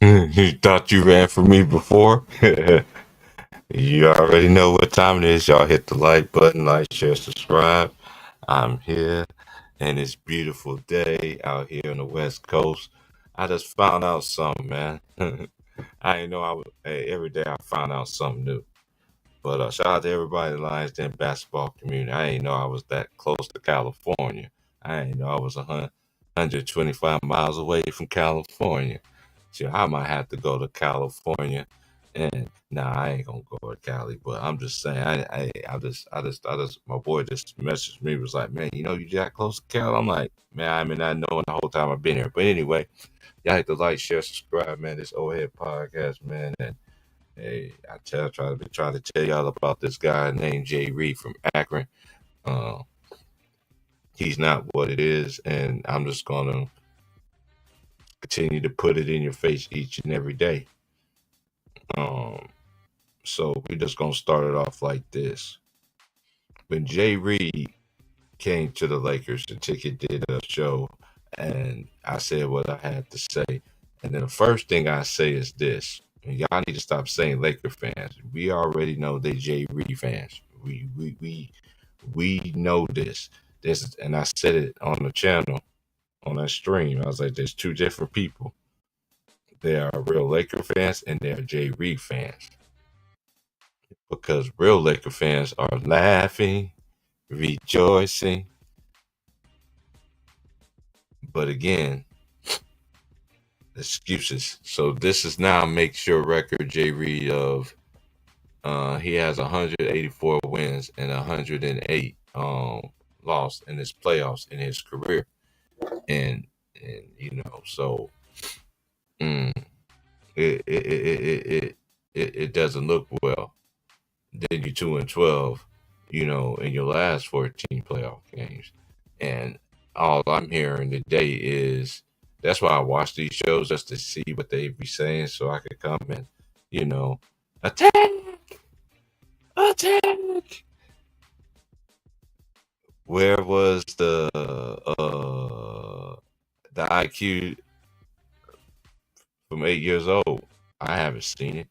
You thought you ran from me before? You already know what time it is. Y'all hit the like button, like, share, subscribe. I'm here, and it's beautiful day out here on the West Coast. I just found out something, man. I didn't know I would. Hey, every day I find out something new. But shout out to everybody in the Lions Den basketball community. I didn't know I was that close to California. I didn't know I was 125 miles away from California. So I might have to go to California. And nah, I ain't gonna go to Cali, but I'm just saying, my boy just messaged me, was like, man, you got close to Cali. I'm like, man, I mean, not knowing the whole time I've been here. But anyway, y'all hit the like, share, subscribe, man. This old head podcast, man. And hey, try to tell y'all about this guy named Reid from Akron. Uh, he's not what it is, and I'm just gonna continue to put it in your face each and every day. Um, so we're just gonna start it off like this. When Reid came to the Lakers, the ticket did a show, and I said what I had to say. And then the first thing I say is this: and y'all need to stop saying Laker fans. We already know they Reid fans. We know this. And I said it on the channel on that stream. I was like, there's two different people. They are real Laker fans and they are Reid fans. Because real Laker fans are laughing, rejoicing. But again, excuses. So this is now make sure record Reid of he has 184 wins and 108 lost in his playoffs in his career. And so mm, it doesn't look well. Then you 2-12, in your last 14 playoff games. And all I'm hearing today is that's why I watch these shows, just to see what they be saying so I could come and, attack, attack. Where was the IQ from 8 years old? I haven't seen it.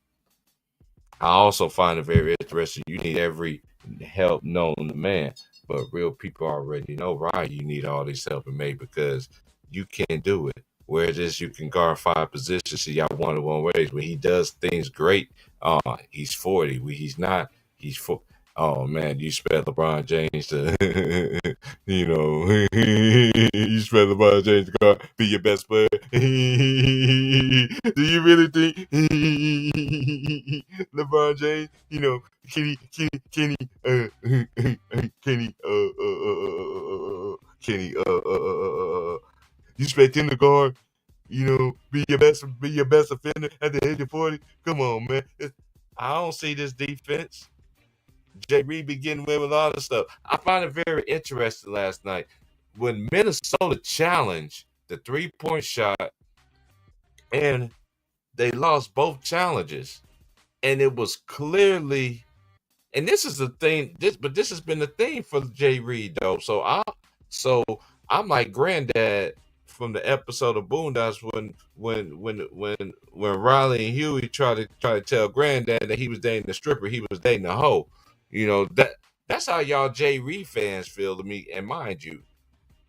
I also find it very interesting. You need every help known to man, but real people already know, right? You need all this help and made because you can't do it. Whereas you can guard five positions, see y'all one-on-one ways. When he does things great, he's 40. When he's not, he's 4. Oh man, you expect LeBron James to, you expect LeBron James to go be your best player. Do you really think LeBron James, Kenny, Kenny, Kenny, you expect him to guard, be your best offender at the age of 40? Come on, man. I don't see this defense. Reid beginning with a lot of stuff. I found it very interesting last night when Minnesota challenged the 3-point shot and they lost both challenges. And it was clearly, and this is the thing, this has been the thing for Reid though. So I'm like granddad from the episode of Boondocks when Riley and Huey tried to tell granddad that he was dating the stripper, he was dating a hoe. That's how y'all Reid fans feel to me. And mind you,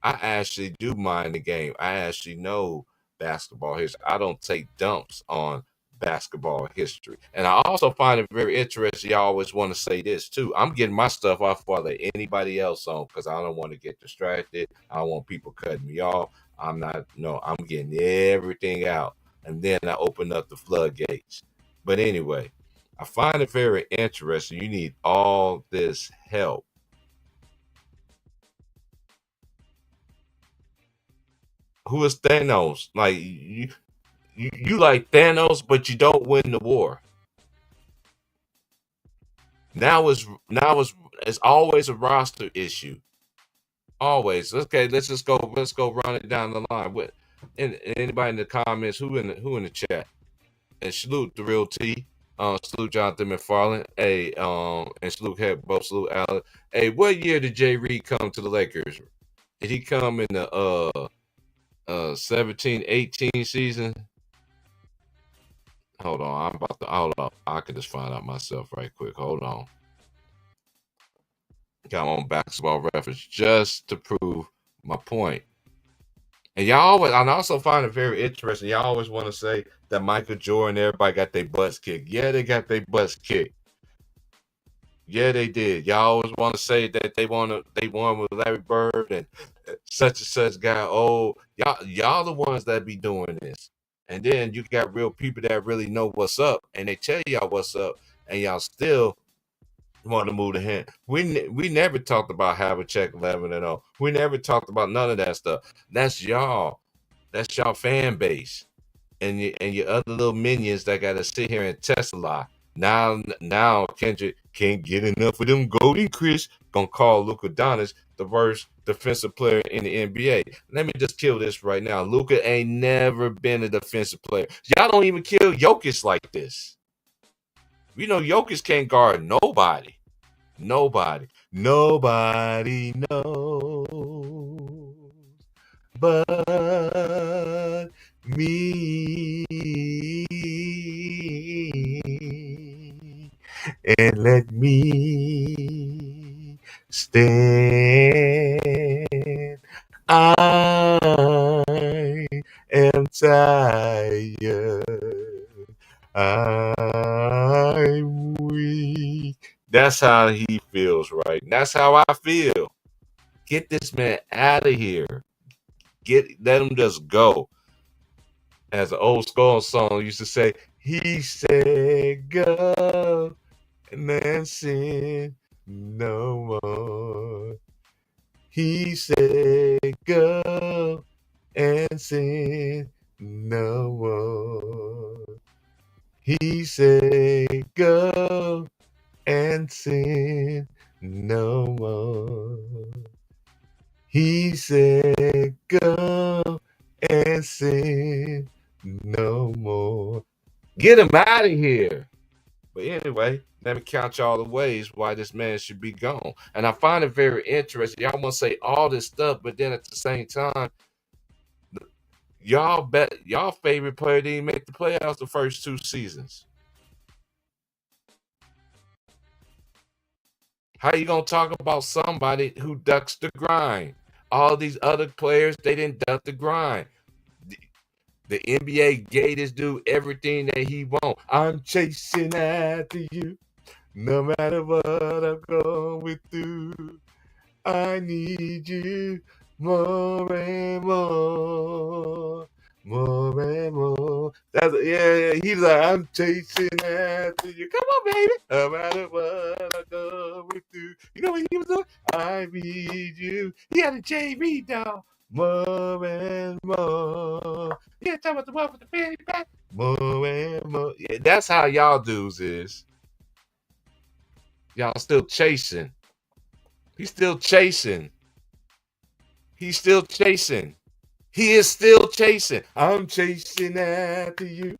I actually do mind the game. I actually know basketball history. I don't take dumps on basketball history. And I also find it very interesting. Y'all always want to say this too. I'm getting my stuff off while let anybody else on because I don't want to get distracted. I don't want people cutting me off. I'm not, no, I'm getting everything out. And then I open up the floodgates. But anyway, I find it very interesting. You need all this help. Who is Thanos? Like you like Thanos, but you don't win the war. It's always a roster issue. Always. Okay, let's go run it down the line. And anybody in the comments, who in the chat? And salute the real T. Salute Jonathan McFarland. Hey, and salute Allen. Hey, what year did Reid come to the Lakers? Did he come in the 17-18 season? Hold on, I'm about to hold up. I can just find out myself right quick. Hold on. Got on basketball reference just to prove my point. And y'all always, I also find it very interesting. Y'all always want to say that Michael Jordan, everybody got their butts kicked. Yeah, they got their butts kicked. Yeah, they did. Y'all always want to say that they won with Larry Bird and such and such guy. Oh, y'all the ones that be doing this. And then you got real people that really know what's up, and they tell y'all what's up, and y'all still want to move the hand. We never talked about Havlicek 11-0. We never talked about none of that stuff. That's y'all. That's y'all fan base and your other little minions that got to sit here and Tesla. Now Kendrick can't get enough of them golden Chris. Gonna call Luka Doncic the worst defensive player in the NBA. Let me just kill this right now. Luka ain't never been a defensive player. Y'all don't even kill Jokic like this. We know Jokic can't guard nobody. Nobody. Nobody knows but me. And let me stand. I am tired. I'm weak. That's how he feels, right? That's how I feel. Get this man out of here. Let him just go. As an old school song used to say, he said go and then sin no more. He said go and sin no more. He said go and sin no more. He said go and sin no more. Get him out of here. But anyway, let me count y'all the ways why this man should be gone. And I find it very interesting. Y'all want to say all this stuff, but then at the same time, y'all bet y'all favorite player didn't make the playoffs the first 2 seasons. How you gonna talk about somebody who ducks the grind? All these other players, they didn't duck the grind. The NBA gave this dude everything that he want. I'm chasing after you, no matter what I'm going through. I need you more and more and more. Yeah. He's like, I'm chasing after you. Come on, baby. No matter what I go with you. You know what he was doing? I need you. He had a JV dog. More and more. Yeah, talking about the one with the fanny back. More and more. Yeah, that's how y'all dudes is. Y'all still chasing. He's still chasing. He's still chasing. He is still chasing. I'm chasing after you.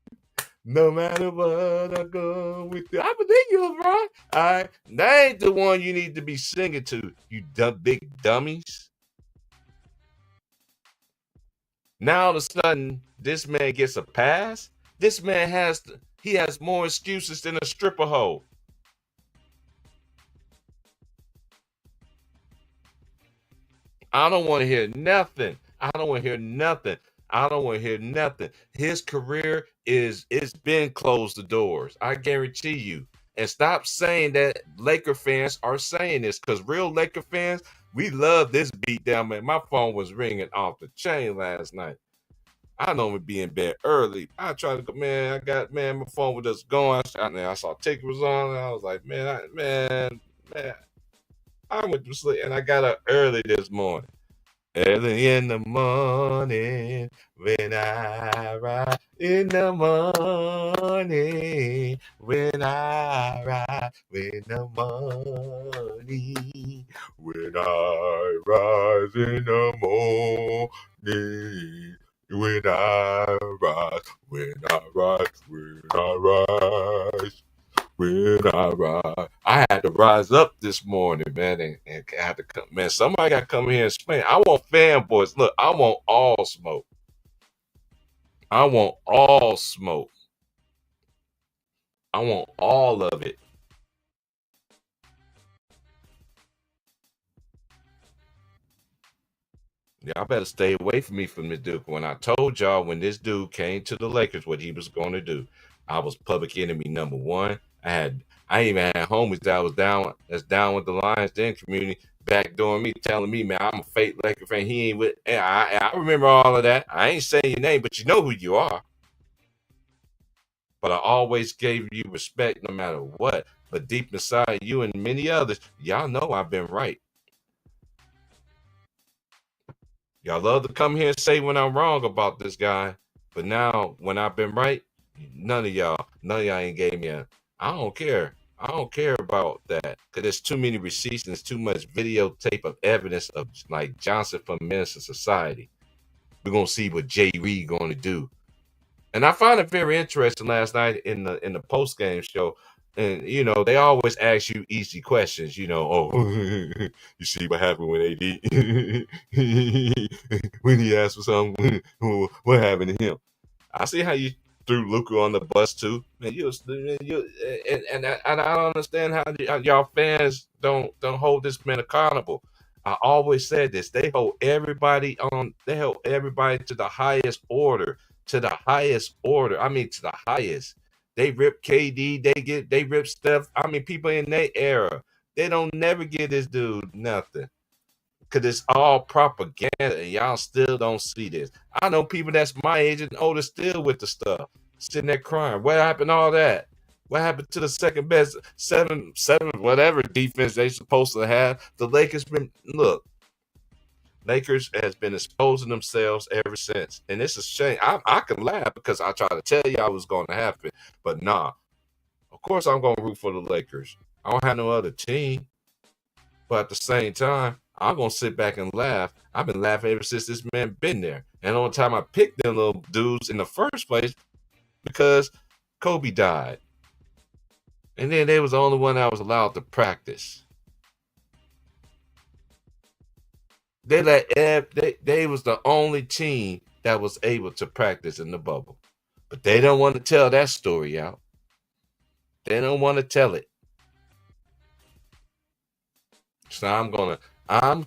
No matter what I go with you. I believe you, bro. That ain't the one you need to be singing to, you dumb big dummies. Now all of a sudden, this man gets a pass. This man he has more excuses than a stripper hoe. I don't want to hear nothing. I don't want to hear nothing. I don't want to hear nothing. His career it's been closed the doors. I guarantee you. And stop saying that Laker fans are saying this because real Laker fans, we love this beat down, man. My phone was ringing off the chain last night. I normally be in bed early. I tried to go, man. My phone was just going. I saw ticket was on. And I was like, man. I went to sleep and I got up early this morning. Early in the morning, when I rise in the morning, when I rise in the morning, when I rise in the morning, when I rise. When I rise, I had to rise up this morning, man, and I had to come. Man, somebody got to come here and explain. I want fanboys. Look, I want all smoke. I want all smoke. I want all of it. Y'all better stay away from me from the Duke. When I told y'all when this dude came to the Lakers what he was going to do, I was public enemy number one. I even had homies that was down with the Lions Den community backdooring me, telling me, man, I'm a fake Laker fan. He ain't with. And I remember all of that. I ain't saying your name, but you know who you are. But I always gave you respect no matter what. But deep inside you and many others, y'all know I've been right. Y'all love to come here and say when I'm wrong about this guy, but now when I've been right, none of y'all ain't gave me a. I don't care. I don't care about that because there's too many receipts and there's too much videotape of evidence of like Johnson from Menace to Society. We're gonna see what Jay Reid gonna do. And I found it very interesting last night in the post game show. And they always ask you easy questions. Oh, you see what happened with AD when he asked for something. What happened to him? I see how you threw Luca on the bus too. Man, and I don't understand how y'all fans don't hold this man accountable. I always said this. They hold everybody to the highest order, to the highest order. I mean, to the highest. They rip KD. They rip Steph. I mean, people in their era. They don't never give this dude nothing because it's all propaganda and y'all still don't see this. I know people that's my age and older still with the stuff, sitting there crying. What happened to all that? What happened to the second best seven whatever defense they supposed to have? The Lakers been look. Lakers has been exposing themselves ever since, and it's a shame. I can laugh because I tried to tell you I was going to happen, but nah. Of course, I'm going to root for the Lakers. I don't have no other team. But at the same time, I'm gonna sit back and laugh. I've been laughing ever since this man been there. And the only time I picked them little dudes in the first place because Kobe died. And then they was the only one that was allowed to practice. They was the only team that was able to practice in the bubble. But they don't want to tell that story out. They don't want to tell it. So I'm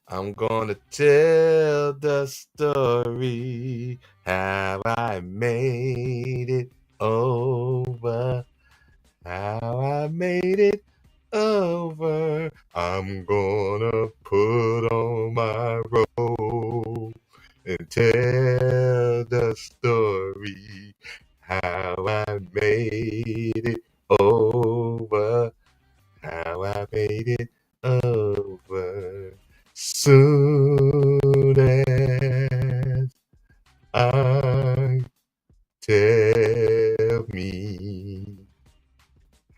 I'm gonna tell the story how I made it over. How I made it over. I'm gonna put on my robe and tell the story how I made it over. How I made it over. Soon as I tell me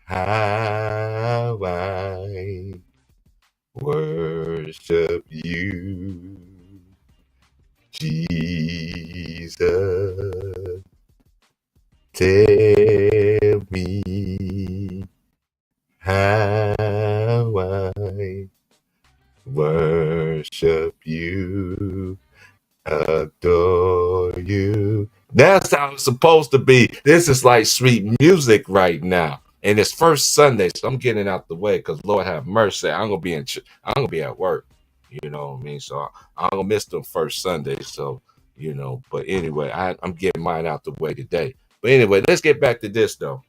how I worship you, Jesus. Tell me how I worship you, adore you. That's how it's supposed to be. This is like sweet music right now. And it's first Sunday, so I'm getting out the way because Lord have mercy. I'm gonna be at work. You know what I mean? So I'm gonna miss them first Sunday. So, but anyway, I'm getting mine out the way today. But anyway, let's get back to this though.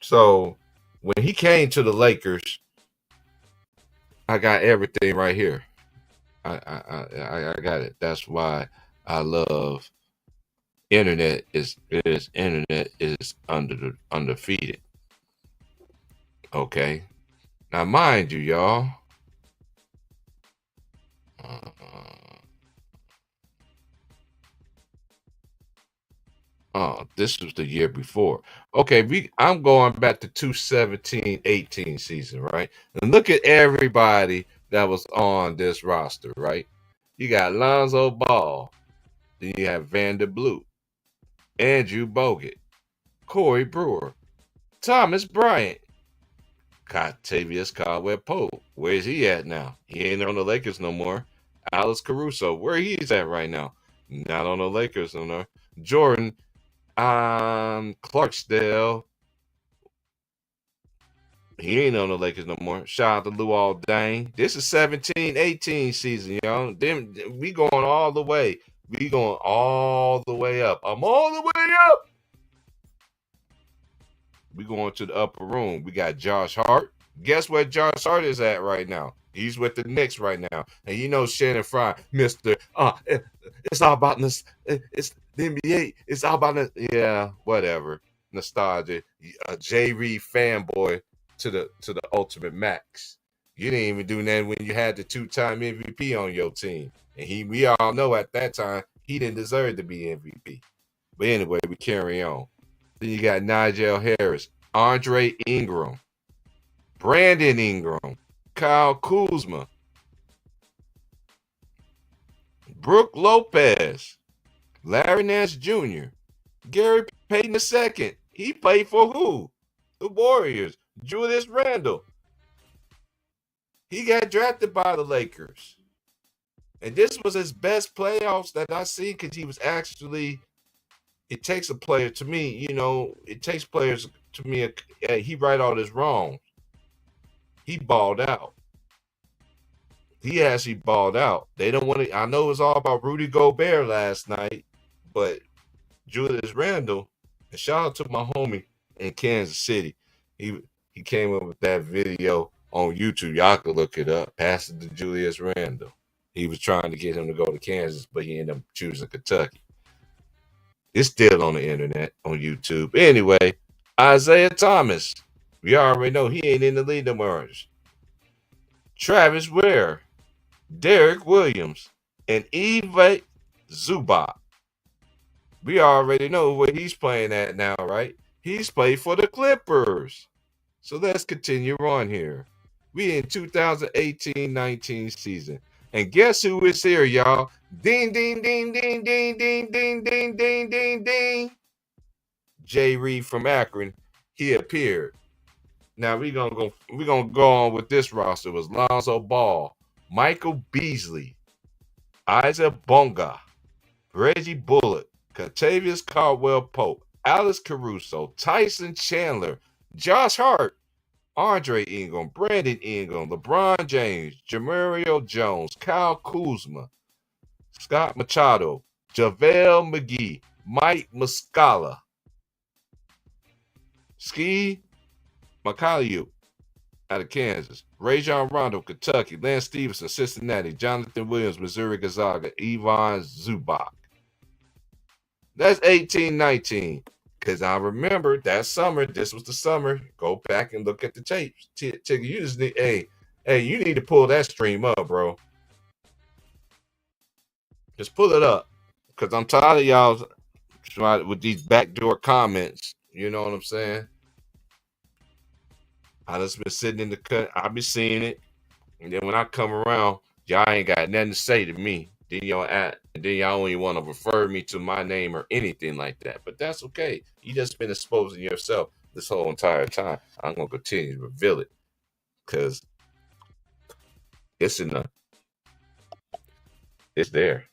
So when he came to the Lakers, I got everything right here. I got it. That's why I love internet is undefeated. Okay. Now mind you, y'all. Uh, oh, this was the year before. Okay, I'm going back to 2017-18 season, right? And look at everybody that was on this roster, right? You got Lonzo Ball, then you have Vanderbilt, Andrew Bogut, Corey Brewer, Thomas Bryant, Octavius Caldwell Pope. Where's he at now? He ain't on the Lakers no more. Alex Caruso, where he's at right now? Not on the Lakers no more. Jordan Clarksdale. He ain't on the Lakers no more. Shout out to Luol Deng. This is 17-18 season, y'all. Then we going all the way. We going all the way up. I'm all the way up. We going to the upper room. We got Josh Hart. Guess where Josh Hart is at right now? He's with the Knicks right now. And you know Shannon Fry, Mr. It's all about this. It's the NBA. It's all about this. Yeah, whatever. Nostalgia. J. Reid fanboy to the ultimate max. You didn't even do that when you had the two-time MVP on your team. And we all know at that time he didn't deserve to be MVP. But anyway, we carry on. Then you got Nigel Harris, Andre Ingram, Brandon Ingram, Kyle Kuzma, Brooke Lopez, Larry Nance Jr., Gary Payton II. He played for who? The Warriors. Julius Randle. He got drafted by the Lakers. And this was his best playoffs that I seen because he was actually, it takes a player to me, it takes players to me, he right all his wrongs. He balled out. He actually balled out. They don't want to, I know it was all about Rudy Gobert last night, but Julius Randle, and shout out to my homie in Kansas City. He came up with that video on YouTube. Y'all can look it up. Pass it to Julius Randle. He was trying to get him to go to Kansas, but he ended up choosing Kentucky. It's still on the internet, on YouTube. Anyway, Isaiah Thomas. We already know he ain't in the league no more. Travis Ware, Derek Williams, and Eve Zubac. We already know where he's playing at now, right? He's played for the Clippers. So let's continue on here. We in 2018-19 season. And guess who is here, y'all? Ding, ding, ding, ding, ding, ding, ding, ding, ding, ding, ding. J. Reid from Akron. He appeared. Now we're gonna go on with this roster. It was Lonzo Ball, Michael Beasley, Isaac Bonga, Reggie Bullock, Contavious Caldwell Pope, Alex Caruso, Tyson Chandler, Josh Hart, Andre Ingram, Brandon Ingram, LeBron James, Jamario Jones, Kyle Kuzma, Scott Machado, JaVale McGee, Mike Muscala, Ski Makaliu out of Kansas, Rajon Rondo, Kentucky, Lance Stevenson, Cincinnati, Jonathan Williams, Missouri Gonzaga, Ivan Zubac. That's 18-19. Because I remember that summer, this was the summer. Go back and look at the tapes. You just need, you need to pull that stream up, bro. Just pull it up. Because I'm tired of y'all with these backdoor comments. You know what I'm saying? I just been sitting in the cut. I be seeing it. And then when I come around, y'all ain't got nothing to say to me. Then y'all only want to refer me to my name or anything like that. But that's okay. You just been exposing yourself this whole entire time. I'm gonna continue to reveal it because it's it's there.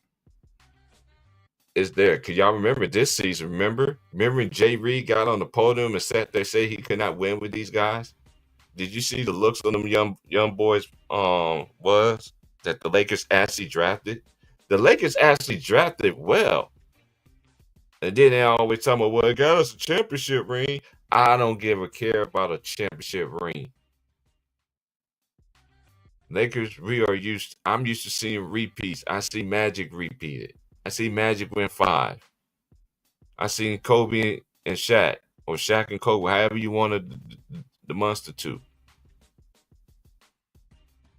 It's there. Cause y'all remember this season? Remember when J. Reid got on the podium and sat there say he could not win with these guys? Did you see the looks on them young boys? Was that the Lakers actually drafted? The Lakers actually drafted well. And then they always tell me, well, it got us a championship ring. I don't give a care about a championship ring. Lakers, I'm used to seeing repeats. I see Magic repeated. I see Magic win 5. I seen Kobe and Shaq, or Shaq and Kobe, however you want the monster to.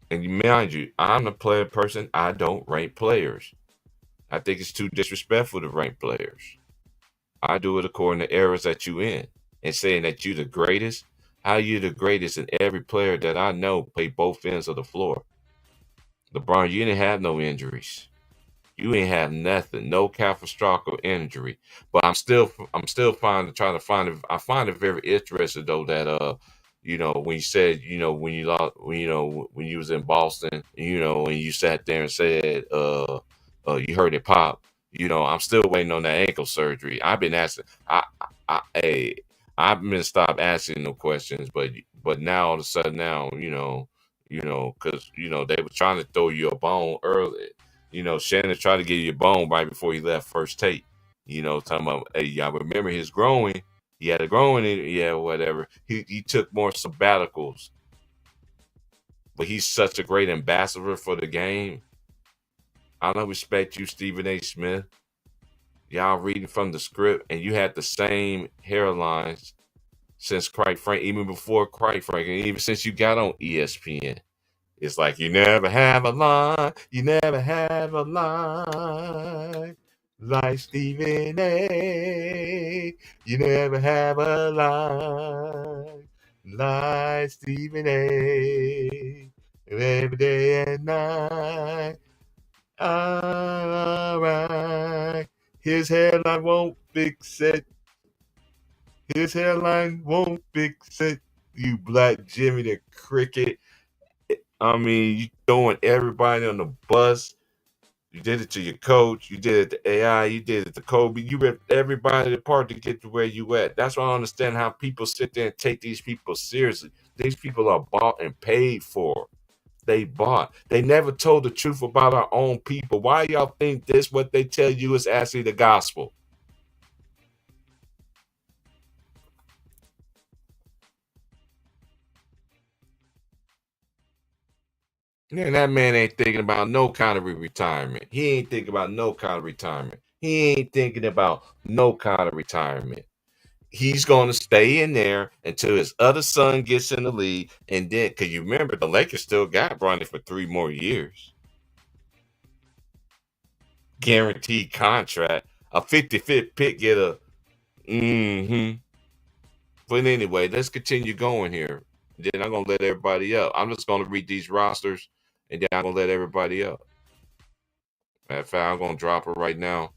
And mind you, I'm the player person. I don't rank players. I think it's too disrespectful to rank players. I do it according to eras that you in. And saying that you the greatest, how you the greatest, and every player that I know play both ends of the floor. LeBron, you didn't have no injuries. You ain't have nothing, no catastrophic injury. But I'm still trying to find it. I find it very interesting though that when you said, when you lost, when you was in Boston, and you sat there and said, you heard it pop. I'm still waiting on that ankle surgery. I've been asking. Hey, I've been stopped asking no questions, but now all of a sudden now, because they were trying to throw you a bone early. Shannon tried to give you a bone right before he left first take. Talking about, hey, y'all remember his growing? He had a growing, yeah, whatever. He took more sabbaticals, but he's such a great ambassador for the game. I don't respect you, Stephen A. Smith. Y'all reading from the script, and you had the same hairlines since quite frank, even before quite frank, and even since you got on ESPN. It's like you never have a line, you never have a line like Stephen A. You never have a line like Stephen A. Every day and night. All right. His hairline won't fix it. His hairline won't fix it. You black Jimmy the Cricket. I mean, you throwing everybody on the bus. You did it to your coach. You did it to AI. You did it to Kobe. You ripped everybody apart to get to where you at. That's why I don't understand how people sit there and take these people seriously. These people are bought and paid for. They bought. They never told the truth about our own people. Why y'all think this? What they tell you is actually the gospel? Man, that man ain't thinking about no kind of retirement. He ain't thinking about no kind of retirement. He ain't thinking about no kind of retirement. He's going to stay in there until his other son gets in the league. And then, because you remember, the Lakers still got Bronny for 3 more years. Guaranteed contract. A 55th pick get a. Mm-hmm. But anyway, let's continue going here. Then I'm going to let everybody up. I'm just going to read these rosters, and then I'm going to let everybody up. Matter of fact, I'm going to drop her right now.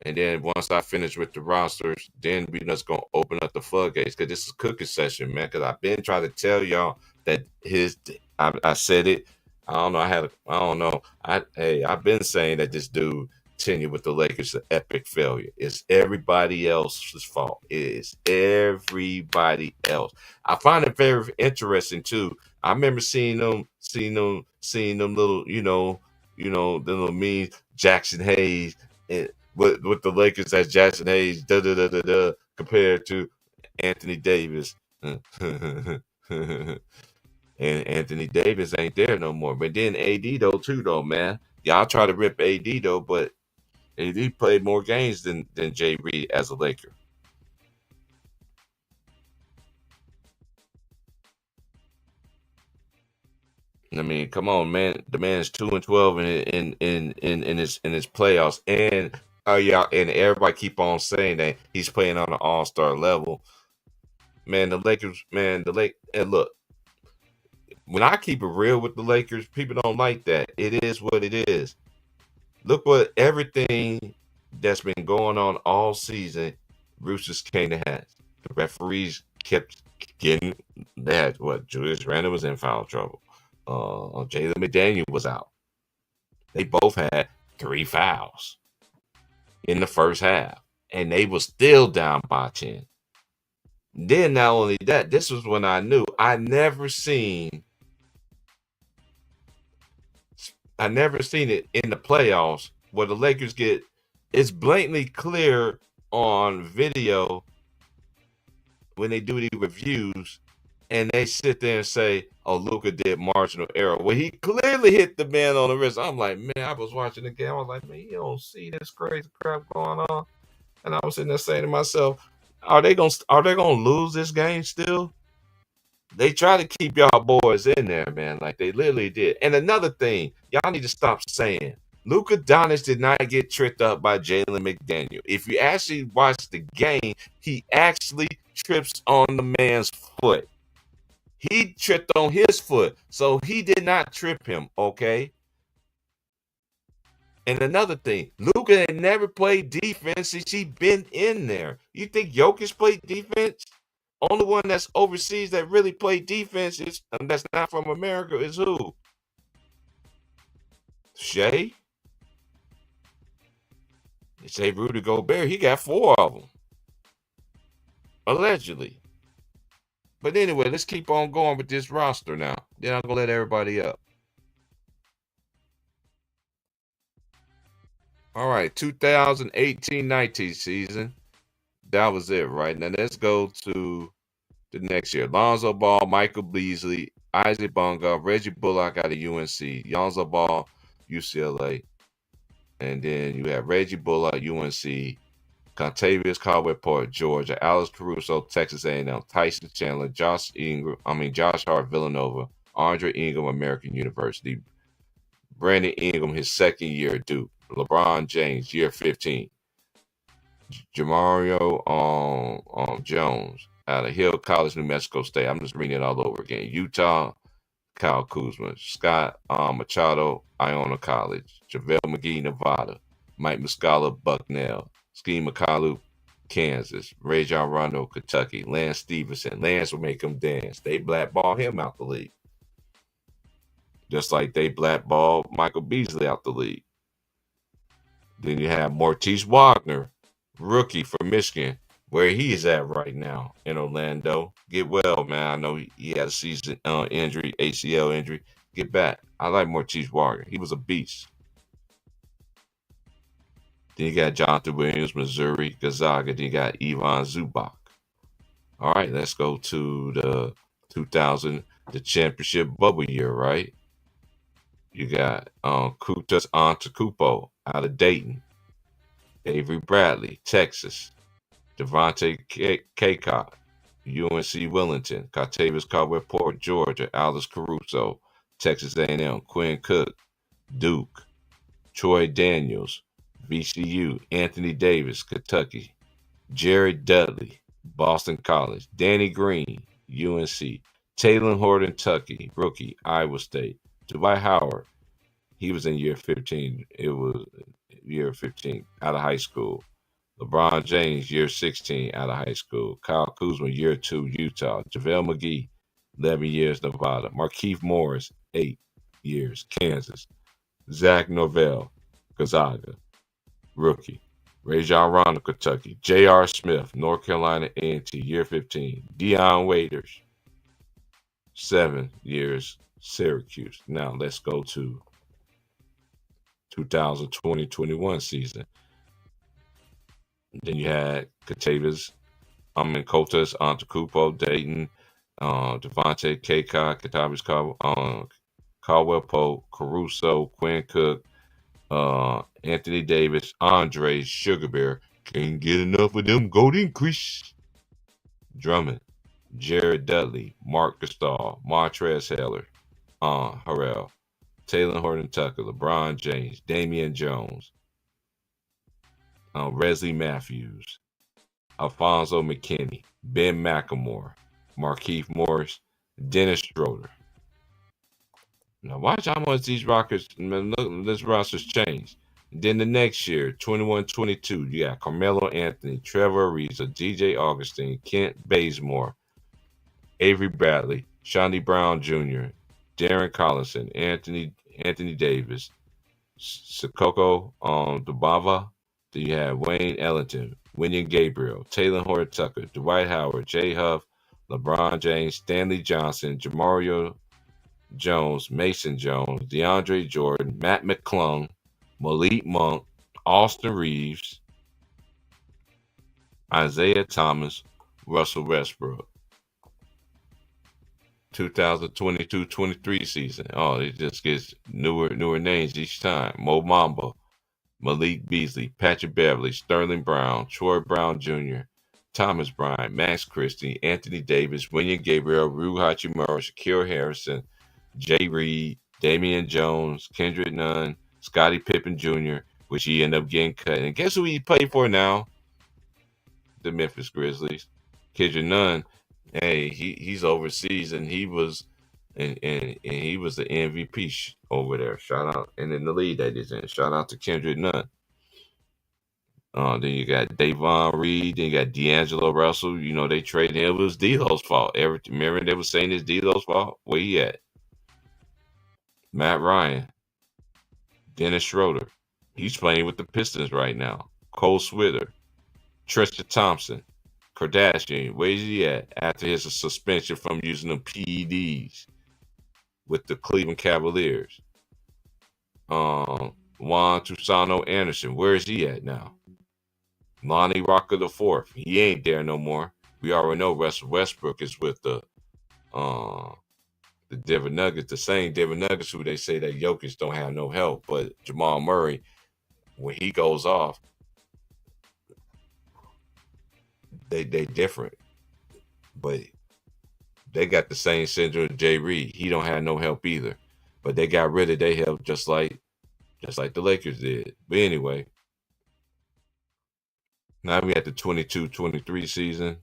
And then once I finish with the rosters, then we just gonna open up the floodgates because this is cooking session, man. Because I've been trying to tell y'all that I said it. I don't know. I don't know. I've been saying that this dude tenure with the Lakers is an epic failure. It's everybody else's fault. It is everybody else. I find it very interesting too. I remember seeing them little, the little mean Jackson Hayes with the Lakers as Jackson Hayes, compared to Anthony Davis. And Anthony Davis ain't there no more. But then AD though too though, man. Y'all try to rip AD though, but AD played more games than Jay Reid as a Laker. I mean, come on, man. The man's 2-12 in his playoffs, and yeah, and everybody keep on saying that he's playing on an all-star level. Man, the Lakers, man, and look, when I keep it real with the Lakers, people don't like that. It is what it is. Look what everything that's been going on all season, Roosters came to has. The referees kept getting that. What Julius Randle was in foul trouble. Jalen McDaniel was out. They both had 3 fouls in the first half, and they were still down by 10. Then not only that, this was when I knew I never seen it in the playoffs where the Lakers get it's blatantly clear on video when they do the reviews and they sit there and say, "Oh, Luka did marginal error." Well, he clearly hit the man on the wrist. I'm like, man, I was watching the game. I was like, man, you don't see this crazy crap going on. And I was sitting there saying to myself, are they gonna lose this game still? They try to keep y'all boys in there, man, like they literally did. And another thing, y'all need to stop saying Luka Doncic did not get tripped up by Jalen McDaniel. If you actually watch the game, he actually trips on the man's foot. He tripped on his foot, so he did not trip him. Okay. And another thing, Luka had never played defense since he been in there. You think Jokic played defense? Only one that's overseas that really played defense is that's not from America is who? Shea? They say Rudy Gobert, he got four of them, allegedly. But anyway, let's keep on going with this roster now. Then I'm gonna let everybody up. All right, 2018-19 season. That was it, right? Now let's go to the next year. Lonzo Ball, Michael Beasley, Isaac Bonga, Reggie Bullock out of UNC, Lonzo Ball, UCLA, and then you have Reggie Bullock, UNC, Contavious Caldwell Pope, Georgia, Alex Caruso, Texas A&M, Tyson Chandler, Josh Hart, Villanova, Andre Ingram, American University, Brandon Ingram, his second year at Duke, LeBron James, year 15, Jamario Jones out of Hill College, New Mexico State. I'm just reading it all over again. Utah, Kyle Kuzma, Scott Machado, Iona College, JaVale McGee, Nevada, Mike Muscala, Bucknell, Ski McCallum, Kansas, Rajon Rondo, Kentucky, Lance Stevenson. Lance will make him dance. They blackball him out the league. Just like they blackballed Michael Beasley out the league. Then you have Mortice Wagner, rookie from Michigan, where he is at right now in Orlando. Get well, man. I know he had a season injury, ACL injury. Get back. I like Mortice Wagner. He was a beast. Then you got Jonathan Williams, Missouri, Gonzaga. Then you got Ivan Zubac. All right, let's go to the 2000, the championship bubble year, right? You got Kutas Antetokounmpo out of Dayton, Avery Bradley, Texas, Devontae Kaycott, UNC Wellington, Contavious Caldwell Pope, Georgia, Alex Caruso, Texas A&M, Quinn Cook, Duke, Troy Daniels, VCU, Anthony Davis, Kentucky, Jared Dudley, Boston College, Danny Green, UNC, Taylor Horton, Kentucky, rookie, Iowa State, Dwight Howard, he was in year 15. It was year 15 out of high school. LeBron James, year 16 out of high school. Kyle Kuzma, year 2, Utah. JaVale McGee, 11 years, Nevada. Markieff Morris, 8 years, Kansas. Zach Norvell, Gonzaga, rookie. Rajon Rondo, Kentucky. J.R. Smith, North Carolina A&T, year 15. Dion Waiters, 7 years, Syracuse. Now let's go to 2020-21 season. Then you had Kotas Antetokounmpo, Dayton, Devontae Kaycott, Caldwell Pope, Caruso, Quinn Cook, Anthony Davis, Andre Sugar Bear. Can't get enough of them golden Chris. Drummond, Jared Dudley, Mark Gasol, Montrezl Harrell, Taylor Horton Tucker, LeBron James, Damian Jones, Wesley Matthews, Alfonso McKinney, Ben McLemore, Markieff Morris, Dennis Schroeder. Now watch how much these Rockets, this roster's changed. And then the next year, 21-22, you got Carmelo Anthony, Trevor Ariza, DJ Augustine, Kent Bazemore, Avery Bradley, Shawnee Brown Jr., Darren Collison, Anthony Davis, Sikoko Dubava. Then you have Wayne Ellington, William Gabriel, Taylor Horton Tucker, Dwight Howard, Jay Huff, LeBron James, Stanley Johnson, Jamario Jones, Mason Jones, DeAndre Jordan, Matt McClung, Malik Monk, Austin Reeves, Isaiah Thomas, Russell Westbrook. 2022-23 season. Oh, it just gets newer names each time. Mo Mamba, Malik Beasley, Patrick Beverly, Sterling Brown, Troy Brown Jr., Thomas Bryant, Max Christie, Anthony Davis, William Gabriel, Rui Hachimura, Shaquille Harrison, Jay Reid, Damian Jones, Kendrick Nunn, Scottie Pippen Jr., which he ended up getting cut. And guess who he played for now? The Memphis Grizzlies. Kendrick Nunn, hey, he's overseas and he was and he was the MVP over there. Shout out, and in the league that he's in. Shout out to Kendrick Nunn. Then you got Davon Reed. Then you got D'Angelo Russell. You know they traded him. It was D'Lo's fault. Remember they were saying it's D'Lo's fault. Where he at? Matt Ryan, Dennis Schroeder. He's playing with the Pistons right now. Cole Switter, Tristan Thompson, Kardashian. Where's he at after his suspension from using the PEDs with the Cleveland Cavaliers? Juan Tusano Anderson. Where is he at now? Lonnie Rocker the fourth. He ain't there no more. We already know Russell Westbrook is with uh, the Denver Nuggets, the same Denver Nuggets who they say that Jokic don't have no help, but Jamal Murray, when he goes off, they different. But they got the same syndrome as Jay Reid. He don't have no help either. But they got rid of their help just like the Lakers did. But anyway, now we at the 22-23 season.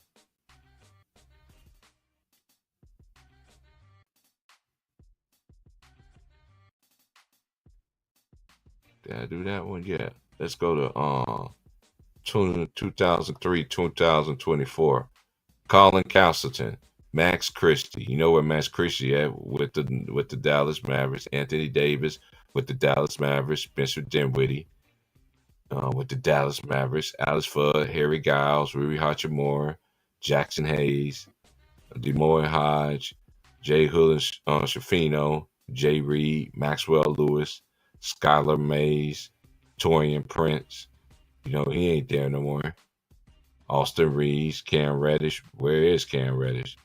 Did I do that one? Yeah. Let's go to 2003-2024. Colin Castleton, Max Christie. You know where Max Christie at with the Dallas Mavericks. Anthony Davis with the Dallas Mavericks. Spencer Dinwiddie with the Dallas Mavericks. Alex Fudd, Harry Giles, Rui Hachimura, Jackson Hayes, DeMoy Hodge, Jay Hullen Shafino, Jay Reid, Maxwell Lewis, Skylar Mays, Torian Prince. You know, he ain't there no more. Austin Reeves, Cam Reddish. Where is Cam Reddish?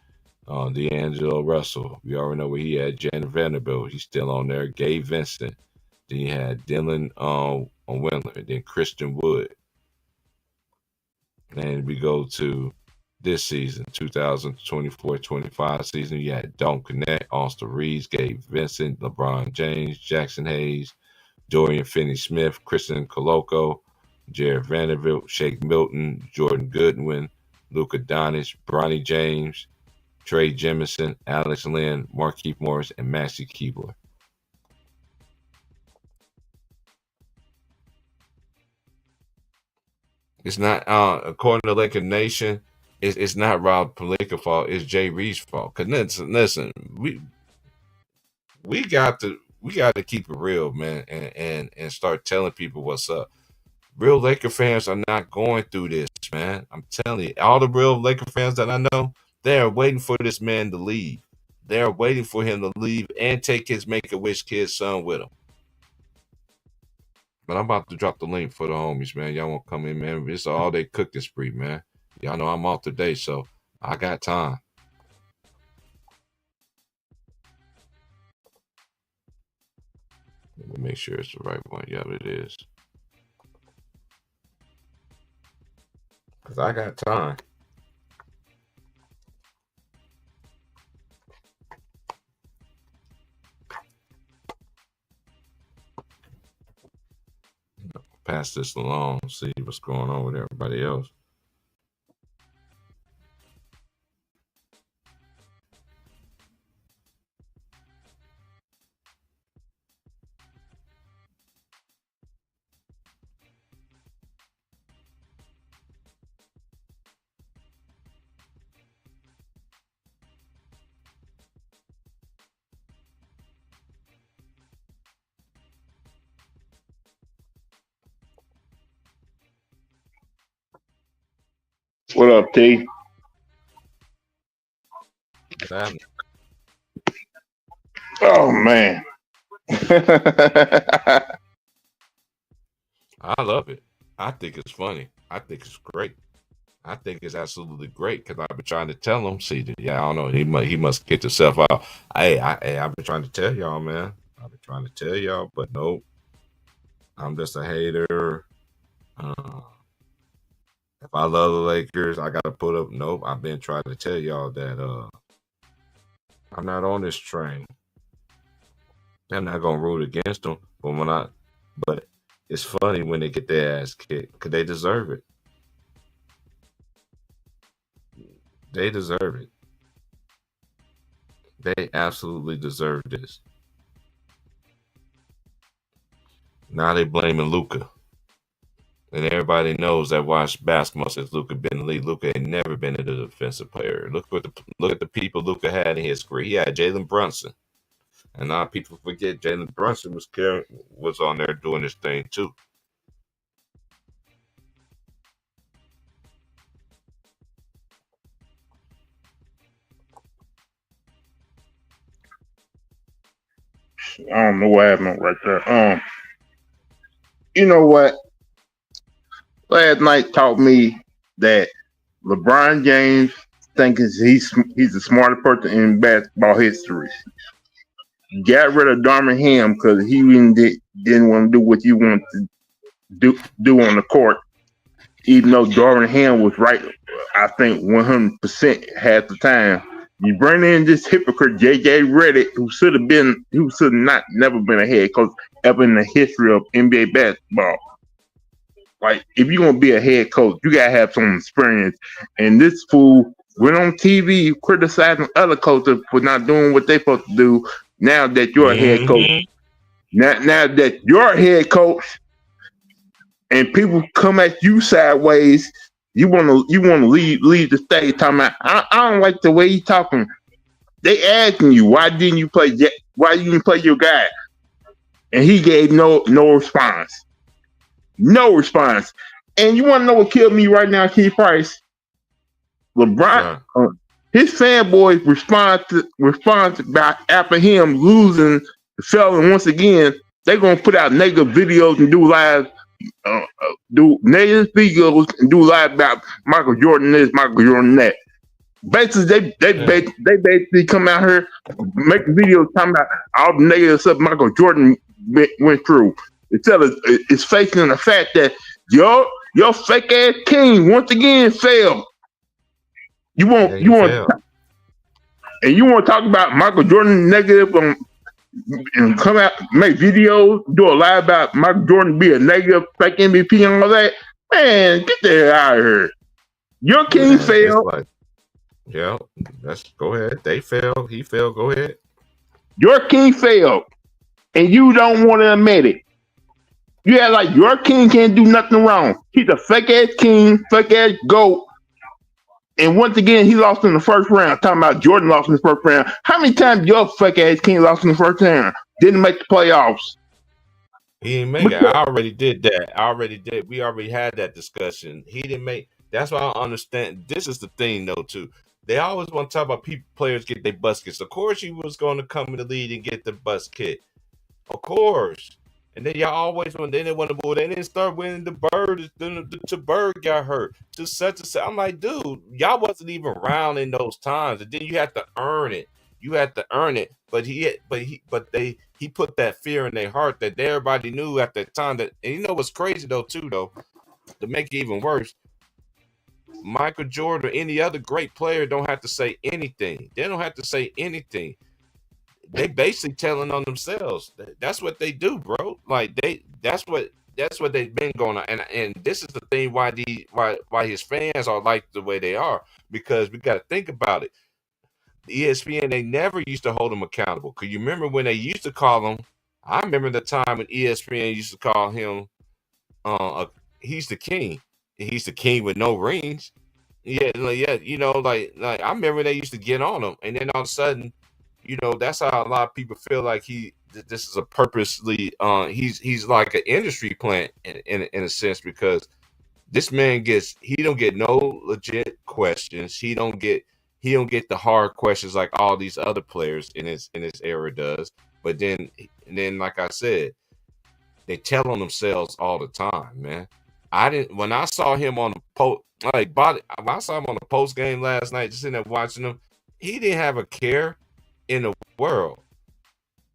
D'Angelo Russell. We already know where he at. Janet Vanderbilt. He's still on there. Gabe Vincent. Then you had Dylan on Windler. Then Christian Wood. And we go to this season, 2024-25 season. You had Don Connect, Austin Reeves, Gabe Vincent, LeBron James, Jackson Hayes, Dorian Finney-Smith, Kristen Coloco, Jared Vanderbilt, Shake Milton, Jordan Goodwin, Luka Doncic, Bronny James, Trey Jemison, Alex Lynn, Markieff Morris, and Maxi Keebler. It's not, according to Laker Nation, it's not Rob Pelinka's fault. It's Jay Reed's fault. Cause listen, we got to keep it real, man, and start telling people what's up. Real Laker fans are not going through this, man. I'm telling you, all the real Laker fans that I know, they're waiting for this man to leave. They're waiting for him to leave and take his Make a Wish kid's son with him. But I'm about to drop the link for the homies, man. Y'all want to come in, man? It's all day cooking spree, man. Y'all know I'm off today, so I got time. Let me make sure it's the right one. Yeah, it is. Because I got time. Pass this along, see what's going on with everybody else. What up, T? I Oh man. love it. I think it's funny. I think it's great. I think it's absolutely great because I've been trying to tell him. See, yeah, I don't know. He must get himself out. I've been trying to tell y'all, man. I've been trying to tell y'all, but nope. I'm just a hater. Uh, if I love the Lakers, I gotta put up. Nope. I've been trying to tell y'all that I'm not on this train. I'm not gonna root against them, but it's funny when they get their ass kicked because they deserve it. They deserve it. They absolutely deserve this. Now they blaming Luca, and everybody knows that watch basketball since Luca been in the league. Luca had never been a defensive player. Look at the people Luca had in his career. He had Jalen Brunson, and now people forget Jalen Brunson was on there doing his thing too. I don't know what happened right there. You know what? Last night taught me that LeBron James thinks he's the smartest person in basketball history. Got rid of Darvin Ham because he didn't want to do what you want to do on the court, even though Darvin Ham was right. I think 100% half the time. You bring in this hypocrite JJ Redick, who should have not never been a head coach ever in the history of NBA basketball. Like, if you're gonna be a head coach, you gotta have some experience. And this fool went on TV criticizing other coaches for not doing what they're supposed to do. Now that you're a head coach, now that you're a head coach, and people come at you sideways, you wanna leave the stage talking about I don't like the way you talking. They asking you why didn't you play your guy, and he gave no response. No response. And you want to know what killed me right now, Keith Price? LeBron, his fanboys respond about after him losing the felon once again. They're gonna put out negative videos and do live, do negative videos and do live about Michael Jordan this, Michael Jordan that. Basically, they basically come out here, make videos talking about all the negative stuff Michael Jordan went through. Instead of it's facing the fact that your fake ass king once again failed. You want and you want to talk about Michael Jordan negative and come out make videos, do a live about Michael Jordan be a negative fake MVP and all that. Man, get the hell out of here. Your king failed. Yeah, let's go ahead. They failed. He failed. Go ahead. Your king failed, and you don't want to admit it. You act like your king can't do nothing wrong. He's a fake ass king, fake ass GOAT. And once again, he lost in the first round. Talking about Jordan lost in the first round. How many times your fake ass king lost in the first round? Didn't make the playoffs. He didn't make it. I already did that. We already had that discussion. He didn't make. That's why I don't understand. This is the thing, though, too. They always want to talk about players get their bus kicked. Of course, he was going to come in the lead and get the bus kicked. Of course. And then y'all always when they didn't want to move, they didn't start winning the bird. The bird got hurt. To such and such. I'm like, dude, y'all wasn't even around in those times. And then you had to earn it. You had to earn it. But he put that fear in their heart that everybody knew at that time that. And you know what's crazy though, too, though, to make it even worse. Michael Jordan or any other great player don't have to say anything. They don't have to say anything. They basically telling on themselves. That's what they do, bro. Like that's what they've been going on. And this is the thing why his fans are like the way they are, because we got to think about it. The ESPN, they never used to hold him accountable. Cause you remember when they used to call him? I remember the time when ESPN used to call him he's the king. He's the king with no rings. Yeah, you know, like I remember they used to get on him, and then all of a sudden, you know, that's how a lot of people feel like this is a purposely he's like an industry plant in a sense, because this man he don't get no legit questions. He don't get the hard questions like all these other players in his era does. But then like I said, they tell on themselves all the time, man. When I saw him on the when I saw him on the post game last night, just sitting there watching him, he didn't have a care in the world.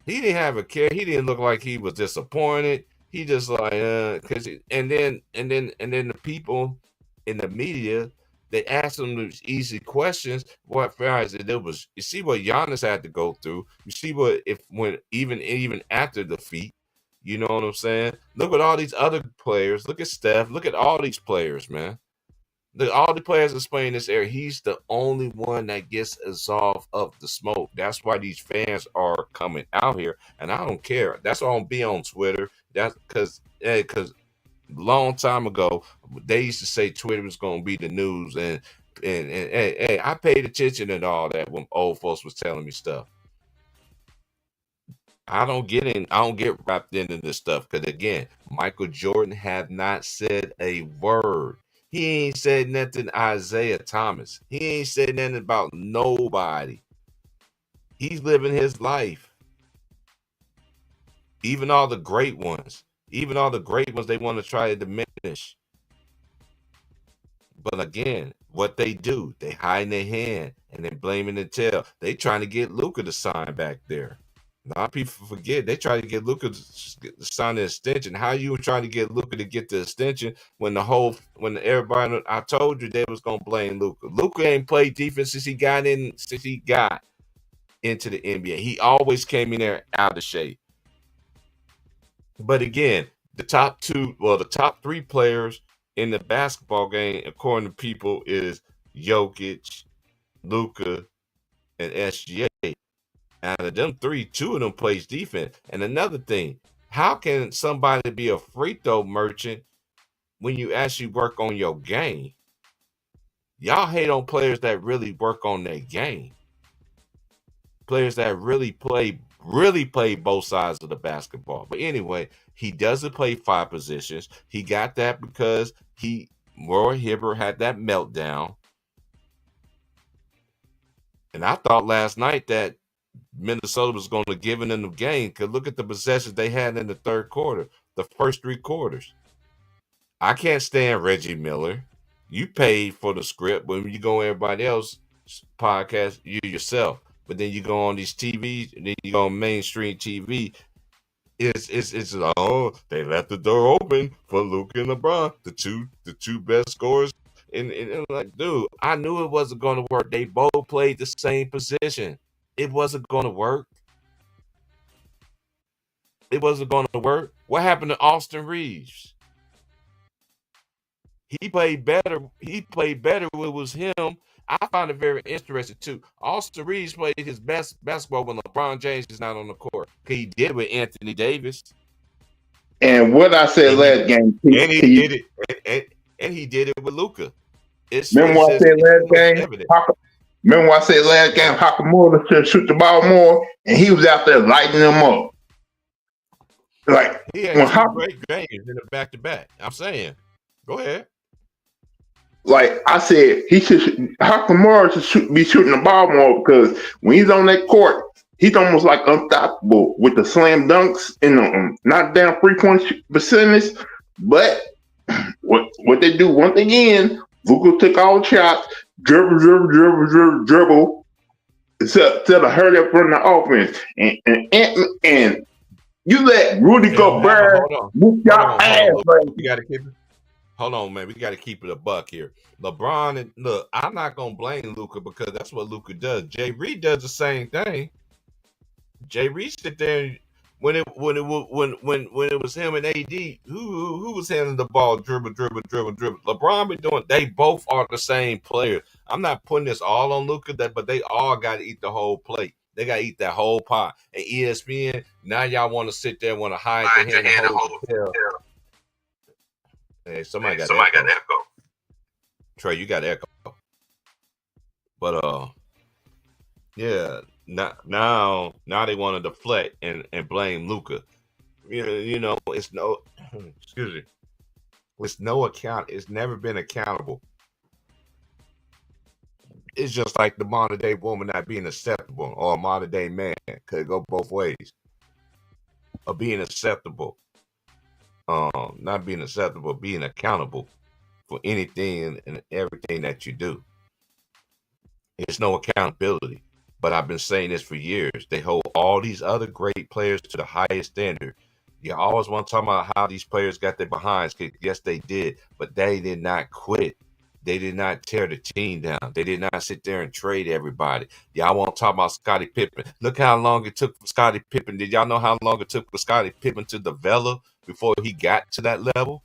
He didn't have a care. He didn't look like he was disappointed. He just like and then the people in the media, they asked him these easy questions. What guys it was, you see what Giannis had to go through. You see what even after defeat. You know what I'm saying? Look at all these other players. Look at Steph. Look at all these players, man. All the players that's playing this area, he's the only one that gets absolved of the smoke. That's why these fans are coming out here, and I don't care. That's why I don't be on Twitter. That's because long time ago they used to say Twitter was going to be the news, and hey, I paid attention and all that when old folks was telling me stuff. I don't get wrapped into this stuff because again, Michael Jordan have not said a word. He ain't said nothing Isaiah Thomas. He ain't said nothing about nobody. He's living his life. Even all the great ones, they want to try to diminish. But again, what they do, they hide in their hand and then blaming the tail. They trying to get Luka to sign back there. A lot of people forget they try to get Luka to sign the extension. How you trying to get Luka to get the extension when everybody I told you they was gonna blame Luka. Luka ain't played defense since he got into the NBA. He always came in there out of shape. But again, the top three players in the basketball game, according to people, is Jokic, Luka, and SGA. Out of them three, two of them plays defense. And another thing, how can somebody be a free throw merchant when you actually work on your game? Y'all hate on players that really work on their game. Players that really play both sides of the basketball. But anyway, he doesn't play five positions. He got that because Roy Hibbert had that meltdown. And I thought last night that Minnesota was going to give in the game because look at the possessions they had in the third quarter, the first three quarters. I can't stand Reggie Miller. You paid for the script. When you go on everybody else podcast, you yourself. But then you go on these TVs, and then you go on mainstream TV. It's they left the door open for Luka and LeBron, the two best scorers. And like, dude, I knew it wasn't going to work. They both played the same position. It wasn't going to work. It wasn't going to work. What happened to Austin Reeves? He played better. He played better when it was him. I found it very interesting too. Austin Reeves played his best basketball when LeBron James is not on the court. He did with Anthony Davis. And what I said last game, and he did it, and he did it with Luka. Remember what I said last game? Remember what I said last game? Hachimura should shoot the ball more, and he was out there lighting them up. Like he had two great games in the back-to-back. I'm saying, go ahead. Like I said, Hachimura should be shooting the ball more because when he's on that court, he's almost like unstoppable with the slam dunks and the not down 3-point percentage. But what they do once again, Luka took all the shots, dribble, instead of hurry up from the offense. And you let Rudy Gobert whoop your ass. You got to keep it. Hold on, man. We got to keep it a buck here. LeBron and look, I'm not gonna blame Luka because that's what Luka does. Jay Reid does the same thing. Jay Reid sit there when it was him and AD, who was handling the ball, dribble. LeBron been doing. They both are the same player. I'm not putting this all on Luka, but they all got to eat the whole plate. They got to eat that whole pot. And ESPN, now y'all want to sit there and want to hide the hand and hold the tail. Hey, somebody got echo. Trey, you got echo. But yeah, now they want to deflect and blame Luka. You know, it's no excuse me. It's no account. It's never been accountable. It's just like the modern day woman not being acceptable, or a modern day man. Could go both ways. Of being acceptable. Not being acceptable, being accountable for anything and everything that you do. There's no accountability. But I've been saying this for years. They hold all these other great players to the highest standard. You always want to talk about how these players got their behinds. Yes, they did, but they did not quit. They did not tear the team down. They did not sit there and trade everybody. Y'all want to talk about Scottie Pippen. Look how long it took for Scottie Pippen. Did y'all know how long it took for Scottie Pippen to develop before he got to that level?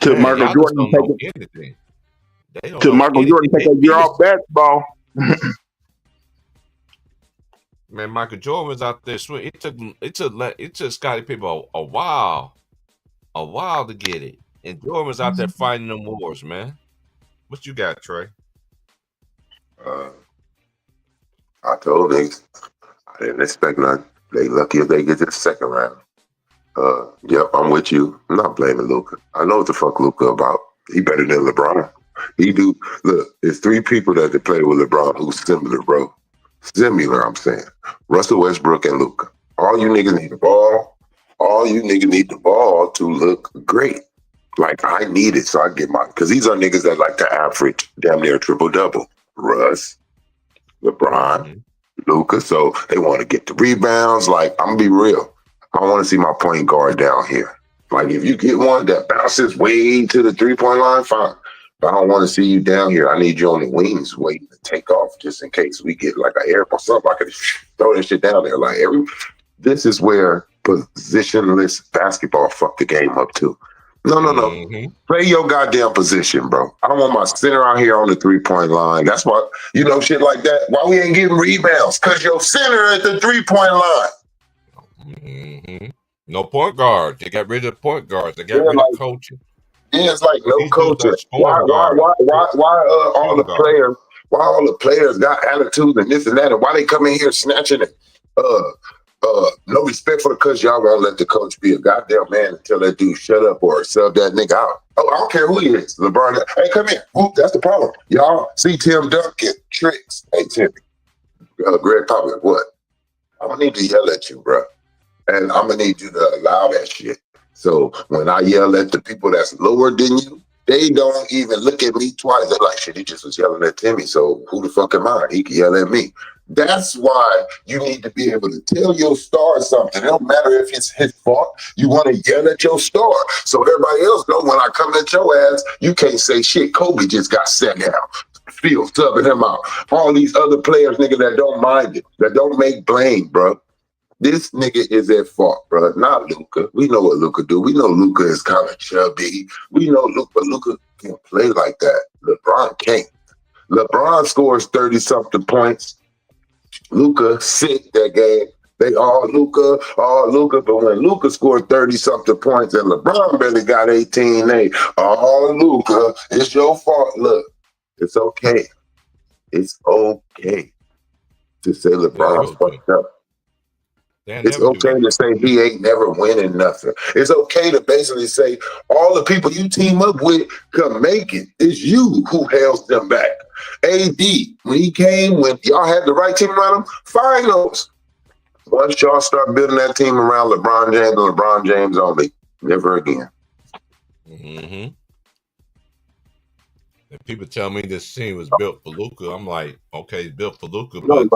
To Michael Jordan take anything. To Michael Jordan take a year off basketball. Man, Michael Jordan was out there swinging. It took Scottie Pippen a while to get it. And Jordan was out there fighting them wars, man. What you got, Trey? I told niggas I didn't expect nothing. They lucky if they get to the second round. Yep, I'm with you. I'm not blaming Luka. I know what the fuck Luka about. He better than LeBron. He do. Look, there's three people that play with LeBron who's similar, bro. Similar, I'm saying. Russell Westbrook and Luka. All you niggas need the ball. All you niggas need the ball to look great. Like I need it, so I get my because these are niggas that like to average damn near triple double. Russ, LeBron, Mm-hmm. Luca. So they want to get the rebounds. Like I'm gonna be real. I want to see my point guard down here. Like if you get one that bounces way to the 3-point line, fine. But I don't want to see you down here. I need you on the wings waiting to take off just in case we get like an air or something. I could throw that shit down there. Like this is where positionless basketball fucked the game up too. No. Mm-hmm. Play your goddamn position, bro. I don't want my center out here on the 3-point line. That's why, shit like that. Why we ain't getting rebounds? Because your center at the 3-point line. Mm-hmm. No point guard. They got rid of point guards. They got Yeah, rid of coaching. Yeah, it's like no These dudes culture. are scoring guards. All the players? Why all the players got attitude and this and that, and why they come in here snatching it? No respect for the coach. Y'all won't let the coach be a goddamn man until that dude shut up or sub that nigga out. Oh, I don't care who he is. LeBron, hey, come here. Whoop, that's the problem. Y'all see Tim Duncan tricks. Hey, Tim, Greg Popovich, what? I'm gonna need to yell at you, bro, and I'm gonna need you to allow that shit. So when I yell at the people that's lower than you, they don't even look at me twice. They're like, shit, he just was yelling at Timmy. So who the fuck am I? He can yell at me. That's why you need to be able to tell your star something. It don't matter if it's his fault. You want to yell at your star. So everybody else know when I come at your ass, you can't say shit. Kobe just got set down. Field subbing him out. All these other players, nigga, that don't mind it, that don't make blame, bro. This nigga is at fault, bro. Not Luca. We know what Luca do. We know Luca is kind of chubby. We know Luca, but Luca can't play like that. LeBron can't. LeBron scores 30-something points. Luca sick that game. They all Luca. But when Luca scored 30-something points and LeBron barely got 18, they all Luca. It's your fault. Look, it's okay. It's okay to say LeBron's fucked up. It's okay to say he ain't never winning nothing. It's okay to basically say all the people you team up with can make it. It's you who held them back. AD, when he came, when y'all had the right team around him, finals. Once y'all start building that team around LeBron James and LeBron James only, never again. Mm-hmm. If people tell me this team was built for Luca, I'm like, okay, it's built for Luca, but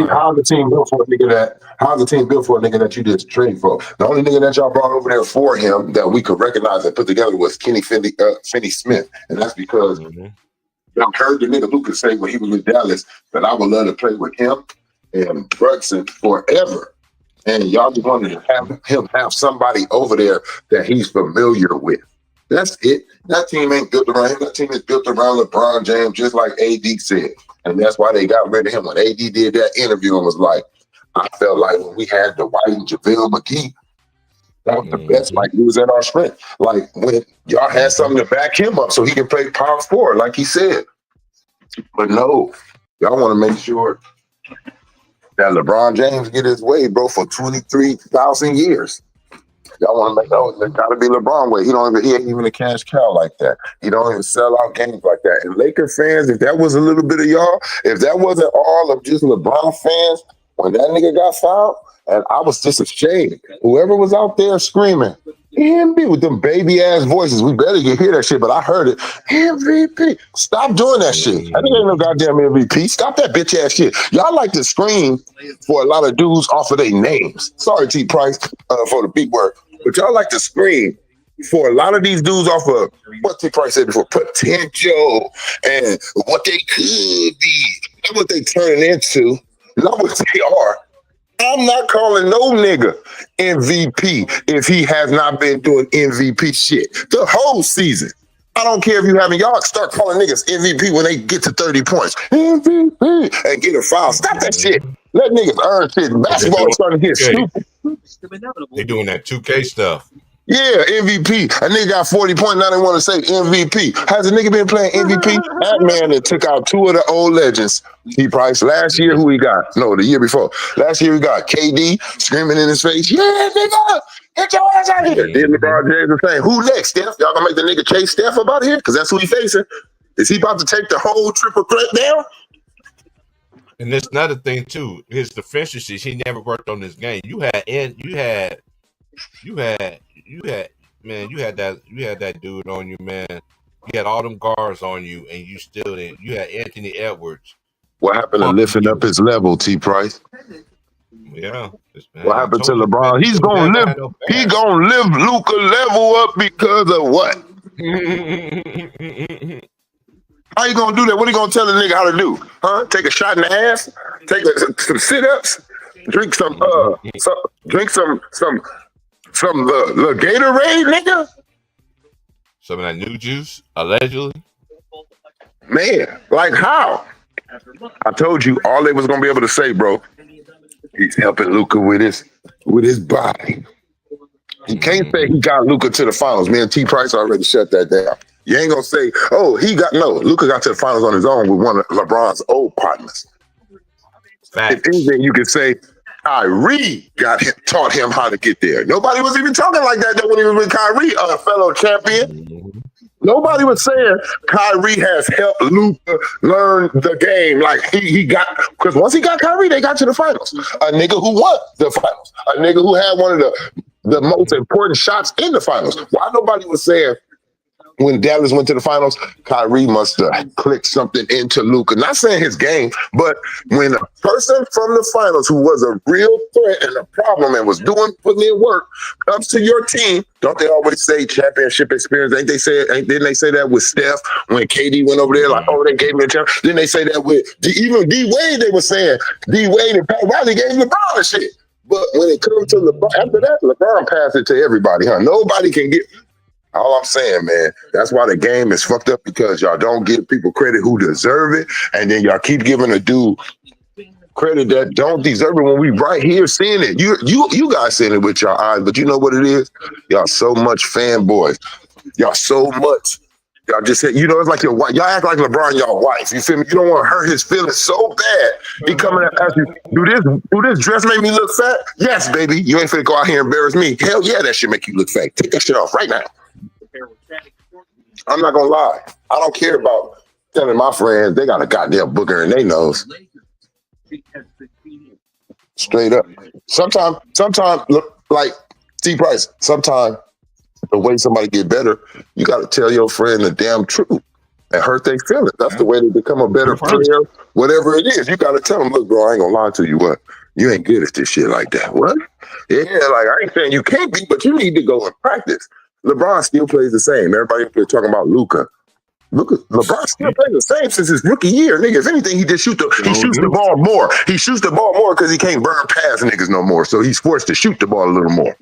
how's the team built for a nigga that? How's the team built for a nigga that you just trade for? The only nigga that y'all brought over there for him that we could recognize and put together was Finney Smith, and that's because y'all heard the nigga Luca say when he was with Dallas that I would love to play with him and Brunson forever, and y'all just wanted to have him have somebody over there that he's familiar with. That's it. That team ain't built around him. That team is built around LeBron James, just like AD said. And that's why they got rid of him. When AD did that interview and was like, I felt like when we had Dwight and JaVale McGee, that was the best. Like, he was at our strength. Like, when y'all had something to back him up so he can play power forward, like he said. But no, y'all want to make sure that LeBron James get his way, bro, for 23,000 years. Y'all want to make it gotta be LeBron way. He ain't even a cash cow like that. He don't even sell out games like that. And Laker fans, if that was a little bit of y'all, if that wasn't all of just LeBron fans, when that nigga got fouled, and I was just ashamed. Whoever was out there screaming, MVP with them baby ass voices, we better hear that shit, but I heard it. MVP. Stop doing that shit. I think ain't no goddamn MVP. Stop that bitch ass shit. Y'all like to scream for a lot of dudes off of their names. Sorry, T. Price, for the big word. But y'all like to scream for a lot of these dudes off of what T. Price said before, potential and what they could be, not what they turning into, not what they are. I'm not calling no nigga MVP if he has not been doing MVP shit the whole season. I don't care if you haven't. Y'all start calling niggas MVP when they get to 30 points. MVP and get a foul. Stop that shit. Let niggas earn shit. Basketball is starting to get stupid. They doing that 2K stuff. Yeah, MVP. A nigga got 40 points. Now they want to say MVP. Has a nigga been playing MVP? That man that took out two of the old legends. T. Price. Last year, who he got? No, the year before. Last year, we got KD screaming in his face, yeah, nigga, get your ass out here. Then LeBron James the same. Who next, Steph? Y'all gonna make the nigga chase Steph up out here? Because that's who he facing. Is he about to take the whole triple threat down? And there's another thing too. His deficiencies. He never worked on his game. You had that dude on you, man. You had all them guards on you, and you still didn't. You had Anthony Edwards. What happened to lifting up his level, T. Price? Yeah. What happened to LeBron? He's gonna live. He gonna live Luka level up because of what? How you gonna do that? What are you gonna tell the nigga how to do? Huh? Take a shot in the ass? Take some sit-ups? Drink some the Gatorade, nigga? Some of that new juice, allegedly. Man, like how? I told you all they was gonna be able to say, bro. He's helping Luka with his body. He can't say he got Luka to the finals. Man, T. Price already shut that down. You ain't gonna say, Luka got to the finals on his own with one of LeBron's old partners. If anything, you could say Kyrie taught him how to get there. Nobody was even talking like that when he was with Kyrie, a fellow champion. Nobody was saying Kyrie has helped Luka learn the game. Like he got, because once he got Kyrie, they got to the finals. A nigga who won the finals. A nigga who had one of the most important shots in the finals. Why nobody was saying when Dallas went to the finals, Kyrie must have clicked something into Luka. Not saying his game, but when a person from the finals who was a real threat and a problem and was putting in work comes to your team, don't they always say championship experience? Didn't they say that with Steph when KD went over there? Like, oh, they gave me a championship. Didn't they say that with even D Wade? They were saying D Wade and Pat Riley gave LeBron a shit. But when it comes to LeBron, after that, LeBron passed it to everybody, huh? Nobody can get. All I'm saying, man, that's why the game is fucked up, because y'all don't give people credit who deserve it, and then y'all keep giving a dude credit that don't deserve it when we right here seeing it. You guys seeing it with your eyes, but you know what it is? Y'all so much fanboys. Y'all so much. Y'all just say, it's like your wife. Y'all act like LeBron, y'all wife. You feel me? You don't want to hurt his feelings so bad. He coming and ask you, do this dress make me look fat? Yes, baby. You ain't finna go out here and embarrass me. Hell yeah, that shit make you look fat. Take that shit off right now. I'm not gonna lie. I don't care about telling my friends they got a goddamn booger in their nose. Straight up. Sometimes, like T. Price, sometimes the way somebody get better, you got to tell your friend the damn truth and hurt their feelings. That's the way to become a better player, whatever it is. You got to tell them, look, bro, I ain't gonna lie to you. What? You ain't good at this shit like that. What? Yeah, like I ain't saying you can't be, but you need to go and practice. LeBron still plays the same. Everybody up there talking about Luka. LeBron still plays the same since his rookie year. Nigga, if anything, he shoots the ball more. He shoots the ball more because he can't burn past niggas no more. So he's forced to shoot the ball a little more.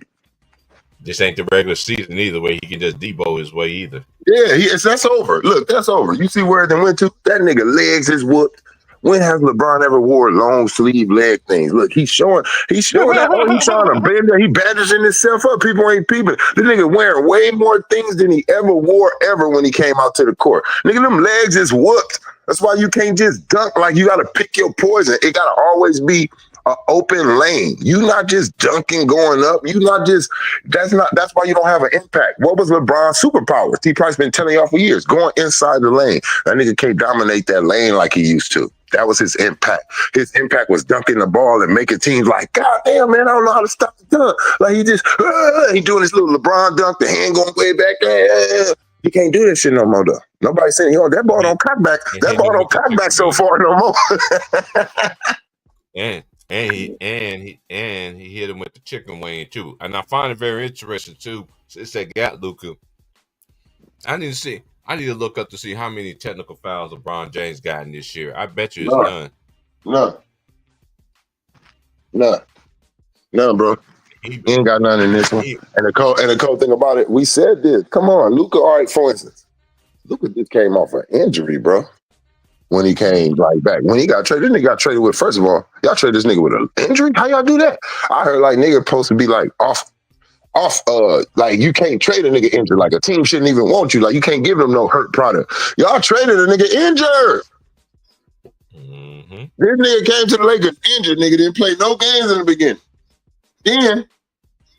This ain't the regular season either, way he can just Debo his way either. Yeah, that's over. Look, that's over. You see where it went to? That nigga legs is whooped. When has LeBron ever wore long sleeve leg things? Look, he's showing that he's trying to bend it. He bandaging himself up. People ain't peeping. This nigga wearing way more things than he ever wore when he came out to the court. Nigga, them legs is whooped. That's why you can't just dunk. Like, you got to pick your poison. It got to always be an open lane. You not just dunking going up. That's why you don't have an impact. What was LeBron's superpower? T. Price been telling y'all for years, going inside the lane. That nigga can't dominate that lane like he used to. That was his impact. His impact was dunking the ball and making teams like, God damn, man, I don't know how to stop the dunk. Like, he just, he doing this little LeBron dunk, the hand going way back there. He can't do that shit no more, though. Nobody's saying, that ball don't cock back. That ball don't cock back so far no more. And he hit him with the chicken wing too. And I find it very interesting too. It's that got Luka. I need to look up to see how many technical fouls LeBron James got in this year. I bet you it's none. None, bro. He ain't got none in this one. And the cold thing about it, we said this. Come on, Luka. All right, for instance, Luka just came off an injury, bro. When he came back, when he got traded, this nigga got traded with. First of all, y'all traded this nigga with an injury. How y'all do that? I heard nigga supposed to be off. You can't trade a nigga injured. Like, a team shouldn't even want you. Like, you can't give them no hurt product. Y'all traded a nigga injured. Mm-hmm. This nigga came to the Lakers injured. Nigga didn't play no games in the beginning. Then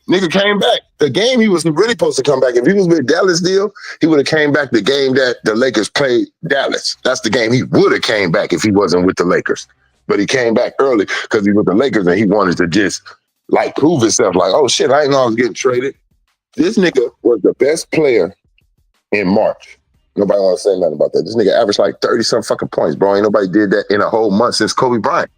nigga came back. The game he was really supposed to come back. If he was with Dallas deal, he would have came back the game that the Lakers played Dallas. That's the game he would have came back if he wasn't with the Lakers. but he came back early because he was with the Lakers and he wanted to just like prove himself. Like, oh shit, I didn't know I was getting traded. This nigga was the best player in March. Nobody want to say nothing about that. This nigga averaged like 30-some fucking points, bro. Ain't nobody did that in a whole month since Kobe Bryant.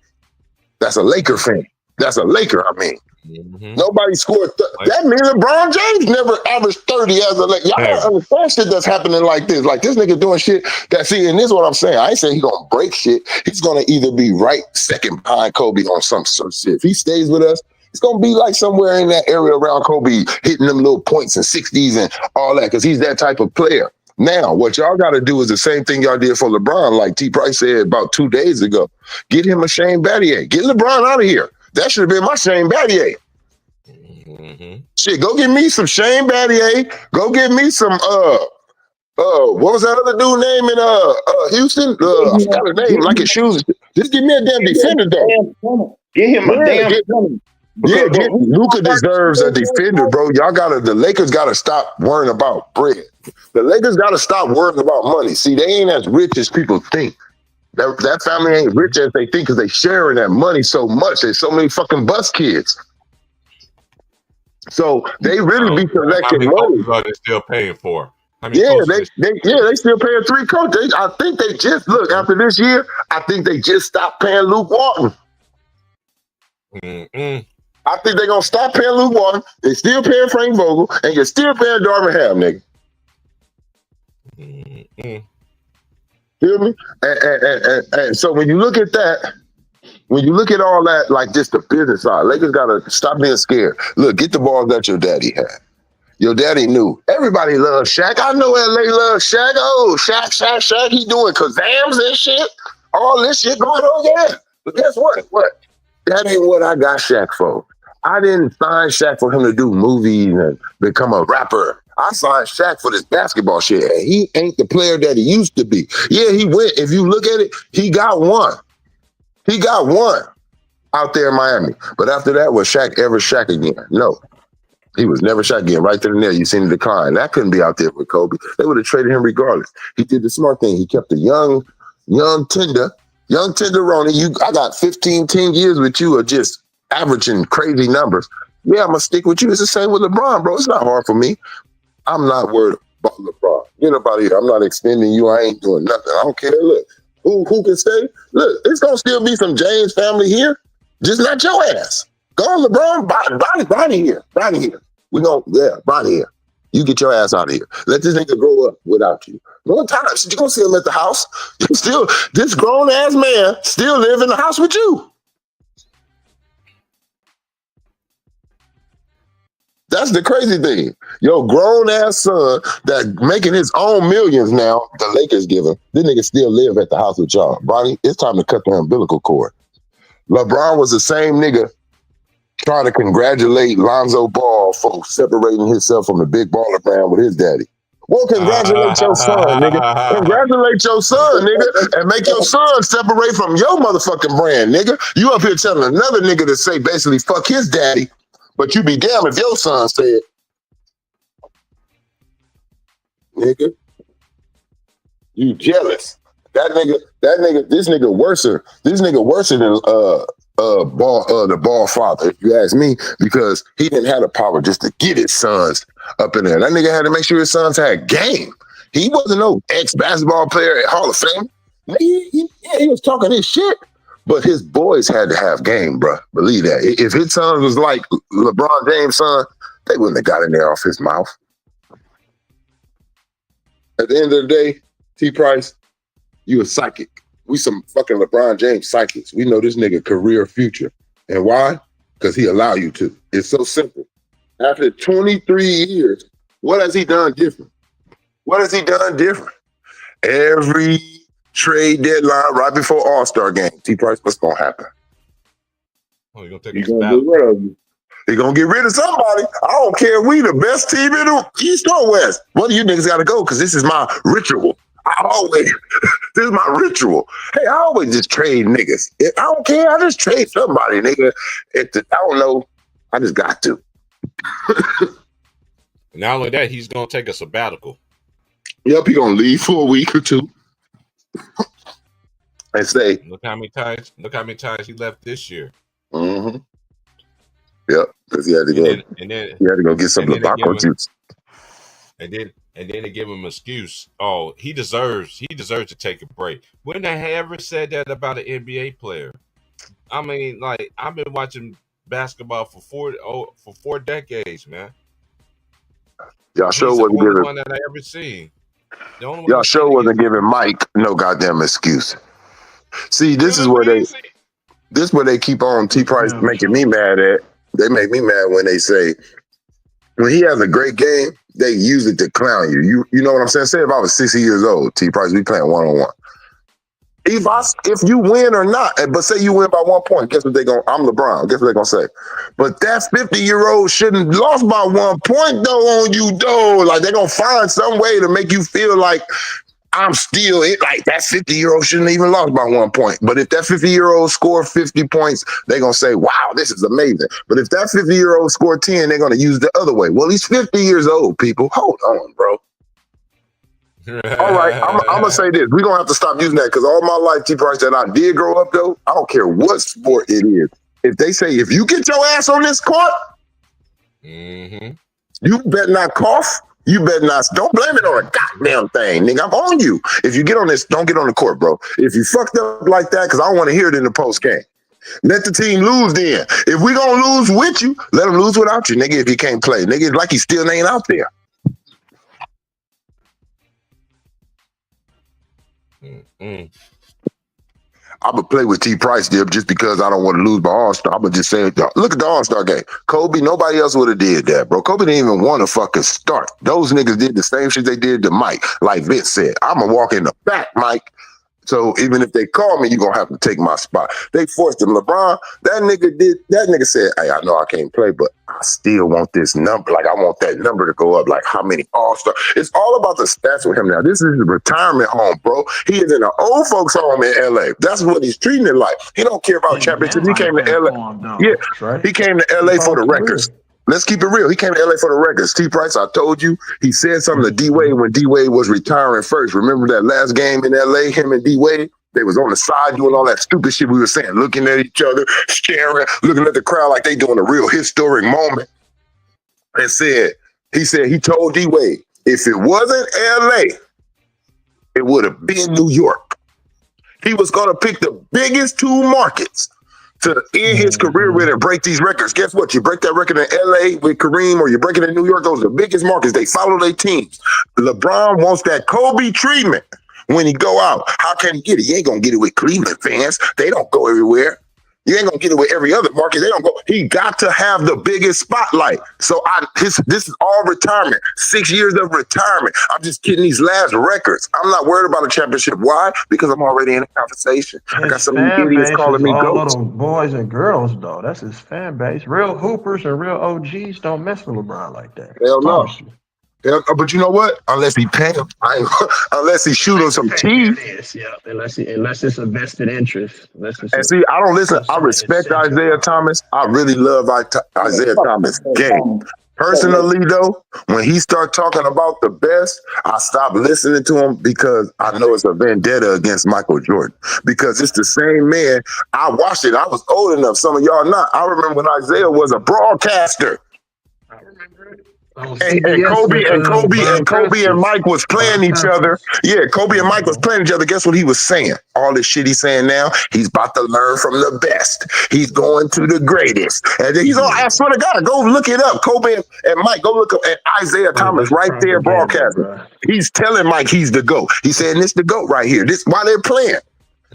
That's a Laker fan. That's a Laker, I mean. Mm-hmm. Nobody scored. That means LeBron James never averaged 30 as a Laker. Y'all gotta understand shit that's happening like this. Like this nigga doing shit that, see, and this is what I'm saying. I ain't saying he gonna break shit. He's gonna either be right second behind Kobe on some shit. If he stays with us, it's gonna be like somewhere in that area around Kobe, hitting them little points and 60s and all that, because he's that type of player. Now, what y'all got to do is the same thing y'all did for LeBron, like T. Price said about 2 days ago. Get him a Shane Battier. Get LeBron out of here. That should have been my Shane Battier. Mm-hmm. Shit, go get me some Shane Battier. Go get me some what was that other dude name in Houston? I forgot his name, like his shoes. Just give me a damn defender though. Get him a damn Luka deserves a defender, bro. The Lakers gotta stop worrying about bread. The Lakers gotta stop worrying about money. See, they ain't as rich as people think. That family ain't rich as they think because they sharing that money so much. There's so many fucking bus kids. So they really be collecting money. Are they still paying for? They still paying 3 coaches. I think they just after this year. I think they just stopped paying Luke Walton. Mm-mm. I think they're gonna stop paying Luke Walton. They still paying Frank Vogel, and you're still paying Darvin Ham, nigga. Mm-mm. Feel me? And so when you look at that, when you look at all that, like just the business side, Lakers gotta stop being scared. Look, get the ball that your daddy had. Your daddy knew. Everybody loves Shaq. I know LA loves Shaq. Oh, Shaq. He doing Kazams and shit. All this shit going on, yeah. But guess what? That ain't what I got Shaq for. I didn't sign Shaq for him to do movies and become a rapper. I signed Shaq for this basketball shit. And he ain't the player that he used to be. Yeah, he went. If you look at it, he got one. He got one out there in Miami. But after that, was Shaq ever Shaq again? No. He was never Shaq again. Right there and there, you seen the decline. That couldn't be out there with Kobe. They would have traded him regardless. He did the smart thing. He kept a young tenderoni. I got 15, 10 years with you of just averaging crazy numbers. Yeah, I'm going to stick with you. It's the same with LeBron, bro. It's not hard for me. I'm not worried about LeBron. Get up out of here. I'm not extending you. I ain't doing nothing. I don't care. Look, who can stay? Look, it's going to still be some James family here. Just not your ass. Go on, LeBron. Bonnie here. Bonnie here. You get your ass out of here. Let this nigga grow up without you. No time. You're going to see him at the house. This grown-ass man still live in the house with you. That's the crazy thing. Your grown-ass son that making his own millions now, the Lakers give him, this nigga still live at the house with y'all. Bonnie, it's time to cut the umbilical cord. LeBron was the same nigga trying to congratulate Lonzo Ball for separating himself from the big baller brand with his daddy. Well, congratulate your son, nigga. Congratulate your son, nigga, and make your son separate from your motherfucking brand, nigga. You up here telling another nigga to say basically fuck his daddy, but you be damn if your son said, nigga, you jealous. This nigga worse than the ball father, if you ask me, because he didn't have the power just to get his sons up in there. That nigga had to make sure his sons had game. He wasn't no ex-basketball player at Hall of Fame. He was talking his shit, but his boys had to have game, bro. Believe that. If his son was like LeBron James' son, they wouldn't have got in there off his mouth. At the end of the day, T. Price, you a psychic. We some fucking LeBron James psychics. We know this nigga career future. And why? Because he allow you to. It's so simple. After 23 years, what has he done different? Every trade deadline right before All-Star game, T. Price, what's going to happen? Oh, you're going to get rid of you. He's going to get rid of somebody. I don't care if we the best team in the East or West. One of you niggas got to go because this is my ritual. This is my ritual. Hey, I always just trade niggas. If I don't care, I just trade somebody, nigga. I don't know. I just got to. Not only that, he's going to take a sabbatical. Yep, he's going to leave for a week or two. and say, Look how many times. Look how many times he left this year. mm-hmm. Yep, because he had to And go. then and then He had to go get some and then they give Labaco him juice. and then they give him an excuse. Oh, he deserves to take a break. When they ever said that about an NBA player? I mean, like I've been watching basketball for 4 decades, man. Y'all sure He's the wasn't only giving. one that I ever seen. The only one Y'all I seen sure to get wasn't giving Mike no goddamn excuse. See, this is really, where man. See, they keep on T Price Damn, making me Sean. mad at. They make me mad when they say when he has a great game, they use it to clown you. You know what I'm saying? Say if I was 60 years old, T Price, we playing 1-on-1. If you win or not, but say you win by 1 point, guess what they gonna? I'm LeBron. Guess what they gonna say? But that 50-year-old shouldn't lost by 1 point though on you though. Like they gonna find some way to make you feel like I'm still it. Like that 50-year-old shouldn't even lost by 1 point. But if that 50-year-old scored 50 points, they're gonna say, wow, this is amazing. But if that 50-year-old scored 10, they're gonna use the other way. Well, he's 50 years old, people. Hold on, bro. All right, I'm gonna say this. We're gonna have to stop using that because all my life, T Price, that I did grow up though, I don't care what sport it is. If they say if you get your ass on this court, mm-hmm. you better not cough. You better not. Don't blame it on a goddamn thing, nigga. I'm on you. If you get on this, don't get on the court, bro. If you fucked up like that, because I don't want to hear it in the post game. Let the team lose then. If we gonna lose with you, let them lose without you, nigga. If you can't play, nigga, it's like he still ain't out there. Mm-hmm. I would play with T Price, Dib, just because I don't want to lose my All-Star. I would just say, look at the All-Star game. Kobe, nobody else would have did that, bro. Kobe didn't even want to fucking start. Those niggas did the same shit they did to Mike. Like Vince said, I'm going to walk in the back, Mike. So even if they call me, you're going to have to take my spot. They forced him. LeBron, that nigga said, hey, I know I can't play, but I still want this number. Like, I want that number to go up. Like, how many All-Star? It's all about the stats with him now. This is his retirement home, bro. He is in an old folks home in L.A. That's what he's treating it like. He don't care about He championships. He been came like to that L.A. for him, though. Yeah, Right? he came to L.A. for the records. Let's keep it real. He came to LA for the records. T Price, I told you, he said something to D Wade when D Wade was retiring first. Remember that last game in LA, him and D Wade? They was on the side doing all that stupid shit we were saying, looking at each other, staring, looking at the crowd like they doing a real historic moment. And he told D Wade, if it wasn't LA, it would have been New York. He was going to pick the biggest 2 markets to end his career with and break these records. Guess what? You break that record in LA with Kareem or you break it in New York, those are the biggest markets. They follow their teams. LeBron wants that Kobe treatment when he go out. How can he get it? He ain't going to get it with Cleveland fans. They don't go everywhere. You ain't gonna get it with every other market. They don't go. He got to have the biggest spotlight. So this is all retirement. 6 years of retirement. I'm just getting these last records. I'm not worried about a championship. Why? Because I'm already in a conversation. I got His some fan idiots base calling is me all goats. little boys and girls, though. That's his fan base. Real hoopers and real OGs don't mess with LeBron like that. Hell no. Promise you. But you know what? Unless he pay him, unless he shoot on some team. Yeah, unless it's a vested interest. And see, I don't listen. I respect Isaiah Thomas. I really love Isaiah Thomas' game. Personally, though, when he start talking about the best, I stop listening to him because I know it's a vendetta against Michael Jordan. Because it's the same man. I watched it. I was old enough. Some of y'all not. I remember when Isaiah was a broadcaster. I remember it. And Kobe and Mike was playing each other. Yeah, Kobe and Mike was playing each other. Guess what he was saying? All this shit he's saying now, he's about to learn from the best. He's going to the greatest. And then I swear to God, go look it up. Kobe and Mike, go look up at Isaiah Thomas right there broadcasting. He's telling Mike he's the GOAT. He's saying this the GOAT right here. This why they're playing.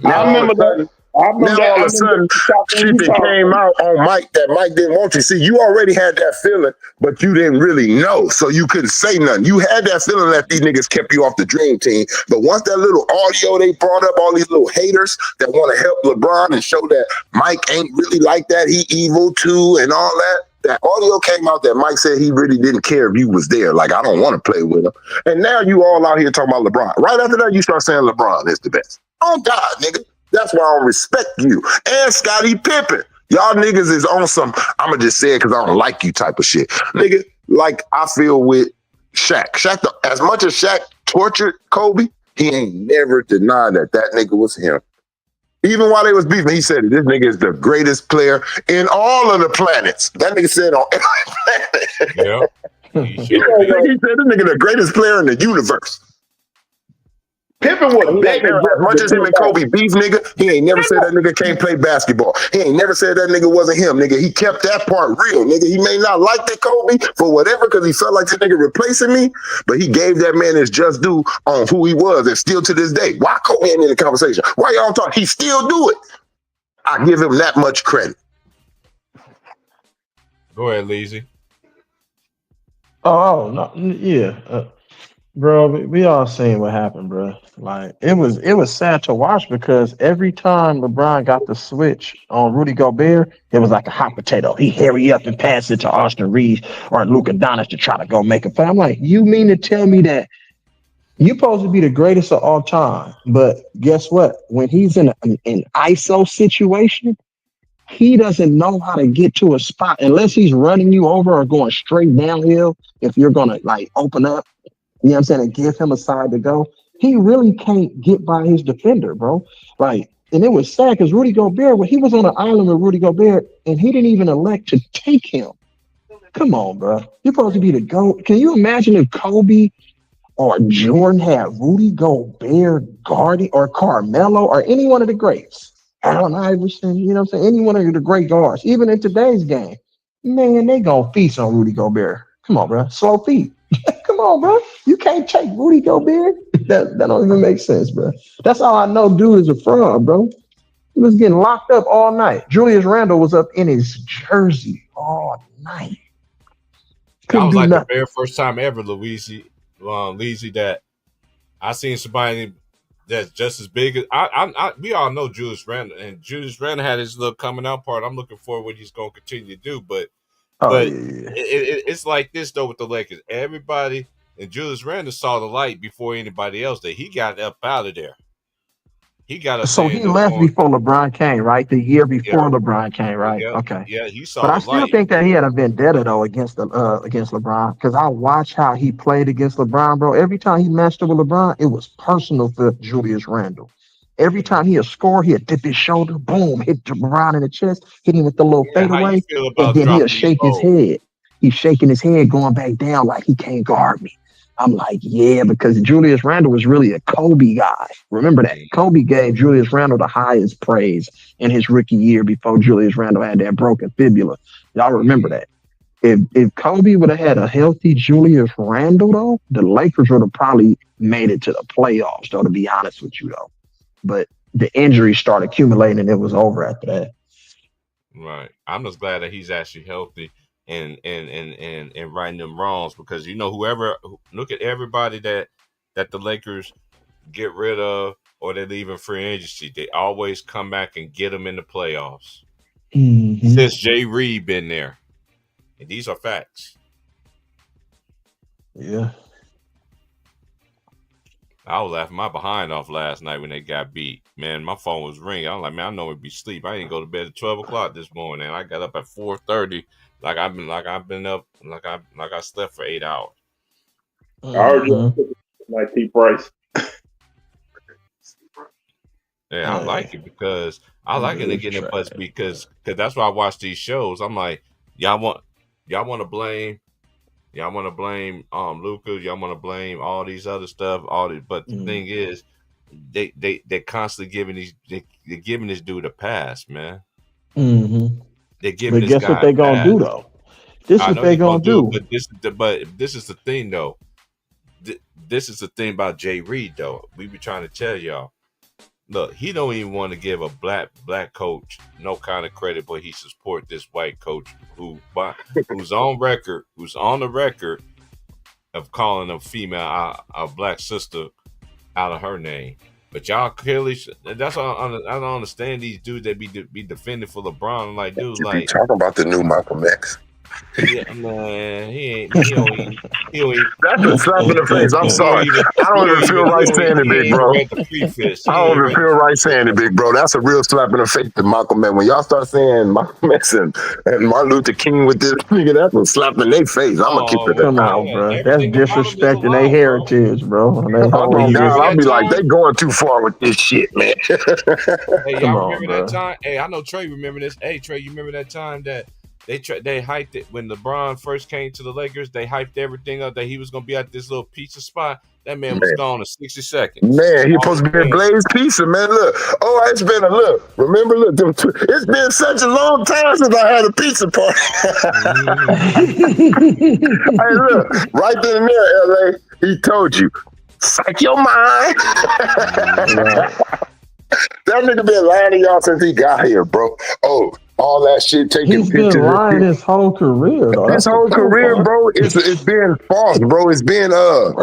Now, I remember that. Now all of a sudden, shit that came out on Mike that Mike didn't want you. See, you already had that feeling, but you didn't really know, so you couldn't say nothing. You had that feeling that these niggas kept you off the dream team, but once that little audio they brought up, all these little haters that want to help LeBron and show that Mike ain't really like that, he evil too, and all that. That audio came out that Mike said he really didn't care if you was there. Like, I don't want to play with him. And now you all out here talking about LeBron. Right after that, you start saying LeBron is the best. Oh, God, nigga. That's why I don't respect you. And Scottie Pippen. Y'all niggas is on some, I'm going to just say it because I don't like you type of shit. Nigga, like I feel with Shaq. Shaq, as much as Shaq tortured Kobe, he ain't never denied that nigga was him. Even while they was beefing, he said this nigga is the greatest player in all of the planets. That nigga said on every planet. Yeah. He said this nigga the greatest player in the universe. Pippen was He ain't never, as much as him and Kobe beef, nigga, he ain't never said that nigga can't play basketball. He ain't never said that nigga wasn't him, nigga. He kept that part real, nigga. He may not like that Kobe for whatever, because he felt like that nigga replacing me, but he gave that man his just due on who he was, and still to this day. Why Kobe ain't in the conversation? Why y'all talk? He still do it. I give him that much credit. Go ahead, Leezy. Oh no, yeah, bro. We all seen what happened, bro. Like it was sad to watch because every time LeBron got the switch on Rudy Gobert, it was like a hot potato. He hurry up and pass it to Austin Reeves or Luka Doncic to try to go make a play. I'm like, you mean to tell me that you're supposed to be the greatest of all time, but guess what? When he's in an ISO situation, he doesn't know how to get to a spot unless he's running you over or going straight downhill. If you're gonna like open up, you know what I'm saying, and give him a side to go, he really can't get by his defender, bro. Like, and it was sad because Rudy Gobert, when he was on an island with Rudy Gobert, and he didn't even elect to take him. Come on, bro. You're supposed to be the GOAT. Can you imagine if Kobe or Jordan had Rudy Gobert guarding or Carmelo or any one of the greats? Allen Iverson, you know what I'm saying? Any one of the great guards, even in today's game, man, they gonna feast on Rudy Gobert. Come on, bro. Slow feet. Come on, bro. You can't take Rudy Gobert. That don't even make sense, bro. That's all I know. Dude is a fraud, bro. He was getting locked up all night. Julius Randle was up in his jersey all night. That Couldn't was do like the nothing. very first time ever, Leezy, that I seen somebody that's just as big as we all know Julius Randle, and Julius Randle had his little coming out part. I'm looking forward to what he's going to continue to do, but Oh but yeah, it's like this though with the Lakers. Everybody and Julius Randle saw the light before anybody else. That he got up out of there. He got up so there he and up left on. before LeBron came, right? The year Yeah, before LeBron came, right? yeah, Okay. yeah. He But saw I the still light. think that he had a vendetta though against LeBron because I watched how he played against LeBron, bro. Every time he matched up with LeBron, it was personal for Julius Randle. Every time he'd score, he'd dip his shoulder, boom, hit LeBron in the chest, hit him with the little Yeah, how you fadeaway, feel and about then he'll dropping these shake his balls? head. He's shaking his head, going back down like he can't guard me. I'm like, yeah, because Julius Randle was really a Kobe guy. Remember that. Kobe gave Julius Randle the highest praise in his rookie year before Julius Randle had that broken fibula. Y'all remember that. If Kobe would have had a healthy Julius Randle, though, the Lakers would have probably made it to the playoffs, though, to be honest with you, though. But the injuries started accumulating and it was over after that. Right. I'm just glad that he's actually healthy and righting them wrongs because look at everybody that the Lakers get rid of or they leave in free agency, they always come back and get them in the playoffs. Mm-hmm. Since Jay Reid been there, and these are facts. Yeah. I was laughing my behind off last night when they got beat. Man, my phone was ringing. I'm like, man, I know it'd be sleep. I didn't go to bed at 12 o'clock this morning. I got up at 4:30, like I slept for 8 hours. I heard Mm-hmm. you like T Price. Yeah, I like Hey, it because I them like it to dudes get in the trash, butts man. because that's why I watch these shows. I'm like, y'all want y'all want to blame y'all want to blame Luca, y'all want to blame all these other stuff, all this. But the Mm-hmm. thing is, they're constantly they're giving this dude a pass, man. Mm-hmm. They're giving But this guess what guy a they gonna pass. do though? This I what know they he's gonna gonna do it, do. but this is the thing though. This is the thing about Jay Reid though. We be trying to tell y'all. Look, he don't even want to give a black coach no kind of credit, but he support this white coach who's on the record of calling a female a black sister out of her name. But y'all clearly that's why I don't understand these dudes that be defending for LeBron. Like, dude, You be like talking about the new Malcolm X. Yeah, man, he ain't. Man, he don't even. He don't even. That's a slap in the face. I'm He don't sorry. even. I don't He don't even feel even. right saying it, He big ain't even bro. read the preface. I He don't ain't even read the feel right preface. saying it, big bro. That's a real slap in the face to Malcolm X. When y'all start saying Malcolm X and Martin Luther King with this nigga, that's a slap in their face. I'm gonna keep it Oh that. Come on, yeah, bro. That's everything about him is a disrespecting their lie, bro. heritage, bro. And they I'm Hey, on whole you God. remember I'll that be like, time? they going too far with this shit, man. Hey, Come y'all on, remember that bro. time? Hey, I know Trey remember this. Hey, Trey, you remember that time that they hyped it when LeBron first came to the Lakers? They hyped everything up that he was gonna be at this little pizza spot. That man was Man. gone in 60 seconds. Man, he All supposed his to be a fans. glazed pizza, man. Look, it's been a look. Remember, look, it's been such a long time since I had a pizza party. Hey, look, right then and there, LA, he told you, psych your mind. Right. That nigga been lying to y'all since he got here, bro. Oh, all that shit, taking He's been pictures and lying shit. his whole career, though. His That's the whole cool career, part. bro, it's been false, bro. It's been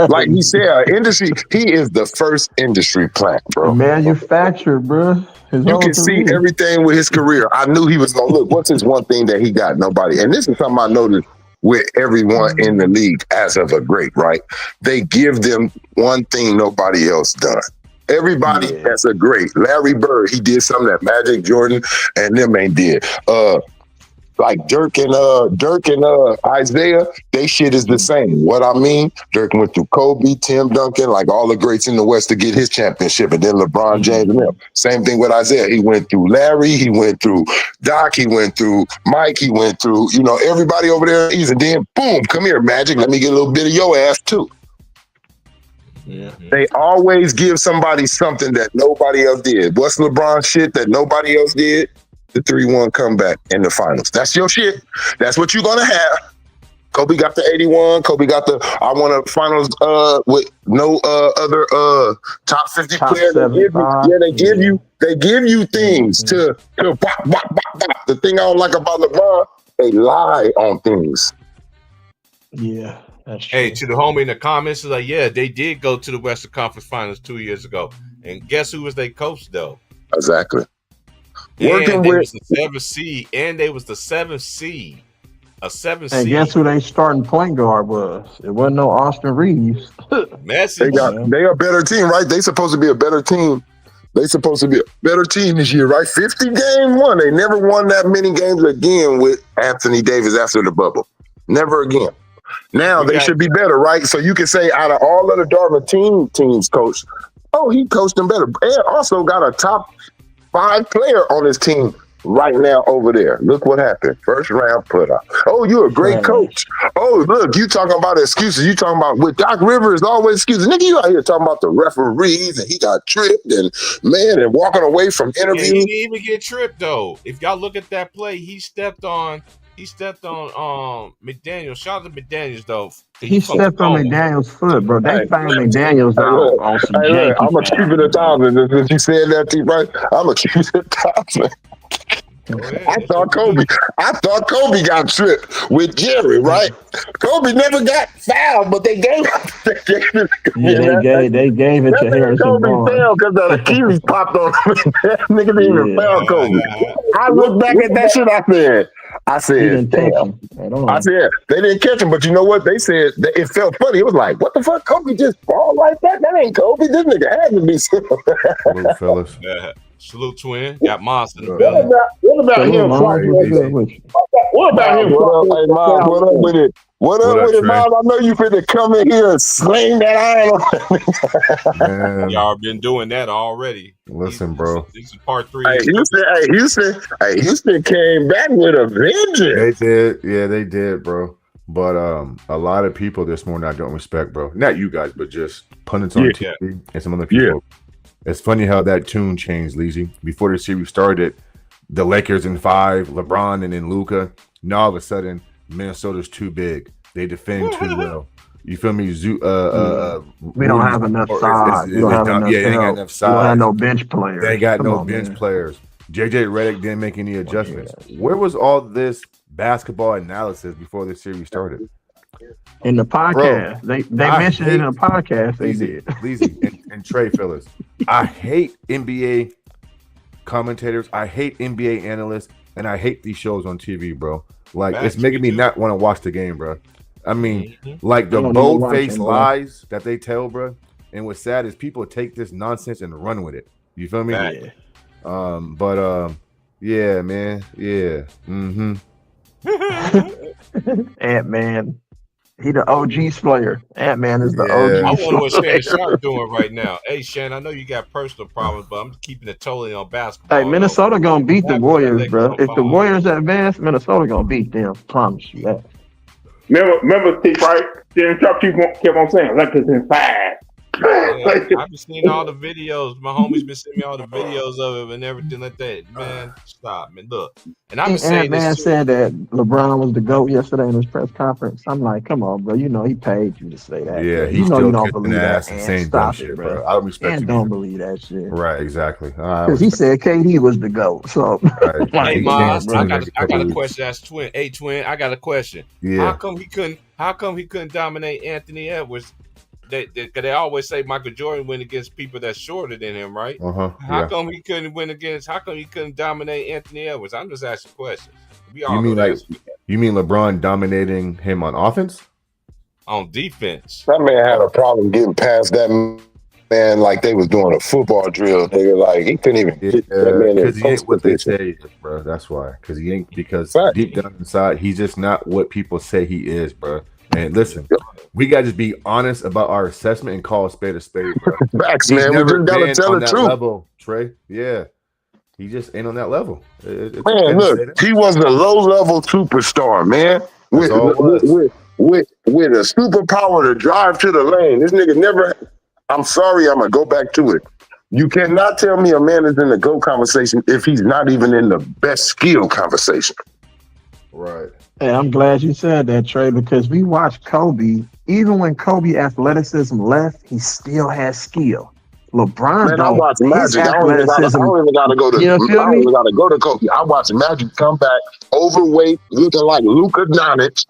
like he Right. said, industry. He is the first industry plant, bro. Manufactured, bro. His You whole can see career. everything with his career. I knew he was gonna look. What's his one thing that he got? Nobody. And this is something I noticed with everyone in the league as of a great, right? They give them one thing nobody else done. Everybody Yeah. that's a great. Larry Bird, he did something that Magic Jordan and them ain't did. Like Dirk and Isaiah, they shit is the same. What I mean, Dirk went through Kobe, Tim Duncan, like all the greats in the West to get his championship, and then LeBron James and them. Same thing with Isaiah. He went through Larry, he went through Doc, he went through Mike, he went through everybody over there. And then boom, come here, Magic. Let me get a little bit of your ass too. Yeah. They always give somebody something that nobody else did. What's LeBron's shit that nobody else did? The 3-1 comeback in the finals. That's your shit. That's what you're gonna have. Kobe got the 81. Kobe got the I won a finals with no other top 50 Top player. They give you, 75. yeah, Yeah. they give you things to bop, bop, bop, bop. The thing I don't like about LeBron, they lie on things. Yeah. That's Hey, true. to the homie in the comments, is like, yeah, they did go to the Western Conference Finals 2 years ago, and guess who was their coach though? Exactly. And Working they with was the seventh seed, and they was the seventh seed, a seventh And guess seed. who they starting point guard was? It wasn't no Austin Reeves. Message. they are a better team, right? They supposed to be a better team. They supposed to be a better team this year, right? 50 game one. They never won that many games again with Anthony Davis after the bubble. Never again. Now We they got should be better, right? So you can say out of all of the Dartmouth teams coach, he coached them better. And also got a top 5 player on his team right now over there. Look what happened. First round put up. Oh, you're a great coach. Oh, look, you talking about excuses. You talking about with Doc Rivers, always excuses. Nigga, you out here talking about the referees and he got tripped and walking away from Yeah, he interviews. didn't even get tripped though. If y'all look at that play, he stepped on McDaniels. Shout out to McDaniels though. He stepped on McDaniels' foot, bro. They found McDaniels out on some Look, janky I'm gonna keep it foul, bro. 1,000. Since you said that, T, right? I'm gonna keep it 1,000. Go ahead. I That's thought what we Kobe. do. I thought Kobe got tripped with Jerry, right? Kobe never got fouled, but they gave it. Yeah, they gave it That to nigga Harrison Kobe Barnes. fell because the Achilles popped on him. That nigga didn't even Yeah, foul Kobe. I look back at that shit. I he said, didn't touch damn. him at I all. said they didn't catch him, but you know what? They said that it felt funny. It was like, what the fuck? Kobe just fall like that? That ain't Kobe. This nigga had to be. Salute, fellas. Salute twin. Got Moss in the Uh, building. What about Salute, him Miles. Hey, What's clocking? good Easy. with you? What about Miles, him? what up? Hey, Miles, what up with it? What What up up, with it, Trey? Miles? I know you finna come in here and sling that iron. Man, Y'all been doing that already. listen, bro. This is part 3 Hey, of the Houston came back with a vengeance. They did. Yeah, they did, bro. But a lot of people this morning I don't respect, bro. Not you guys, but just pundits on Yeah. TV and some other people. It's funny how that tune changed, Leezy. Before the series started, the Lakers in 5, LeBron and then Luka. Now all of a sudden, Minnesota's too big. They defend too well. You feel me? We don't have enough size. We don't have enough yeah, they ain't got help. enough We don't have size. no bench players. They ain't got Come no on, bench man. players. JJ Redick didn't make any adjustments. Where was all this basketball analysis before the series started? In the podcast, they mentioned it in the podcast. They did. Leezy and Trey Phillips. I hate NBA commentators. I hate NBA analysts, and I hate these shows on TV, bro. Like it's Facts, making me do. not want to watch the game, bro. I mean, like I the don't even bold watch faced them, bro. lies that they tell, bro. And what's sad is people take this nonsense and run with it. You feel me? Fact. But yeah, man, yeah. Mm-hmm. Ant-Man. He the OG Slayer. Ant-Man is the Yeah. I OG wonder what Shannon Slayer. Sharp doing right now. Hey, Shannon, I know you got personal problems, but I'm keeping it totally on Hey, basketball though. Minnesota gonna beat What the happened to that Warriors, Lakers bro. on If the ball? Warriors advance, Minnesota gonna beat them. Promise you that. Remember, T. Right? Then Chuck kept on saying, Lakers in 5. Yeah, I've been seeing all the videos. My homie's been sending me all the videos of it and everything like that. Man, stop, man. Look, and I've been saying this Ant-Man too. said that LeBron was the GOAT yesterday in his press conference. I'm like, come on, bro. You know he paid you to say that, Yeah, bro. he's You know you still don't kissing believe that, ass and Ant. saying dumb Stop it, shit, bro. bro. I don't respect Ant you don't either. believe that shit. Right, exactly. I Because he respect. said KD was the GOAT. So, Right. Hey, like, He come on, Maz, changed bro. tune every I couple got a weeks. question. That's twin. Hey, twin, I got a question. Yeah. How come he couldn't dominate Anthony Edwards? They always say Michael Jordan win against people that's shorter than him, right? How Yeah. come he couldn't win against? How come he couldn't dominate Anthony Edwards? I'm just asking questions. We all You mean know the like answer to that. you mean LeBron dominating him on offense? On defense. That man had a problem getting past that man like they was doing a football drill. Nigga, like he couldn't even get that man in Because he ain't post what they position. say, he is, bro. That's why. Because he ain't. Because Fact. deep down inside, he's just not what people say he is, bro. And listen, we got to just be honest about our assessment and call a spade, bro. Facts, He's man. We never just gotta been tell on the that truth. level, Trey. Yeah, he just ain't on that level. It's Man, okay to look, say that. he was a low-level superstar, man. That's all it was. With a superpower to drive to the lane. This nigga never. I'm sorry, I'm gonna go back to it. You cannot tell me a man is in the GOAT conversation if he's not even in the best skill conversation. Right. Hey, I'm glad you said that, Trey, because we watched Kobe. Even when Kobe athleticism left, he still had skill. LeBron Man, I don't. watch His Magic. I don't even athleticism, gotta go to. you know, I feel don't me? even gotta go to Kobe. I watch Magic come back overweight, looking like Luka Doncic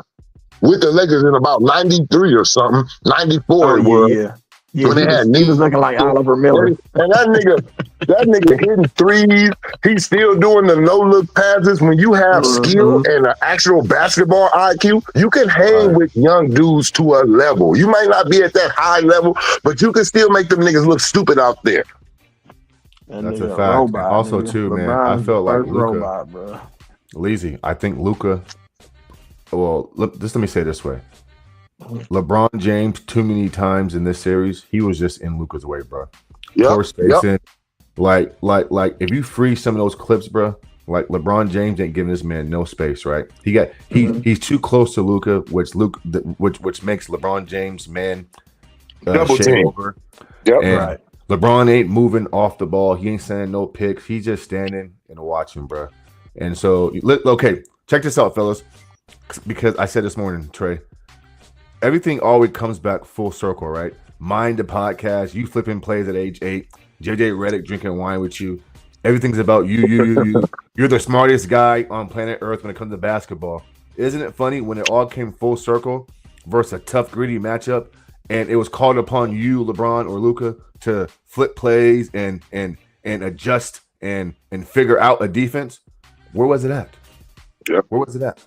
with the Lakers in about '93 or something. '94 Oh it yeah, was yeah, yeah. when they had He was knees. looking like Oliver Miller. And that nigga hitting threes. He's still doing the no look passes. When you have skill Mhm. and an actual basketball IQ, you can hang Right. with young dudes to a level. You might not be at that high level, but you can still make them niggas look stupid out there. That That's a nigga a fact. And robot, also, nigga. too, man, I LeBron is the felt like first Luka, robot, bro. lazy. I think Luka. Well, just let me say it this way: LeBron James, too many times in this series, he was just in Luka's way, bro. Poor Yep. spacing. Like, if you freeze some of those clips, bro, like LeBron James ain't giving this man no space, right? He's too close to Luka, which makes LeBron James man Double shame team. over. Yep. And Right. LeBron ain't moving off the ball. He ain't sending no picks. He's just standing and watching, bro. And so, okay, check this out, fellas. Because I said this morning, Trey, everything always comes back full circle, right? Mind the podcast, you flipping plays at age 8, JJ Redick drinking wine with you. Everything's about you. You're the smartest guy on planet Earth when it comes to basketball. Isn't it funny when it all came full circle versus a tough, gritty matchup, and it was called upon you, LeBron or Luka, to flip plays and adjust and figure out a defense? Where was it at? Yep. Where was it at?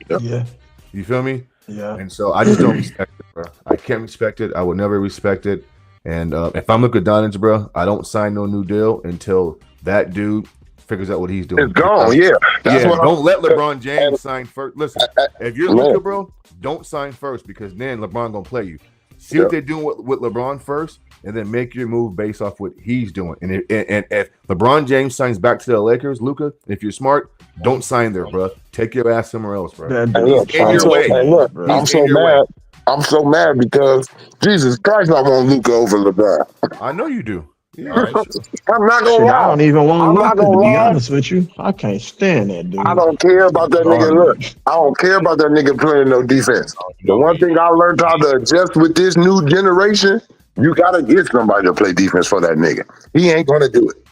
Yep. Yeah, You feel me? yeah. And so I just don't respect it, bro. I can't respect it. I will never respect it. And if I'm Luka Doncic, bro, I don't sign no new deal until that dude figures out what he's doing. It's gone. Yeah. That's what don't let LeBron James sign first. Listen, if you're Man. Luka, bro, don't sign first because then LeBron gonna play you. See what they're doing with LeBron first, and then make your move based off what he's doing. And if LeBron James signs back to the Lakers, Luka, if you're smart, don't sign there, bro. Take your ass somewhere else, bro. That And dude's look, in your way. bro. I'm He's so in your way. mad. I'm so mad because Jesus Christ, I want Luka over LeBron. I know you do. Yeah, All right. I'm not Shit, gonna I lie. don't even want I'm Luka, not to gonna be lie. honest with you. I can't stand that dude. I don't care about that nigga. Look, Garbage. I don't care about that nigga playing no defense. The one thing I learned how to adjust with this new generation, you gotta get somebody to play defense for that nigga. He ain't gonna do it.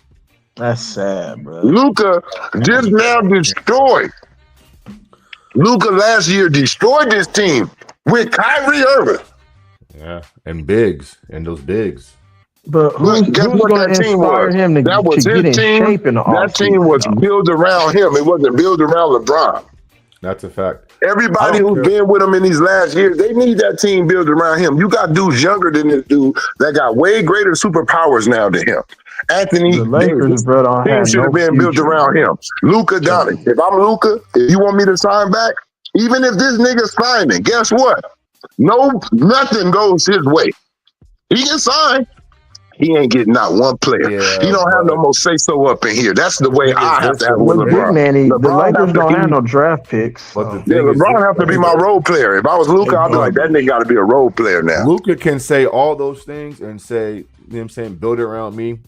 That's sad, bro. Luka just now destroyed. Luka last year destroyed this team with Kyrie Irving. Yeah, and bigs, and those bigs. But who's Guess what going that to team inspire was? him to That was get his in team. shape in the That team offseason? was built around him. It wasn't built around LeBron. That's a fact. Everybody who's been with him in these last years, they need that team built around him. You got dudes younger than this dude that got way greater superpowers now than him. Anthony The Lakers, Davis. bro, don't Team have should have no been built future. around him. Luka Doncic. If I'm Luka, if you want me to sign back, even if this nigga's signing, guess what? Nothing goes his way. He can sign. He ain't getting not one player. Yeah, he don't have no more say-so up in here. That's the way I have to have it with With big LeBron. man, the LeBron Lakers have don't to have be, no draft picks. But the So. yeah, thing is, LeBron have to be my role player. If I was Luka, I'd be like, that nigga got to be a role player now. Luka can say all those things and say, you know what I'm saying, build it around me.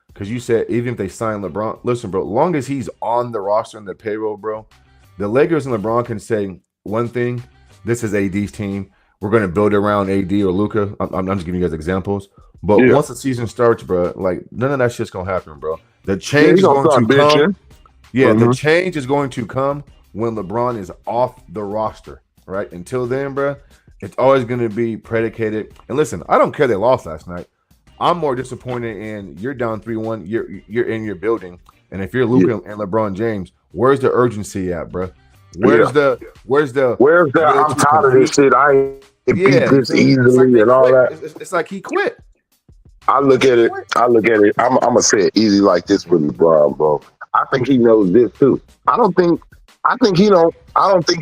Because you said even if they sign LeBron, listen, bro, long as he's on the roster and the payroll, bro, the Lakers and LeBron can say one thing. This is AD's team. We're going to build it around AD or Luka. I'm just giving you guys examples. But once the season starts, bro, like none of that shit's going to happen, bro. The change is going to come. Yeah, the change is going to come when LeBron is off the roster, right? Until then, bro, it's always going to be predicated. And listen, I don't care they lost last night. I'm more disappointed in you're down 3-1. You're in your building, and if you're Luka and LeBron James, where's the urgency at, bro? Where's the I'm tired of this shit. I ain't beat this easily and all that. It's like he quit. I look at it. I'm gonna say it easy like this with LeBron, bro. I think he knows this too. I don't think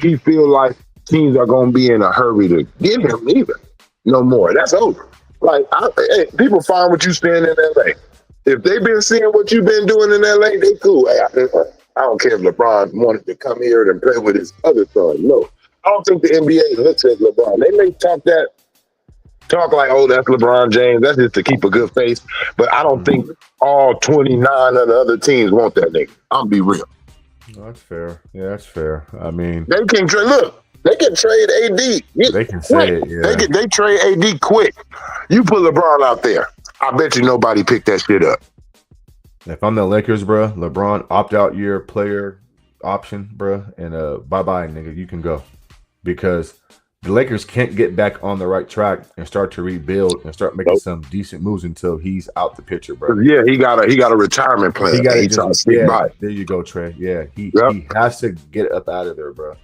he feel like teams are gonna be in a hurry to get him either. No more. That's over. Like people find what you staying in LA. If they've been seeing what you've been doing in LA, they cool. Hey, I don't care if LeBron wanted to come here and play with his other son. No, I don't think the NBA looks at LeBron. They may talk like, oh, that's LeBron James. That's just to keep a good face. But I don't think all 29 of the other teams want that nigga. I'm be real. That's fair. Yeah, that's fair. I mean, they can trade. Look, they can trade AD. They can say it. Yeah. They trade AD quick. You put LeBron out there. I bet you nobody picked that shit up. If I'm the Lakers, bro, LeBron, opt out your player option, bro, and bye-bye, nigga. You can go. Because the Lakers can't get back on the right track and start to rebuild and start making some decent moves until he's out the picture, bro. Yeah, he got a retirement plan. He got to stick by. There you go, Trey. Yeah, he has to get up out of there, bro.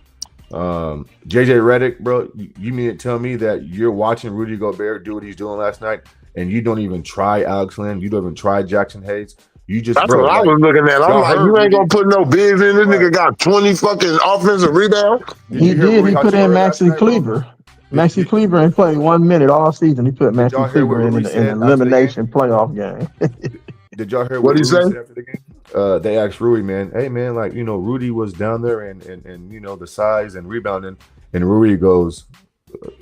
JJ Redick, bro, you mean to tell me that you're watching Rudy Gobert do what he's doing last night and you don't even try Alex Len, you don't even try Jackson Hayes? That's what I was looking at. I'm like, you ain't gonna put no bigs in. This nigga got 20 fucking offensive rebounds. He did. He put in Maxi Kleber. Maxi Kleber ain't played 1 minute all season. He put Maxi Kleber in an elimination playoff game. Did y'all hear what he said after the game? They asked Rudy, man, hey man, like, you know, Rudy was down there and you know, the size and rebounding, and Rudy goes,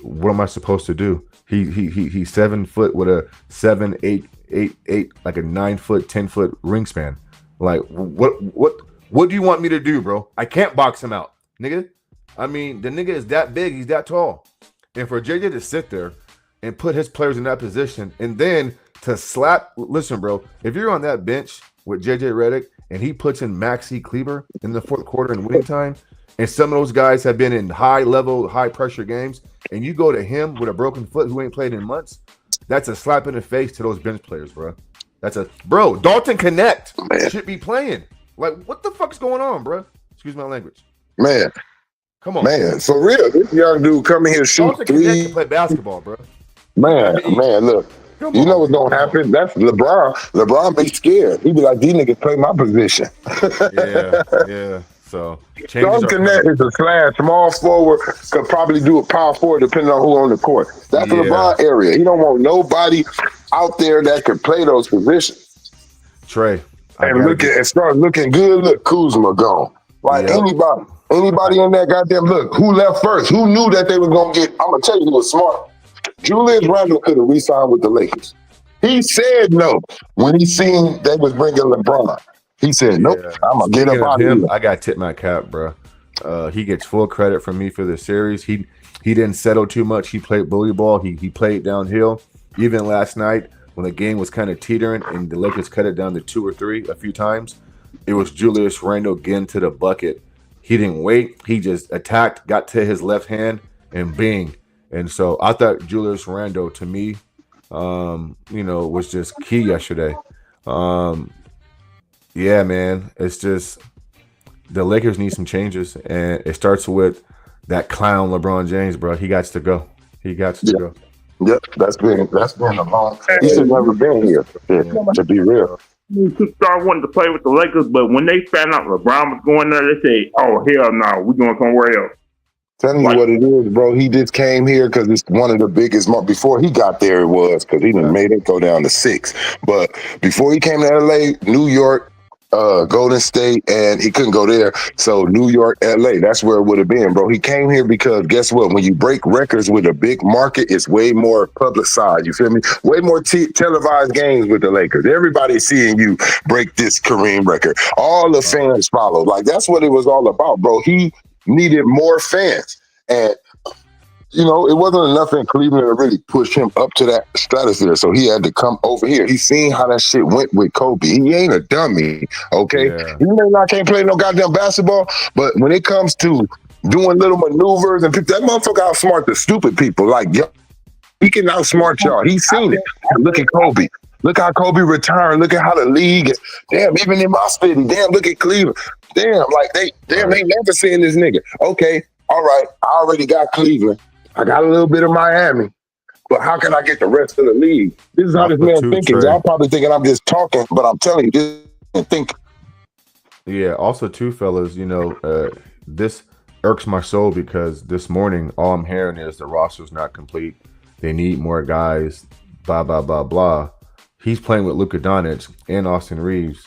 what am I supposed to do? He's 7 foot with a 7'8", like a 9 foot, 10 foot wingspan. Like, what do you want me to do, bro? I can't box him out, nigga. I mean, the nigga is that big, he's that tall. And for JJ to sit there and put his players in that position and then to slap, listen, bro, if you're on that bench with JJ Redick and he puts in Maxi Kleber in the fourth quarter in winning time, and some of those guys have been in high level, high pressure games, and you go to him with a broken foot who ain't played in months, that's a slap in the face to those bench players, bro. Dalton Connect should be playing. Like, what the fuck's going on, bro? Excuse my language. Man. Come on. Man, for real. This young dude coming here shoot Dalton Connect can play basketball, bro. Man, look. You know what's gonna happen? That's LeBron. LeBron be scared. He be like, these niggas play my position. Yeah. So Dalton Connect is a slash, small forward, could probably do a power forward depending on who on the court. That's the LeBron area. He don't want nobody out there that can play those positions. Trey. And start looking good. Look, Kuzma gone. Like anybody in that goddamn look, who left first? Who knew that they was gonna get? I'm gonna tell you who was smart. Julius Randle could have re-signed with the Lakers. He said no when he seen they was bringing LeBron. He said, nope, I'm going to get up out of here. I got to tip my cap, bro. He gets full credit from me for this series. He didn't settle too much. He played bully ball. He played downhill. Even last night when the game was kind of teetering and the Lakers cut it down to 2 or 3 a few times, it was Julius Randle getting to the bucket. He didn't wait. He just attacked, got to his left hand, and bing. And so I thought Julius Randle, to me, was just key yesterday. Yeah, man. It's just the Lakers need some changes, and it starts with that clown LeBron James, bro. He got to go. He got to go. Yep, that's been a long. He Hey, should never been here. To be real. Superstar wanted to play with the Lakers, but when they found out LeBron was going there, they said, "Oh hell no, we're going somewhere else." Telling you what it is, bro. He just came here because it's one of the biggest. Before he got there, it was because he done made it go down to 6. But before he came to LA, New York, Golden State, and he couldn't go there. So New York, LA, that's where it would have been, bro. He came here because guess what? When you break records with a big market, it's way more publicized. You feel me? Way more televised games with the Lakers. Everybody's seeing you break this Kareem record. All the fans follow. Like that's what it was all about, bro. He needed more fans. And, you know, it wasn't enough in Cleveland to really push him up to that stratosphere. So he had to come over here. He's seen how that shit went with Kobe. He ain't a dummy, okay? Yeah. He may not can't play no goddamn basketball, but when it comes to doing little maneuvers and that motherfucker outsmart the stupid people. Like, yo, he can outsmart y'all. He's seen it. Look at Kobe. Look how Kobe returned. Look at how the league. Damn, even in my city. Damn, look at Cleveland. Damn, like they never seen this nigga. Okay, all right. I already got Cleveland. I got a little bit of Miami. But how can I get the rest of the league? This is how this man thinking. Y'all probably thinking I'm just talking, but I'm telling you, this is thinking. Yeah, also too, fellas, you know, this irks my soul because this morning all I'm hearing is the roster's not complete. They need more guys, blah, blah, blah, blah. He's playing with Luka Doncic and Austin Reeves.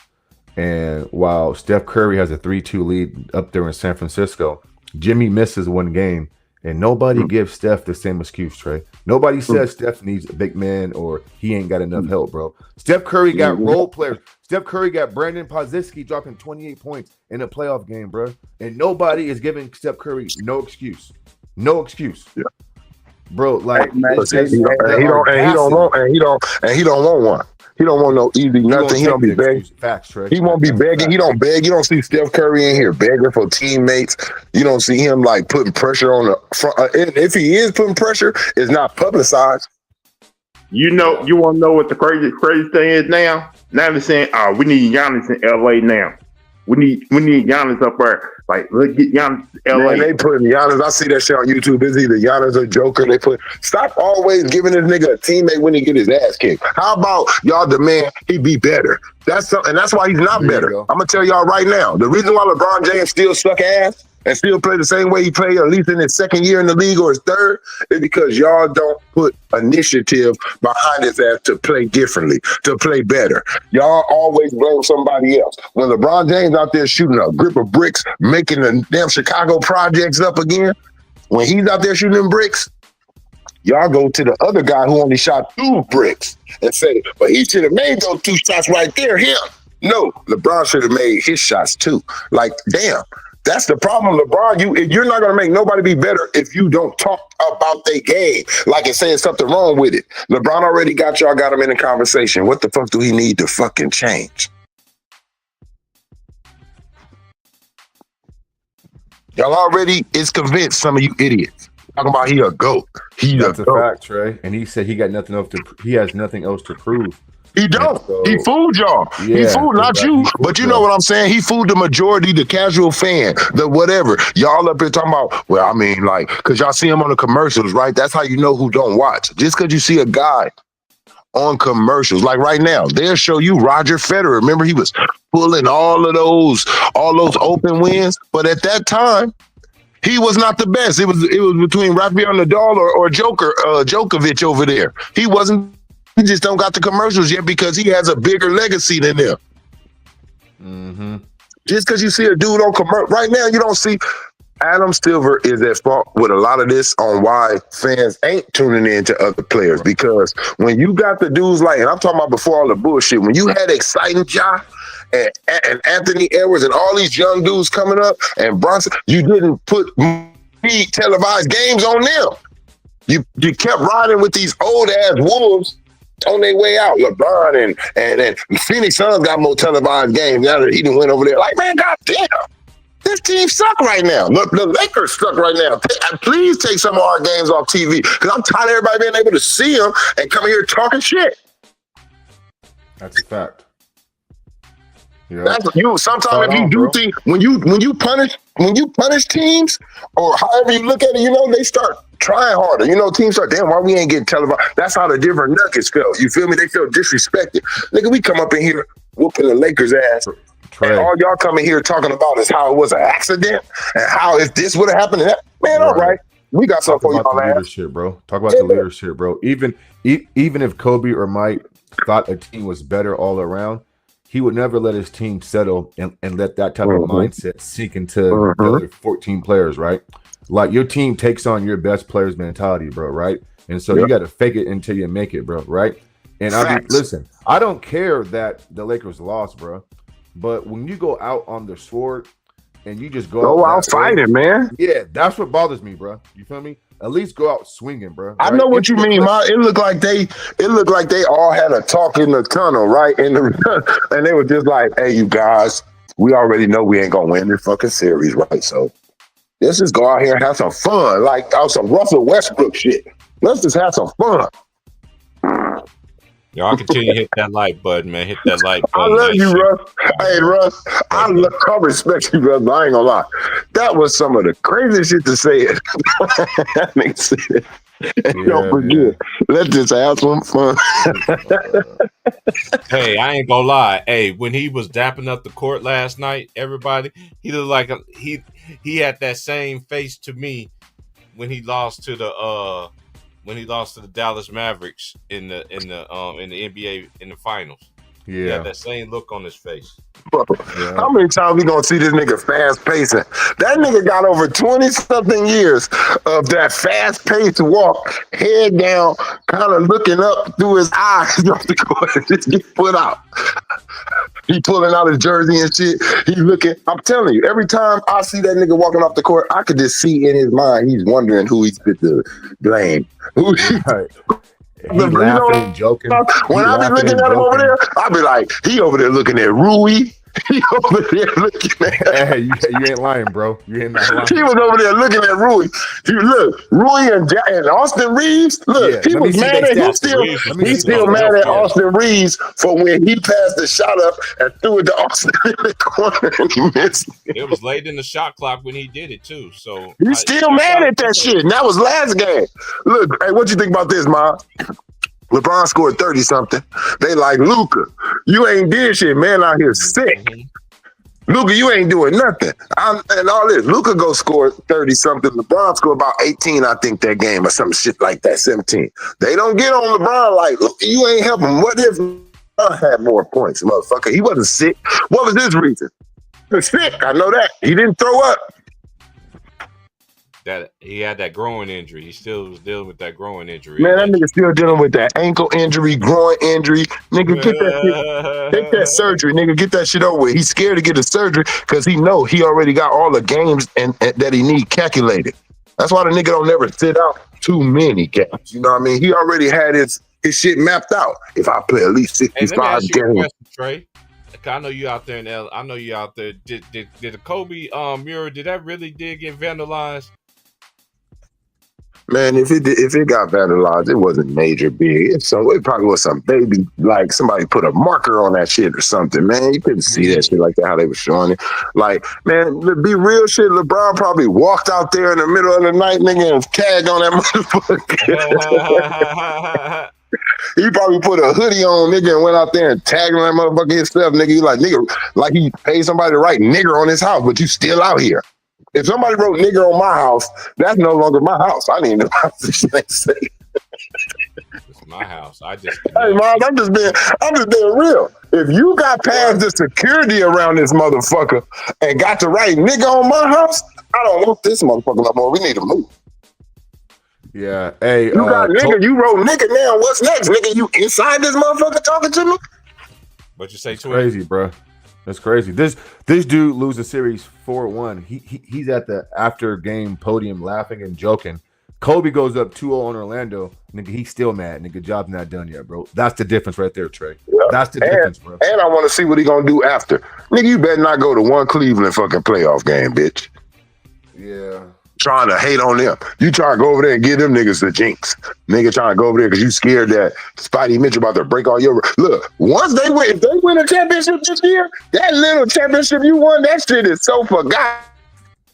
And while Steph Curry has a 3-2 lead up there in San Francisco, Jimmy misses one game. And nobody gives Steph the same excuse, Trey. Nobody says Steph needs a big man or he ain't got enough help, bro. Steph Curry got role players. Steph Curry got Brandon Podziemski dropping 28 points in a playoff game, bro. And nobody is giving Steph Curry no excuse. No excuse. Yeah. Bro, like he don't want one. He don't want no easy nothing. He don't be begging. Facts, Trey. He won't be begging. He don't beg. You don't see Steph Curry in here begging for teammates. You don't see him like putting pressure on the front. And if he is putting pressure, it's not publicized. You know, you want to know what the crazy thing is now? Now they're saying, "Oh, we need Giannis in LA now. We need Giannis up there. Like, let's get Giannis in LA." Man, they putting Giannis. I see that shit on YouTube. It's either Giannis or Joker. They put stop always giving this nigga a teammate when he get his ass kicked. How about y'all demand he be better? That's why he's not better. I'm gonna tell y'all right now. The reason why LeBron James still suck ass and still play the same way he played at least in his second year in the league or his third is because y'all don't put initiative behind his ass to play differently, to play better. Y'all always blame somebody else. When LeBron James out there shooting a grip of bricks, making the damn Chicago projects up again, when he's out there shooting them bricks, y'all go to the other guy who only shot 2 bricks and say, but he should have made those 2 shots right there, him. No, LeBron should have made his shots too. Like, damn. That's the problem, LeBron. You're not gonna make nobody be better if you don't talk about their game, like it's saying something wrong with it. LeBron already got him in a conversation. What the fuck do he need to fucking change? Y'all already is convinced. Some of you idiots talking about he a GOAT. That's a fact, Trey. And he said he got nothing else he has nothing else to prove. He don't. So, he fooled y'all. Yeah, he fooled not you, but you know what I'm saying? He fooled the majority, the casual fan, the whatever. Y'all up here talking about, well, I mean, like, because y'all see him on the commercials, right? That's how you know who don't watch. Just because you see a guy on commercials, like right now, they'll show you Roger Federer. Remember, he was pulling all those open wins. But at that time, he was not the best. It was between Rafael Nadal or Djokovic over there. He wasn't. He just don't got the commercials yet because he has a bigger legacy than them. Mm-hmm. Just because you see a dude on commercial right now, you don't see. Adam Silver is at fault with a lot of this on why fans ain't tuning in to other players, because when you got the dudes like, and I'm talking about before all the bullshit, when you had exciting Ja and Anthony Edwards and all these young dudes coming up and Bronson, you didn't put televised games on them. You kept riding with these old ass wolves on their way out. LeBron and Phoenix Suns got more televised games now that he done went over there. Like, man, goddamn, this team suck right now. Look, the Lakers suck right now. Please take some of our games off TV because I'm tired of everybody being able to see them and come here talking shit. That's a fact. Yeah. That's you. Sometimes Spot if you on, do bro. things, when you punish teams, or however you look at it, they start trying harder. Teams start, damn, why we ain't getting televised? That's how the different Nuggets felt. You feel me? They feel disrespected. Nigga, we come up in here whooping the Lakers ass, and Trey. all y'all coming here talking about is how it was an accident and how if this would have happened, man, all Right. right, we got Talk something for about the y'all ass. leadership, bro. Talk about the leadership, bro. Even if Kobe or Mike thought a team was better all around, he would never let his team settle and let that type of mindset sink into the other 14 players, right? Like your team takes on your best players' mentality, bro, right? And so you got to fake it until you make it, bro, right? And listen, I don't care that the Lakers lost, bro, but when you go out on the sword and you just Go out fighting, man. Yeah, that's what bothers me, bro. You feel me? At least go out swinging, bro. Right? I know what you mean, Ma. It looked like they all had a talk in the tunnel, right? And they were just like, "Hey, you guys, we already know we ain't gonna win this fucking series, right? So let's just go out here and have some fun, like some Russell Westbrook shit. Let's just have some fun." Y'all continue to hit that like button, man. Hit that like I button. love you, Russ. Hey, Russ, I respect you, Russ. I ain't gonna lie. That was some of the craziest shit to say. That makes sense. Don't forget. Let's just have some fun. Hey, I ain't gonna lie. Hey, when he was dapping up the court last night, everybody, he looked like he had that same face to me when he lost to the Dallas Mavericks in the NBA in the finals. Yeah. He had that same look on his face. How many times we gonna see this nigga fast pacing? That nigga got over 20-something years of that fast paced walk, head down, kind of looking up through his eyes off the court, just get put out. He pulling out his jersey and shit. He looking. I'm telling you, every time I see that nigga walking off the court, I could just see in his mind he's wondering who he's fit to blame. Who He laughing, joking. When I be looking at him over there, I be like, he over there looking at Rui. He over there looking at. Hey, you ain't lying, bro. You ain't not lying. He was over there looking at Rui. Look, Rui and Austin Reeves. Look, he was mad at. He's still mad at Austin Reeves for when he passed the shot up and threw it to Austin in the corner and he missed. It was late in the shot clock when he did it too. So he's still mad at that shit. And that was last game. Look, hey, what you think about this, Ma? LeBron scored 30-something. They like, Luka, you ain't did shit, man, out here sick. Luka, you ain't doing nothing. And all this. Luka go score 30-something. LeBron scored about 18, I think, that game or some shit like that, 17. They don't get on LeBron like, Luka, you ain't helping. What if LeBron had more points, motherfucker? He wasn't sick. What was his reason? He was sick. I know that. He didn't throw up. That he had that growing injury. He still was dealing with that growing injury. Man, that nigga still dealing with that ankle injury, groin injury. Nigga, get that shit. Take that surgery, nigga. Get that shit over with. He's scared to get a surgery because he know he already got all the games and that he need calculated. That's why the nigga don't never sit out too many games. You know what I mean? He already had his shit mapped out. If I play at least 65 games. Trey, I know you out there in L. I know you out there. Did the Kobe mural? Did that really get vandalized? Man, if it got vandalized, it wasn't major big. It probably was some baby, like somebody put a marker on that shit or something, man. You couldn't see that shit like that, how they were showing it. Like, man, to be real shit, LeBron probably walked out there in the middle of the night, nigga, and tagged on that motherfucker. He probably put a hoodie on, nigga, and went out there and tagged on that motherfucker himself, nigga. You like, nigga, like he paid somebody to write nigger on his house, but you still out here. If somebody wrote nigger on my house, that's no longer my house. I didn't even know how this shit ain't say. It's my house. I just hey, Mom, I'm just being real. If you got past the security around this motherfucker and got to write nigga on my house, I don't want this motherfucker no more. We need to move. Yeah. Hey, you got nigga. You wrote nigga. Now what's next, nigga? You inside this motherfucker talking to me? What you say? It's crazy, bro. That's crazy. This dude lose a series 4-1. He's at the after game podium laughing and joking. Kobe goes up 2-0 on Orlando. Nigga, he's still mad. Nigga, job's not done yet, bro. That's the difference right there, Trey. Yep. That's the difference, bro. And I want to see what he gonna do after. Nigga, you better not go to one Cleveland fucking playoff game, bitch. Yeah. trying to hate on them. You trying to go over there and give them niggas the jinx. Nigga trying to go over there because you scared that Spidey Mitchell about to break all your... Look, once they win, if they win a championship this year, that little championship you won, that shit is so forgotten.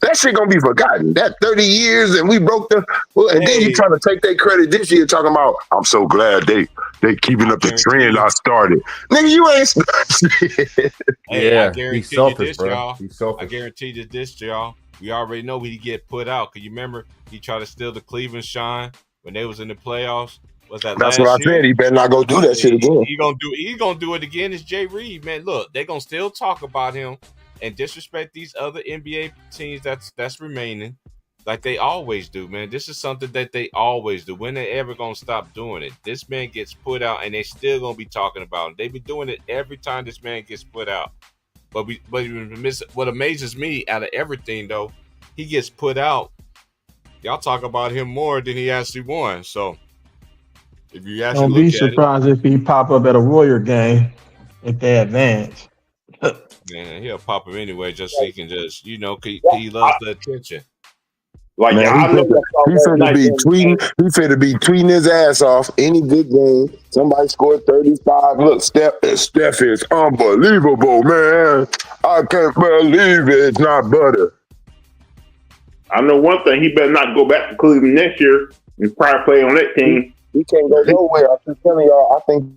That shit gonna be forgotten. That 30 years and we broke the... Well, and then you trying to take their credit this year talking about, I'm so glad they keeping up the trend I started. Nigga, you ain't... Hey, Yeah, I guarantee he's selfish, you this, bro. y'all. He's selfish. I guarantee you this, y'all. We already know he get put out. Cause you remember he tried to steal the Cleveland shine when they was in the playoffs. Was that That's last what I year? said. He better not go do that shit again. He gonna do it again. It's Jay Reid, man. Look, they gonna still talk about him and disrespect these other NBA teams that's remaining, like they always do, man. This is something that they always do. When they ever gonna stop doing it? This man gets put out, and they still gonna be talking about it. They be doing it every time this man gets put out. But what amazes me out of everything, though, he gets put out. Y'all talk about him more than he actually won. So if you actually Don't be look at it, surprised if he pop up at a Warrior game if they advance. man, he'll pop him anyway, just so he can just, he loves the attention. Like Man, I know he finna be tweeting. He finna be tweeting his ass off any good game. Somebody scored 35. Look, Steph is unbelievable, man. I can't believe it. It's not butter. I know one thing. He better not go back to Cleveland next year and probably play on that team. He can't go nowhere. I'm just telling y'all. I think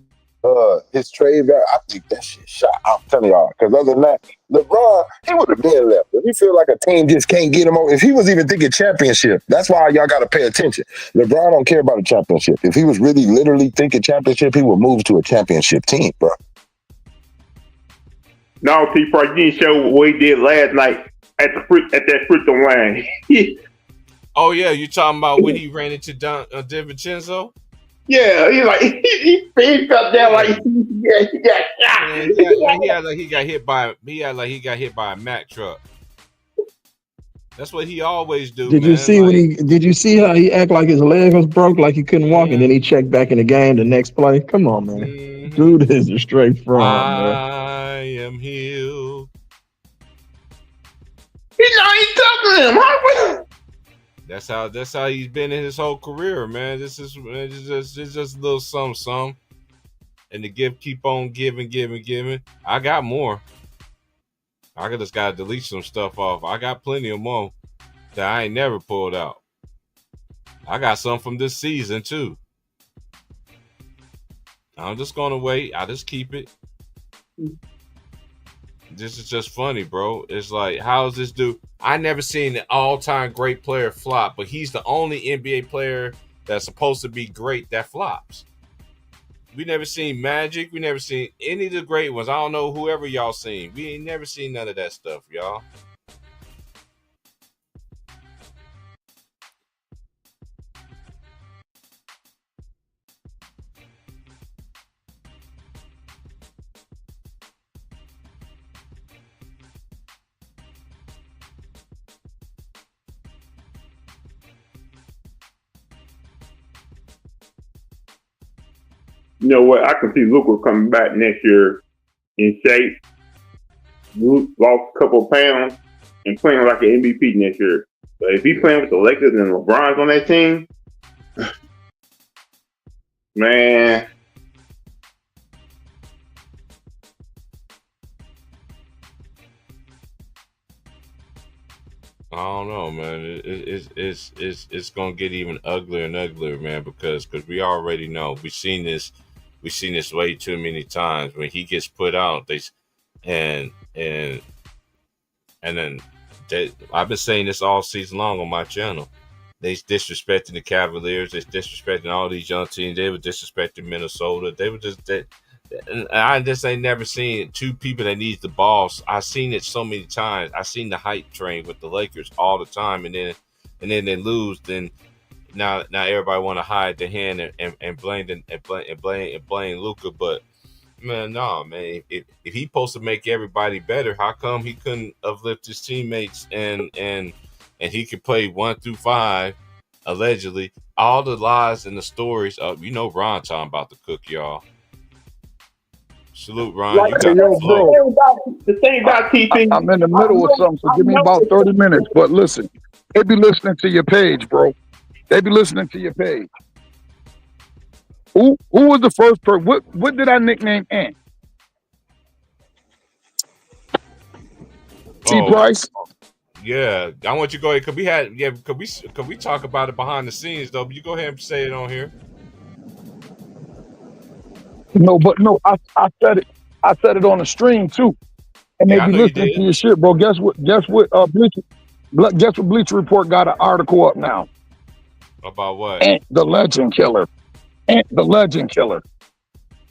his trade back. I think that shit shot. I'm telling y'all. Because other than that, LeBron, he would have been left. If he feel like a team just can't get him on, if he was even thinking championship, that's why y'all got to pay attention. LeBron don't care about a championship. If he was really literally thinking championship, he would move to a championship team, bro. No, T. Price didn't show what he did last night at that free throw line. Oh yeah, you talking about when he ran into DiVincenzo? Yeah, he fell down like he got shot. Man, he had like he got hit by a Mack truck. That's what he always do. Did you see did you see how he act like his leg was broke, like he couldn't walk, and then he checked back in the game the next play? Come on, man. Mm-hmm. Dude is a straight fraud, man. I am healed. He's not even talking to him. Huh? That's how he's been in his whole career, man. It's just a little something. And the gift keep on giving. I got more. I just gotta delete some stuff off. I got plenty of more that I ain't never pulled out. I got some from this season too. I'm just gonna wait. I just keep it. This is just funny, bro. It's like, how's this dude? I never seen an all-time great player flop, but he's the only NBA player that's supposed to be great that flops. We never seen Magic. We never seen any of the great ones. I don't know whoever y'all seen. We ain't never seen none of that stuff, y'all. You know what? I can see Luka coming back next year in shape. Luke lost a couple of pounds and playing like an MVP next year. But if he's playing with the Lakers and LeBron's on that team, man. I don't know, man. It's gonna get even uglier and uglier, man. Because we already know we've seen this way too many times. When he gets put out, and then I've been saying this all season long on my channel. They disrespecting the Cavaliers. They disrespecting all these young teams. They were disrespecting Minnesota. They were and I just ain't never seen two people that needs the ball. I've seen it so many times. I've seen the hype train with the Lakers all the time, and then they lose. Then now everybody want to hide the hand and blame Luka. But man, no, man. If he supposed to make everybody better, how come he couldn't uplift his teammates and he could play 1 through 5 allegedly? All the lies and the stories of Ron talking about the cook, y'all. Salute, Ron. Like, you got the flow. The thing about TP. I'm in the middle of something, so give me about 30 minutes. But listen, They be listening to your page, bro. They be listening to your page. Who was the first person? What did I nickname Ant? T Oh, Price? yeah. I want you to go ahead. Could we talk about it behind the scenes though? But you go ahead and say it on here. No, but no, I said it. I said it on the stream too, and they Yeah, I be know you listening to did. your shit, bro. Guess what? Guess what? Bleacher Report got an article up now. About what? Ant the Legend Killer. Ant the Legend Killer.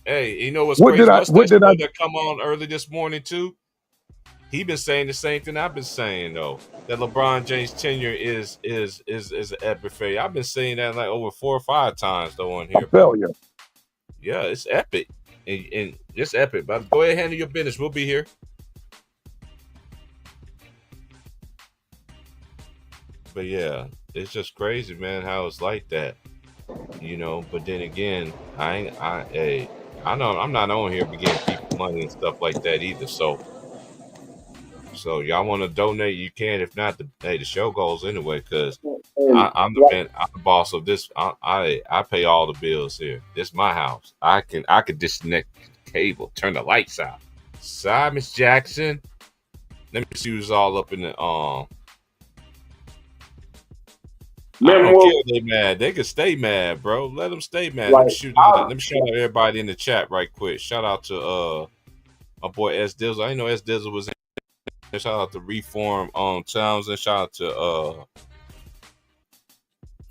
Hey, you know what's What did crazy? I? What Mustache did I? Boy that come on early this morning too. He been saying the same thing I've been saying though. That LeBron James tenure is an epic failure. I've been saying that like over 4 or 5 times though on A here, bro. failure. Yeah, it's epic. And it's epic. But go ahead and handle your business. We'll be here. But yeah, it's just crazy, man, how it's like that. But then again, I know I'm not on here to getting people money and stuff like that either. So y'all want to donate, you can. If not, the show goes anyway. Cause And I'm the like, man. I'm the boss of this. I pay all the bills here. This is my house. I can disconnect the cable, turn the lights out. Sorry, Miss Jackson. Let me see who's all up in the I remember don't care what, if they mad. They can stay mad, bro. Let them stay mad. like, Let me shout out everybody in the chat right quick. Shout out to my boy S Dizzle. I didn't know S Dizzle was in there. Shout out to Reform Townsend. Shout out to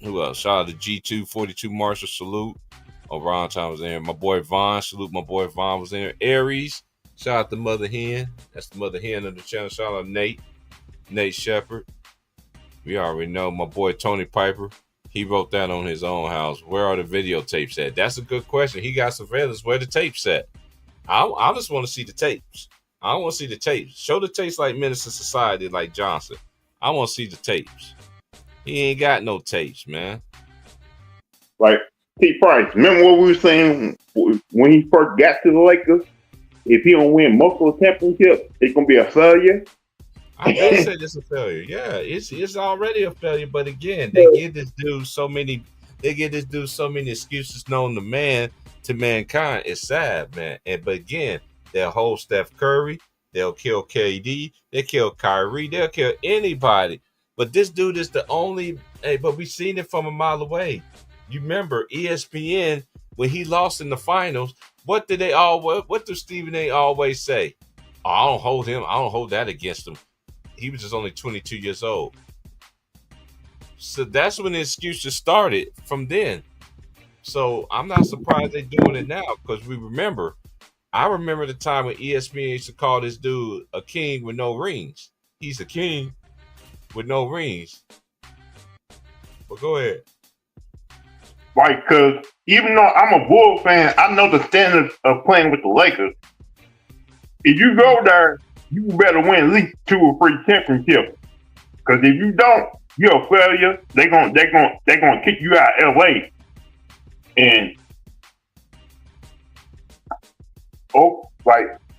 who else? Shout out to G242 Marshall. Salute. Oh, Ron Tom was in there. My boy Vaughn. Salute. My boy Vaughn was in there. Aries. Shout out to Mother Hen. That's the Mother Hen of the channel. Shout out to Nate Shepard. We already know my boy Tony Piper. He wrote that on his own house. Where are the videotapes at? That's a good question. He got surveillance. Where the tapes at? I just want to see the tapes. I don't want to see the tapes. Show the tapes like Minister Society, like Johnson. I want to see the tapes. He ain't got no tapes, man. like T Price. Remember what we were saying when he first got to the Lakers? If he don't win multiple championships, it's gonna be a failure. I've been saying it's a failure. Yeah, it's already a failure. But again, they give this dude so many excuses known to mankind. It's sad, man. But again, they'll hold Steph Curry, they'll kill KD, they'll kill Kyrie, they'll kill anybody. But this dude is the only. Hey, but we seen it from a mile away. You remember ESPN when he lost in the finals? What did they all? What do Stephen A. always say? Oh, I don't hold him. I don't hold that against him. He was just only 22 years old. So that's when the excuses started from then. So I'm not surprised they're doing it now because I remember the time when ESPN used to call this dude a king with no rings. He's a king with no rings. But go ahead. Like, cause even though I'm a Bull fan, I know the standards of playing with the Lakers. If you go there, you better win at least 2 or 3 championships. Cause if you don't, you're a failure. They're gonna kick you out of LA. And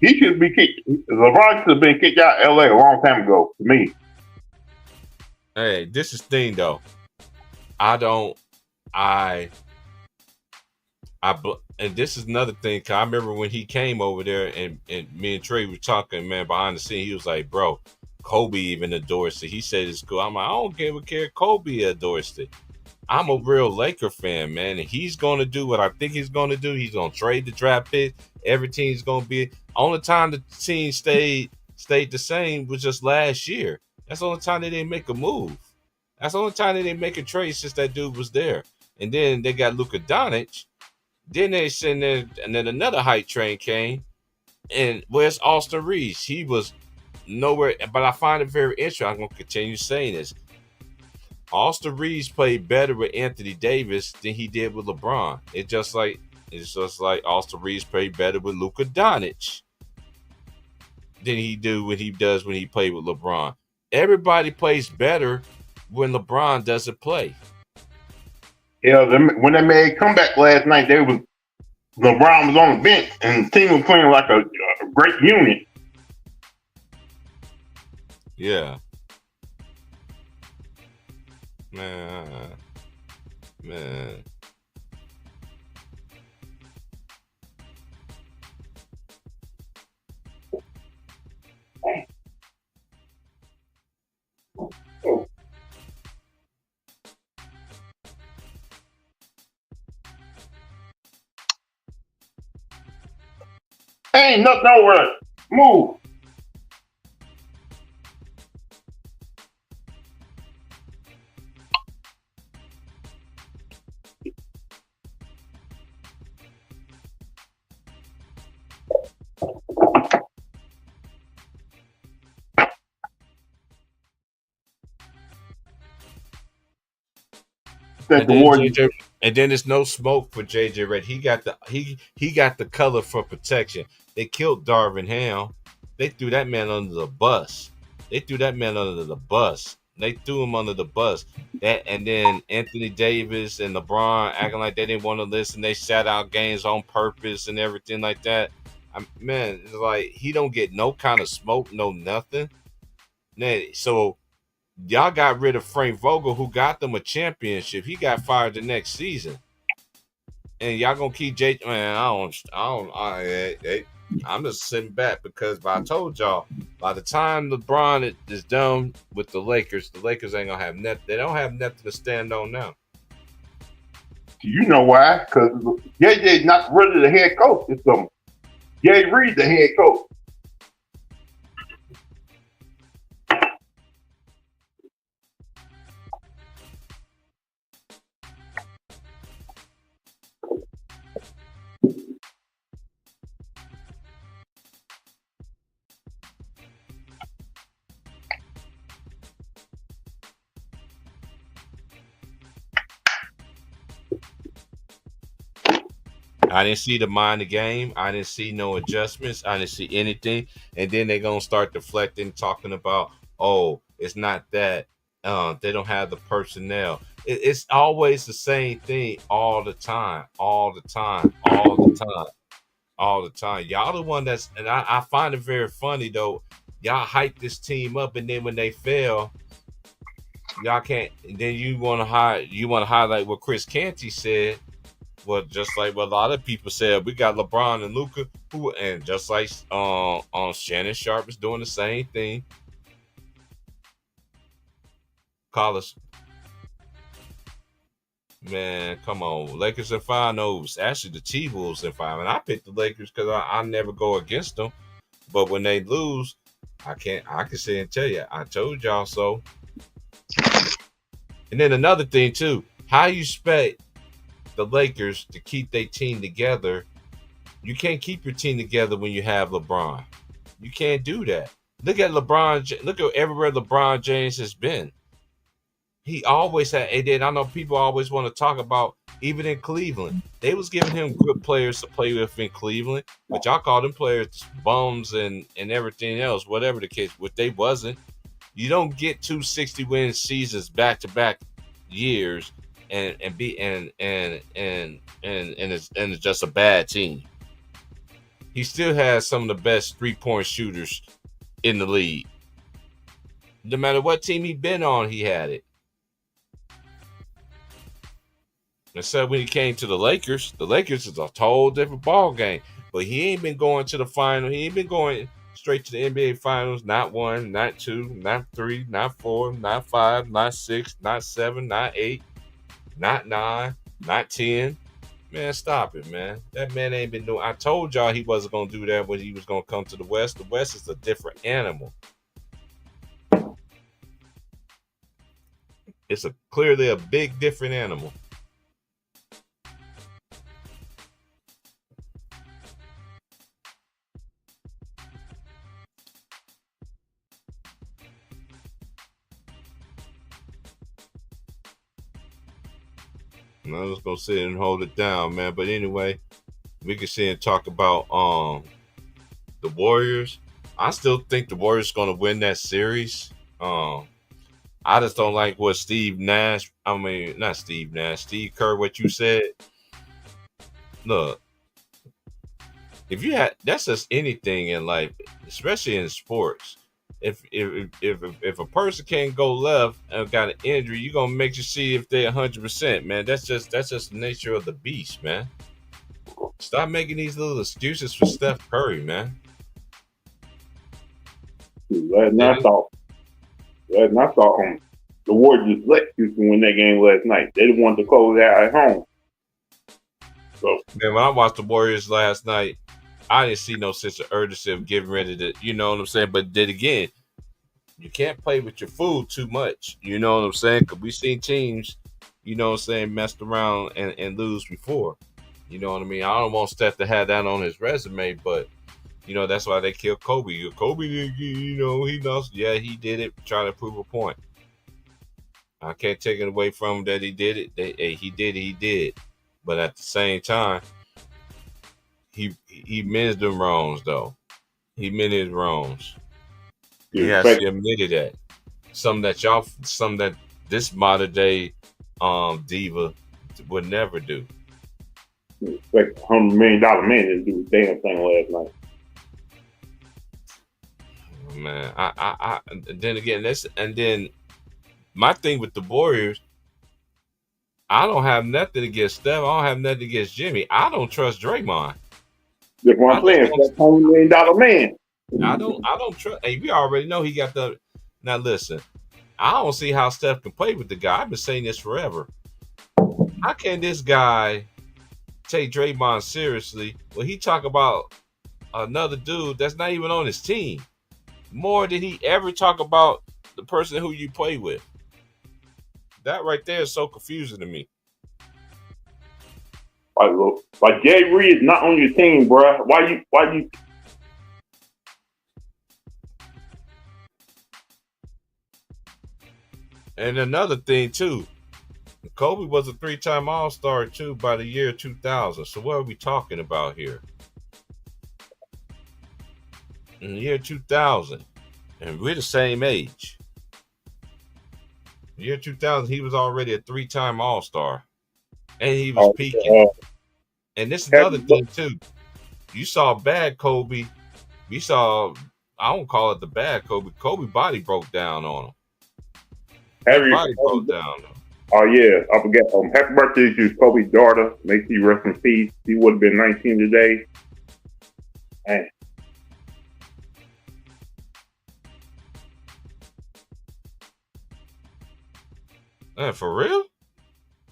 he should be kicked. LeBron should have been kicked out of LA a long time ago. To me. Hey, this is the thing though. And this is another thing. Cause I remember when he came over there and me and Trey were talking, man, behind the scene. He was like, bro, Kobe even endorsed it. He said it's cool. I'm like, I don't care. Kobe endorsed it. I'm a real Laker fan, man, and he's going to do what I think he's going to do. He's going to trade the draft pick. Every team's going to be. Only time the team stayed the same was just last year. That's the only time they didn't make a move. That's the only time they didn't make a trade since that dude was there. And then they got Luka Doncic. Then they sent there, and then another hype train came. And where's Austin Reeves? He was nowhere. But I find it very interesting. I'm going to continue saying this. Austin Reeves played better with Anthony Davis than he did with LeBron. It's just like Austin Reeves played better with Luka Doncic than he does when he played with LeBron. Everybody plays better when LeBron doesn't play. Yeah, when they made comeback last night, LeBron was on the bench and the team was playing like a great unit. Yeah. Man, man. Ain't nothing nowhere. Move. That And the then Warriors. JJ, and then there's no smoke for JJ Redd. He got the color for protection. They killed Darvin Ham. They threw that man under the bus. They threw that man under the bus. They threw him under the bus. That and then Anthony Davis and LeBron acting like they didn't want to listen. They sat out games on purpose and everything like that. Man, it's like he don't get no kind of smoke, no nothing. So y'all got rid of Frank Vogel, who got them a championship. He got fired the next season, and y'all gonna keep J. Man, I'm just sitting back because I told y'all by the time LeBron is done with the Lakers ain't gonna have nothing. They don't have nothing to stand on now. You know why? Because JJ's not really the head coach. It's Reid, the head coach. I didn't see the mind the game. I didn't see no adjustments. I didn't see anything. And then they're gonna start deflecting, talking about, oh, it's not that. They don't have the personnel. It's always the same thing all the time, all the time, all the time, all the time. Y'all the one that's, and I find it very funny though. Y'all hype this team up, and then when they fail, y'all can't. And then you want to highlight what Chris Canty said. Well, just like what a lot of people said, we got LeBron and Luka, and just like Shannon Sharp is doing the same thing. Carlos, man, come on, Lakers in five. No, actually the T Wolves in five, and I picked the Lakers because I never go against them. But when they lose, I can't. I can say and tell you, I told y'all so. And then another thing too, how you expect the Lakers to keep their team together? You can't keep your team together when you have LeBron. You can't do that. Look at LeBron. Look at everywhere LeBron James has been. He always had. And then I know people always want to talk about even in Cleveland. They was giving him good players to play with in Cleveland, but y'all called them players bums and everything else, whatever the case. What they wasn't. You don't get 260-win seasons back to back years and be and it's just a bad team. He still has some of the best 3-point shooters in the league. No matter what team he been on, he had it. Except when he came to the Lakers is a total different ball game. But he ain't been going to the final. He ain't been going straight to the NBA finals. Not one, not two, not three, not four, not five, not six, not seven, not eight, not nine, not 10. Man, stop it, man. That man ain't been doing. I told y'all he wasn't gonna do that when he was gonna come to the West. The West is a different animal. It's clearly a big different animal. And I'm just gonna sit and hold it down, man. But anyway, we can sit and talk about the Warriors. I still think the Warriors gonna win that series. I just don't like what Steve Nash. I mean, not Steve Nash. Steve Kerr. What you said. Look, if you had, that's just anything in life, especially in sports. if a person can't go left and got an injury, you're gonna make you see if they're 100%, man. That's just the nature of the beast, man. Stop making these little excuses for Steph Curry, man. Last night I thought the Warriors let Houston win that game last night. They didn't want to close out at home. So Man, when I watched the Warriors last night, I didn't see no sense of urgency of getting ready to, you know what I'm saying? But then again, you can't play with your food too much. You know what I'm saying? Because we've seen teams, you know what I'm saying, messed around and lose before. You know what I mean? I don't want Steph to have that on his resume, but, you know, that's why they killed Kobe. Kobe, you know, he knows. Yeah, he did it, trying to prove a point. I can't take it away from him that he did it. He did. But at the same time, he meant them wrongs, though. He meant his wrongs. He actually admitted that. Something that this modern day diva would never do. expect $100 million man to do the damn thing last night. Man, I then again, then my thing with the Warriors, I don't have nothing against Steph. I don't have nothing against Jimmy. I don't trust Draymond. That's what I'm saying. That's $100 million man. I don't trust. Hey, we already know he got the. Now listen, I don't see how Steph can play with the guy. I've been saying this forever. How can this guy take Draymond seriously when he talk about another dude that's not even on his team more than he ever talk about the person who you play with? That right there is so confusing to me. Like Jay Reid is not on your team, bro. Why you? And another thing too, Kobe was a 3-time All-Star too by the year 2000. So what are we talking about here? In the year 2000, and we're the same age. The year 2000, he was already a 3-time All-Star, and he was peaking. And this is another thing too. You saw bad Kobe. We saw, I don't call it the bad Kobe. Kobe body broke down on him. Body broke down on him. Oh yeah, I forgot. Happy birthday to Kobe's daughter. May she rest in peace. She would have been 19 today. Man. For real?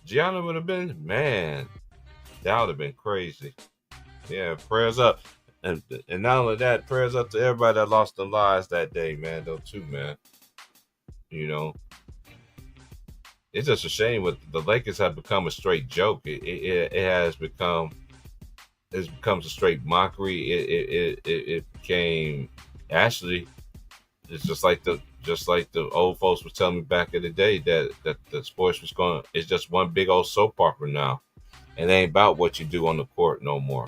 Gianna would have been, man, that would have been crazy. Yeah, prayers up. And not only that, prayers up to everybody that lost their lives that day, man, though, too, man. You know, it's just a shame what the Lakers have become a straight joke. It has become, it becomes a straight mockery. It became, actually, it's just like the old folks were telling me back in the day that the sports was going, it's just one big old soap opera now. It ain't about what you do on the court no more.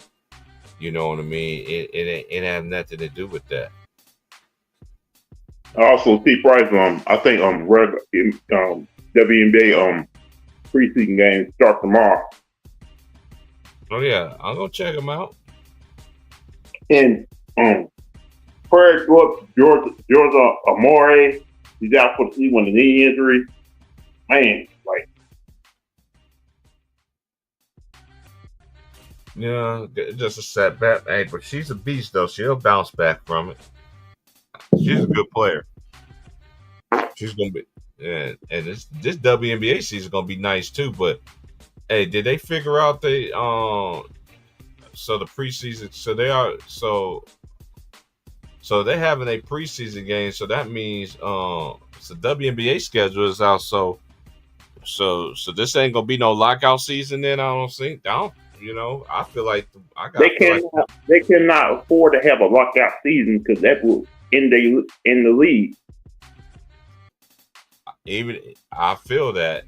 You know what I mean? It has nothing to do with that. Also, T. Price, I think WNBA preseason games start tomorrow. Oh yeah, I'm gonna check them out. And prayers go up Georgia Amore. He's out for the season with a knee injury. Man, like. Yeah, just a setback. Hey, but she's a beast though. She'll bounce back from it. She's a good player. She's gonna be, and this WNBA season is gonna be nice too. But hey, did they figure out so the preseason? So they're having a preseason game. So that means the WNBA schedule is out. So this ain't gonna be no lockout season. Then I don't think. You know, I feel like they cannot afford to have a lockout season because that will end the league. Even I feel that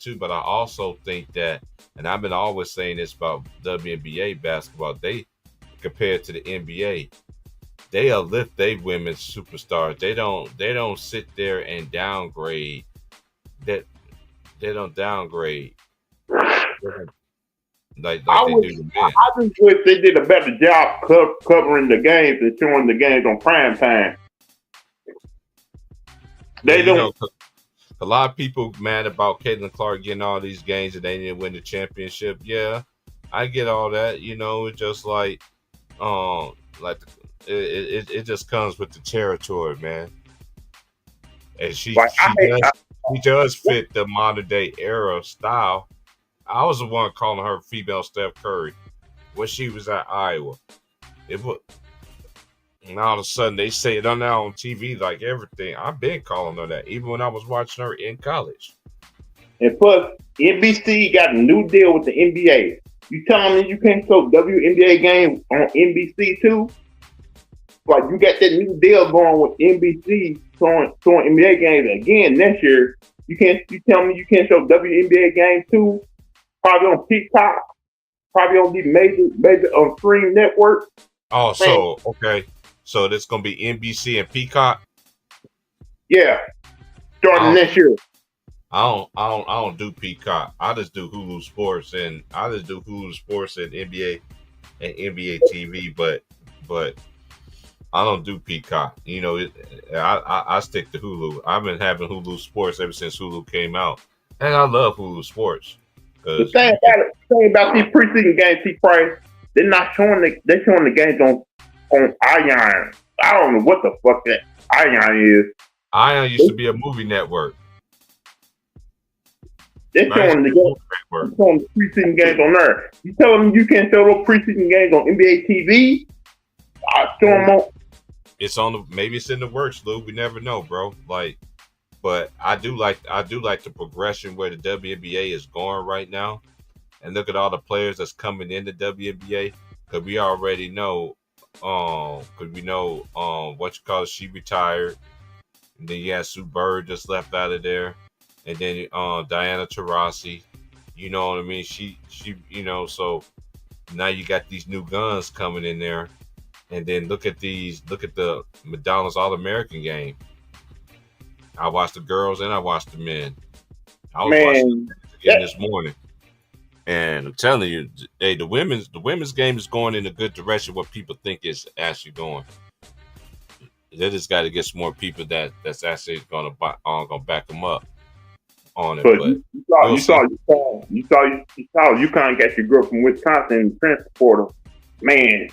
too, but I also think that, and I've been always saying this about WNBA basketball, they compared to the NBA, they uplift their women's superstars. They don't sit there and downgrade. They don't downgrade. Like they do the men. I just wish they did a better job covering the games and showing the games on prime time. Yeah, They don't. a lot of people mad about Caitlin Clark getting all these games and they didn't win the championship. Yeah, I get all that. It's just um, like it just comes with the territory, man. And Like she does fit the modern day era style. I was the one calling her female Steph Curry when she was at Iowa. It was, and all of a sudden they say it on now on TV like everything. I've been calling her that, even when I was watching her in college. And plus, NBC got a new deal with the NBA. You telling me you can't show WNBA games on NBC too? Like you got that new deal going with NBC showing NBA games again next year. You tell me you can't show WNBA games too? Probably on Peacock, probably on the major on stream network. Oh, Man, so okay, so this gonna be NBC and Peacock. yeah, starting next year. I don't do Peacock. I just do Hulu Sports and NBA and NBA TV. But I don't do Peacock. I stick to Hulu. I've been having Hulu Sports ever since Hulu came out, and I love Hulu Sports. The thing about these preseason games, T-Price, they're not showing they're showing the games on Ion. I don't know what the fuck that Ion is. Ion used to be a movie network. They're showing the preseason games on there. You telling me you can't show those preseason games on NBA TV? I show them on. It's maybe it's in the works, Lou. We never know, bro. But I do like the progression where the WNBA is going right now, and look at all the players that's coming in the WNBA. Because we already know, she retired, and then you had Sue Bird just left out of there, and then Diana Taurasi. You know what I mean? She so now you got these new guns coming in there, and then look at the McDonald's All-American game. I watched the girls and I watched the men. I was watching again this morning, and I'm telling you, hey, the women's game is going in a good direction. What people think is actually going. They just got to get some more people that's actually gonna back them up on it. But you saw UConn got your girl from Wisconsin in the transfer portal, man.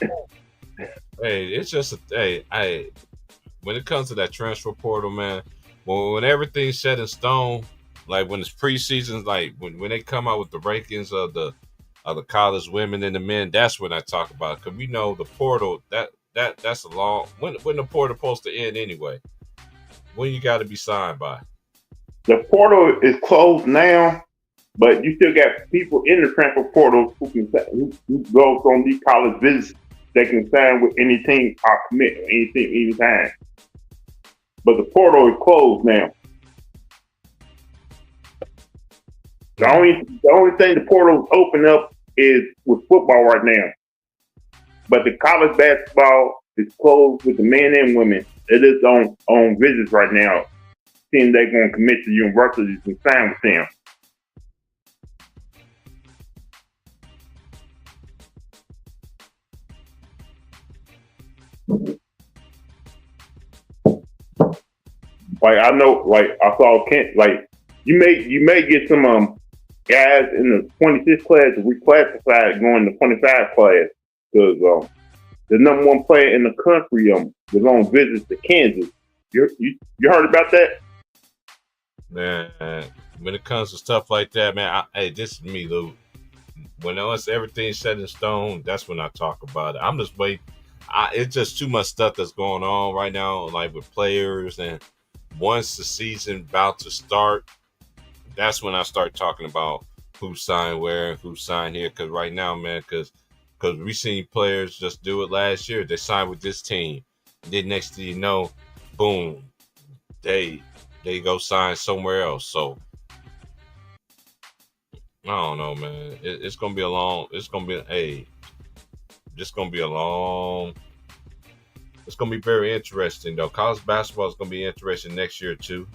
Hey, it's just when it comes to that transfer portal, man. When everything's set in stone, like when it's preseason, like when they come out with the rankings of the college women and the men, that's when I talk about it. Because we know the portal that's a long when the portal supposed to end anyway. When you got to be signed by. The portal is closed now, but you still got people in the transfer portal who go on these college visits. They can sign with any team or commit anytime. But the portal is closed now. The only thing the portal is open up is with football right now. But the college basketball is closed with the men and women. It is on visits right now, seeing they're going to commit to universities and sign with them. Like I know, like I saw Kent. Like you may get some guys in the 26 class reclassified going to 25 class because the number one player in the country was on visits to Kansas. You heard about that? Man, when it comes to stuff like that, man, hey, this is me, Lou. When everything's set in stone, that's when I talk about it. I'm just waiting. It's just too much stuff that's going on right now, like with players, and once the season about to start, that's when I start talking about who signed where, who signed here. Because right now, man, because we seen players just do it last year. They signed with this team, and then next thing you know, boom, they go sign somewhere else. So I don't know, man. It's gonna be a long. It's gonna be It's gonna be very interesting though. College basketball is gonna be interesting next year too.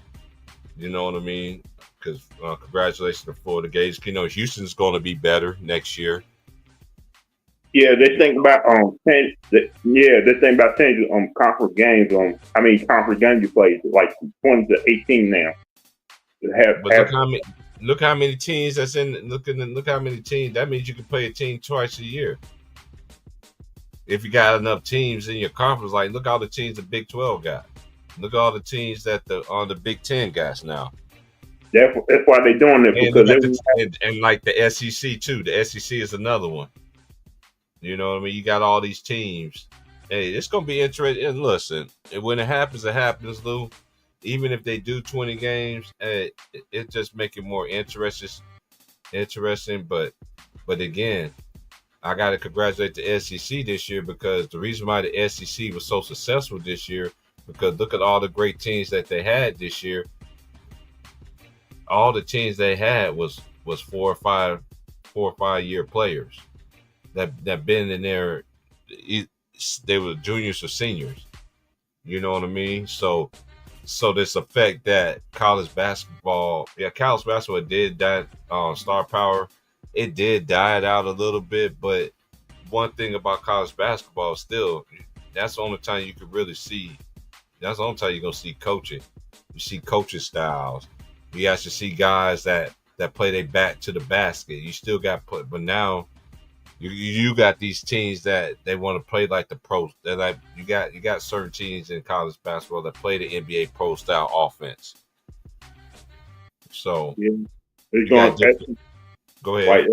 You know what I mean? Because congratulations to Florida Gators. You know Houston's gonna be better next year. Yeah, they think about they think about changing conference games how many conference games you play, like 20 to 18 now. But look how many teams that's in. Look how many teams. That means you can play a team twice a year if you got enough teams in your conference. Like look all the teams the Big 12 got. Look at all the teams that on the Big 10 guys now. That's why they're doing it, And because and like the SEC too. The SEC is another one. You know what I mean? You got all these teams. Hey, it's gonna be interesting. And listen, when it happens, Lou. Even if they do 20 games, it just make it more interesting. But again, I got to congratulate the SEC this year, because the reason why the SEC was so successful this year, because look at all the great teams that they had this year. All the teams they had was 4 or 5 year players that been in there. They were juniors or seniors. You know what I mean? So this effect that college basketball did that star power, it did die it out a little bit. But one thing about college basketball, still, that's the only time you can really see. That's the only time you're gonna see coaching. You see coaching styles. You actually see guys that play their back to the basket. You still got but now you got these teams that they want to play like the pros. They're like you got certain teams in college basketball that play the NBA pro style offense. So it's going go ahead. Like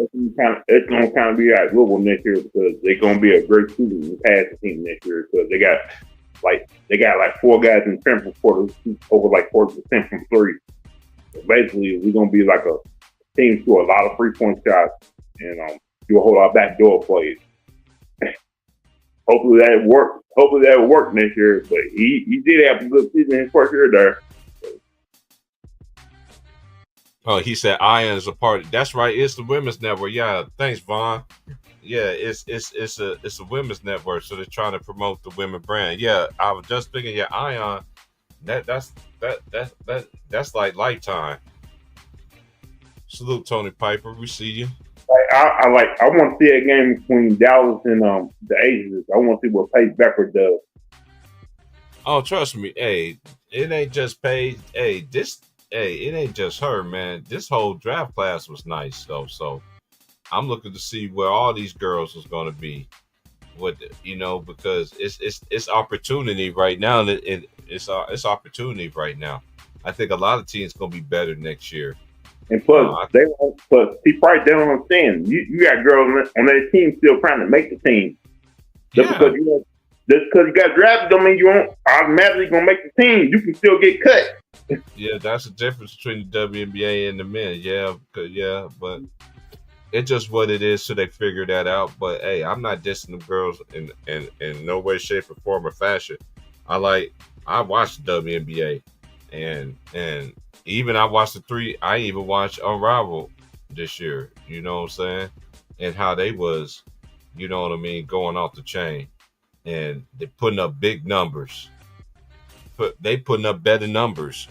it's going to kind of be like Louisville next year, because they're going to be a great shooting and passing team next year, because they got like 4 guys in Central quarters over like 40% from three. So basically, we're going to be like a team to a lot of 3-point shots and do a whole lot of backdoor plays. Hopefully that work. Hopefully that will work next year. But he did have a good season in his first year there. Oh, he said Iron is a part. That's right. It's the women's network. Yeah, thanks, Vaughn. Yeah, it's a women's network, so they're trying to promote the women brand. Yeah, I was just thinking. Yeah, Ion. That's like Lifetime. Salute, Tony Piper. We see you. I want to see a game between Dallas and the Aces. I want to see what Paige Becker does. Oh, trust me. Hey, it ain't just Paige. Hey, it ain't just her, man. This whole draft class was nice, though. So I'm looking to see where all these girls is going to be. Because it's opportunity right now. It's opportunity right now. I think a lot of teams going to be better next year. And plus, they don't understand. You got girls on their team still trying to make the team. Just because you got drafted don't mean you won't automatically gonna make the team. You can still get cut. Yeah, that's the difference between the WNBA and the men. Yeah, but it's just what it is. So they figure that out. But hey, I'm not dissing the girls in no way, shape, or form or fashion. I watched the WNBA, and even I watched I even watched Unraveled this year. You know what I'm saying? And how they was, you know what I mean, going off the chain, and they putting up big numbers. They putting up better numbers.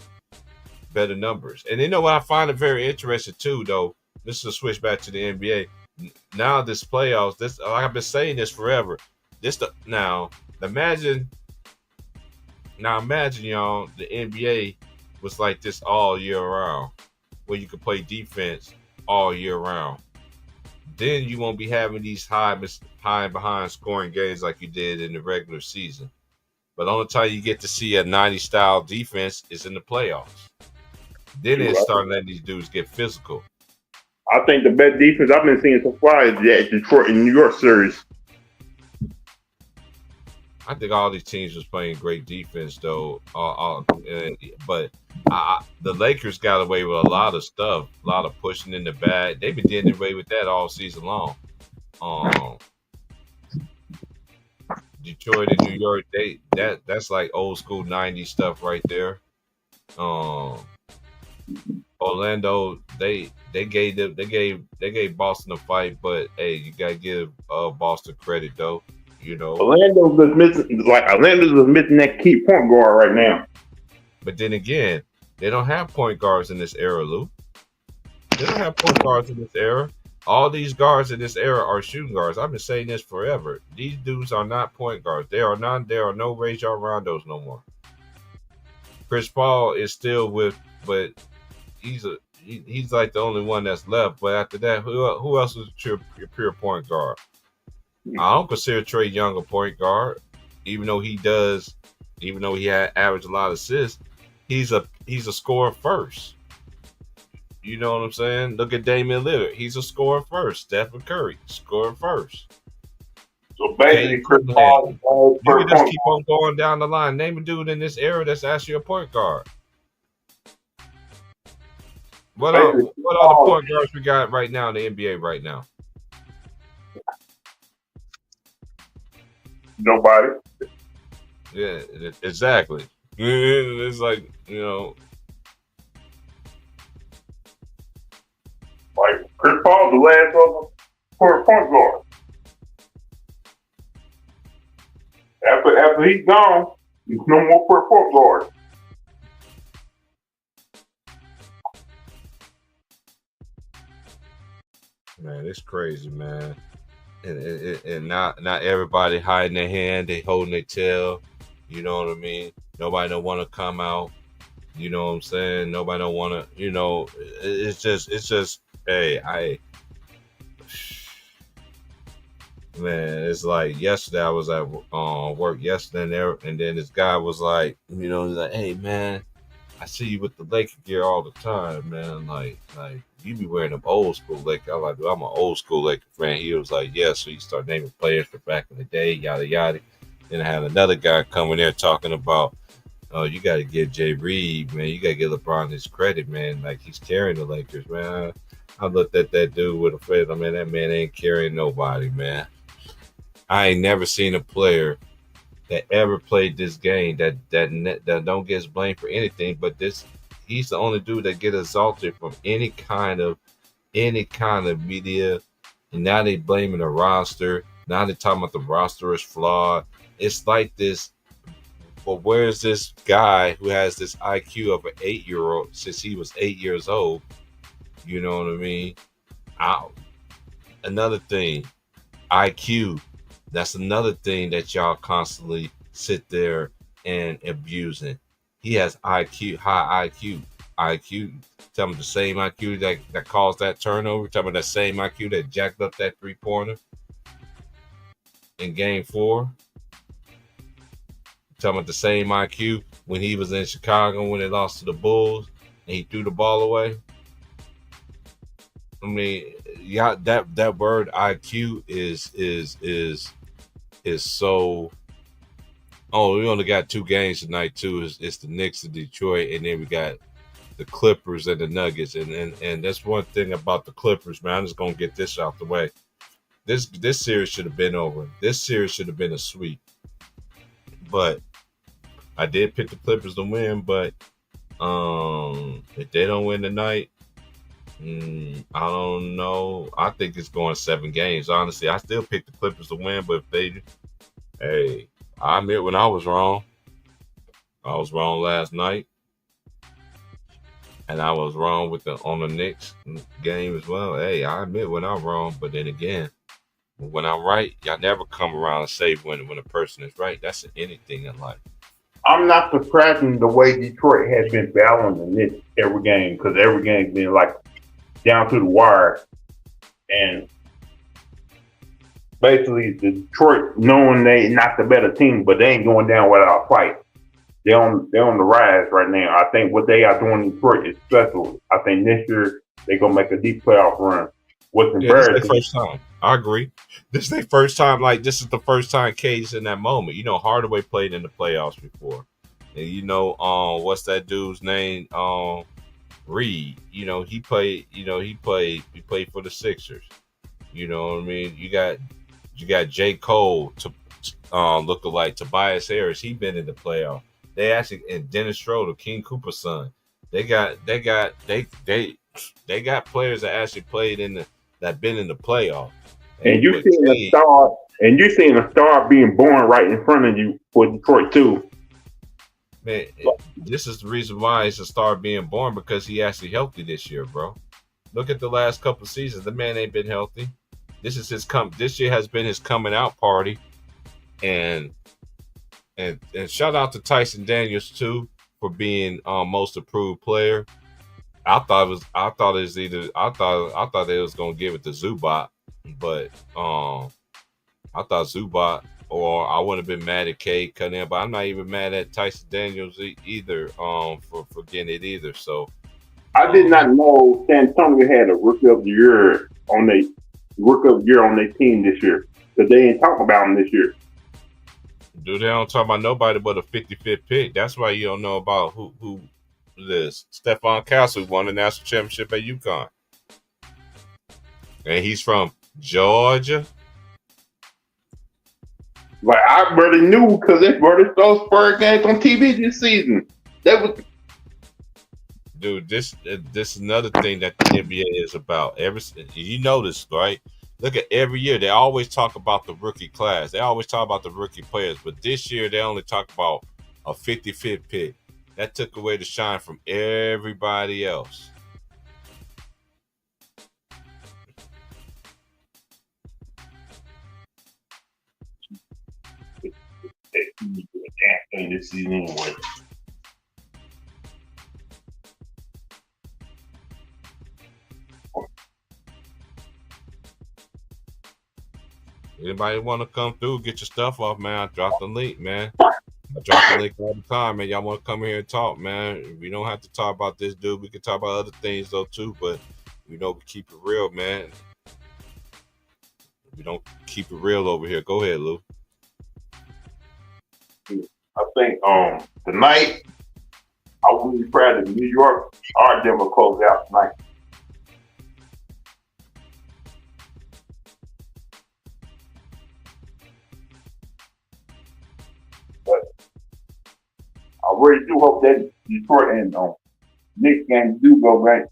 And you know what I find it very interesting too, though. This is a switch back to the NBA. Now this playoffs, like I've been saying this forever. Imagine y'all, the NBA was like this all year round, where you could play defense all year round. Then you won't be having these high and behind scoring games like you did in the regular season. But the only time you get to see a 90s style defense is in the playoffs. Then it's starting letting these dudes get physical. I think the best defense I've been seeing so far is that Detroit and New York series. I think all these teams was playing great defense, though. But the Lakers got away with a lot of stuff, a lot of pushing in the back. They've been getting away with that all season long. Detroit and New York, that's like old school '90s stuff right there. Orlando, they gave Boston a fight, but hey, you gotta give Boston credit though. You know, Orlando's just missing that key point guard right now. But then again, they don't have point guards in this era, Lou. They don't have point guards in this era. All these guards in this era are shooting guards. I've been saying this forever. These dudes are not point guards. There are no Rajon Rondos no more. Chris Paul is still with, but he's like the only one that's left. But after that, who else is a pure point guard? I don't consider Trae Young a point guard, even though he had averaged a lot of assists. He's a scorer first. You know what I'm saying? Look at Damian Lillard. He's a scorer first. Stephen Curry, scorer first. So basically, Chris Paul. You can just keep on going down the line. Name a dude in this era that's actually a point guard. What are the point guards we got right now in the NBA right now? Nobody. Yeah, exactly. It's like, you know. Like Chris Paul, the last of them for a point guard. After he's gone, there's no more for a point guard. Man, it's crazy, man. And not everybody hiding their hand, they holding their tail. You know what I mean? Nobody don't want to come out. You know what I'm saying? Nobody don't want to. You know, it's just. Hey, man, it's like yesterday I was at work yesterday, and then this guy was like, you know, he's like, hey man, I see you with the Laker gear all the time, man. Like you be wearing them old school Laker. I'm like, dude, I'm an old school Laker fan. He was like, yeah. So you start naming players for back in the day, yada yada. Then I had another guy coming there talking about, oh, you got to give Reid, man. You got to give LeBron his credit, man. Like he's carrying the Lakers, man. I looked at that dude with a face. I mean, that man ain't carrying nobody, man. I ain't never seen a player that ever played this game that don't get blamed for anything. But he's the only dude that get exalted from any kind of media. And now they blaming the roster. Now they talking about the roster is flawed. It's like this. But where's this guy who has this IQ of an 8-year-old since he was 8 years old? You know what I mean? Another thing, IQ. That's another thing that y'all constantly sit there and abusing. He has IQ, high IQ. Tell me the same IQ that caused that turnover. Tell me that same IQ that jacked up that 3-pointer in Game 4. Tell me the same IQ when he was in Chicago when they lost to the Bulls and he threw the ball away. I mean, yeah, that word IQ is so. Oh, we only got 2 games tonight too. It's the Knicks and Detroit, and then we got the Clippers and the Nuggets, and that's one thing about the Clippers, man. I'm just gonna get this out the way. This series should have been over. This series should have been a sweep, but I did pick the Clippers to win. But if they don't win tonight. I don't know. I think it's going 7 games. Honestly, I still pick the Clippers to win, but hey, I admit when I was wrong. I was wrong last night, and I was wrong on the Knicks game as well. Hey, I admit when I'm wrong, but then again, when I'm right, y'all never come around and say when a person is right. That's anything in life. I'm not surprised in the way Detroit has been battling the Knicks every game because every game's been like down to the wire, and basically Detroit knowing they not the better team, but they ain't going down without a fight. They're on the rise right now. I think what they are doing in Detroit is special. I think this year they're gonna make a deep playoff run. What's embarrassing? This is their first time. I agree. This is their first time. Like this is the first time Cade's in that moment. You know, Hardaway played in the playoffs before, and you know, what's that dude's name? Reid, you know, he played for the Sixers. You know what I mean? You got J. Cole to look alike Tobias Harris. He been in the playoff. They actually, and Dennis Schroeder, King Cooper's son. They got players that actually played that been in the playoff. And you're seeing a star being born right in front of you for Detroit too. Man, this is the reason why it's a star being born because he actually healthy this year, bro. Look at the last couple of seasons. The man ain't been healthy. This is his This year has been his coming out party, and and shout out to Tyson Daniels too for being most improved player. I thought it was either I thought they was gonna give it to Zubac, but I thought Zubac, or I wouldn't have been mad at Cade cutting in, but I'm not even mad at Tyson Daniels either for getting it either. So I did not know San Antonio had a rookie of the year on their team this year, because they ain't talking about them this year. dude, they don't talk about nobody but a 55th pick. That's why you don't know about who this Stephon Castle won the national championship at UConn, and he's from Georgia. Like, I already knew because they brought those Spurs games on TV this season. That was Dude, this is another thing that the NBA is about. You notice, right? Look at every year they always talk about the rookie class. They always talk about the rookie players, but this year they only talk about a 55th pick. That took away the shine from everybody else. thing this season anyway. Anybody want to come through, get your stuff off, man? I dropped the link, man. I drop the link all the time, man. Y'all want to come here and talk, man? We don't have to talk about this dude. We can talk about other things though too, but we keep it real, man. We don't keep it real over here. Go ahead, Lou. I think tonight I wouldn't be proud of New York or Denver close out tonight. But I really do hope that Detroit and Knicks games do go back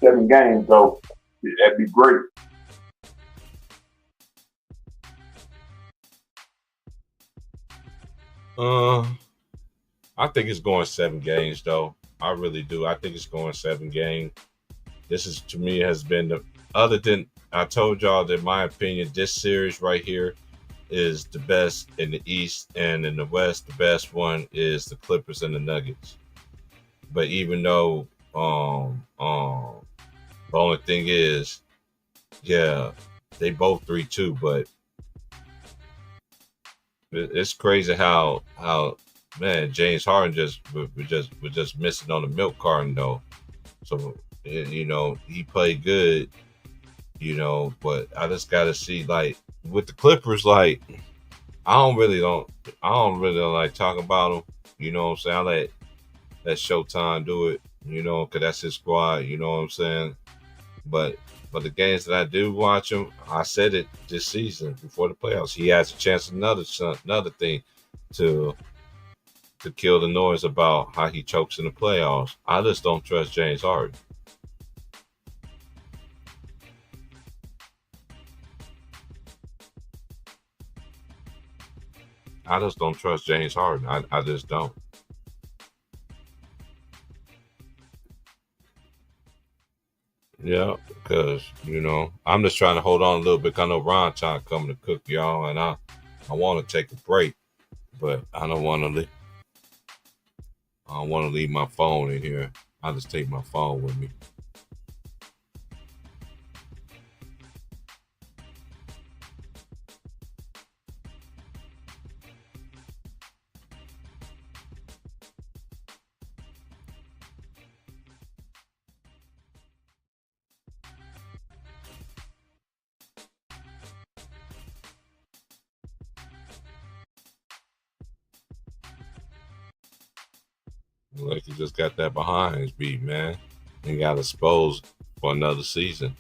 7 games, though. That'd be great. I think it's going 7 games though. I really do. I think it's going 7 games. This is, to me, has been the, other than I told y'all that my opinion, this series right here is the best in the East, and in the West, the best one is the Clippers and the Nuggets. But even though the only thing is, yeah, they both 3-2, but it's crazy how man, James Harden was just missing on the milk carton though. So he played good, but I just gotta see, like, with the Clippers, like I don't really like talking about them. You know what I'm saying? I let Showtime do it, because that's his squad. You know what I'm saying? But the games that I do watch him, I said it this season before the playoffs. He has a chance, another thing to kill the noise about how he chokes in the playoffs. I just don't trust James Harden. I just don't trust James Harden. I just don't. Yeah, because I'm just trying to hold on a little bit. I know Ron time coming to cook y'all, and I want to take a break, but I don't want to leave. I don't want to leave my phone in here. I just take my phone with me. Lakers just got that behind beat, man, and got exposed for another season.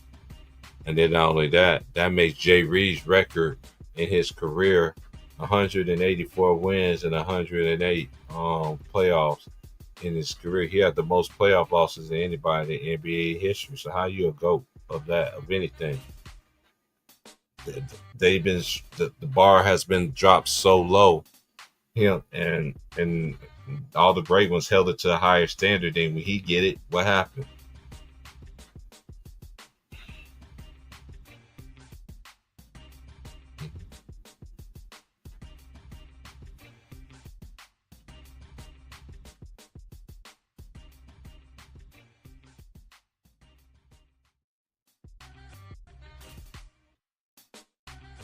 And then not only that, that makes Jay Reid's record in his career 184 wins and 108 playoffs in his career. He had the most playoff losses than anybody in NBA history. So how you a GOAT of anything? The bar has been dropped so low. And all the great ones held it to a higher standard. And when he get it, what happened?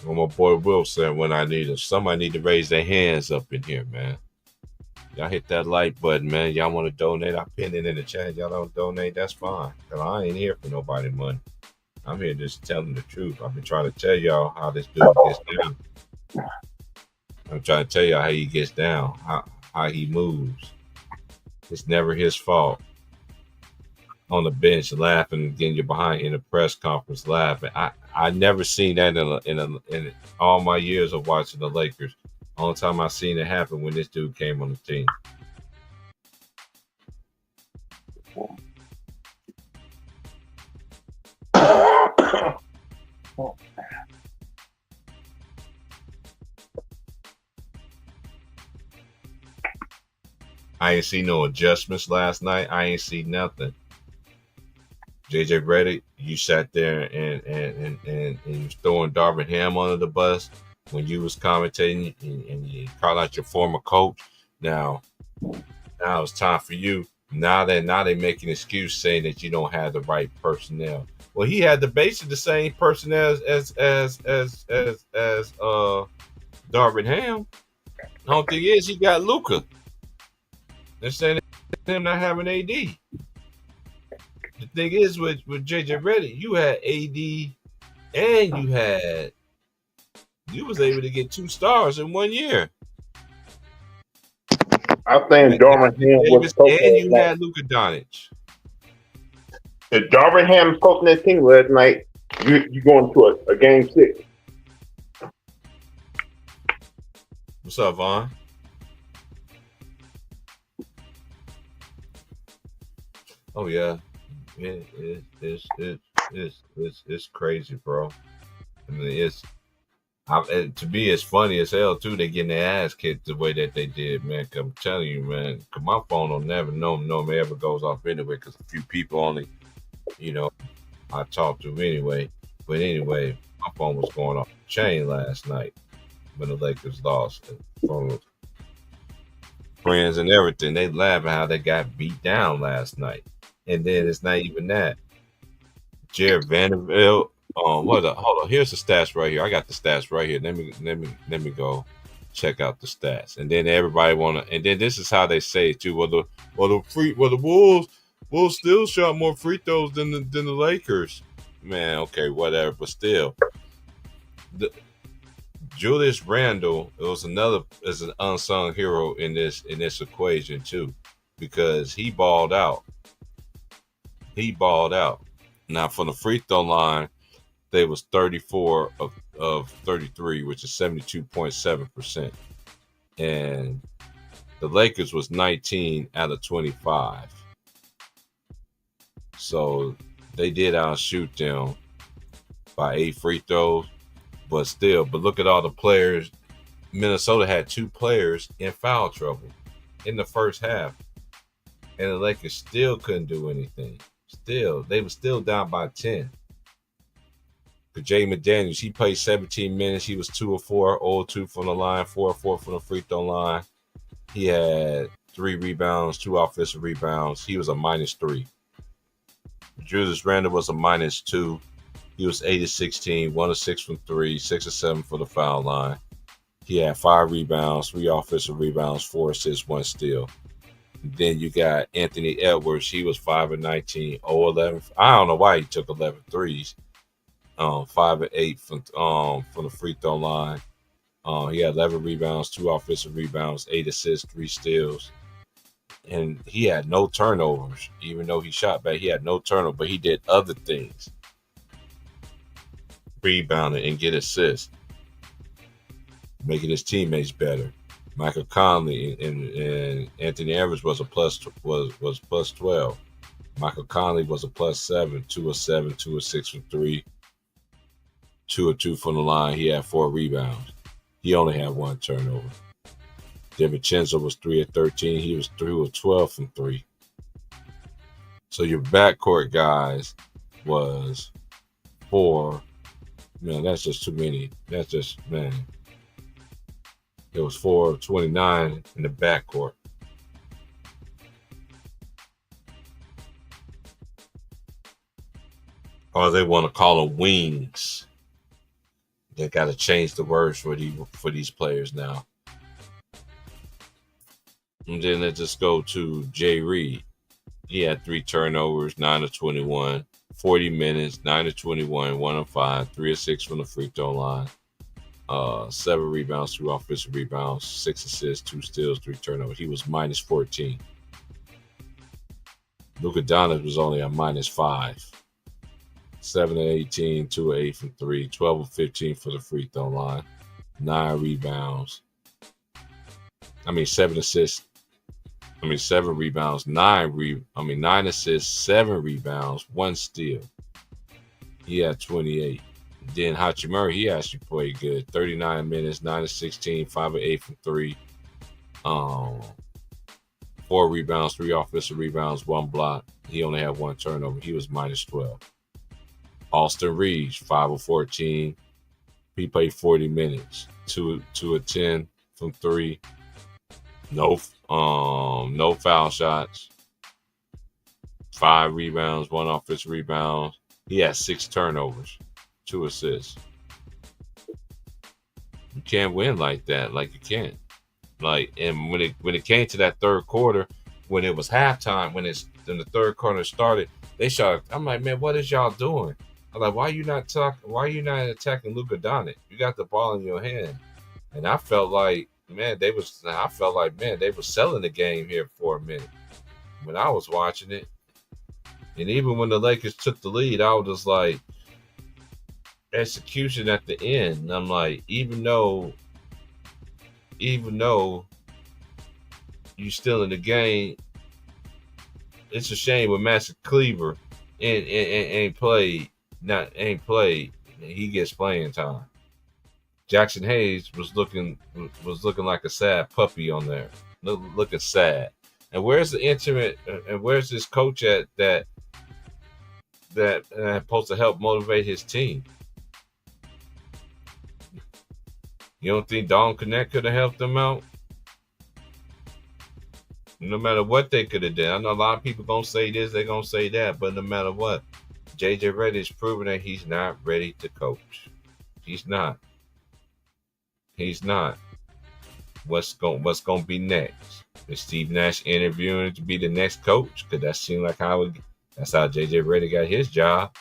Well, my boy Will said when I need it, somebody need to raise their hands up in here, man. Y'all hit that like button, man. Y'all want to donate? I pinned it in the chat. Y'all don't donate, that's fine. Cause I ain't here for nobody money. I'm here just telling the truth. I've been trying to tell y'all how this dude gets down. I'm trying to tell y'all how he gets down, how he moves. It's never his fault. On the bench laughing, getting you behind in a press conference laughing. I never seen that in all my years of watching the Lakers. Only time I seen it happen when this dude came on the team. I ain't see no adjustments last night. I ain't see nothing. JJ Redick, you sat there and you was throwing Darvin Ham under the bus when you was commentating and you called out your former coach. Now it's time for you. Now they make an excuse saying that you don't have the right personnel. Well, he had basically the same personnel as Darvin Ham. The only thing is he got Luka. They're saying him not having AD. The thing is with JJ Redick, you had AD and you was able to get 2 stars in 1 year. I think Darvin Ham was coaching and you last had Luka Doncic. night. If Darvin Ham was coaching that team last night, you going to a game 6. What's up, Vaughn? Oh yeah, it's crazy, bro. I mean, to me, it's funny as hell too. They getting their ass kicked the way that they did, man. Cause I'm telling you, man. Cause my phone will never normally ever goes off anyway. Cause a few people only, I talk to anyway. But anyway, my phone was going off the chain last night when the Lakers lost. From friends and everything, they laughing how they got beat down last night. And then it's not even that. Jared Vanderbilt. Hold on. Here's the stats right here. I got the stats right here. Let me go check out the stats. And then everybody and then this is how they say it too. The Wolves still shot more free throws than the Lakers. Man, okay, whatever. But still, Julius Randle is an unsung hero in this equation too, because he balled out. Now from the free throw line, they was 34 of 33, which is 72.7%. And the Lakers was 19 out of 25. So they did outshoot them by 8 free throws. But look at all the players. Minnesota had 2 players in foul trouble in the first half. And the Lakers still couldn't do anything. They were still down by 10. Jay McDaniels, he played 17 minutes. He was 2 of 4, 0-2 from the line, 4 of 4 from the free throw line. He had 3 rebounds, 2 offensive rebounds. He was a -3. Julius Randle was a -2. He was 8 of 16, 1 of 6 from 3, 6 of 7 for the foul line. He had 5 rebounds, 3 offensive rebounds, 4 assists, 1 steal. Then you got Anthony Edwards. He was 5 of 19, 0 of 11. I don't know why he took 11 threes. 5 of 8 from the free throw line. He had 11 rebounds, 2 offensive rebounds, 8 assists, 3 steals. And he had no turnovers. Even though he shot back, he had no turnover, but he did other things. Rebounded and get assists, making his teammates better. Michael Conley and Anthony Edwards was plus 12. Michael Conley was a +7, 2 of 7, 2 of 6 from 3, 2 of 2 from the line. He had 4 rebounds. He only had 1 turnover. DiVincenzo was 3 of 13. He was 3 of 12 from 3. So your backcourt guys was 4. Man, that's just too many. That's just, man. It was 4 of 29 in the backcourt. Or they want to call them wings. They got to change the words for these players now. And then let's just go to Jay Reid. He had 3 turnovers, 9 of 21, 40 minutes, 9 of 21, 1 of 5, 3 of 6 from the free throw line. 7 rebounds, 2 offensive rebounds, 6 assists, 2 steals, 3 turnovers. He was minus 14. Luka Doncic was only a minus 5. 7 of 18, 2 of 8 from 3, 12 of 15 for the free throw line, 9 rebounds. 7 assists. 7 rebounds, 9 assists, 7 rebounds, 1 steal. He had 28. Then Hachimura, he actually played good. 39 minutes, 9 of 16, 5 of 8 from 3. 4 rebounds, 3 offensive rebounds, 1 block. He only had 1 turnover. He was minus 12. Austin Reed, 5 of 14. He played 40 minutes. 2 of 10 from 3. No foul shots. 5 rebounds, 1 offensive rebound. He had 6 turnovers, 2 assists. You can't win like that. Like you can't. And when it came to that third quarter, when it was halftime, when the third quarter started, they shot. I'm like, man, what is y'all doing? I'm like, why are you not attacking Luka Doncic? You got the ball in your hand. And I felt like, man, they were selling the game here for a minute when I was watching it. And even when the Lakers took the lead, I was just like, execution at the end. And I'm like, even though you still in the game, it's a shame with Master Cleaver ain't played. He gets playing time. Jackson Hayes was looking like a sad puppy on there, looking sad. And where's the intimate? And where's this coach at that supposed to help motivate his team? You don't think Don Connect could have helped them out? No matter what they could have done. I know a lot of people gonna say this, they're gonna say that, but no matter what, JJ Redick is proving that he's not ready to coach. He's not. What's gonna be next? Is Steve Nash interviewing to be the next coach? Because that seemed like that's how JJ Redick got his job.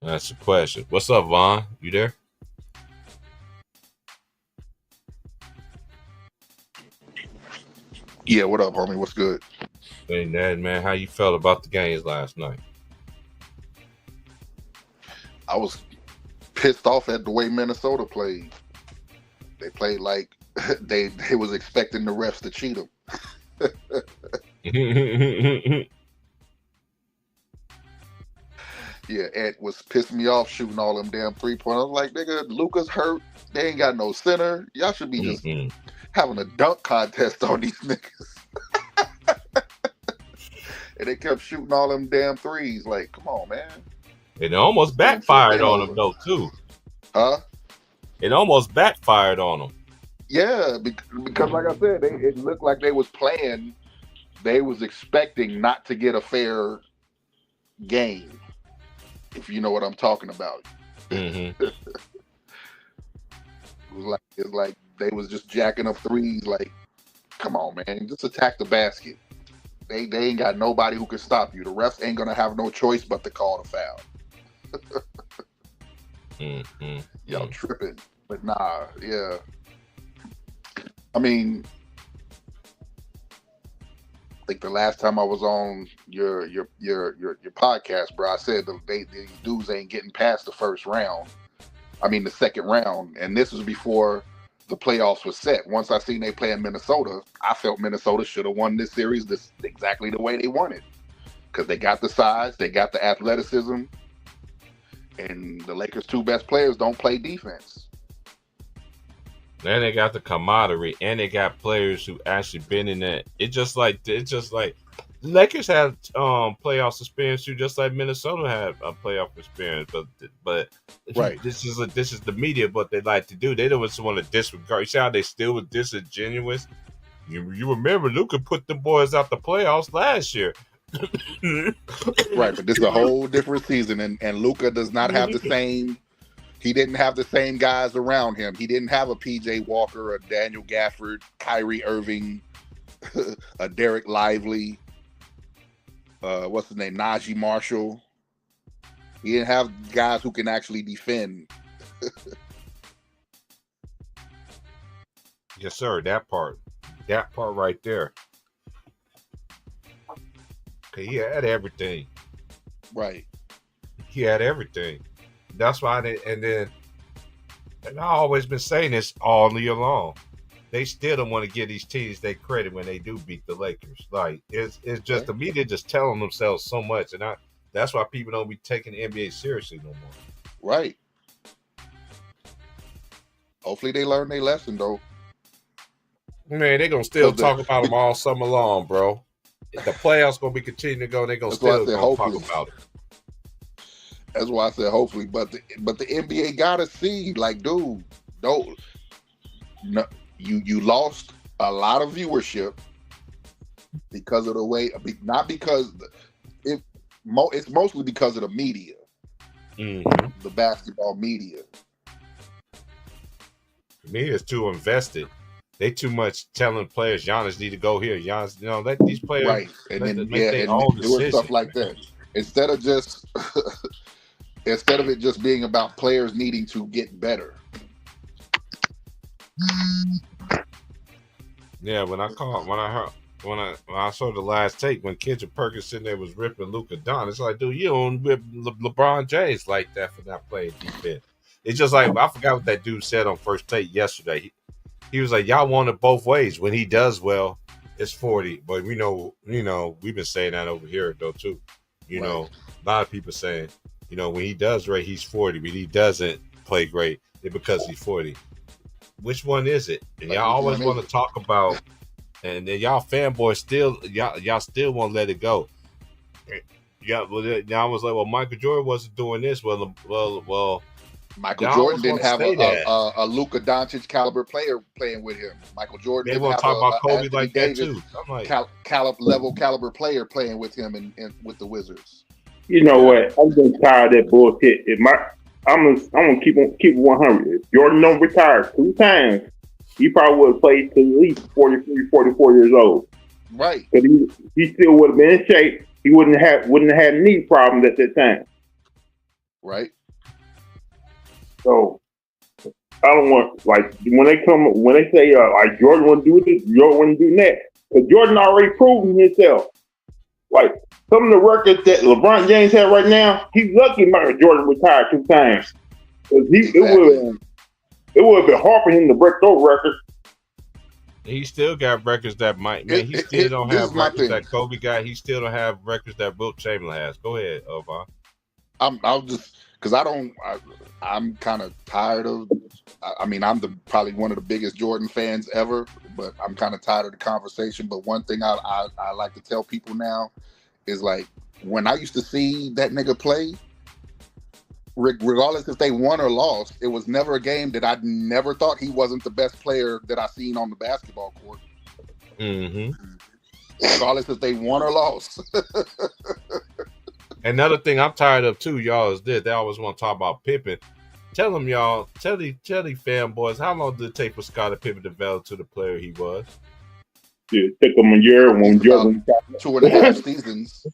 That's the question. What's up, Vaughn? You there? Yeah, what up, homie? What's good? Hey, Ned, man, how you felt about the games last night? I was pissed off at the way Minnesota played. They played like they was expecting the refs to cheat them. Yeah, Ed was pissing me off shooting all them damn 3-pointers. I was like, nigga, Luka's hurt. They ain't got no center. Y'all should be just having a dunk contest on these niggas. And they kept shooting all them damn threes. Like, come on, man. It almost backfired on them, though, too. Huh? It almost backfired on them. Yeah, because like I said, it looked like they was playing. They was expecting not to get a fair game, if you know what I'm talking about. Mm-hmm. It's like they was just jacking up threes. Like, come on, man, just attack the basket. They ain't got nobody who can stop you. The refs ain't gonna have no choice but to call the foul. Y'all tripping, but nah, yeah. I mean, I think the last time I was on your podcast, bro, I said the dudes ain't getting past the first round. I mean, the second round, and this was before the playoffs was set. Once I seen they play in Minnesota, I felt Minnesota should have won this series exactly the way they wanted, because they got the size, they got the athleticism, and the Lakers' 2 best players don't play defense. Then they got the camaraderie, and they got players who actually been in that. It's just like Lakers had playoff experience too, just like Minnesota had a playoff experience. But Right. this is the media what they like to do. They don't just want to disregard. You see how they still were disingenuous. You remember Luka put the boys out the playoffs last year. Right, but this is a whole different season, and Luka does not have the same. He didn't have the same guys around him. He didn't have a PJ Walker, a Daniel Gafford, Kyrie Irving, a Derek Lively. What's his name? Najee Marshall. He didn't have guys who can actually defend. Yes, sir. That part right there. He had everything. Right. He had everything. That's why and I always been saying this all year long. They still don't want to give these teams their credit when they do beat the Lakers. Like it's just the media just telling themselves so much, and that's why people don't be taking the NBA seriously no more. Right. Hopefully they learn their lesson though. Man, they're gonna still talk about them all summer long, bro. If the playoffs gonna be continuing to go, they're gonna still talk about it. That's why I said hopefully, but the NBA gotta see, like, dude, don't. No, you lost a lot of viewership because of the way, not because it's mostly because of the media, the basketball media. The media is too invested. They too much telling players Giannis need to go here. Giannis, let these players right, and then make their own doing decision, stuff like that instead of just instead of it just being about players needing to get better. Yeah, when I saw the last take when Kendrick Perkins sitting there was ripping Luka Doncic, it's like, dude, you don't rip LeBron James like that for not playing defense. It's just like I forgot what that dude said on First Take yesterday. He was like, y'all want it both ways. When he does well, it's 40. But we know, we've been saying that over here though too. You know, a lot of people saying, when he does great, he's 40. But he doesn't play great, it's because he's 40. Which one is it? And y'all always want to talk about, and then y'all fanboys still, y'all still won't let it go. Yeah, well, y'all was like, well, Michael Jordan wasn't doing this. Well. Michael Jordan didn't have a Luka Doncic caliber player playing with him. Michael Jordan didn't have talk about Kobe Anthony like Davis that too. caliber player playing with him and with the Wizards. You know what? I'm just tired of that bullshit. I'm gonna keep 100. If Jordan don't retire 2 times, he probably would have played to at least 43, 44 years old. Right. Because he still would have been in shape. He wouldn't have had knee problems at that time. Right. So I don't want, like, when they say like Jordan wouldn't do this, Jordan wouldn't do that, because Jordan already proven himself. Like some of the records that LeBron James had right now, he's lucky Michael Jordan retired 2 times. Because it would have been hard for him to break those records. He still got records that he still don't have records that Kobe got. He still don't have records that Wilt Chamberlain has. Go ahead, Ovan. I'll just because I'm kind of tired of. I mean, I'm probably one of the biggest Jordan fans ever, but I'm kind of tired of the conversation. But one thing I like to tell people now is, like, when I used to see that nigga play, regardless if they won or lost, it was never a game that I never thought he wasn't the best player that I seen on the basketball court. Mm-hmm. Regardless if they won or lost. Another thing I'm tired of too, y'all, is this. They always want to talk about Pippen. Tell them, y'all, tell the fanboys, how long did it take for Scottie Pippen to develop to the player he was? It took him a year when Jordan 2.5 seasons.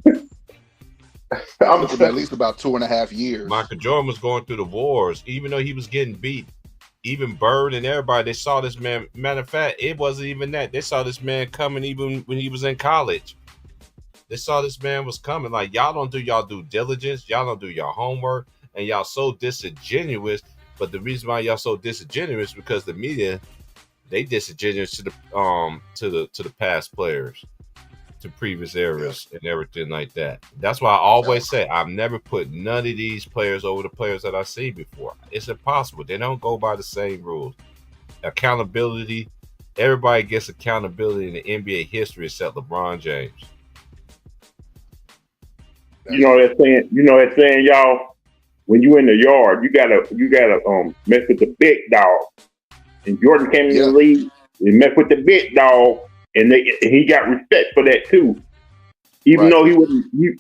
Took him at least about 2.5 years. Michael Jordan was going through the wars, even though he was getting beat. Even Bird and everybody, they saw this man. Matter of fact, it wasn't even that. They saw this man coming even when he was in college. They saw this man was coming. Like, y'all don't do y'all due diligence. Y'all don't do y'all homework. And y'all so disingenuous. But the reason why y'all so disingenuous is because the media, they disingenuous to the past players, to previous eras and everything like that. That's why I always say I've never put none of these players over the players that I've seen before. It's impossible. They don't go by the same rules. Accountability, everybody gets accountability in the NBA history except LeBron James. You know that saying, y'all. When you in the yard, you gotta mess with the big dog. And Jordan came in the Yeah, league and messed with the big dog, and he got respect for that too. Even right, though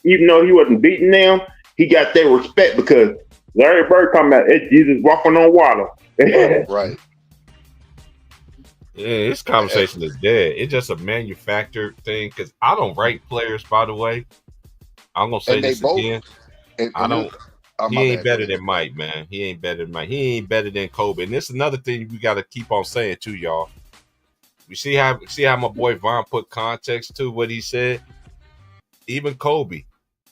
even though he wasn't beating them, he got their respect because Larry Bird talking about it's Jesus walking on water. right. Yeah, this And, conversation is dead. It's just a manufactured thing because I don't write players. By the way, I'm gonna say and they this both again. I and it, don't. oh He my ain't bad. Go better ahead. than Mike, man. He ain't better than Mike. He ain't better than Kobe. And this is another thing we got to keep on saying too, y'all. You see how my boy Vaughn put context to what he said. Even Kobe.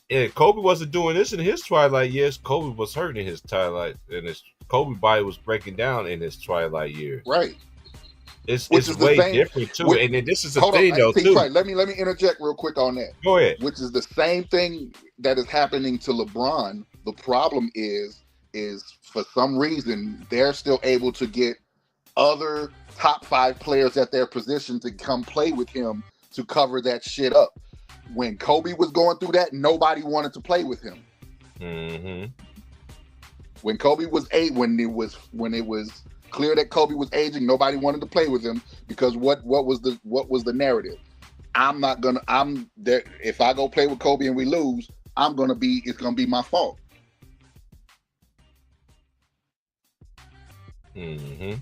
Yeah, Kobe wasn't doing this in his twilight years. Kobe was hurt in his twilight, and his Kobe body was breaking down in his twilight years. Right, which It's is the way same. different too. Which, And then this is a hold on, thing though T. too. Trey. Let me interject real quick on that. Go ahead. Which is the same thing that is happening to LeBron. The problem is for some reason they're still able to get other top 5 players at their position to come play with him to cover that shit up. When Kobe was going through that, nobody wanted to play with him. Mm-hmm. When Kobe was when it was clear that Kobe was aging, nobody wanted to play with him because what was the narrative? I'm there. If I go play with Kobe and we lose, it's gonna be my fault. Mm-hmm.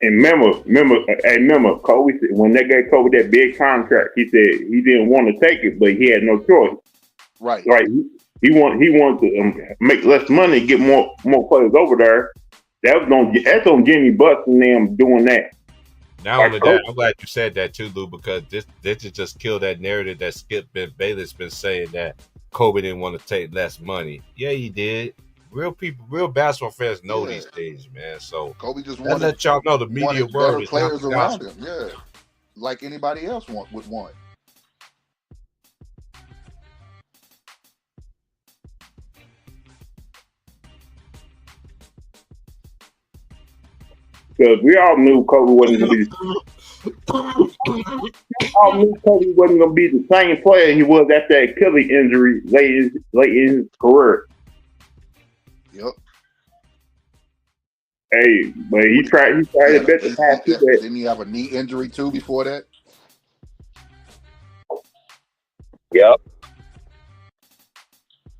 And remember, Kobe said, when they gave Kobe that big contract, he said he didn't want to take it, but he had no choice. Right. Right? He wanted to make less money, get more players over there. That's on Jimmy Butler and them doing that. Not Like only that, Kobe, I'm glad you said that too, Lou, because this just killed that narrative that Skip Bayless been saying that Kobe didn't want to take less money. Yeah, he did. Real people, real basketball fans know Yeah. these things, man. So Kobe just that let y'all know the media wanted word better is not players the around gospel. him. Yeah. Like anybody else would want. because we all knew Kobe wasn't going to be. All knew Kobe wasn't going to be the same player he was after that Achilles injury late in his career. Yep. Hey, but he tried his best to pass through that. Didn't he have a knee injury too before that? Yep.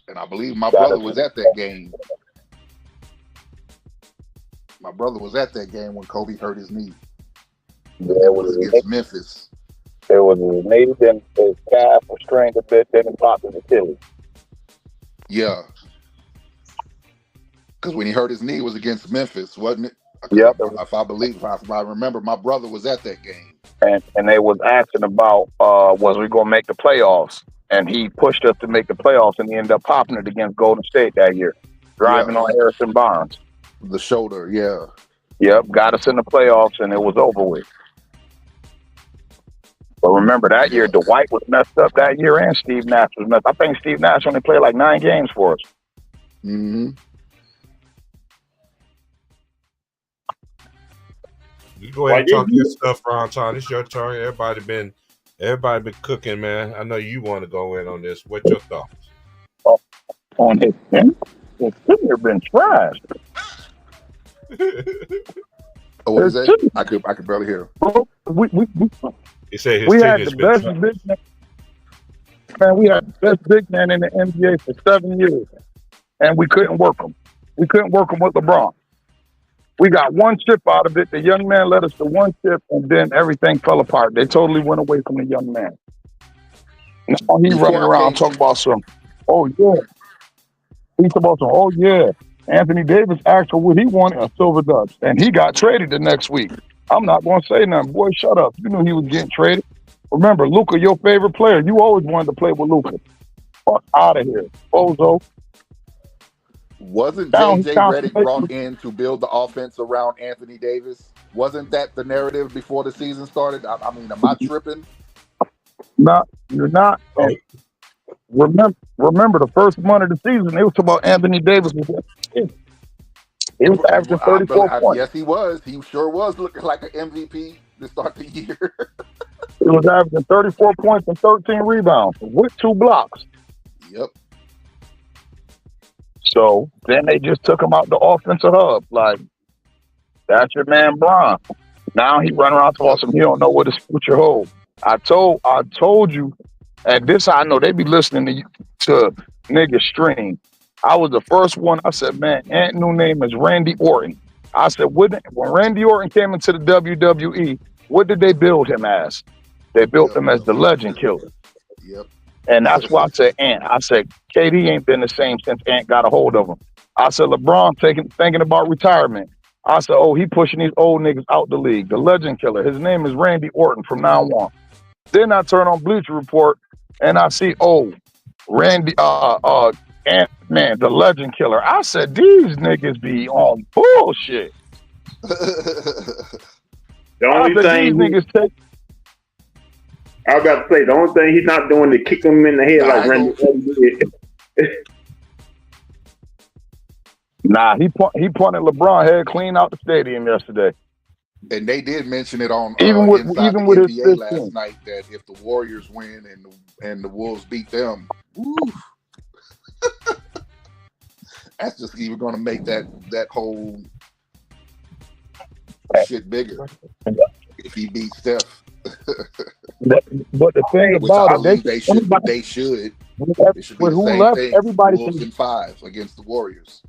And I believe my brother was at that game. My brother was at that game when Kobe hurt his knee. It was against Memphis. It was his knee, then his calf was strained a bit, then it popped his Achilles. Yeah. Because when he hurt his knee, it was against Memphis, wasn't it? Yep. If I remember, my brother was at that game. And they was asking about was we going to make the playoffs, and he pushed us to make the playoffs, and he ended up popping it against Golden State that year, driving on Harrison Barnes. The shoulder, yeah. Yep, got us in the playoffs, and it was over with. But remember, that year, Dwight was messed up that year, and Steve Nash was messed up. I think Steve Nash only played like 9 games for us. Mm-hmm. You go ahead and talk your stuff, Ron. It's your turn. Everybody been cooking, man. I know you want to go in on this. What's your thoughts? On his tenure been trashed. Oh, what is that? I could barely hear him. He said his we had the tenure's been best trashed. big man. Man, we had the best big man in the NBA for 7 years, and we couldn't work him. We couldn't work him with LeBron. We got one chip out of it. The young man led us to one chip, and then everything fell apart. They totally went away from the young man. Now he running around talking about some, oh yeah. He's about some, oh yeah. Anthony Davis asked for what he wanted, a silver dubs, and he got traded the next week. I'm not going to say nothing. Boy, shut up. You knew he was getting traded. Remember, Luka, your favorite player. You always wanted to play with Luka. Fuck out of here, bozo. Wasn't J.J. Redick brought in to build the offense around Anthony Davis? Wasn't that the narrative before the season started? I mean, am I tripping? No, you're not. Remember the first month of the season, it was about Anthony Davis. He was averaging 34 points. Yes, he was. He sure was looking like an MVP to start the year. He was averaging 34 points and 13 rebounds with 2 blocks. Yep. So then they just took him out the offensive hub. Like, that's your man, Bron. Now he run around to some. He don't know what his future holds. I told you. And this I know they be listening to nigga stream. I was the first one. I said, man, Ant new name is Randy Orton. I said, when Randy Orton came into the WWE, what did they build him as? They built him as the Legend Killer. Yep. And that's why I said Ant. I said KD ain't been the same since Ant got a hold of him. I said LeBron thinking about retirement. I said, oh, he pushing these old niggas out the league. The Legend Killer. His name is Randy Orton from now on. Then I turn on Bleacher Report and I see, oh, Randy, Ant-Man, the Legend Killer. I said, these niggas be on bullshit. The only thing these niggas take. I was about to say, the only thing he's not doing is kick him in the head like Randy Orton did. Nah, he punted LeBron head clean out the stadium yesterday. And they did mention it on even with NBA his last night that if the Warriors win and the Wolves beat them, that's just even going to make that whole shit bigger if he beats Steph. But the thing about it, they should. It should be the same left, thing. everybody Wolves in 5 against the Warriors.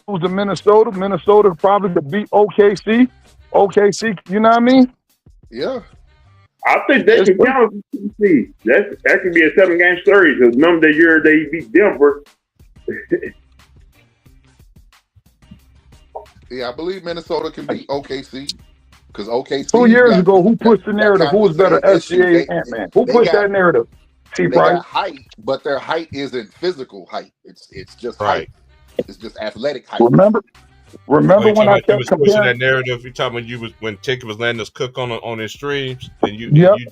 To Minnesota probably could beat OKC. You know what I mean? Yeah. I think they can count OKC. That could be a 7-game series. Because remember the year they beat Denver. Yeah, I believe Minnesota can beat OKC. Because OKC 2 years ago, who pushed the narrative? Who was better, SGA and Ant-Man? Who pushed that narrative? They got height, but their height isn't physical height. It's just height. It's just athletic height. Remember when I kept pushing that narrative? You talking when Tick was letting us cook on his streams, and you did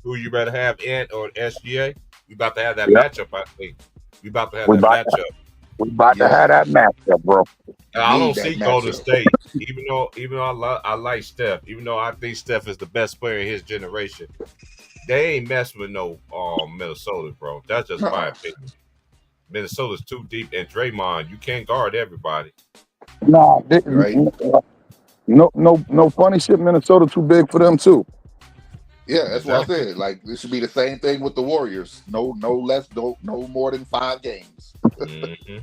who you rather have, Ant or SGA? We about to have that matchup. I think we about to have that matchup. We about to have that matchup, bro. I don't see Golden State, even though I like Steph, even though I think Steph is the best player in his generation. They ain't messing with no Minnesota, bro. That's just my opinion. Minnesota's too deep, and Draymond, you can't guard everybody. Nah, no funny shit. Minnesota too big for them too. Yeah, that's what I said. Like, this should be the same thing with the Warriors. No more than 5 games. Mm-hmm.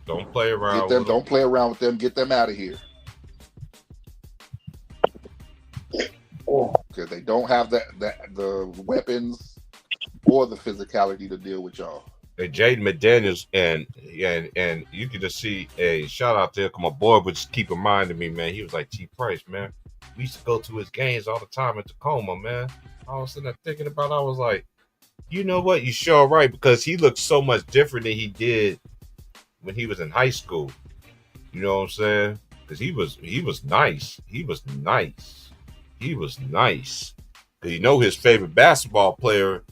Don't play around. Don't play around with them. Get them out of here. Because they don't have the weapons or the physicality to deal with y'all. Jaden McDaniels and you can just see a shout out there. My boy would just keep reminding me, man. He was like, T Price, man. We used to go to his games all the time in Tacoma, man. I was sitting there thinking about it. I was like, you know what? You sure right, because he looked so much different than he did when he was in high school. You know what I'm saying? Because he was nice. He was nice. Because his favorite basketball player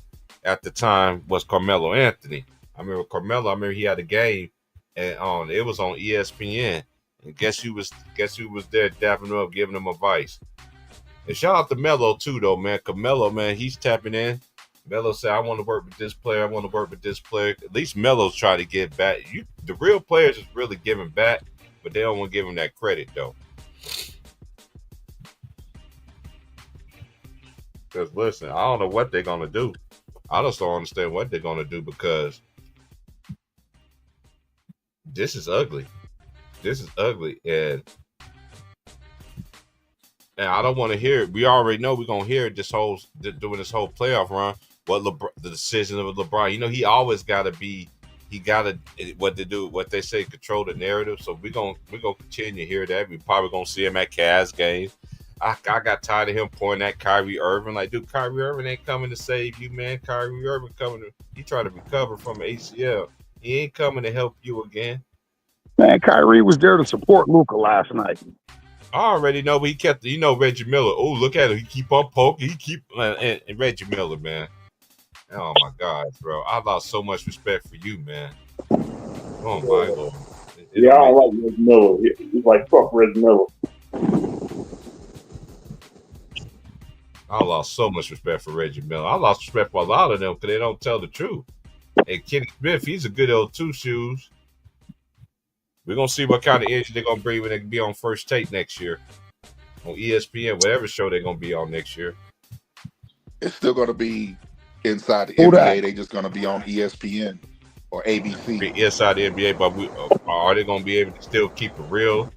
at the time was Carmelo Anthony. I remember he had a game and it was on ESPN. And guess who was there dapping him up, giving him advice. And shout out to Melo too, though, man. Melo, man, he's tapping in. Melo said, I want to work with this player. At least Melo's trying to get back. The real players is really giving back, but they don't want to give him that credit, though. Because, listen, I don't know what they're going to do. I just don't understand what they're going to do because this is ugly. And I don't want to hear it. We already know we're going to hear it during this whole playoff run. The decision of LeBron. He always got to what they say, control the narrative. So we're going to continue to hear that. We probably going to see him at Cavs games. I got tired of him pointing at Kyrie Irving. Like, dude, Kyrie Irving ain't coming to save you, man. Kyrie Irving he trying to recover from ACL. He ain't coming to help you again. Man, Kyrie was there to support Luka last night. I already know, but he kept, Reggie Miller. Oh, look at him. He keep on poking. And Reggie Miller, man. Oh, my God, bro. I lost so much respect for you, man. Oh, my Lord. I don't like Reggie Miller. He's like, fuck Reggie Miller. I lost so much respect for Reggie Miller. I lost respect for a lot of them because they don't tell the truth. And Kenny Smith, he's a good old two shoes. We're gonna see what kind of energy they're gonna bring when they be on First Take next year on ESPN, whatever show they're gonna be on next year. It's still going to be inside the Who NBA. that? They just going to be on ESPN or ABC. Be inside the NBA, but are they gonna be able to still keep it real?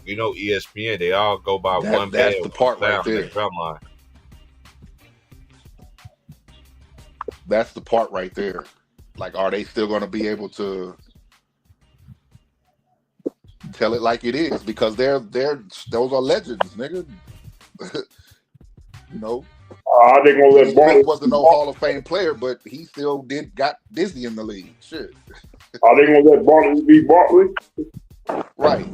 You know, ESPN, they all go by one That's band, the one part right sound, and there. that drum line. That's the part right there. Like, are they still going to be able to tell it like it is? Because those are legends, nigga. You know, Are they gonna Kenny let Smith Barkley? wasn't no Hall of Fame player, but he still got Disney in the league. Shit, Are they gonna let Barkley be Barkley? right?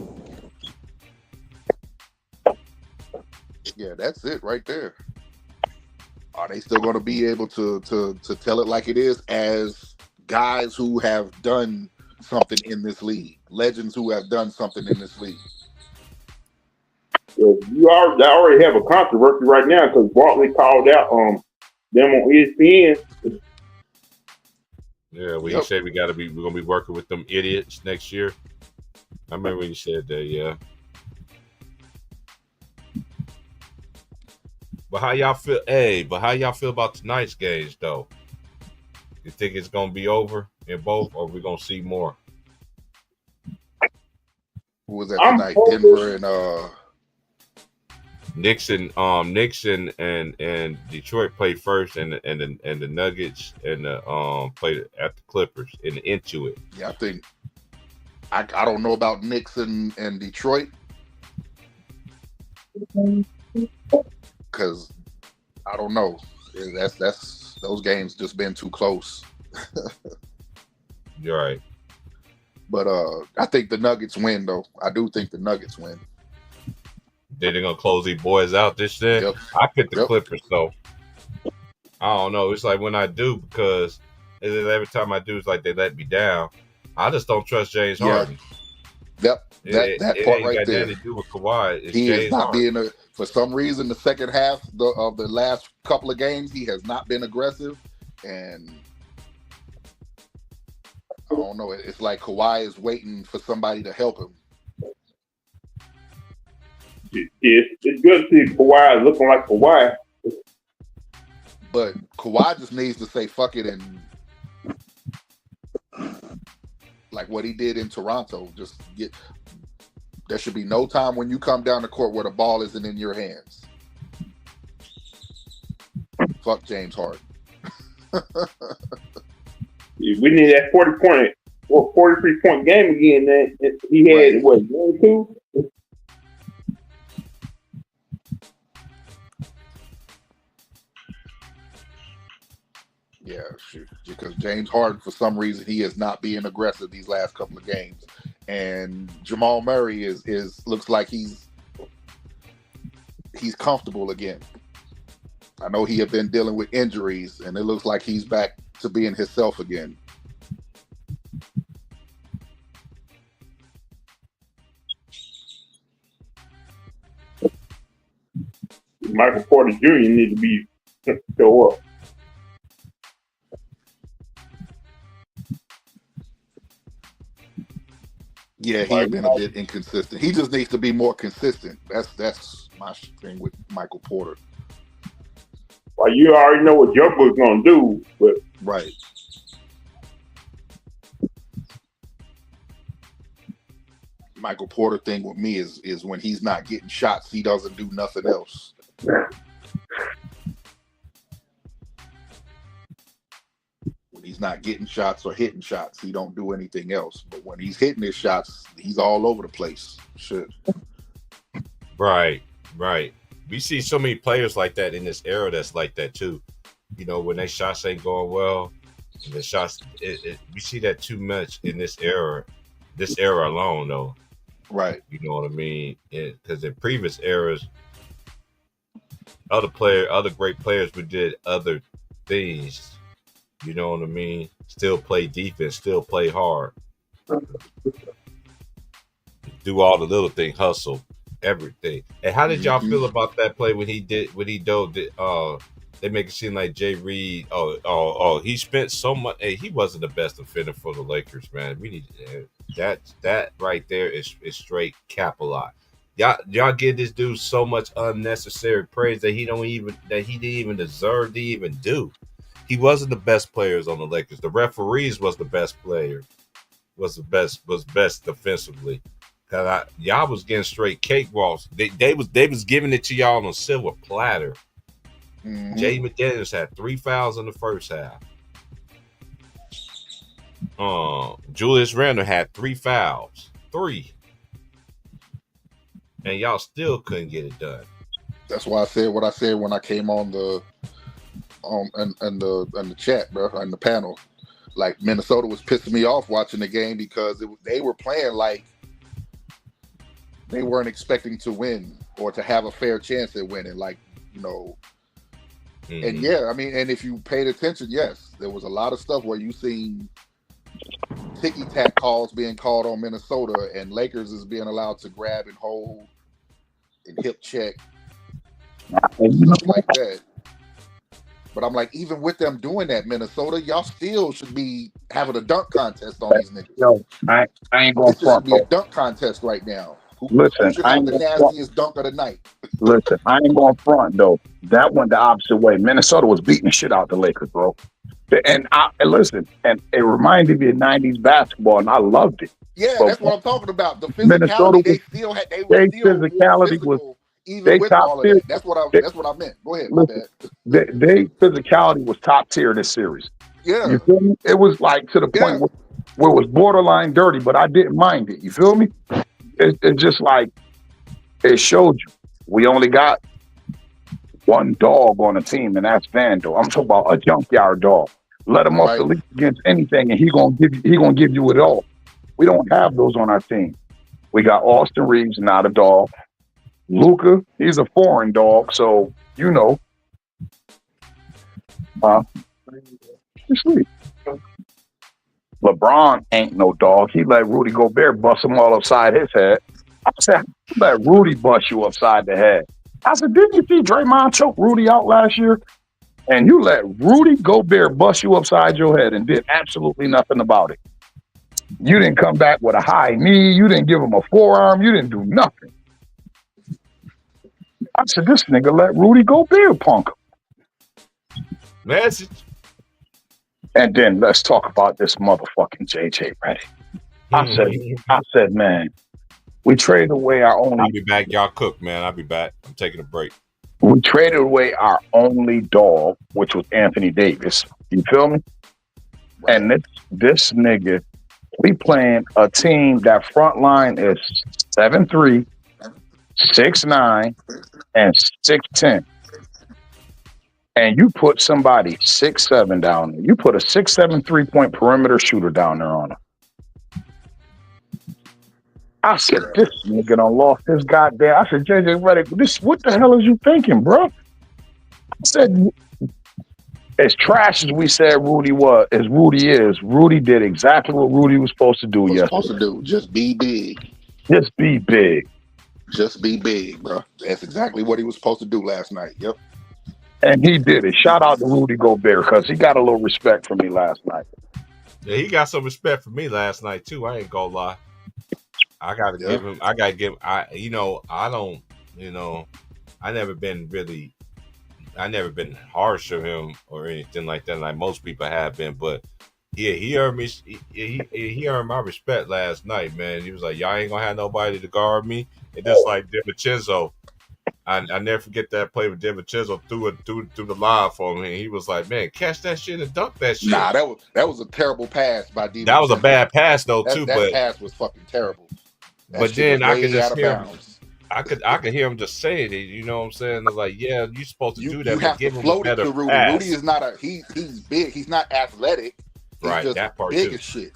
Yeah, that's it right there. Are they still going to be able to tell it like it is as guys who have done something in this league, legends who have done something in this league? You already have a controversy right now because Barkley called out them on ESPN. Yeah, when you Yep. said we're gonna be working with them idiots next year. I remember when you said that, yeah. But how y'all feel? Hey, but how y'all feel about tonight's games though? You think it's gonna be over in both, or we gonna see more? Who was that I'm tonight? hoping- Denver and Knicks and Detroit played first, and the Nuggets and the played at the Clippers and into it. yeah, I think I don't know about Knicks and Detroit because I don't know. That's those games just been too close. You're right. But I think the Nuggets win though. I do think the Nuggets win. They're gonna close these boys out this year. Yep. I picked the Yep. Clippers though. I don't know. It's like when I do because every time I do, it's like they let me down. I just don't trust James Yeah. Harden. Yep. It That part ain't right got there. nothing to do with Kawhi. It's He James is not Harden. being for some reason the second half of the last couple of games he has not been aggressive, and I don't know. It's like Kawhi is waiting for somebody to help him. It's good to see Kawhi looking like Kawhi. But Kawhi just needs to say fuck it and like what he did in Toronto. Just get. There should be no time when you come down the court where the ball isn't in your hands. Fuck James Harden. We need that 43-point game again. That he had Right. what, 1-2? Yeah, shoot. Because James Harden, for some reason, he is not being aggressive these last couple of games, and Jamal Murray is looks like he's comfortable again. I know he had been dealing with injuries, and it looks like he's back to being himself again. Michael Porter Jr. need to be show up. Yeah, he had been a bit inconsistent. He just needs to be more consistent. That's my thing with Michael Porter. Well, you already know what Joker's gonna do, but Right. Michael Porter thing with me is when he's not getting shots, he doesn't do nothing else. When he's not getting shots or hitting shots, he don't do anything else. But when he's hitting his shots, he's all over the place. Shit. Right. We see so many players like that in this era that's like that too. You know, when their shots ain't going well, and the shots, we see that too much in this era alone, though. Right. You know what I mean? Because in previous eras, other great players who did other things. You know what I mean? Still play defense, still play hard, do all the little things, hustle. everything. And how did y'all Mhm. feel about that play when he dove? They make it seem like Jay Reid. He spent so much. Hey, he wasn't the best defender for the Lakers, man. We need that right there is straight cap a lot. Y'all give this dude so much unnecessary praise that he didn't even deserve to even do. He wasn't the best players on the Lakers. The referees was the best player. Was best defensively. Cause y'all was getting straight cakewalks. They was giving it to y'all on a silver platter. Mhm. Jay McDaniels had 3 fouls in the first half. Julius Randle had 3 fouls. 3. And y'all still couldn't get it done. That's why I said what I said when I came on the and the chat, bro, on the panel. Like Minnesota was pissing me off watching the game because they were playing like they weren't expecting to win or to have a fair chance at winning. Like, you know, and yeah, I mean, and if you paid attention, yes, there was a lot of stuff where you seen ticky-tack calls being called on Minnesota and Lakers is being allowed to grab and hold and hip check, stuff like that. But I'm like, even with them doing that, Minnesota, y'all still should be having a dunk contest on these niggas. Yo, I ain't going This front. should be a dunk contest right now. Who Listen, should I have ain't the gonna front. nastiest dunk of the night? Listen, I ain't going front though. That went the opposite way. Minnesota was beating the shit out the Lakers, bro. And listen, and it reminded me of '90s basketball, and I loved it. Yeah, But that's what I'm talking about. The Minnesota physicality, was they were their still more physicality was physical, even they with top all of tier. that. That's what I meant. Go ahead, my Listen, bad. they physicality was top tier this series. Yeah, You feel me? It was like to the point where it was borderline dirty, but I didn't mind it. You feel me? It's just like it showed you. We only got one dog on the team, and that's Vandal. I'm talking about a junkyard dog. Let him off the leash against anything, and he gonna give you it all. We don't have those on our team. We got Austin Reeves, not a dog. Luka, he's a foreign dog, so you know. LeBron ain't no dog. He let Rudy Gobert bust him all upside his head. I said, let Rudy bust you upside the head. I said, didn't you see Draymond choke Rudy out last year? And you let Rudy Gobert bust you upside your head and did absolutely nothing about it. You didn't come back with a high knee. You didn't give him a forearm. You didn't do nothing. I said, this nigga let Rudy Gobert punk him. Message. And then let's talk about this motherfucking JJ Redick. I said, man, we traded away our only. I'll be back. Y'all cook, man. I'll be back. I'm taking a break. We traded away our only dog, which was Anthony Davis. You feel me? Right. And this nigga, we playing a team that front line is 7'3", 6'9", and 6'10". And you put somebody 6'7" down there. You put a 6'7" 3-point perimeter shooter down there on him. I said, this nigga done lost his goddamn. I said, JJ Redick, what the hell is you thinking, bro? I said, as trash as we said Rudy is, Rudy did exactly what Rudy was supposed to do yesterday. Supposed to do, just be big. Just be big. Just be big, bro. That's exactly what he was supposed to do last night. Yep. And he did it. Shout out to Rudy Gobert because he got a little respect from me last night. Yeah, he got some respect for me last night too. I ain't gonna lie. I gotta give him. I never been harsh of him or anything like that, like most people have been. But yeah, he earned me. He earned my respect last night, man. He was like, "Y'all ain't gonna have nobody to guard me," and just like DiVincenzo, I never forget that play with DiVincenzo through the line for me. He was like, "Man, catch that shit and dunk that shit." Nah, that was a terrible pass by DiVincenzo. That was a bad pass though too. That pass was fucking terrible. But then I could just hear him. I could hear him just saying it. You know what I'm saying? It's like, yeah, you're supposed to do that. You have to float it to Rudy. Pass. Rudy is not he's big. He's not athletic. He's right, just that part big too. as shit.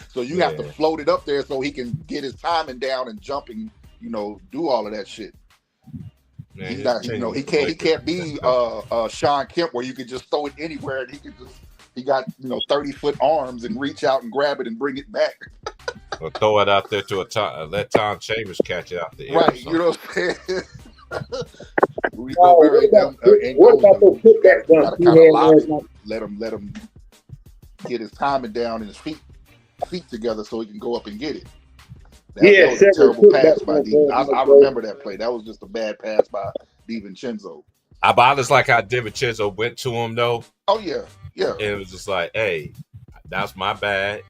So you have to float it up there so he can get his timing down and jump and do all of that shit. Man, he's not, he can't be Sean Kemp where you can just throw it anywhere and he got 30-foot arms and reach out and grab it and bring it back. Or throw it out there to let Tom Chambers catch it out the air. Right, you know what I'm saying? Rudy Oh, Gobert ain't what goes about number. those putback You dunks gotta he kind of had lob last it, night? let him get his timing down and his feet together so he can go up and get it. He That had was a several terrible pass putback by dunks Devin. last I night, bro. remember that play. That was just a bad pass by DiVincenzo. I just like how DiVincenzo went to him though. Oh yeah, yeah. And it was just like, hey, that's my bad.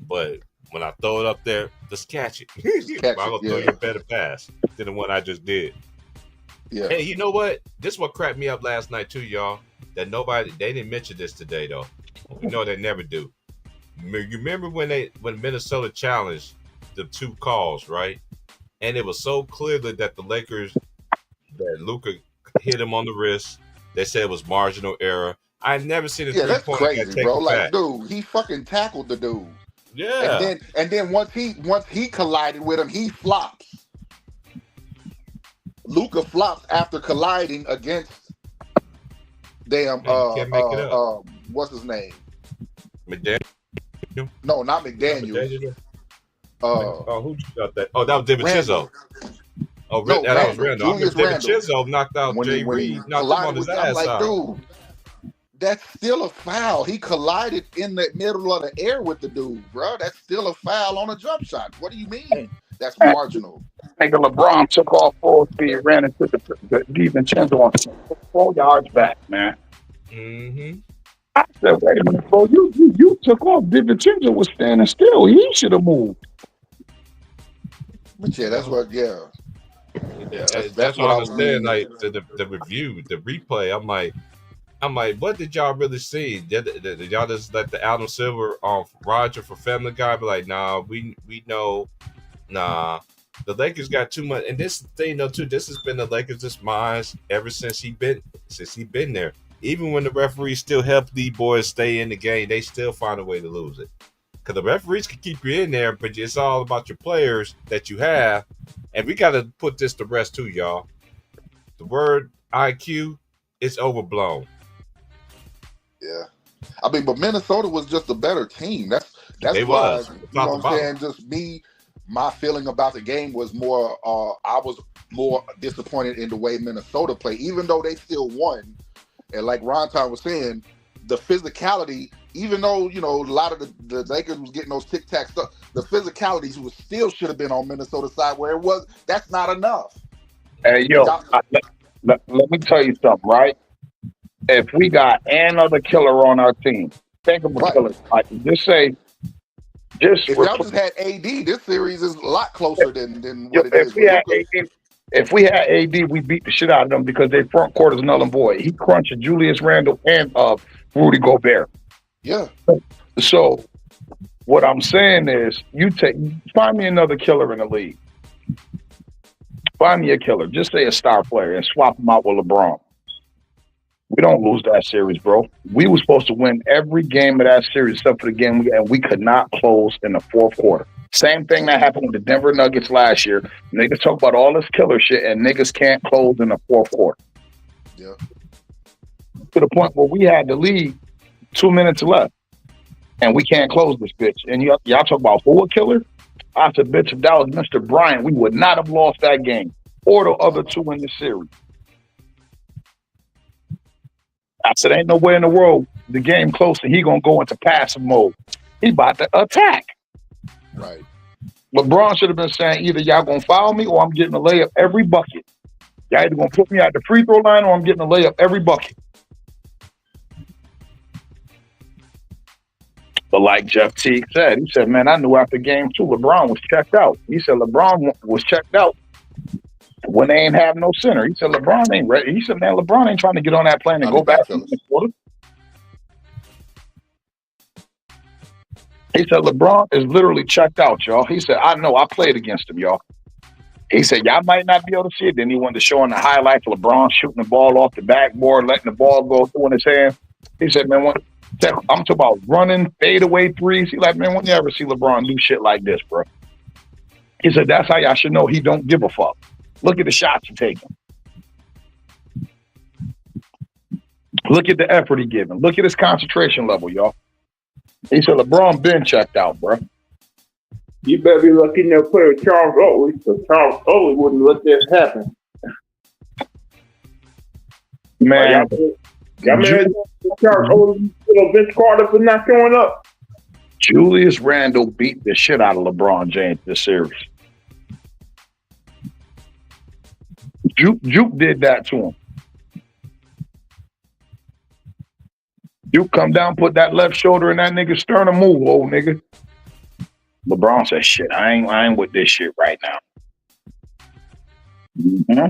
But when I throw it up there, just catch it. Just catch I'm it. gonna throw Yeah, you a better pass than the one I just did. yeah. Hey, you know what? This is what cracked me up last night too, y'all. That they didn't mention this today though. We know they never do. You remember when Minnesota challenged the 2 calls, right? And it was so clearly that the Lakers, that Luka hit him on the wrist. They said it was marginal error. I've never seen a Yeah, that's 3-point guy crazy, take bro. it Like, back. dude, he fucking tackled the dude. Yeah. And then once he collided with him, he flops. Luca flops after colliding against damn Man, you can't make it up. what's his name? McDaniel? No, not McDaniels. McDaniel? Uh Who got that? Oh, that was DiVincenzo. Randall. Oh, No, that was Randall. Randall. I Julius remember Randall. DiVincenzo knocked out When Jay he Reid, knocked him on collided his with, I'm ass like, out. dude, that's still a foul. He collided in the middle of the air with the dude, bro. That's still a foul on a jump shot. What do you mean? That's marginal. Nigga LeBron took off full speed, ran into the DiVincenzo on 4 yards back, man. Mm-hmm. I said, wait a minute, bro, you took off. DiVincenzo was standing still. He should have moved. But yeah, that's what. Yeah, that's That's what what I I was understand. meaning. Like the review, the replay. I'm like, what did y'all really see? Did y'all just let the Adam Silver Roger for Family Guy be like, nah, we know, nah. The Lakers got too much, and this thing though too. This has been the Lakers' minds ever since he been there. Even when the referees still help these boys stay in the game, they still find a way to lose it. Because the referees can keep you in there, but it's all about your players that you have. And we got to put this to rest too, y'all. The word IQ is overblown. Yeah, I mean, but Minnesota was just a better team. That's They why, was. you know what I'm saying. Just me, my feeling about the game was more. I was more disappointed in the way Minnesota played, even though they still won. And like Ron Tom was saying, the physicality, even though, you know, a lot of the Lakers was getting those tic-tac stuff, the physicality was still should have been on Minnesota's side where it was. That's not enough. Hey, yo, let me tell you something, right? If we got another killer on our team, think of a Right. killer. Like, just say, If y'all just had AD, this series is a lot closer than what it is with Luka. If we had AD, we beat the shit out of them because their front court is null and void. He crunched Julius Randle and Rudy Gobert. Yeah. So what I'm saying is, find me another killer in the league. Find me a killer. Just say a star player and swap him out with LeBron. We don't lose that series, bro. We were supposed to win every game of that series except for the game, and we could not close in the fourth quarter. Same thing that happened with the Denver Nuggets last year. Niggas talk about all this killer shit, and niggas can't close in the fourth quarter. Yeah. To the point where we had the lead 2 minutes left, and we can't close this bitch. And y'all talk about who a killer? I said, bitch, if that was Mr. Bryant, we would not have lost that game or the other two in the series. I said, ain't no way in the world the game close and he gonna go into passive mode. He about to attack. Right. LeBron should have been saying, either y'all gonna foul me or I'm getting a layup every bucket. Y'all either gonna put me at the free throw line or I'm getting a layup every bucket. But like Jeff Teague said, he said, man, I knew after game 2, LeBron was checked out. He said LeBron was checked out when they ain't have no center. He said LeBron ain't ready. He said, man, LeBron ain't trying to get on that plane and go back to the quarter. He said LeBron is literally checked out, y'all. He said, I know, I played against him, y'all. He said, y'all might not be able to see it. Then he wanted to show in the highlights of LeBron shooting the ball off the backboard, letting the ball go through in his hand. He said, man, I'm talking about running, fadeaway threes. He like, man, when you ever see LeBron do shit like this, bro? He said, that's how y'all should know he don't give a fuck. Look at the shots he's taking. Look at the effort he giving. Look at his concentration level, y'all. He said, LeBron been checked out, bro. You better be lucky in there play with Charles Oakley, because Charles Oakley wouldn't let this happen. Man, Y'all man, Charles Oakley, Vince Carter for not showing up. Julius Randle beat the shit out of LeBron James this series. Juke did that to him. Juke come down, put that left shoulder in that nigga's sternum, move, old nigga. LeBron said, shit, I ain't with this shit right now. Mm-hmm.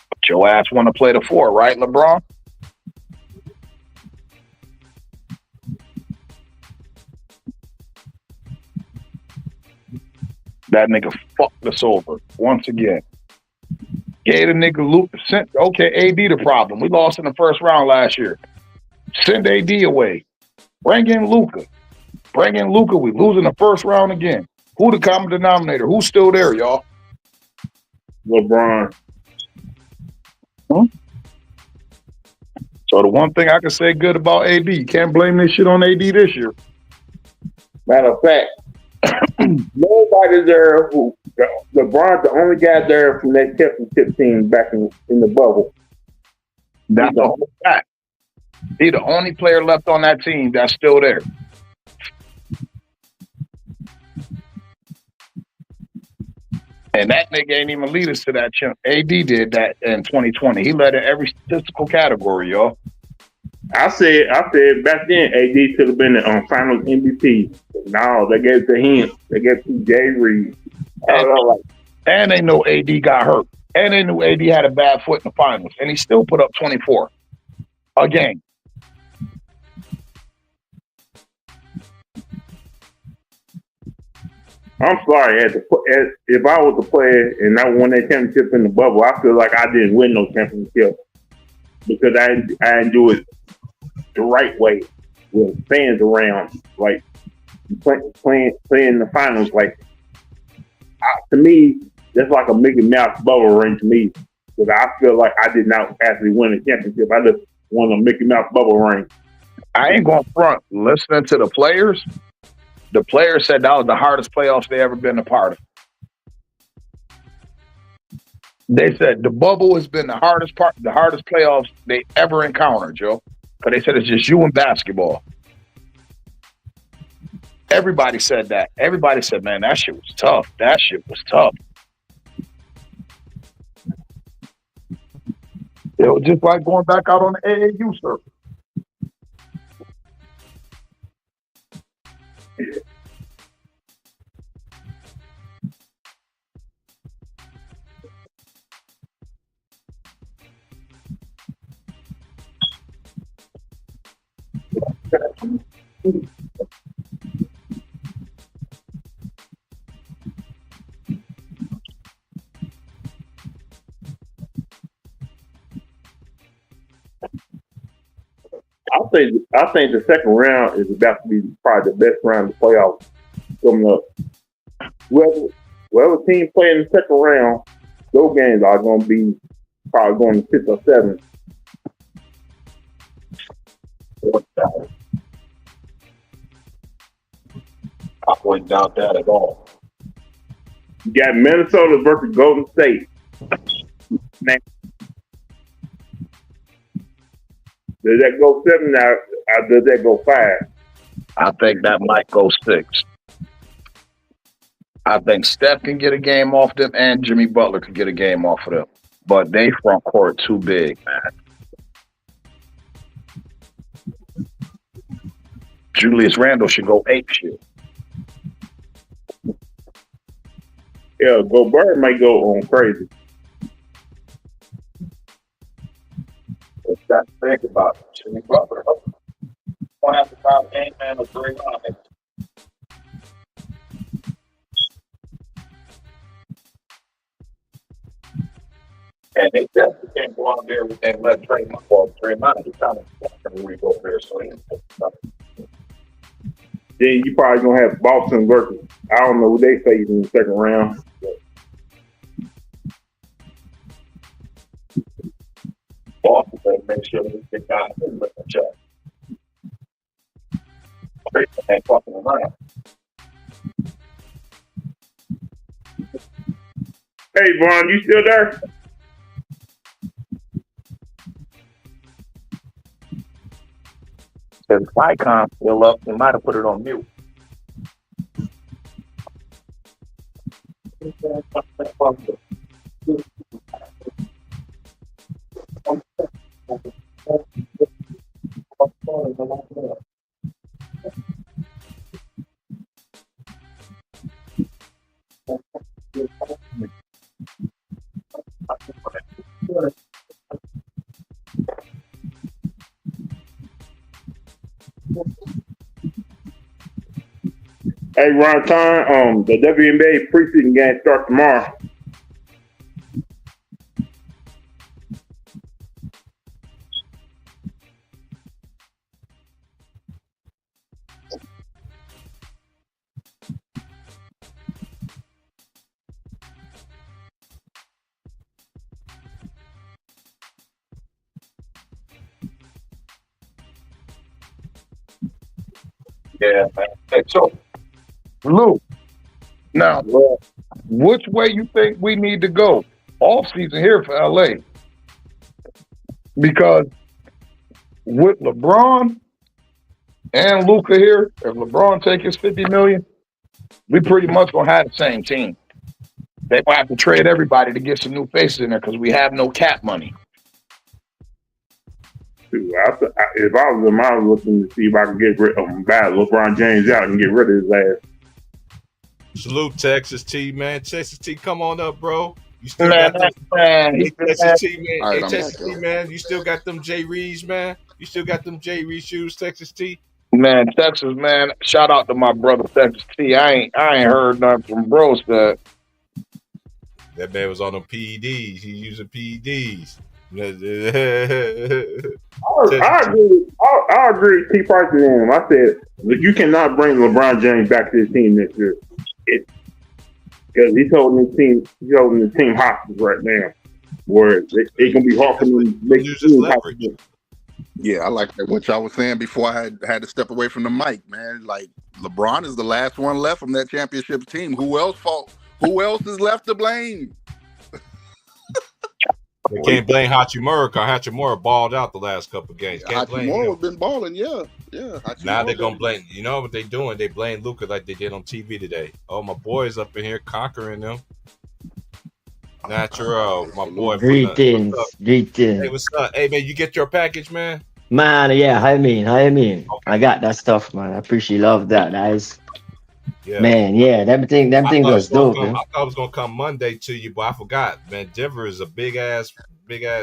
But your ass want to play the 4, right, LeBron? That nigga fucked us over once again. Gave the nigga Luke. Okay, AD the problem. We lost in the first round last year. Send AD away. Bring in Luka. We lose in the first round again. Who the common denominator? Who's still there, y'all? LeBron. So the one thing I can say good about AD, you can't blame this shit on AD this year. Matter of fact, nobody there LeBron's the only guy there from that championship team back in the bubble. That's the whole fact. He's the only player left on that team that's still there. And that nigga ain't even lead us to that champ. AD did that in 2020. He led in every statistical category, y'all. I said back then AD should have been the Finals MVP. No, they gave it to him. They gave it to Jay Reid. And they know AD got hurt. And they knew AD had a bad foot in the finals. And he still put up 24 a game. I'm sorry. If I was a player and I won that championship in the bubble, I feel like I didn't win no championship because I didn't do it the right way with fans around, like playing the finals. Like to me, that's like a Mickey Mouse bubble ring to me because I feel like I did not actually win a championship. I just won a Mickey Mouse bubble ring. I ain't going front. Listening to the players said that was the hardest playoffs they ever been a part of. They said the bubble has been the hardest playoffs they ever encountered, Joe. Because they said it's just you and basketball. Everybody said that. Everybody said, man, that shit was tough. That shit was tough. It was just like going back out on the AAU circuit. I think the second round is about to be probably the best round of the playoffs coming up. Whoever team play in the second round, those games are going to be probably going to 6 or 7. I wouldn't doubt that at all. You got Minnesota versus Golden State. Now, does that go 7 now? Or does that go 5? I think that might go 6. I think Steph can get a game off them and Jimmy Butler can get a game off of them. But they front court too big, man. Julius Randle should go 8 shit. Yeah, Gobert might go on crazy. Let's not think about it. Jimmy Butler. One half the time game, man, was very honest. And they definitely can't go out there and let Draymond. Well, Draymond, he's kind of Rudy Gobert, so he Then you probably gonna have Boston versus I don't know who they face in the second round. Boston better make sure they got him with the check. ain't fucking around. Hey, Vaughn, you still there? His icon's still up. He might have put it on mute. Hey, Ron Time, the WNBA preseason game starts tomorrow. Yeah, man. Hey, so, Lou, now, which way you think we need to go off season here for LA? Because with LeBron and Luka here, if LeBron take his $50 million, we pretty much gonna have the same team. They gonna have to trade everybody to get some new faces in there because we have no cap money. If I was him, I was looking to see if I could get rid of buy LeBron James out and get rid of his ass. Salute Texas T, man. Texas T, come on up, bro. You still Man, got them. man, Hey, Texas T, man. All right, Hey, I'm Texas back, T, yo. man. You still got them J Reeds, man. You still got them J Reed shoes, Texas T. man, Texas, man. Shout out to my brother Texas T. I ain't heard nothing from bros that. That man was on them PEDs. He using PEDs. I agree with T. Price and him. I said, you cannot bring LeBron James back to the team this year. Because he's holding the team hostage right now. Where it can be hard for them to make leverage. Yeah, I like that. What y'all was saying before I had to step away from the mic, man. Like LeBron is the last one left from that championship team. Who else is left to blame? They can't blame Hachimura because Hachimura balled out the last couple of games. Can't blame him. Hachimura been balling, yeah. Now they're gonna blame. You know what they doing? They blame Luka like they did on TV today. Oh, my boy's up in here conquering them. Natural, my boy. Greetings. Hey, what's up? Hey, man, you get your package, man? Man, yeah, I mean. Okay. I got that stuff, man. I appreciate love that, guys. Yeah. Man, yeah, them thing was dope, man. I thought it was gonna come Monday to you, but I forgot. Man, Denver is a big ass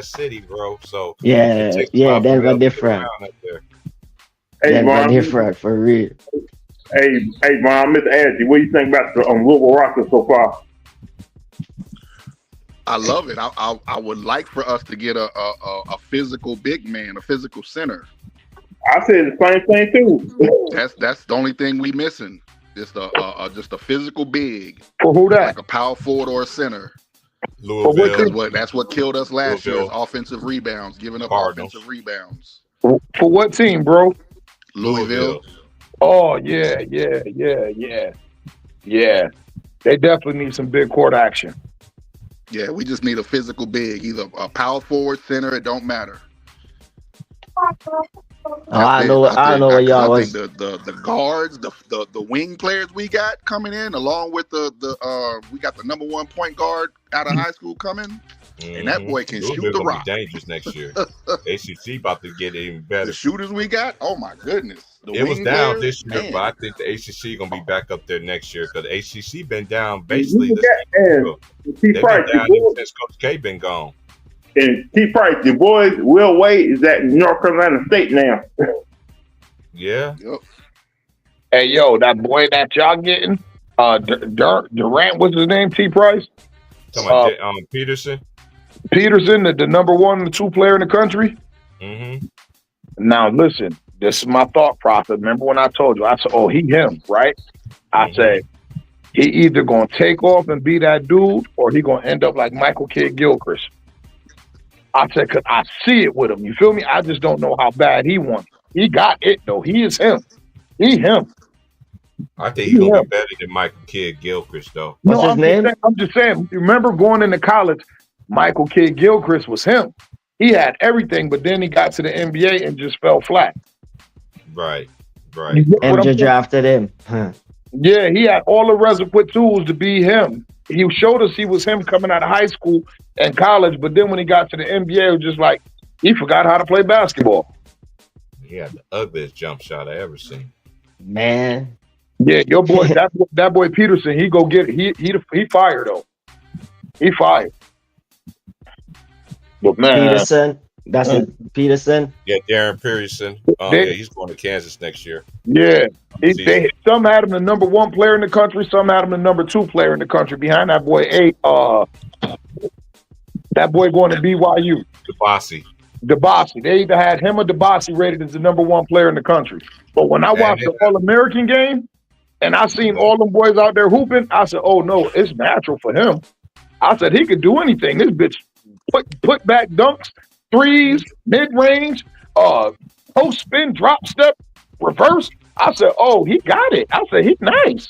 city, bro. So Yeah, Denver different. Hey, Denver Vaughn, different for real. Hey, Vaughn, I meant to ask you, what do you think about the Louisville roster so far? I love it. I would like for us to get a physical big man, a physical center. I said the same thing too. That's the only thing we missing. Just a physical big. For who that? Like a power forward or a center. Louisville. That's what killed us last year is offensive rebounds, giving up offensive rebounds. For what team, bro? Louisville. Oh yeah. They definitely need some big court action. Yeah, we just need a physical big, either a power forward, center. It don't matter. I know what y'all was. I think the guards, the wing players we got coming in, along with we got the number one point guard out of high school coming, and that boy can shoot the rock. Be dangerous next year. ACC about to get even better. The shooters we got, oh my goodness! It was down this year, but I think the ACC gonna be back up there next year because the ACC been down basically. They've been down since Coach K been gone. And T. Price, your boy Will Wade is at North Carolina State now. Yeah. Yep. Hey, yo, that boy that y'all getting, Durant, what's his name? T. Price. Talking about Peterson. Peterson, the number 1 and 2 player in the country. Mm-hmm. Now listen, this is my thought process. Remember when I told you? I said, "Oh, him, right?" I said, he either gonna take off and be that dude, or he gonna end up like Michael Kidd Gilchrist. I said, because I see it with him. You feel me? I just don't know how bad he wants. He got it though. He is him. He him. I think He he's gonna be him. better than Michael Kidd Gilchrist, though. What's No, his name? I'm just saying. Remember going into college, Michael Kidd Gilchrist was him. He had everything, but then he got to the NBA and just fell flat. Right, You right, get what I'm MJ saying? drafted him. Huh. Yeah, he had all the requisite tools to be him. He showed us he was him coming out of high school and college, but then when he got to the NBA, it was just like he forgot how to play basketball. He had the ugliest jump shot I ever seen. Man. Yeah, your boy, that boy Peterson, he go get it. He fired though. He fired. But man, Peterson. That's it. Peterson. Yeah, Darren Pearson. They- Yeah, he's going to Kansas next year. yeah, some had him the number 1 player in the country, some had him the number 2 player in the country. Behind that boy, that boy going to BYU. Debasi. They either had him or Debasi rated as the number 1 player in the country. But when I watched the All-American game and I seen all them boys out there hooping, I said, oh no, it's natural for him. I said he could do anything. This bitch put back dunks, threes, mid-range, post spin, drop step, reverse. I said, oh, he got it. I said, he's nice.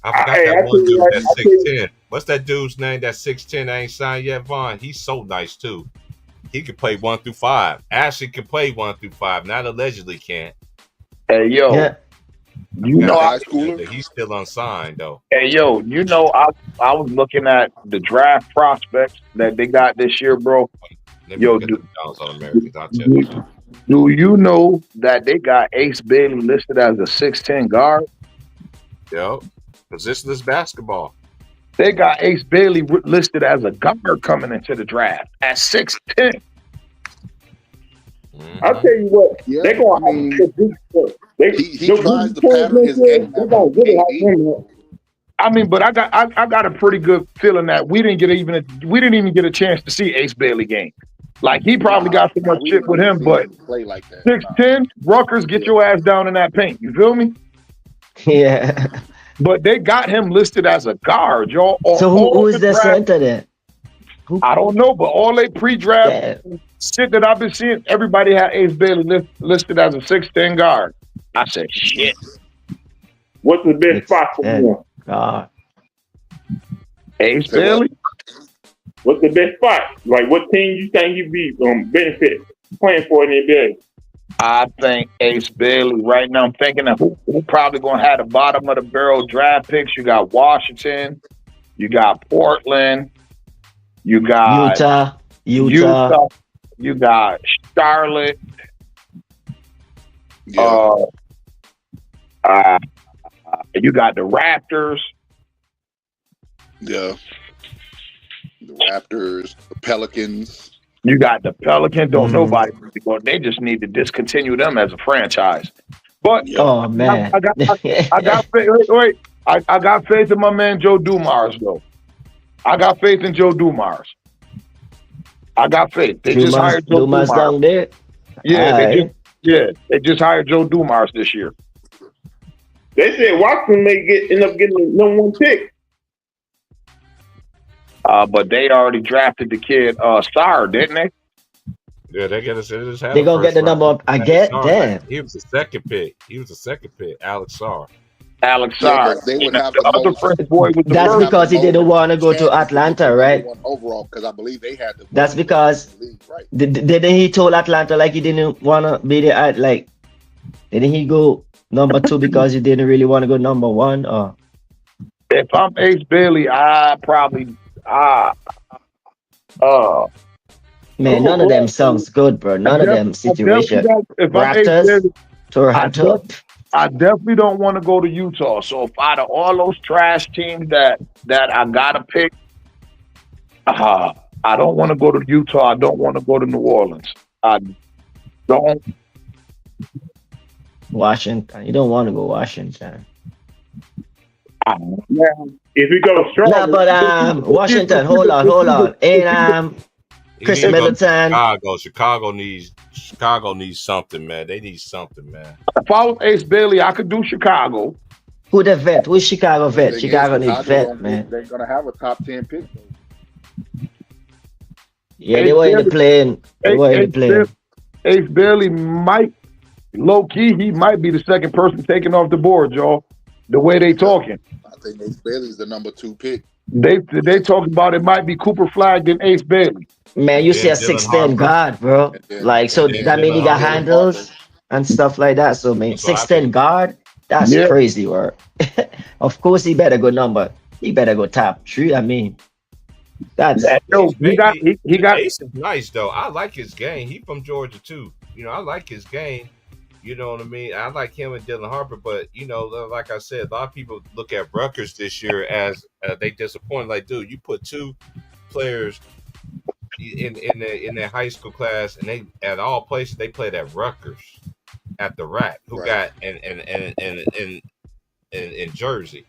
I forgot that one dude that's 6'10". What's that dude's name that's 6'10" ain't signed yet, Vaughn? He's so nice too. He can play 1 through 5. Ashley can play 1 through 5. Not allegedly can't. Hey yo, Yeah. you know he's still unsigned though. Hey yo, you know I was looking at the draft prospects that they got this year, bro. Yo, do you know that they got Ace Bailey listed as a 6'10" guard? Yo, positionless basketball. They got Ace Bailey listed as a guard coming into the draft at 6'10". I'll tell you what, they're going to he tries to pattern his game. I mean, but I got a pretty good feeling that we didn't even get a chance to see Ace Bailey game. Like he probably got so much shit with him, but play like that. 6'10", Rutgers, get your ass down in that paint. You feel me? Yeah. But they got him listed as a guard, y'all. So who is the center then? I don't know, but all they pre-draft shit that I've been seeing, everybody had Ace Bailey listed as a 6'10" guard. I said, shit. What's the best spot for him? Ace Bailey? What's the best spot? Like, what team you think he'd be benefit playing for in the NBA? I think Ace Bailey right now. I'm thinking of who probably going to have the bottom of the barrel draft picks. You got Washington. You got Portland. You got Utah. You got Charlotte. Yeah. You got the Raptors. Yeah. The Raptors, the Pelicans. You got the Pelicans. Don't nobody. They just need to discontinue them as a franchise. But oh man, I got faith. Wait. I got faith in my man Joe Dumars though. I got faith in Joe Dumars. I got faith. They just hired Joe Dumars down there. They just hired Joe Dumars this year. They said Washington may end up getting the number 1 pick. But they already drafted the kid Sarr, didn't they? Yeah, they get us. They gonna get the number. I get that. He was the second pick. Alex Sarr. Alex Sarr. Yeah, they would have the other French boy with the That's because he didn't want to go to Atlanta, right? Overall, because I believe they had the. That's because didn't he told Atlanta like he didn't want to be there? Like, didn't he go number 2 because he didn't really want to go number 1? Or if I'm Ace Bailey, I probably man, none of them sounds good, bro. None of them situation. Raptors, Toronto. I definitely don't want to go to Utah. So if out of all those trash teams that I gotta pick, I don't want to go to Utah. I don't want to go to New Orleans. I don't. Washington. You don't want to go Washington. Yeah. If we go strong. No, but Washington. Hold on. And Chris Middleton. Chicago needs something, man. They need something, man. If I was Ace Bailey, I could do Chicago. Who the vet? Who's Chicago vet? Chicago needs vet, man. They're gonna have a top 10 pick. Yeah, they were in the plane. Ace Bailey might low key, he might be the second person taken off the board, y'all. The way they talking, I think Ace Bailey's the number 2 pick. they talk about it might be Cooper Flag and Ace Bailey. Man, And you see then a Dylan 6'10" Harper. guard, bro. Like, so And then that mean he Dylan got Harper. handles and stuff like that. So, man, That's what I 6'10" think. guard, that's Yeah, crazy work. Of course, he better go number. He better go top 3. I mean, that's yo, Ace Bailey, he got. Ace is nice though. I like his game. He from Georgia too. You know, I like his game. You know what I mean? I like him and Dylan Harper, but you know, like I said, a lot of people look at Rutgers this year as they disappointed. Like, dude, you put 2 players in their high school class, and they at all places they played at Rutgers at the Rack, who got in Jersey.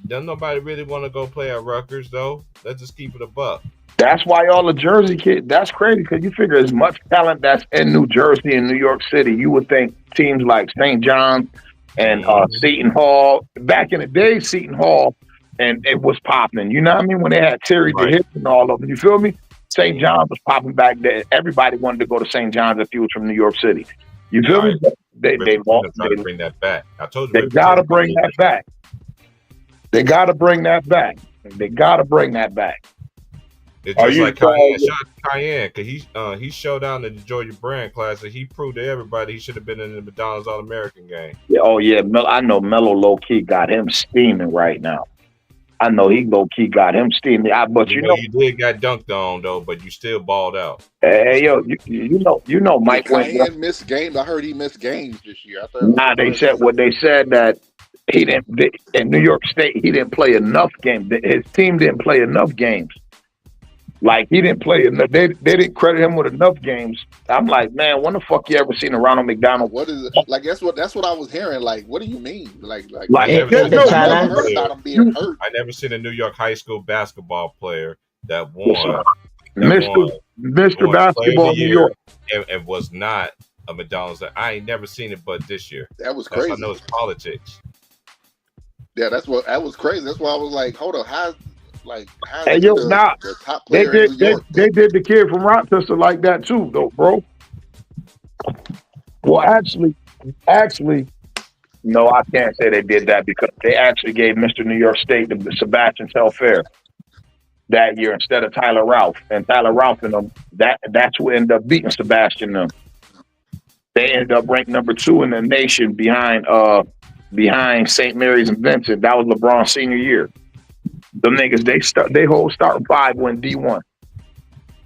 Doesn't nobody really want to go play at Rutgers though. Let's just keep it a buck. That's why all the Jersey kids. That's crazy because you figure as much talent that's in New Jersey and New York City, you would think teams like St. John's and Seton Hall. Back in the day, Seton Hall and it was popping. You know what I mean? When they had Terry Right. DeHitt and all of them. You feel me? St. John's was popping back then. Everybody wanted to go to St. John's if he was from New York City. You feel me? They Rip trying to bring that back. I told you They Rip gotta Pitino bring did that back. They gotta bring that back. They gotta bring that back. It's Are just you like Cayenne. surprised? Shout out to Cayenne because he showed out in the Georgia Brand class and he proved to everybody he should have been in the McDonald's All American game. Yeah, oh yeah, I know Melo low key got him steaming right now. I know he low key got him steaming. But you know, you did got dunked on though, but you still balled out. hey yo, you know, Mike went. Cayenne missed games. I heard he missed games this year. I thought Nah, they said that he didn't in New York State. He didn't play enough games. His team didn't play enough games. Like he didn't play enough. They didn't credit him with enough games. I'm like, man, when the fuck you ever seen a Ronald McDonald? What is it? Like that's what I was hearing. Like, what do you mean? Like I never It- seen the a talent- heard about him being hurt. I never seen a New York high school basketball player that won. Mr. Player of Basketball the New Year York. and was not a McDonald's. I ain't never seen it, but this year. That was That's crazy. I know it's politics. Yeah, that was crazy. That's why I was like, hold up, how's Hey yo, now the top they player in New did York? they did the kid from Rochester like that too, though, bro. Well, actually, no, I can't say they did that because they actually gave Mr. New York State the Sebastian Telfair that year instead of Tyler Ralph. And Tyler Ralph and them, that's who ended up beating Sebastian them. They ended up ranked number 2 in the nation behind St. Mary's and Vincent. That was LeBron's senior year. Them niggas, they whole starting 5 went D1.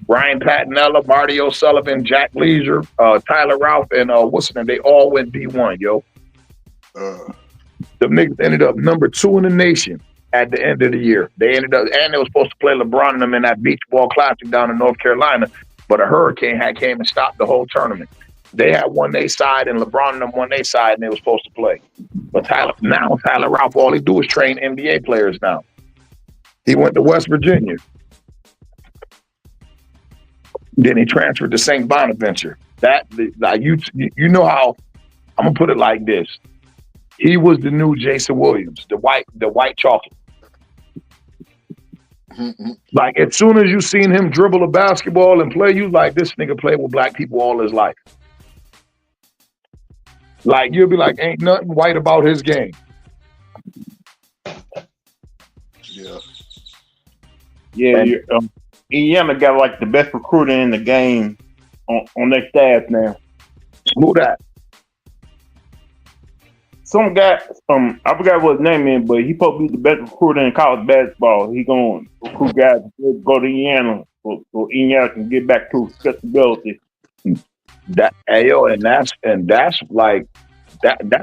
Brian Patinella, Marty O'Sullivan, Jack Leisure, Tyler Ralph, and what's his name? They all went D1, yo. The niggas ended up number 2 in the nation at the end of the year. They ended up, and they were supposed to play LeBron and them in that beach ball classic down in North Carolina, but a hurricane came and stopped the whole tournament. They had won their side, and LeBron and them won their side, and they were supposed to play. But Tyler Ralph, all he do is train NBA players now. He went to West Virginia. Then he transferred to St. Bonaventure. You know how I'm gonna put it like this. He was the new Jason Williams, the white chocolate. Like as soon as you seen him dribble a basketball and play, you like this nigga played with black people all his life. Like you'll be like, ain't nothing white about his game. Yeah. Indiana got like the best recruiter in the game on their staff now. Who that? Some guy, I forgot what his name is, but he supposed to be the best recruiter in college basketball. He gonna recruit guys to go to Indiana so Indiana can get back to accessibility. That's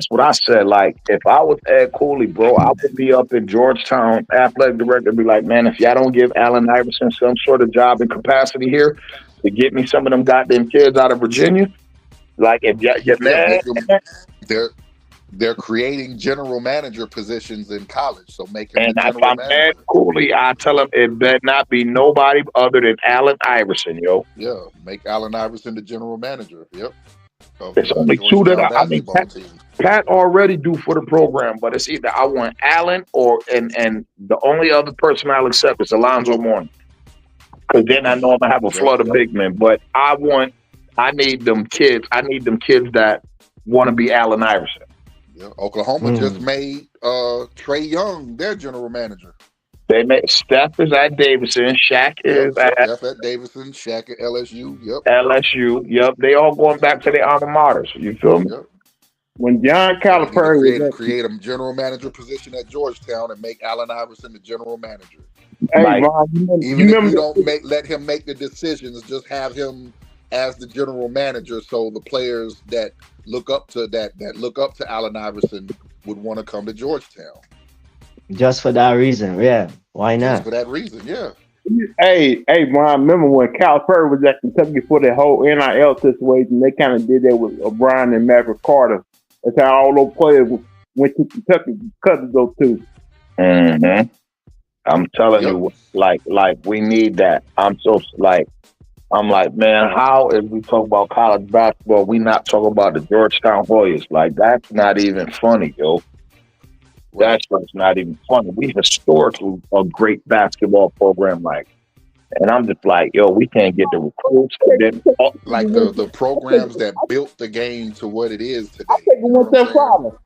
what I said. Like, if I was Ed Cooley, bro, I would be up in Georgetown, athletic director, be like, man, if y'all don't give Allen Iverson some sort of job and capacity here to get me some of them goddamn kids out of Virginia, like if they're creating general manager positions in college, so make him and the if general I'm manager. Ed Cooley, I tell him it better not be nobody other than Allen Iverson, yo. Yeah, make Allen Iverson the general manager. Yep. There's only 2 that Pat already do for the program, but it's either I want Allen and the only other person I'll accept is Alonzo Mourning. Because then I know I'm gonna have a flood of big men. But I need them kids. I need them kids that want to be Allen Iverson. Yeah, Oklahoma just made Trey Young their general manager. They made Steph is at Davidson, Shaq is at Steph at Davidson, Shaq at LSU. Yep. LSU. Yep. They all going back to their alma maters. You feel me? Yep. When John Calipari was create a general manager position at Georgetown and make Allen Iverson the general manager. Hey, Like, Ron, Even if you don't let him make the decisions, just have him as the general manager, so the players that look up to Allen Iverson would want to come to Georgetown. Just for that reason, yeah. Why Just not? for that reason, yeah. Hey, Ron, remember when Calipari was at Kentucky for the whole NIL situation? They kind of did that with O'Brien and Maverick Carter. That's how all those players went to Kentucky because of those two. Mm-hmm. I'm telling you, like we need that. I'm like, man, how is we talk about college basketball, we not talking about the Georgetown Warriors? Like, that's not even funny, yo. That's not even funny. We historically a great basketball program, like, and I'm just like, yo, we can't get the recruits. Like the programs that built the game to what it is today. I think it went that far.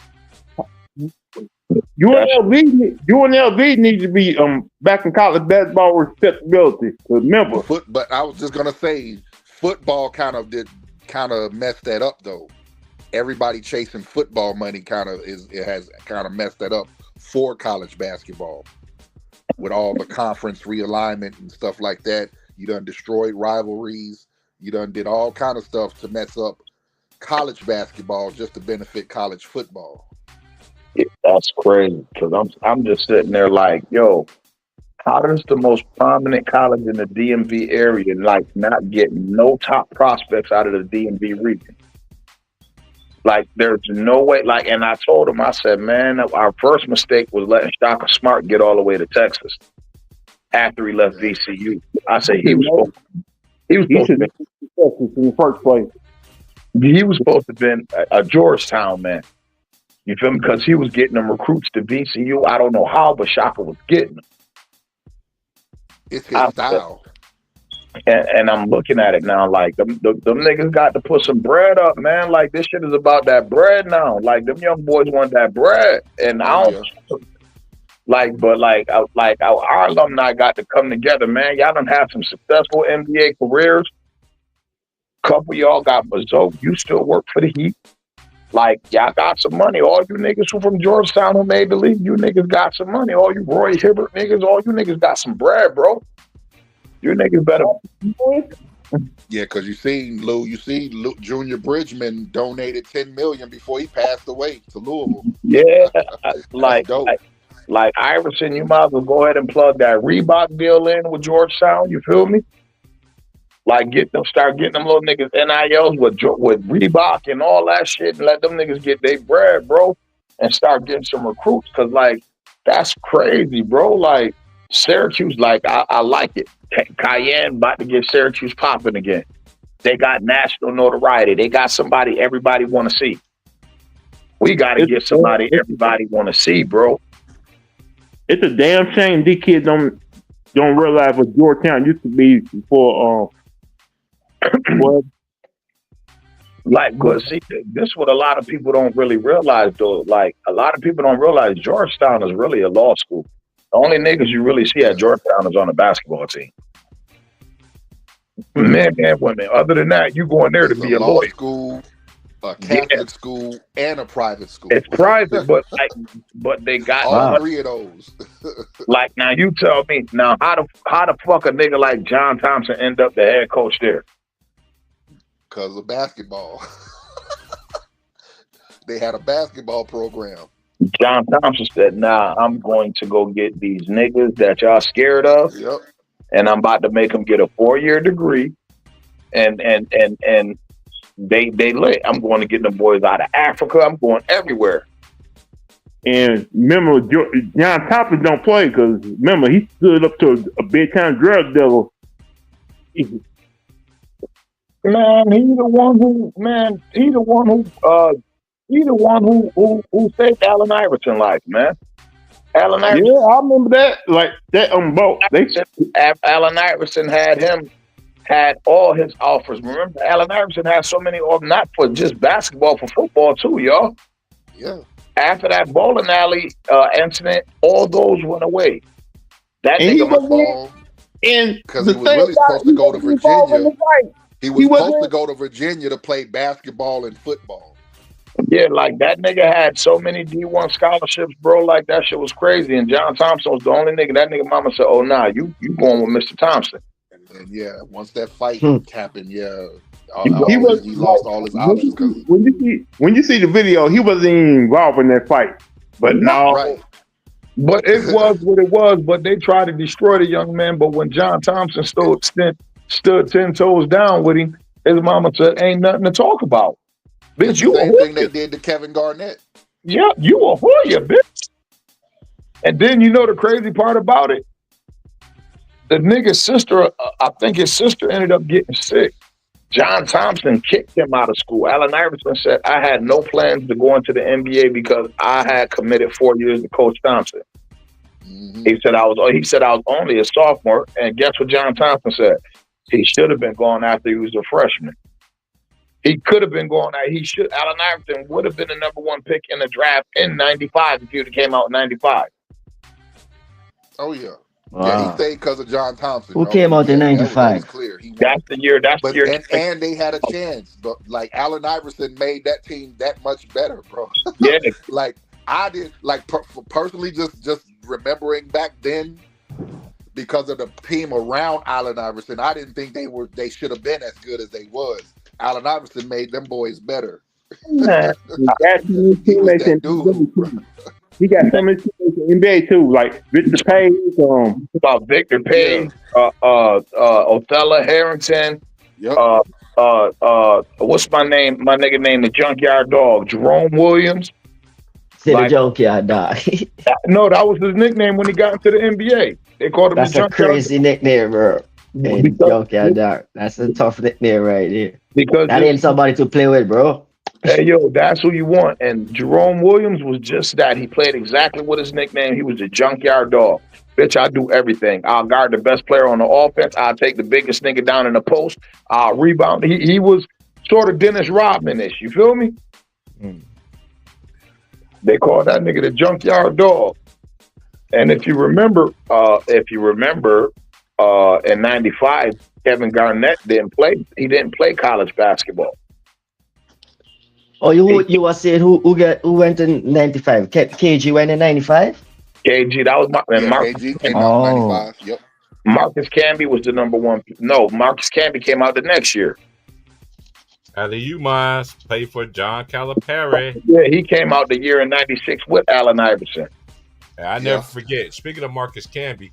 UNLV needs to be back in college basketball respectability. Remember, but I was just gonna say, football kind of messed that up though. Everybody chasing football money has messed that up for college basketball. With all the conference realignment and stuff like that, you done destroyed rivalries. You done did all kind of stuff to mess up college basketball just to benefit college football. Yeah, that's crazy, because I'm just sitting there like, yo, how does the most prominent college in the DMV area like not get no top prospects out of the DMV region? Like, there's no way. Like, and I told him, I said, man, our first mistake was letting Shaka Smart get all the way to Texas after he left VCU. I said he was supposed to be in the first place. He was supposed to have been a Georgetown man. You feel me? Because he was getting them recruits to VCU. I don't know how, but Shaka was getting them. It's his style. And I'm looking at it now, like, them niggas got to put some bread up, man. Like, this shit is about that bread now. Like, them young boys want that bread. And I don't, our alumni got to come together, man. Y'all done have some successful NBA careers. Couple of y'all got Mazzo. You still work for the Heat. Like, y'all got some money. All you niggas who from Georgetown who made the league, you niggas got some money. All you Roy Hibbert niggas, all you niggas got some bread, bro. You niggas better. Yeah, because you see Junior Bridgman donated $10 million before he passed away to Louisville. Yeah, like Iverson, you might as well go ahead and plug that Reebok deal in with Georgetown. You feel me? Like, start getting them little niggas NILs with Reebok and all that shit, and let them niggas get their bread, bro, and start getting some recruits. Cause like, that's crazy, bro. Like, Syracuse, like, I like it. Cayenne about to get Syracuse popping again. They got national notoriety. They got somebody everybody want to see. We got to get somebody everybody want to see, bro. It's a damn shame these kids don't realize what Georgetown used to be before. Like, good. See, this is what a lot of people don't really realize, though. Like, a lot of people don't realize Georgetown is really a law school. The only niggas you really see at Georgetown is on the basketball team. Men and women. Other than that, you going there to be a lawyer. School, a Catholic school, and a private school. It's private, but they got all three of those. Like, now you tell me, now how the fuck a nigga like John Thompson end up the head coach there? Because of basketball. They had a basketball program. John Thompson said, nah, I'm going to go get these niggas that y'all scared of. Yep. And I'm about to make them get a 4-year degree. And they lit. I'm going to get them boys out of Africa. I'm going everywhere. And remember, John Thompson don't play because, remember, he stood up to a big-time drug dealer. Man, he the one who saved Allen Iverson life, man. Allen Iverson. Yeah, I remember that. Like that boat. Allen Iverson had him had all his offers. Remember, Allen Iverson had so many offers, not for just basketball, for football too, y'all. Yeah. After that bowling alley incident, all those went away. That And he nigga, was in Because the he was thing really about supposed it, he to go to wasn't involved in Virginia. the fight. He was He supposed to wasn't. go to Virginia to play basketball and football. yeah, like that nigga had so many D1 scholarships, bro. Like that shit was crazy. And John Thompson was the only nigga. That nigga mama said, "Oh nah, you going with Mr. Thompson." And then yeah, once that fight Hmm. happened, yeah, He was he lost all his options because when you see the video, he wasn't even involved in that fight. But no, right. But it was what it was. But they tried to destroy the young man. But when John Thompson stood 10 toes down with him, his mama said, "Ain't nothing to talk about, It's bitch. the You a same thing they Hoya. did to Kevin Garnett. Yeah, you a Hoya, bitch." And then you know the crazy part about it, the nigga's sister. I think his sister ended up getting sick. John Thompson kicked him out of school. Allen Iverson said, "I had no plans to go into the NBA because I had committed 4 years to Coach Thompson." Mm-hmm. He said I was only a sophomore, and guess what John Thompson said? He should have been going after he was a freshman. He could have been going out. Allen Iverson would have been the number 1 pick in the draft in '95 if he would have came out in '95. Oh yeah. Wow. Yeah, he stayed because of John Thompson. Who came out in That was 95? clear. He won. That's the year. And they had a chance. But like Allen Iverson made that team that much better, bro. Yeah. Like I did. Like personally, just remembering back then, because of the team around Allen Iverson, I didn't think they should have been as good as they was. Allen Iverson made them boys better. that's his He was teammates in that dude, bro. He got so many teammates in NBA too, like Victor Page. About Victor Page, Othello Harrington. Yep. What's my name? My nigga name is Junkyard Dog. Jerome Williams. Say the Junkyard Dog. No, that was his nickname when he got into the NBA. They called him That's the a Junkyard crazy nickname, bro. Hey, Junkyard Dog. That's a tough nickname right there. Because that ain't somebody to play with, bro. Hey, yo, that's who you want. And Jerome Williams was just that. He played exactly what his nickname. He was a Junkyard Dog. Bitch, I do everything. I'll guard the best player on the offense. I'll take the biggest nigga down in the post. I'll rebound. He was sort of Dennis Rodman-ish. You feel me? They called that nigga the Junkyard Dog. And if you remember, in '95, Kevin Garnett didn't play. He didn't play college basketball. Oh, you were saying who went in '95? KG went in '95. KG, that was KG came out in '95. Yep. Marcus Camby was the number 1. No, Marcus Camby came out the next year. Ali Umars played for John Calipari. Yeah, he came out the year in '96 with Allen Iverson. And I never forget. Speaking of Marcus Camby,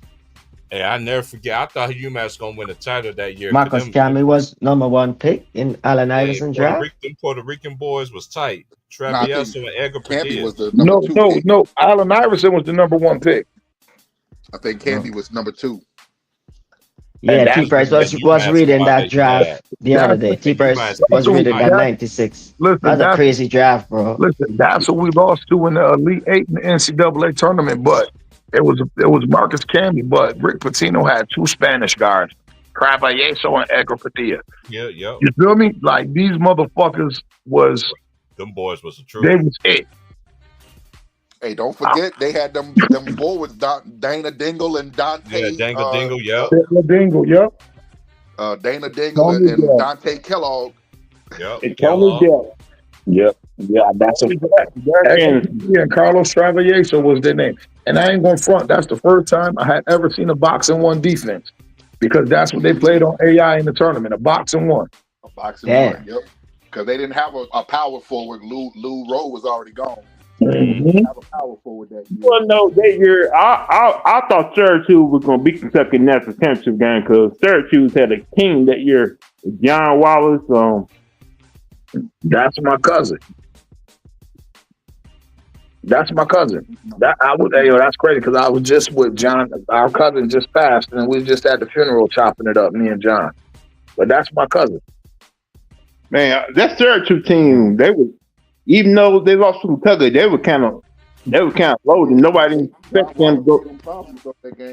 I never forget. I thought UMass was gonna win the title that year. Marcus Camby was number 1 pick in Allen Iverson draft. Them Puerto Rican boys was tight. Travieso and Edgar Camby was the number two pick. No. Allen Iverson was the number 1 pick. I think Camby was number 2. Yeah, T-Price was reading that draft the other day. T-Price was reading that '96. That's a crazy draft, bro. Listen, that's what we lost to in the Elite 8 in the NCAA tournament, but it was Marcus Camby, but Rick Pitino had 2 Spanish guards, Travieso and Edgar Padilla. Yeah. You feel me? Like, these motherfuckers them boys was the truth. They was it. Hey, don't forget they had them forwards, Dana Dingle and Dante. Yeah, Dingle, yep. Dingle, yep. Dana Dingle and Dante Kellogg. Yep. Yep. Yeah, that's and Carlos Travieso was their name. And I ain't gonna front. That's the first time I had ever seen a boxing 1 defense, because that's what they played on AI in the tournament. A boxing 1. A boxing 1. Yep. Because they didn't have a power forward. Lou Rowe was already gone. Mm-hmm. Have a power forward that year. Well, no, that year I thought Syracuse was going to beat Kentucky in that championship game, because Syracuse had a king that year, John Wallace. That's my cousin. That's crazy, because I was just with John. Our cousin just passed, and we was just at the funeral chopping it up, me and John. But that's my cousin. Man, that Syracuse team, they was, even though they lost to Kentucky, they were kind of They were kind of loaded. Nobody didn't expect them to go.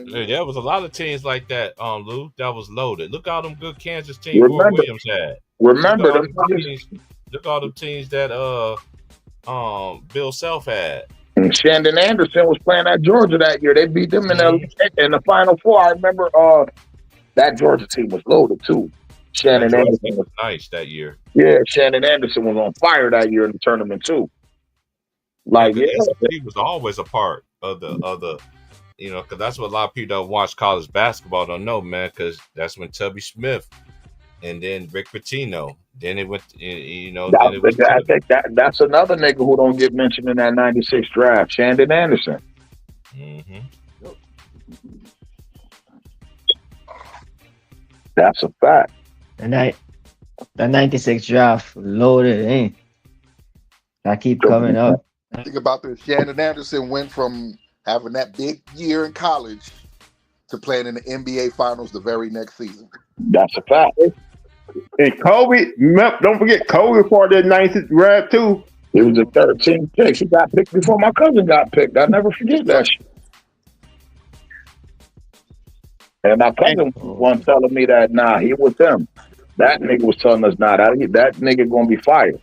Yeah, there was a lot of teams like that, Lou, that was loaded. Look all them good Kansas teams Roy Remember, Williams had. Look at remember all them them niggas. teams. Look at all them teams that Bill Self had. And Shandon Anderson was playing at Georgia that year. They beat them in the Final Four. I remember that Georgia team was loaded too. Shannon Anderson was nice that year. Yeah, Shannon Anderson was on fire that year in the tournament too. Like, yeah, SEC was always a part of the because that's what a lot of people that watch college basketball don't know, man. Because that's when Tubby Smith and then Rick Pitino. Then it went, I think that's another nigga who don't get mentioned in that '96 draft, Shandon Anderson. Mm-hmm. That's a fact. And the '96 draft loaded, ain't? I keep coming up. Think about this. Shannon Anderson went from having that big year in college to playing in the NBA Finals the very next season. That's a fact. And Kobe, don't forget Kobe for that '96 draft too. It was a 13th pick. He got picked before my cousin got picked. I never forget that shit. And my cousin was telling me that, nah, he was him. That nigga was telling us, nah, that nigga gonna be fired.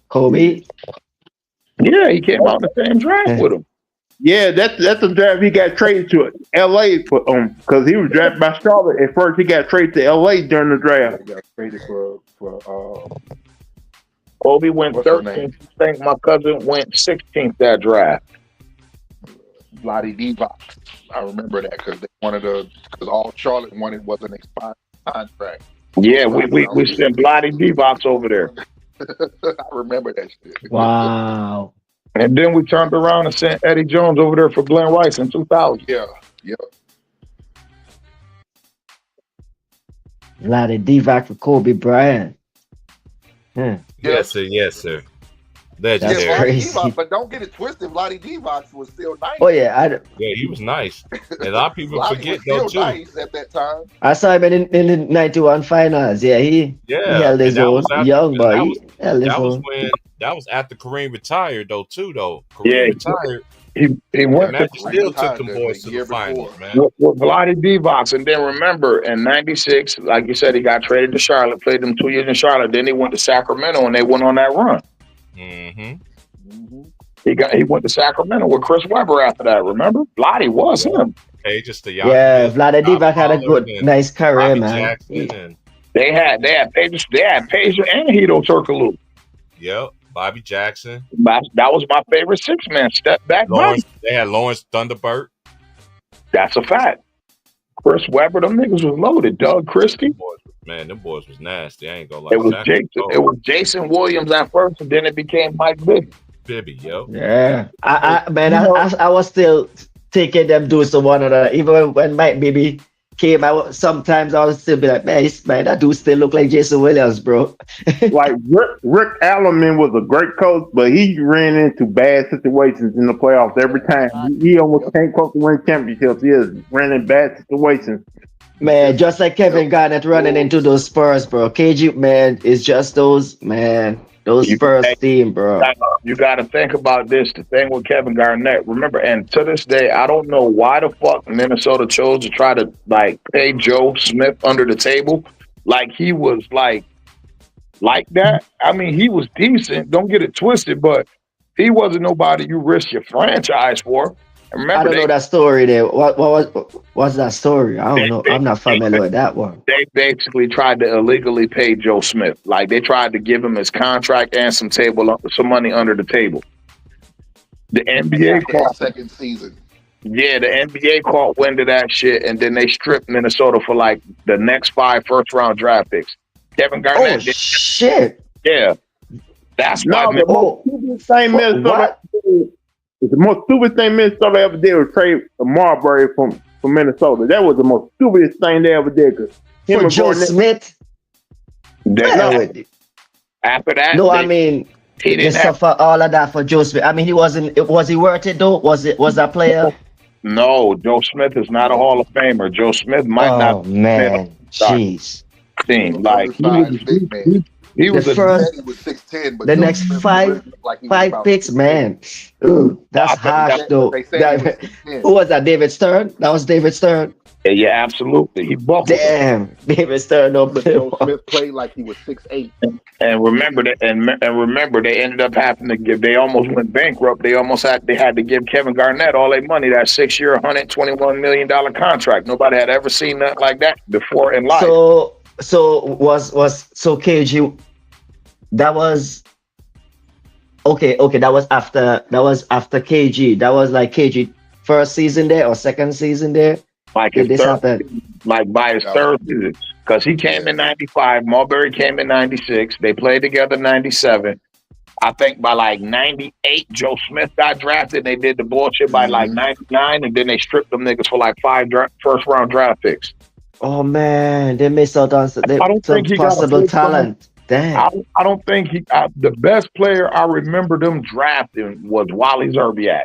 Kobe? Yeah, he came out in the same draft with him. Yeah, that's the draft he got traded to LA for because he was drafted by Charlotte. At first he got traded to LA during the draft. He got traded for Kobe went 13th. I think my cousin went 16th that draft. Lottie Divac. I remember that because all Charlotte wanted was an expired contract. Yeah, we sent Lottie Divac over there. I remember that shit. Wow. And then we turned around and sent Eddie Jones over there for Glenn Rice in 2000. Yeah, yep. Lottie Divac for Kobe Bryant. Yes, sir. That's crazy. Divac, but don't get it twisted. Lottie Divac was still nice. Oh yeah, he was nice. And a lot of people forget was though still too. Nice at that time. I saw him in the '91 finals. Yeah, he held his own. Young boy, that was after Kareem retired though too though. Kareem retired. He went to still took them boys to the finals, man. With Lottie Divac, and then remember in '96, like you said, he got traded to Charlotte, played them 2 years in Charlotte. Then he went to Sacramento, and they went on that run. Mm-hmm. He went to Sacramento with Chris Webber after that. Remember, Lottie was him. Vlade Divac had a good, nice career, man. They had Pager and Hito Turkoglu. Yep, Bobby Jackson. That was my favorite 6-man step back. They had Lawrence Thunderbird. That's a fact. Chris Webber, them niggas was loaded. Doug Christie. Them boys was nasty. I ain't gonna lie. It was Jason Williams at first, and then it became Mike Bibby, yo. Yeah. I was still taking them dudes to one another. Even when Mike Bibby came out, sometimes I would still be like, man, that dude still look like Jason Williams, bro. Like Rick Alleman was a great coach, but he ran into bad situations in the playoffs every time. He almost came close to winning championships. He ran in bad situations. Man, just like Kevin Garnett running into those Spurs, bro. KG, man, it's just those Spurs team, bro. You got to think about this. The thing with Kevin Garnett, remember, and to this day, I don't know why the fuck Minnesota chose to try to pay Joe Smith under the table. Like he was like that. I mean, he was decent. Don't get it twisted, but he wasn't nobody you risk your franchise for. Remember, I don't know that story there. What's that story? I don't know. I'm not familiar with that one. They basically tried to illegally pay Joe Smith. Like they tried to give him his contract and some money under the table. The NBA caught second season. Yeah, the NBA caught wind of that shit, and then they stripped Minnesota for like the next 5 first-round draft picks. Kevin Garnett. Oh shit! Yeah, that's why. The most stupid thing Minnesota ever did was trade Marbury from Minnesota. That was the most stupidest thing they ever did. For Joe Smith? After that, I mean, he didn't suffer all of that for Joe Smith. I mean, was he worth it though? Was that player? No, Joe Smith is not a Hall of Famer. Joe Smith might not. Oh man, jeez. Team like He The was a. He said first, he was 6'10", but the Joe next Smith really five looked like he was five about picks, 6'8". man. Ooh, that's I think harsh But though. they said he was 6'10". Who was that? David Stern? That was David Stern. yeah, absolutely. He buckled him. Damn, David Stern don't But play Joe one. Smith played like he was 6'8". And remember that, and remember they ended up having to give. They almost went bankrupt. They had to give Kevin Garnett all their money. That 6-year, $121 million contract. Nobody had ever seen nothing like that before in life. So KG. That was okay. That was after KG. That was like KG first season there or second season there. Like his Did this third, happen? like by his That was, third season, because he came in '95. Marbury came in '96. They played together '97. I think by like '98, Joe Smith got drafted. They did the bullshit by like '99, and then they stripped them niggas for like 5 first round draft picks. Oh man, they missed out on I don't some think he got a possible first round. talent. Damn. I don't think he. The best player I remember them drafting was Wally Zerbiak.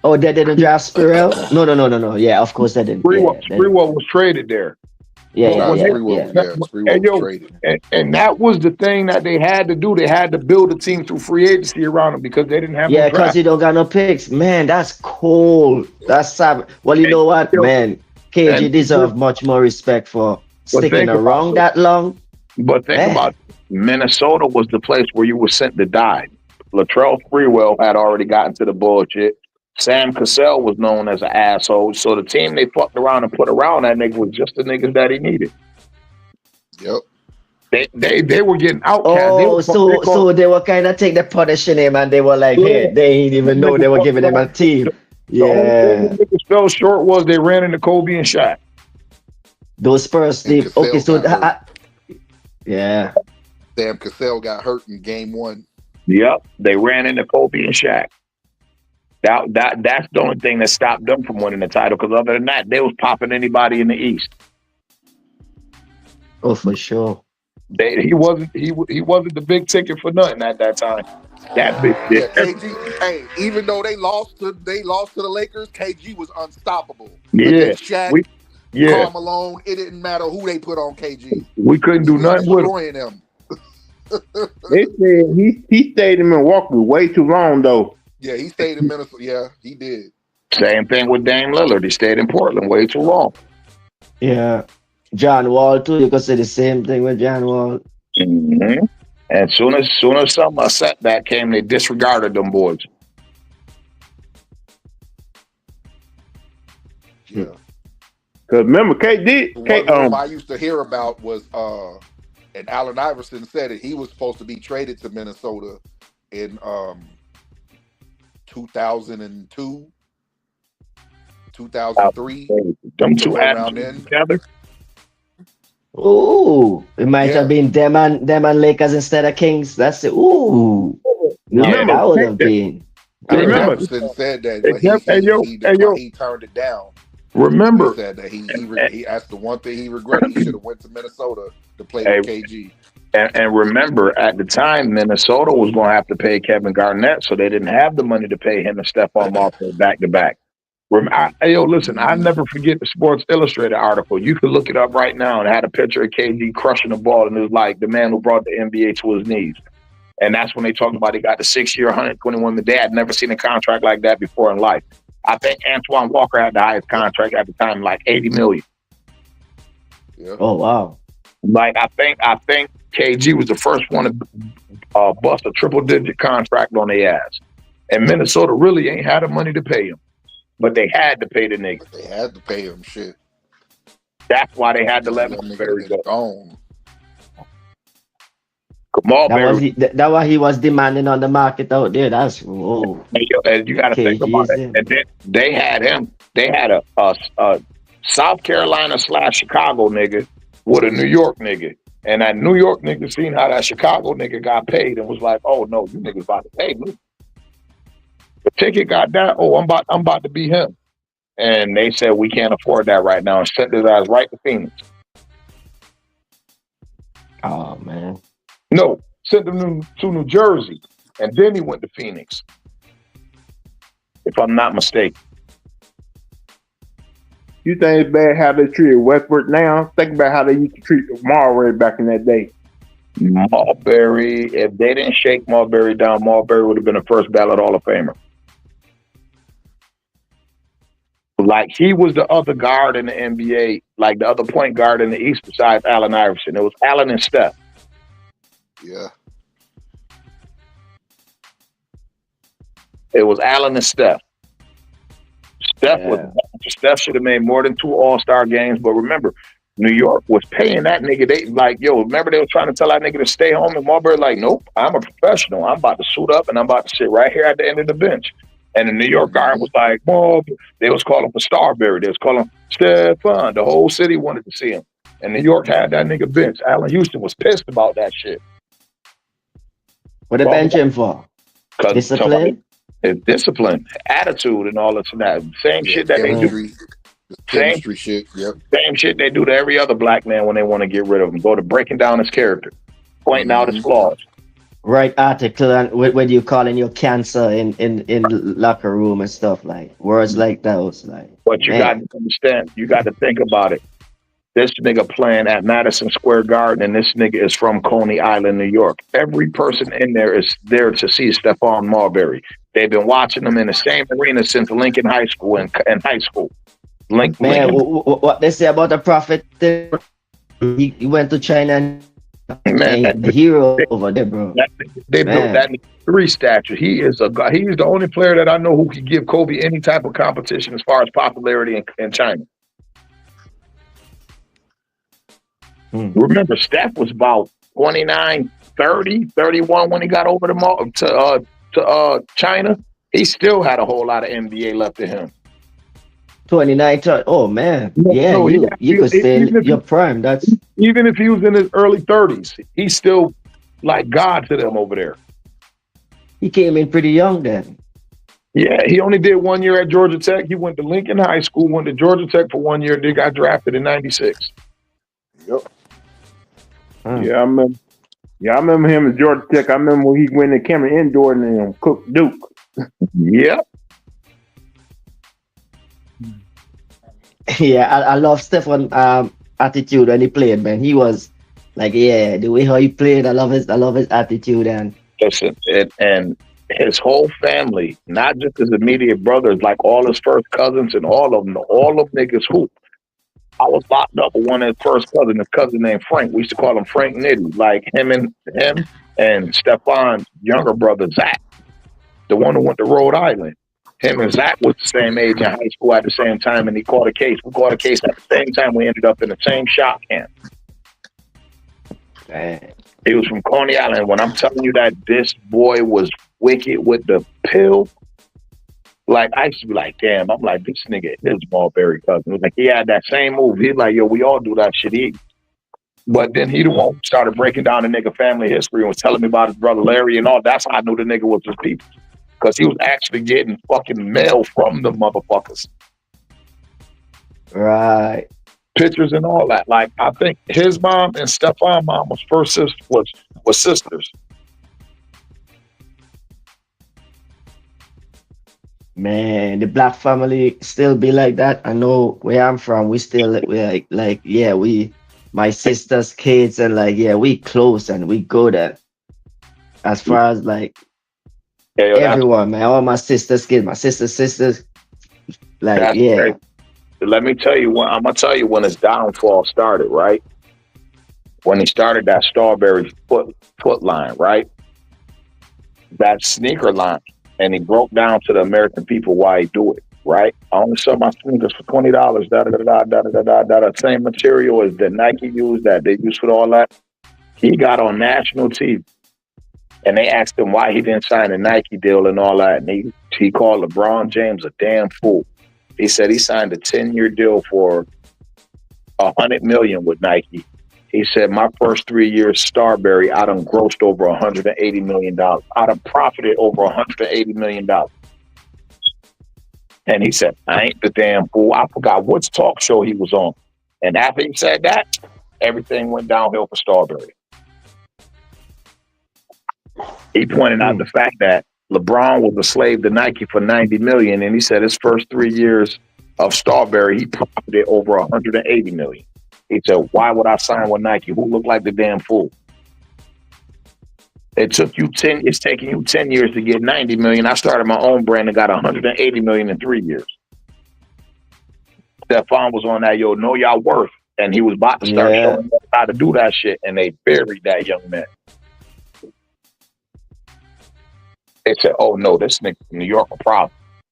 Oh, they didn't draft Spirell? No. Yeah, of course they didn't. Sprewell was traded there. Yeah. Sprewell was traded. And that was the thing that they had to do. They had to build a team through free agency around him because they didn't have no Yeah, draft. because you don't got no picks. Man, that's cool. That's sad. Well, you know what, man? KG deserves much more respect for sticking around that long. But think about it. Minnesota was the place where you were sent to die. Latrell Sprewell had already gotten to the bullshit. Sam Cassell was known as an asshole. So the team they fucked around and put around that nigga was just the niggas that he needed. Yep. They were getting outcast. Oh, so they were kind of take the punishing him and they were like, hey, they didn't even know they were giving him a team. Yeah. The only thing the niggas fell short was they ran into Kobe and Shaq. Those Spurs, okay, so yeah. Sam Cassell got hurt in game 1. Yep, they ran into Kobe and Shaq. That's the only thing that stopped them from winning the title. Because other than that, they was popping anybody in the East. Oh, for sure. He wasn't the big ticket for nothing at that time. That big. Yeah, KG. Hey, even though they lost to the Lakers, KG was unstoppable. Yeah, against Shaq, Yeah. Karl Malone, it didn't matter who they put on KG. We couldn't do nothing with destroying them. They said he stayed in Milwaukee way too long though. Yeah, he stayed in Minnesota. Yeah, he did. Same thing with Dame Lillard. He stayed in Portland way too long. Yeah. John Wall too. You could say the same thing with John Wall. Mm-hmm. And soon as some setback came, they disregarded them boys. Yeah. Because remember, One I used to hear about was, and Allen Iverson said it, he was supposed to be traded to Minnesota in 2002, 2003. Them two around then. Together. Ooh, it might have been them and Lakers instead of Kings. That's it. Ooh, no, that would have been. Remember, Iverson said that, but he turned it down. Remember, he said that he that's the one thing he regretted. He should have went to Minnesota to play with KG. And remember, at the time, Minnesota was going to have to pay Kevin Garnett, so they didn't have the money to pay him and Stephon Marbury back to back. Listen, I never forget the Sports Illustrated article. You could look it up right now, and it had a picture of KG crushing the ball, and it was like the man who brought the NBA to his knees. And that's when they talked about he got the 6-year, $121 million. They had never seen a contract like that before in life. I think Antoine Walker had the highest contract at the time, like $80 million. Yeah. Oh wow! Like I think KG was the first one to bust a triple-digit contract on their ass, and Minnesota really ain't had the money to pay him, but they had to pay the nigga. They had to pay him shit. That's why they had to let him go. That why he was demanding on the market out there. That's and you got to think about it. And then they had him. They had a South Carolina / Chicago nigga with a New York nigga, and that New York nigga seen how that Chicago nigga got paid and was like, "Oh no, you niggas about to pay me." The ticket got that. Oh, I'm about to be him, and they said we can't afford that right now, and sent his ass right to Phoenix. Oh man. No, sent him to New Jersey, and then he went to Phoenix. If I'm not mistaken. You think it's bad how they treated Westbrook now? Think about how they used to treat Marbury back in that day. Marbury, if they didn't shake Marbury down, Marbury would have been a first ballot Hall of Famer. Like, he was the other guard in the NBA, like the other point guard in the East besides Allen Iverson. It was Allen and Steph. Yeah. It was Allen and Steph. Steph should have made more than 2 All-Star games, but remember, New York was paying that nigga. They like, yo, remember they were trying to tell that nigga to stay home, and Marbury like, nope, I'm a professional. I'm about to suit up, and I'm about to sit right here at the end of the bench. And the New York guard was like, well, they was calling for Starberry. They was calling Stefan. The whole city wanted to see him. And New York had that nigga bench. Allen Houston was pissed about that shit. What they bench him for? Discipline? Discipline, attitude, and all this and that. Same shit that chemistry, they do. Chemistry shit, yep. Same shit they do to every other black man when they want to get rid of him. Go to breaking down his character, pointing out his flaws. Right article and when you calling your cancer in locker room and stuff, like words like those, like. But you got to understand, you got to think about it. This nigga playing at Madison Square Garden, and this nigga is from Coney Island, New York. Every person in there is there to see Stephon Marbury. They've been watching him in the same arena since Lincoln High School and high school. Man, what they say about the prophet? He went to China and the hero over there, bro. They built that 3 statue. He is a guy. He's the only player that I know who can give Kobe any type of competition as far as popularity in China. Remember, Steph was about 29, 30, 31 when he got over to China. He still had a whole lot of NBA left in him. 29, 30. Oh man, yeah, you could stay in your prime. That's even if he was in his early 30s, he's still like God to them over there. He came in pretty young then. Yeah, he only did 1 year at Georgia Tech. He went to Lincoln High School, went to Georgia Tech for 1 year, then got drafted in '96. Yep. Yeah, I remember him at Georgia Tech. I remember when he went to Cameron Indoor and cooked Duke. Yep. Yeah, I love Stephan attitude when he played, man. He was like, yeah, the way how he played, I love his attitude. And listen, and his whole family, not just his immediate brothers, like all his first cousins and all of them niggas hoop. I was locked up with one of his first cousins, his cousin named Frank. We used to call him Frank Nitty. Like him and Stephon's younger brother, Zach, the one who went to Rhode Island. Him and Zach was the same age in high school at the same time, and he caught a case. We caught a case at the same time. We ended up in the same shop camp. Man. He was from Coney Island. When I'm telling you that this boy was wicked with the pill, like I used to be like, damn, I'm like, this nigga is Marbury cousin. Like he had that same move. He's like, yo, we all do that shit. But then he the one who started breaking down the nigga family history and was telling me about his brother Larry and all. That's how I knew the nigga was his people. Because he was actually getting fucking mail from the motherfuckers. Right. Pictures and all that. Like, I think his mom and Stephon's mom was sisters. Man, the black family still be like that. I know where I'm from. We my sister's kids and we close and we go there. As far as everyone, man, all my sister's kids, my sister's sisters, Great. Let me tell you I'm gonna tell you when his downfall started, right? When he started that Starberry foot line, right? That sneaker line. And he broke down to the American people why he do it, right? I only sell my sneakers for $20, same material as that Nike used, that they used for all that. He got on national TV. And they asked him why he didn't sign a Nike deal and all that. And he called LeBron James a damn fool. He said he signed a 10-year deal for $100 million with Nike. He said, my first 3 years, Starberry, I done grossed over $180 million. I done profited over $180 million. And he said, I ain't the damn fool. I forgot which talk show he was on. And after he said that, everything went downhill for Starberry. He pointed out the fact that LeBron was a slave to Nike for $90 million. And he said his first 3 years of Starberry, he profited over $180 million. He said, why would I sign with Nike? Who looked like the damn fool? It's taking you 10 years to get 90 million. I started my own brand and got 180 million in 3 years. Stephon was on that, know y'all worth. And he was about to start showing us how to do that shit. And they buried that young man. They said, oh no, this nigga from New York a problem.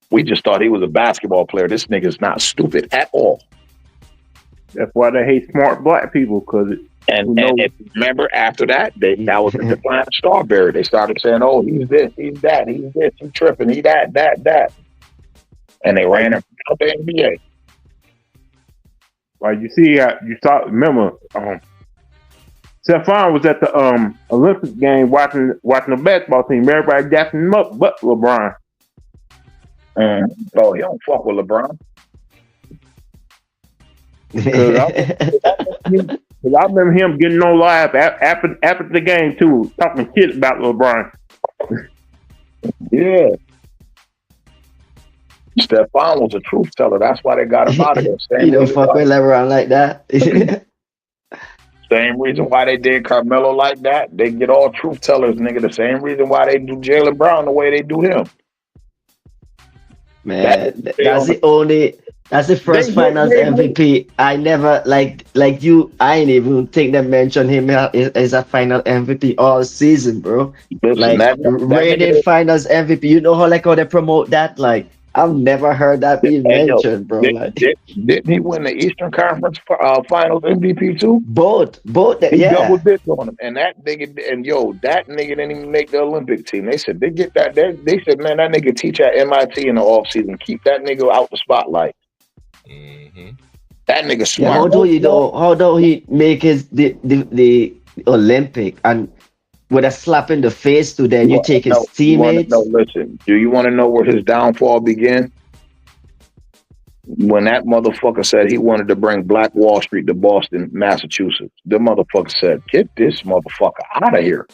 We just thought he was a basketball player. This nigga's not stupid at all. That's why they hate smart black people, because and remember after that, that was the decline of Starberry. They started saying, oh, he's this, he's that, he's this, he's tripping, he that. And they ran him out the NBA. Like you see, remember, Stephon was at the Olympic game watching the basketball team. Everybody gassing him up, but LeBron. Oh, he don't fuck with LeBron. Because I remember him getting on live after the game too, talking shit about LeBron. Yeah. Stephon was a truth teller. That's why they got him out of there. You don't fuck with LeBron like that. Same reason why they did Carmelo like that. They get all truth tellers, nigga. The same reason why they do Jaylen Brown the way they do him. Man, that's the first finals MVP. I never like you. I ain't even think they mentioned him as a final MVP all season, bro. Listen, rated finals MVP. You know how they promote that? Like, I've never heard that being mentioned, bro. Didn't he win the Eastern Conference Finals MVP too? Both. He double dipped on him, and that nigga didn't even make the Olympic team. They said they get that. They said, man, that nigga teach at MIT in the off season. Keep that nigga out the spotlight. Mm-hmm. That nigga smart. How do he make the Olympic and with a slap in the face to then you take his teammates? Listen, do you want to know where his downfall began? When that motherfucker said he wanted to bring Black Wall Street to Boston, Massachusetts, the motherfucker said, get this motherfucker out of here.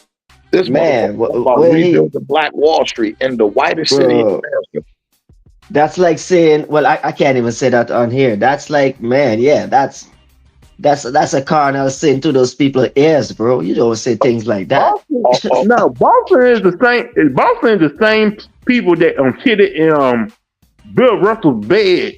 This man, rebuild the Black Wall Street in the whitest city in America. That's like saying, well, I can't even say that on here. That's like, man, yeah, that's a carnal sin to those people's ears, bro. You don't say things like that. No, Boston is the same. Boston is the same people that shitted in Bill Russell's bed.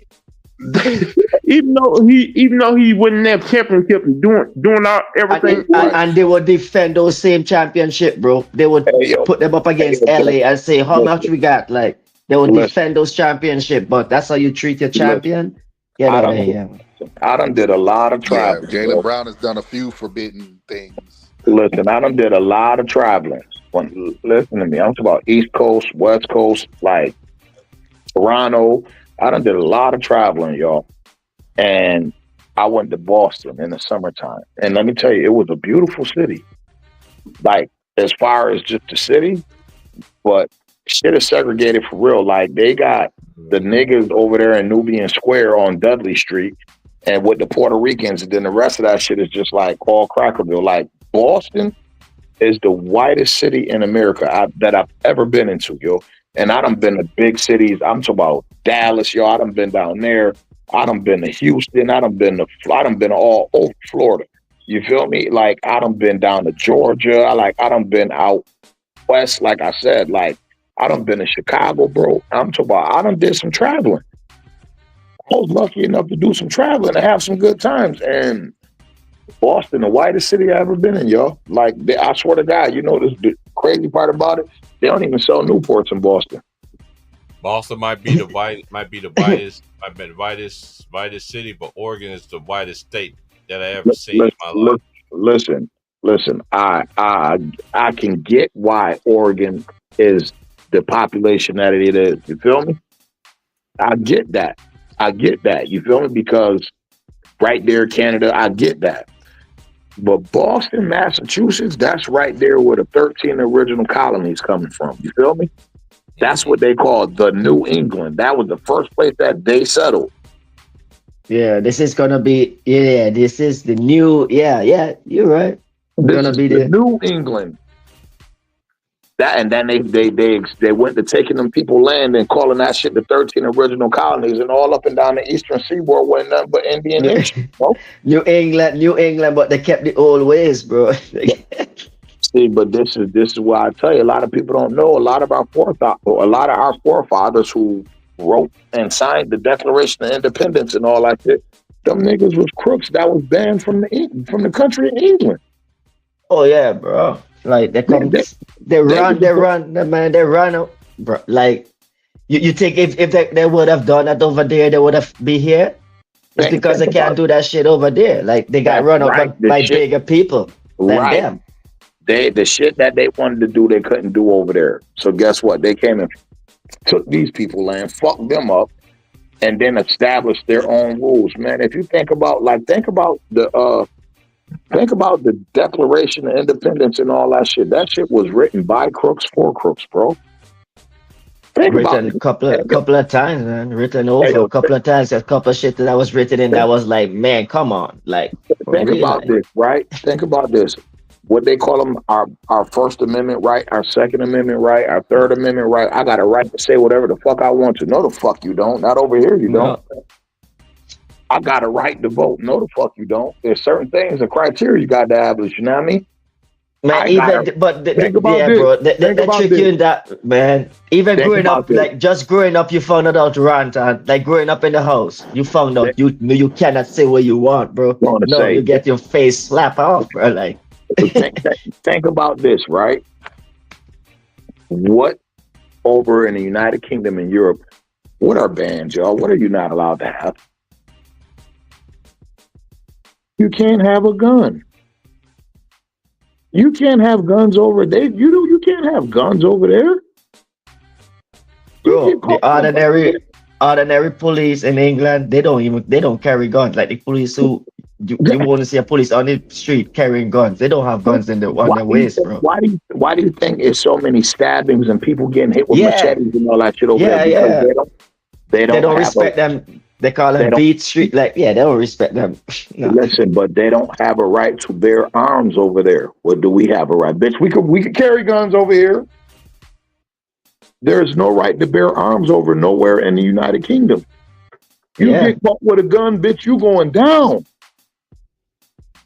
even though he wouldn't have championship and doing everything, and they would defend those same championship, bro. They would put them up against LA and say, how much we got? Like, they would defend those championship, but that's how you treat your champion. Get out of here. I done did a lot of traveling. Jaylen Brown has done a few forbidden things. Listen, I done did a lot of traveling. Listen to me. I'm talking about East Coast, West Coast, like Toronto. I done did a lot of traveling, y'all. And I went to Boston in the summertime. And let me tell you, it was a beautiful city. Like, as far as just the city, but shit is segregated for real. Like, they got the niggas over there in Nubian Square on Dudley Street and with the Puerto Ricans, and then the rest of that shit is just like all Crackerville. Like, Boston is the whitest city in America that I've ever been into, yo. And I done been to big cities. I'm talking about Dallas, yo. I done been down there. I done been to Houston. I done been all over Florida. You feel me? Like, I done been down to Georgia. I done been out west, like I said. Like, I done been to Chicago, bro. I'm talking about, I done did some traveling. I was lucky enough to do some traveling and have some good times. And Boston, the whitest city I've ever been in, y'all. Like, I swear to God, the crazy part about it, they don't even sell Newports in Boston. Boston might be the whitest city, but Oregon is the whitest state that I ever seen in my life. Listen. I can get why Oregon is the population that it is. You feel me? I get that. You feel me? Because right there, Canada, I get that. But Boston, Massachusetts, that's right there where the 13 original colonies coming from. You feel me? That's what they call the New England. That was the first place that they settled. Yeah, this is gonna be. Yeah, this is the new. Yeah, you're right. This gonna be the New England. That, and then they went to taking them people land and calling that shit the 13 original colonies, and all up and down the eastern seaboard wasn't nothing but Indian nation. New England, but they kept the old ways, bro. See, but this is why I tell you, a lot of people don't know. A lot of our forefathers who wrote and signed the Declaration of Independence and all that shit, them niggas was crooks that was banned from the country of England. Oh yeah, bro. Like they come, they run, man, they run, bro. Like you think if they would have done that over there, they would have be here? It's because they can't do that shit over there. Like they got run out by bigger people than them. The shit that they wanted to do, they couldn't do over there. So guess what? They came and took these people land, fucked them up, and then established their own rules. Man, if you think about the Declaration of Independence and all that shit. That shit was written by crooks for crooks, bro. Written a couple of times, man. Written over a couple of times. A couple of shit that was written in that was like, man, come on. Like, think about this, right? Think about this. What they call them, our First Amendment right, our Second Amendment right, our Third Amendment right. I got a right to say whatever the fuck I want to. No, the fuck you don't. Not over here, you don't. I got a right to vote. No, the fuck you don't. There's certain things, the criteria you got to establish. You know what I mean? Man, bro, they trick you in that, man. Even growing up, like just growing up, you found out rant and like growing up in the house, you found out you cannot say what you want, bro. No, you get your face slapped off, bro. Like, think about this, right? What over in the United Kingdom and Europe? What are bans, y'all? What are you not allowed to have? You can't have a gun. You can't have guns over there. You can't have guns over there. Bro, the ordinary police in England, they don't carry guns. Like the police who you want to see a police on the street carrying guns. They don't have guns on their waist, bro. Why do you think there's so many stabbings and people getting hit with machetes and all that shit over there? Because they don't respect them. They call them beat street. Like, they don't respect them. No. Listen, but they don't have a right to bear arms over there. What do we have a right? Bitch, we could carry guns over here. There's no right to bear arms over nowhere in the United Kingdom. You get caught with a gun, bitch, you going down.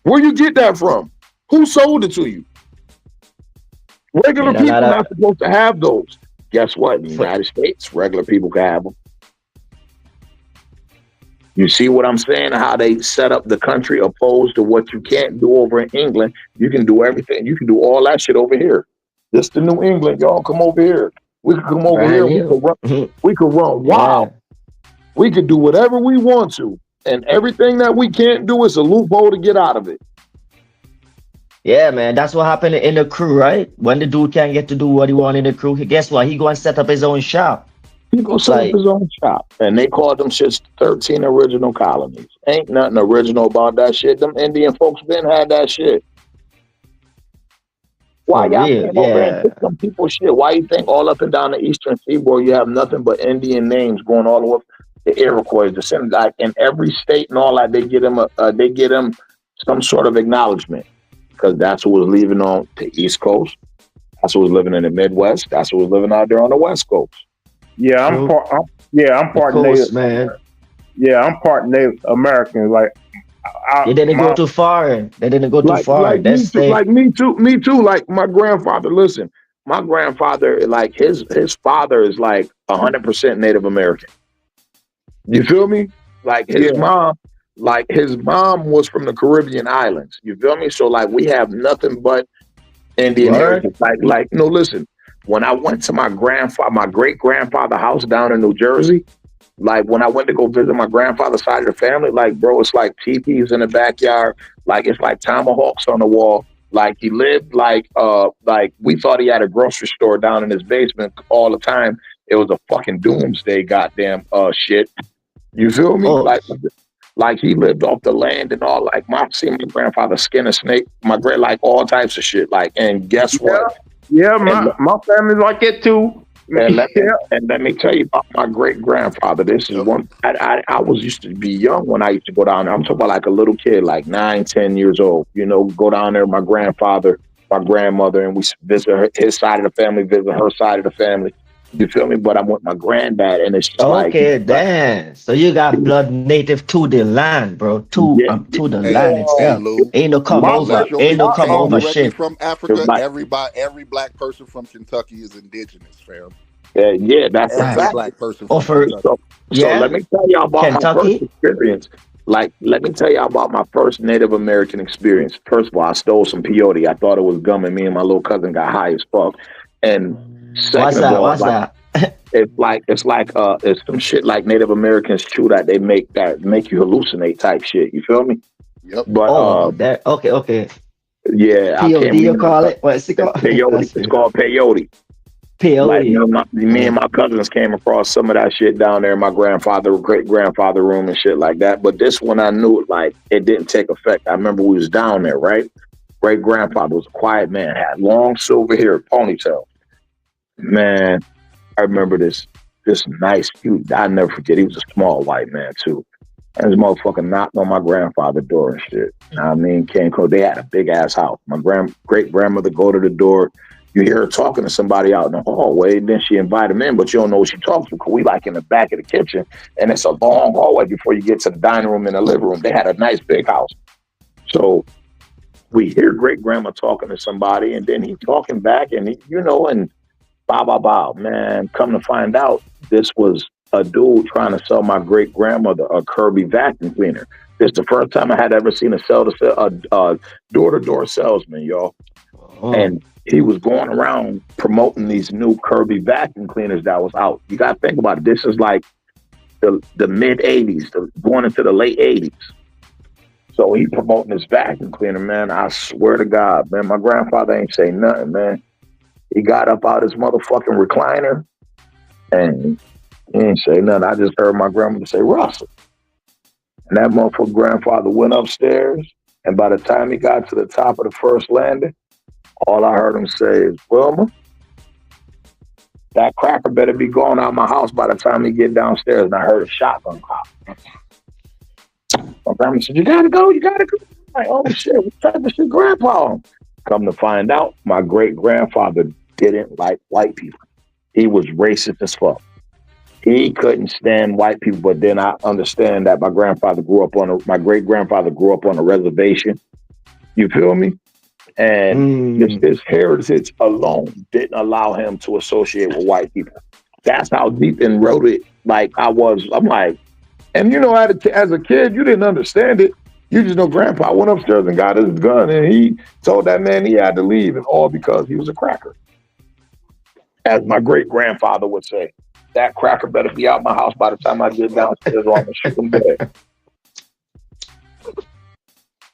Where you get that from? Who sold it to you? Regular people are not supposed to have those. Guess what? In the United States, regular people can have them. You see what I'm saying? How they set up the country opposed to what you can't do over in England. You can do everything. You can do all that shit over here. This the New England. Y'all come over here. We could come over here. We could run wild. We could do whatever we want to. And everything that we can't do is a loophole to get out of it. Yeah, man. That's what happened in the crew, right? When the dude can't get to do what he want in the crew, guess what? He go and set up his own shop. He gonna set up his own shop. And they called them shits 13 original colonies. Ain't nothing original about that shit. Them Indian folks been had that shit. Why y'all came over and took some people's shit? Why you think all up and down the eastern seaboard you have nothing but Indian names going all the way the Iroquois, the Senegal, in every state and all that, they get them some sort of acknowledgement. Because that's who was leaving on the East Coast. That's who was living in the Midwest. That's who was living out there on the West Coast. Yeah, I'm part Native, man. Yeah, I'm part Native American. Like, they didn't go too far. They didn't go too far. Like me too. Like my grandfather. Listen, my grandfather, like his father is like 100% Native American. You feel me? Like his mom was from the Caribbean islands. You feel me? So like we have nothing but Indian heritage. Like no, listen. When I went to my great grandfather's house down in New Jersey, like when I went to go visit my grandfather's side of the family, like bro, it's like teepees in the backyard, like it's like tomahawks on the wall. Like he lived like we thought he had a grocery store down in his basement all the time. It was a fucking doomsday goddamn shit. You feel me? Like he lived off the land and all. Like my grandfather skin a snake, like all types of shit. Like, and guess what? Yeah, my family's like it too. And let me tell you about my great grandfather. This is one I used to be young when I used to go down there. I'm talking about like a little kid, like 9, 10 years old. You know, go down there, my grandfather, my grandmother, and we visit his side of the family, visit her side of the family. You feel me? But I'm with my granddad, and it's just like, Okay, then. So you got blood native to the land, bro. yeah, To the Hey, land hey, itself. Lou. Ain't no come my over. Unless your Ain't no people come came over directly shit. from Africa, like, every black person from Kentucky is indigenous, fam. yeah, that's a Every Right. fact. black person Oh, from for So, Kentucky. so let yeah, me tell y'all about my first Kentucky. experience. Like, let me tell y'all about my first Native American experience. First of all, I stole some peyote. I thought it was gum, and me and my little cousin got high as fuck. And second What's of that? all, What's like, that? it's some shit like Native Americans chew that make you hallucinate type shit. You feel me? Yep. But Oh, that. Okay, okay. yeah, I POD, came. Me you and my call it? What's it it's called? peyote. That's It's it. called peyote. Like Peyote. me and my cousins came across some of that shit down there in my great grandfather room and shit like that. But this one I knew like it didn't take effect. I remember we was down there, right? Great grandfather was a quiet man, had long silver hair, ponytail. Man, I remember this nice cute. I never forget. He was a small white man too. And this motherfucker knocked on my grandfather's door and shit. I mean, came close. They had a big ass house. My great grandmother go to the door. You hear her talking to somebody out in the hallway. Then she invite him in, but you don't know what she talks to. Cause we like in the back of the kitchen, and it's a long hallway before you get to the dining room and the living room. They had a nice big house, so we hear great grandma talking to somebody, and then he talking back, and and bow. Man, come to find out, this was a dude trying to sell my great grandmother a Kirby vacuum cleaner. It's the first time I had ever seen a door to door salesman, y'all. Oh, And he was going around promoting these new Kirby vacuum cleaners that was out. You got to think about it. This is like the mid '80s, going into the late '80s. So he promoting this vacuum cleaner, man. I swear to God, man, my grandfather ain't say nothing, man. He got up out his motherfucking recliner and he ain't say nothing. I just heard my grandmother say, Russell. And that motherfucker grandfather went upstairs. And by the time he got to the top of the first landing, all I heard him say is, Wilma, that cracker better be going out of my house by the time he get downstairs. And I heard a shotgun pop. My grandma said, you gotta go. I'm like, oh shit, what type of shit grandpa on? Come to find out, my great grandfather didn't like white people. He was racist as fuck. He couldn't stand white people, but then I understand that my great grandfather grew up on a reservation. You feel me? And his heritage alone didn't allow him to associate with white people. That's how deep and rooted like I was. I'm like, and as a kid, you didn't understand it. You just know grandpa went upstairs and got his gun and he told that man he had to leave, and all because he was a cracker. As my great grandfather would say, that cracker better be out my house by the time I get downstairs or I'm gonna shoot him dead.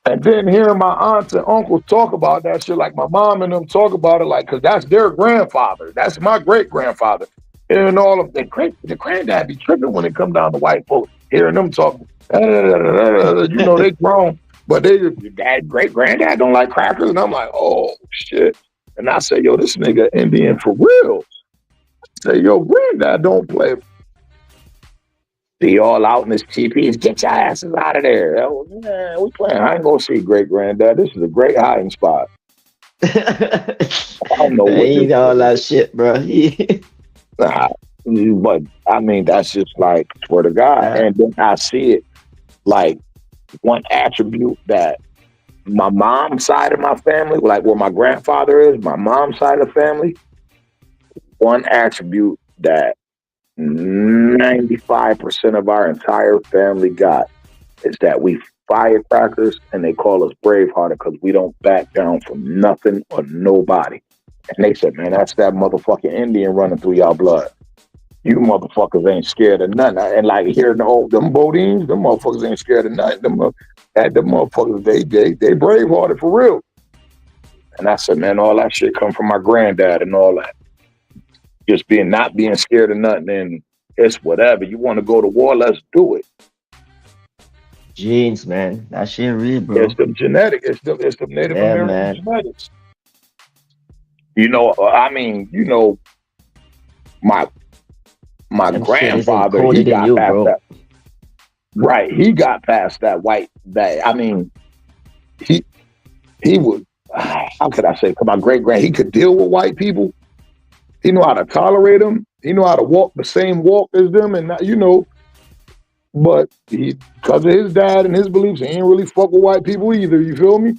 And then hearing my aunts and uncles talk about that shit, like my mom and them talk about it, like, cause that's their grandfather. That's my great grandfather. Hearing all of the granddad be tripping when it come down to white folks. Hearing them talk, they grown, but that great granddad don't like crackers, and I'm like, oh shit. And I say, yo, this nigga Indian for real. I say, yo, granddad don't play. Be all out in this TPs. Get your asses out of there. Oh, man, we playing. I ain't gonna see great granddad. This is a great hiding spot. I don't know what this ain't all that is. shit, bro. But I mean, that's just like, swear to God. Yeah. And then I see it like one attribute that my mom's side of my family, like where my grandfather is, my mom's side of the family, one attribute that 95% of our entire family got is that we firecrackers, and they call us bravehearted because we don't back down from nothing or nobody. And they said, man, that's that motherfucking Indian running through y'all blood. You motherfuckers ain't scared of nothing. And like hearing them Bodines, them motherfuckers ain't scared of nothing. Them motherfuckers, they bravehearted for real. And I said, man, all that shit come from my granddad and all that. Just not being scared of nothing, and it's whatever. You want to go to war, let's do it. Genes, man. That shit real, bro. It's the genetic. It's the Native Yeah, American man. genetics. My Them shit is grandfather, he encoded in got you, past bro. that. Right, he got past that white. That I mean, he would. How could I say? My great grand, he could deal with white people, He know how to tolerate them. He know how to walk the same walk as them, and not, but because of his dad and his beliefs, he ain't really fuck with white people either. You feel me?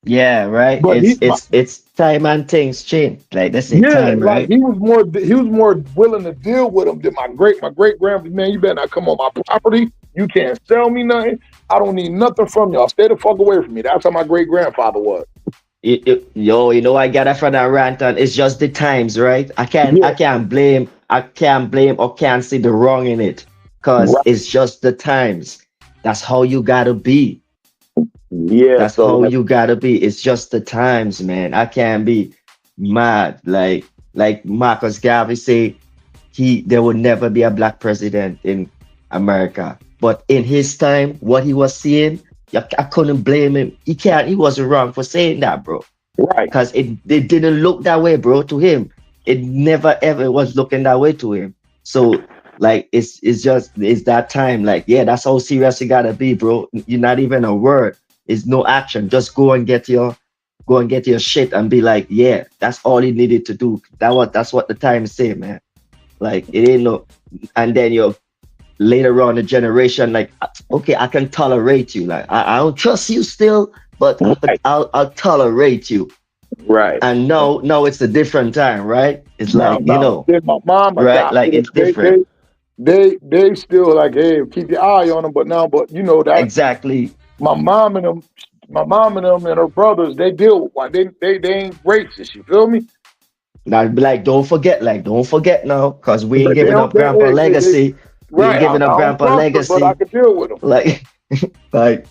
Yeah, right. But It's time and things change. Like they say, yeah, time, like right? he was more willing to deal with them than my great grandfather. Man, you better not come on my property. You can't sell me nothing. I don't need nothing from y'all. Stay the fuck away from me. That's how my great grandfather was. I got that from that rant, and it's just the times, right? Yeah. I can't blame or can't see the wrong in it, cause Right. it's just the times. That's how you gotta be. Yeah. That's So how you gotta be. It's just the times, man. I can't be mad. Like Marcus Garvey say, there would never be a black president in America. But in his time, what he was seeing, I couldn't blame him. He wasn't wrong for saying that, bro. right. Because it didn't look that way, bro, to him. It never ever was looking that way to him. So like it's that time. Like, yeah, that's how serious you gotta be, bro. You're not even a word. It's no action. Just go and get your shit and be like, yeah, that's all he needed to do. That's what the time say, man. Like it ain't no, and then you're later on the generation, like, okay, I can tolerate you. Like I don't trust you still, but Right. I'll tolerate you. Right. And now it's a different time, right? It's Now, like, then my mom, right? Like it's different. they still like, hey, keep your eye on them. But that Exactly. my mom and them and her brothers, they deal with one. They ain't racist. You feel me? Now be like, don't forget now, because we ain't But they giving don't. up grandpa legacy. We ain't Right. I giving up don't grandpa trust her, but I legacy. can deal with them. Like like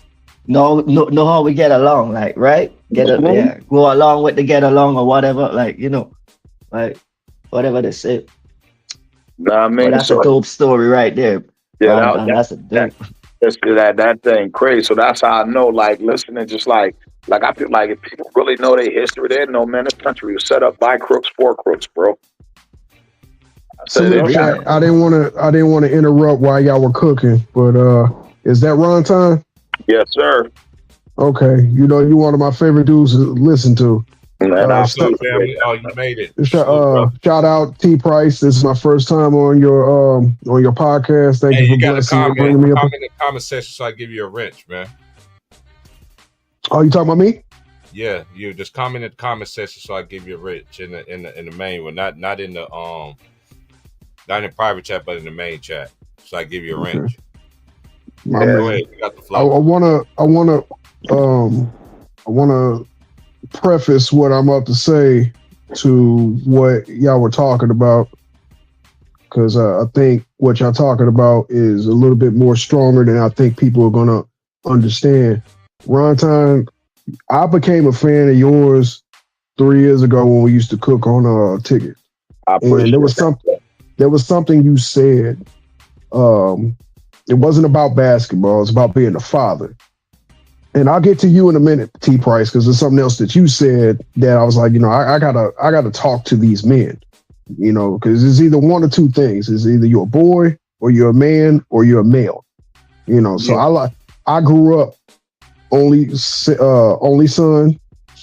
know how we get along, like, right? Mhm. Go along with the get along or whatever, like, like whatever they say. Nah, I But mean, that's a so dope story right there. yeah, Ron, and that's a dope. that thing crazy. So that's how I know. Like listening, just like I feel like if people really know their history, they know, man, this country was set up by crooks for crooks, bro. Salute, Yeah. Jack. I didn't want to interrupt while y'all were cooking, but is that Ron time? Yes, sir. Okay, you're one of my favorite dudes to listen to. And I What's up, appreciate family? that. Oh, you made it. Salute, brother. Shout out T Price. This is my first time on your podcast. Thank Hey, you for you got a blessing me and comment. bringing me up. Comment in the comment section so I give you a wrench, man. Oh, you talking about me? Yeah, you just comment in the comment section so I give you a wrench in the main one, not in the not in the private chat, but in the main chat. So I give you a wrench. My Go man. ahead, you got the I flow. wanna preface what I'm about to say to what y'all were talking about, because I think what y'all talking about is a little bit more stronger than I think people are gonna understand. Ron Time, I became a fan of yours 3 years ago when we used to cook on Ticket, I and appreciate there was something you said. It wasn't about basketball; it's about being a father. And I'll get to you in a minute, T Price, because there's something else that you said that I was like, I gotta talk to these men, because it's either one or two things. It's either you're a boy or you're a man or you're a male, So I grew up only son,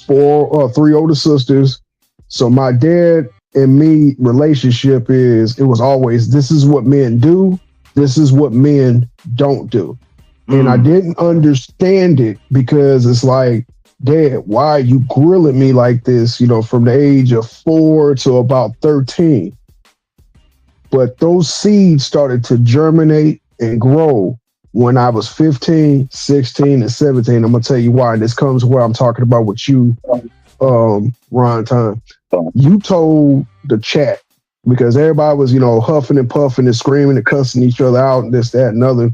three older sisters. So my dad and me relationship it was always, this is what men do, this is what men don't do. And I didn't understand it because it's like, Dad, why are you grilling me like this, from the age of 4 to about 13? But those seeds started to germinate and grow when I was 15, 16, and 17. I'm going to tell you why. And this comes where I'm talking about with you, Ron Time. You told the chat, because everybody was, huffing and puffing and screaming and cussing each other out and this, that, and other.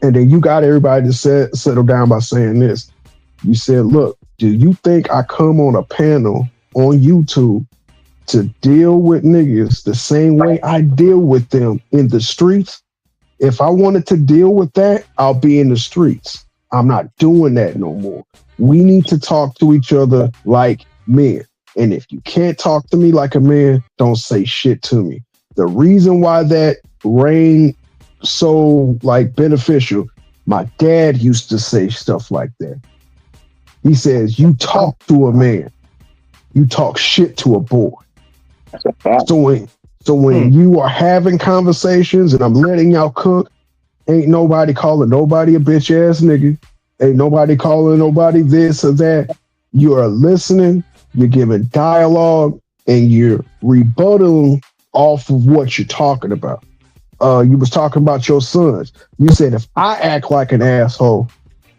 And then you got everybody to settle down by saying this. You said, look, do you think I come on a panel on YouTube to deal with niggas the same way I deal with them in the streets? If I wanted to deal with that, I'll be in the streets. I'm not doing that no more. We need to talk to each other like men. And if you can't talk to me like a man, don't say shit to me. The reason why that reigned so beneficial, my dad used to say stuff like that. He says, you talk to a man, you talk shit to a boy. That's a fact. So when you are having conversations and I'm letting y'all cook, ain't nobody calling nobody a bitch ass nigga. Ain't nobody calling nobody this or that. You are listening, you're giving dialogue, and you're rebutting off of what you're talking about. You was talking about your sons. You said if I act like an asshole,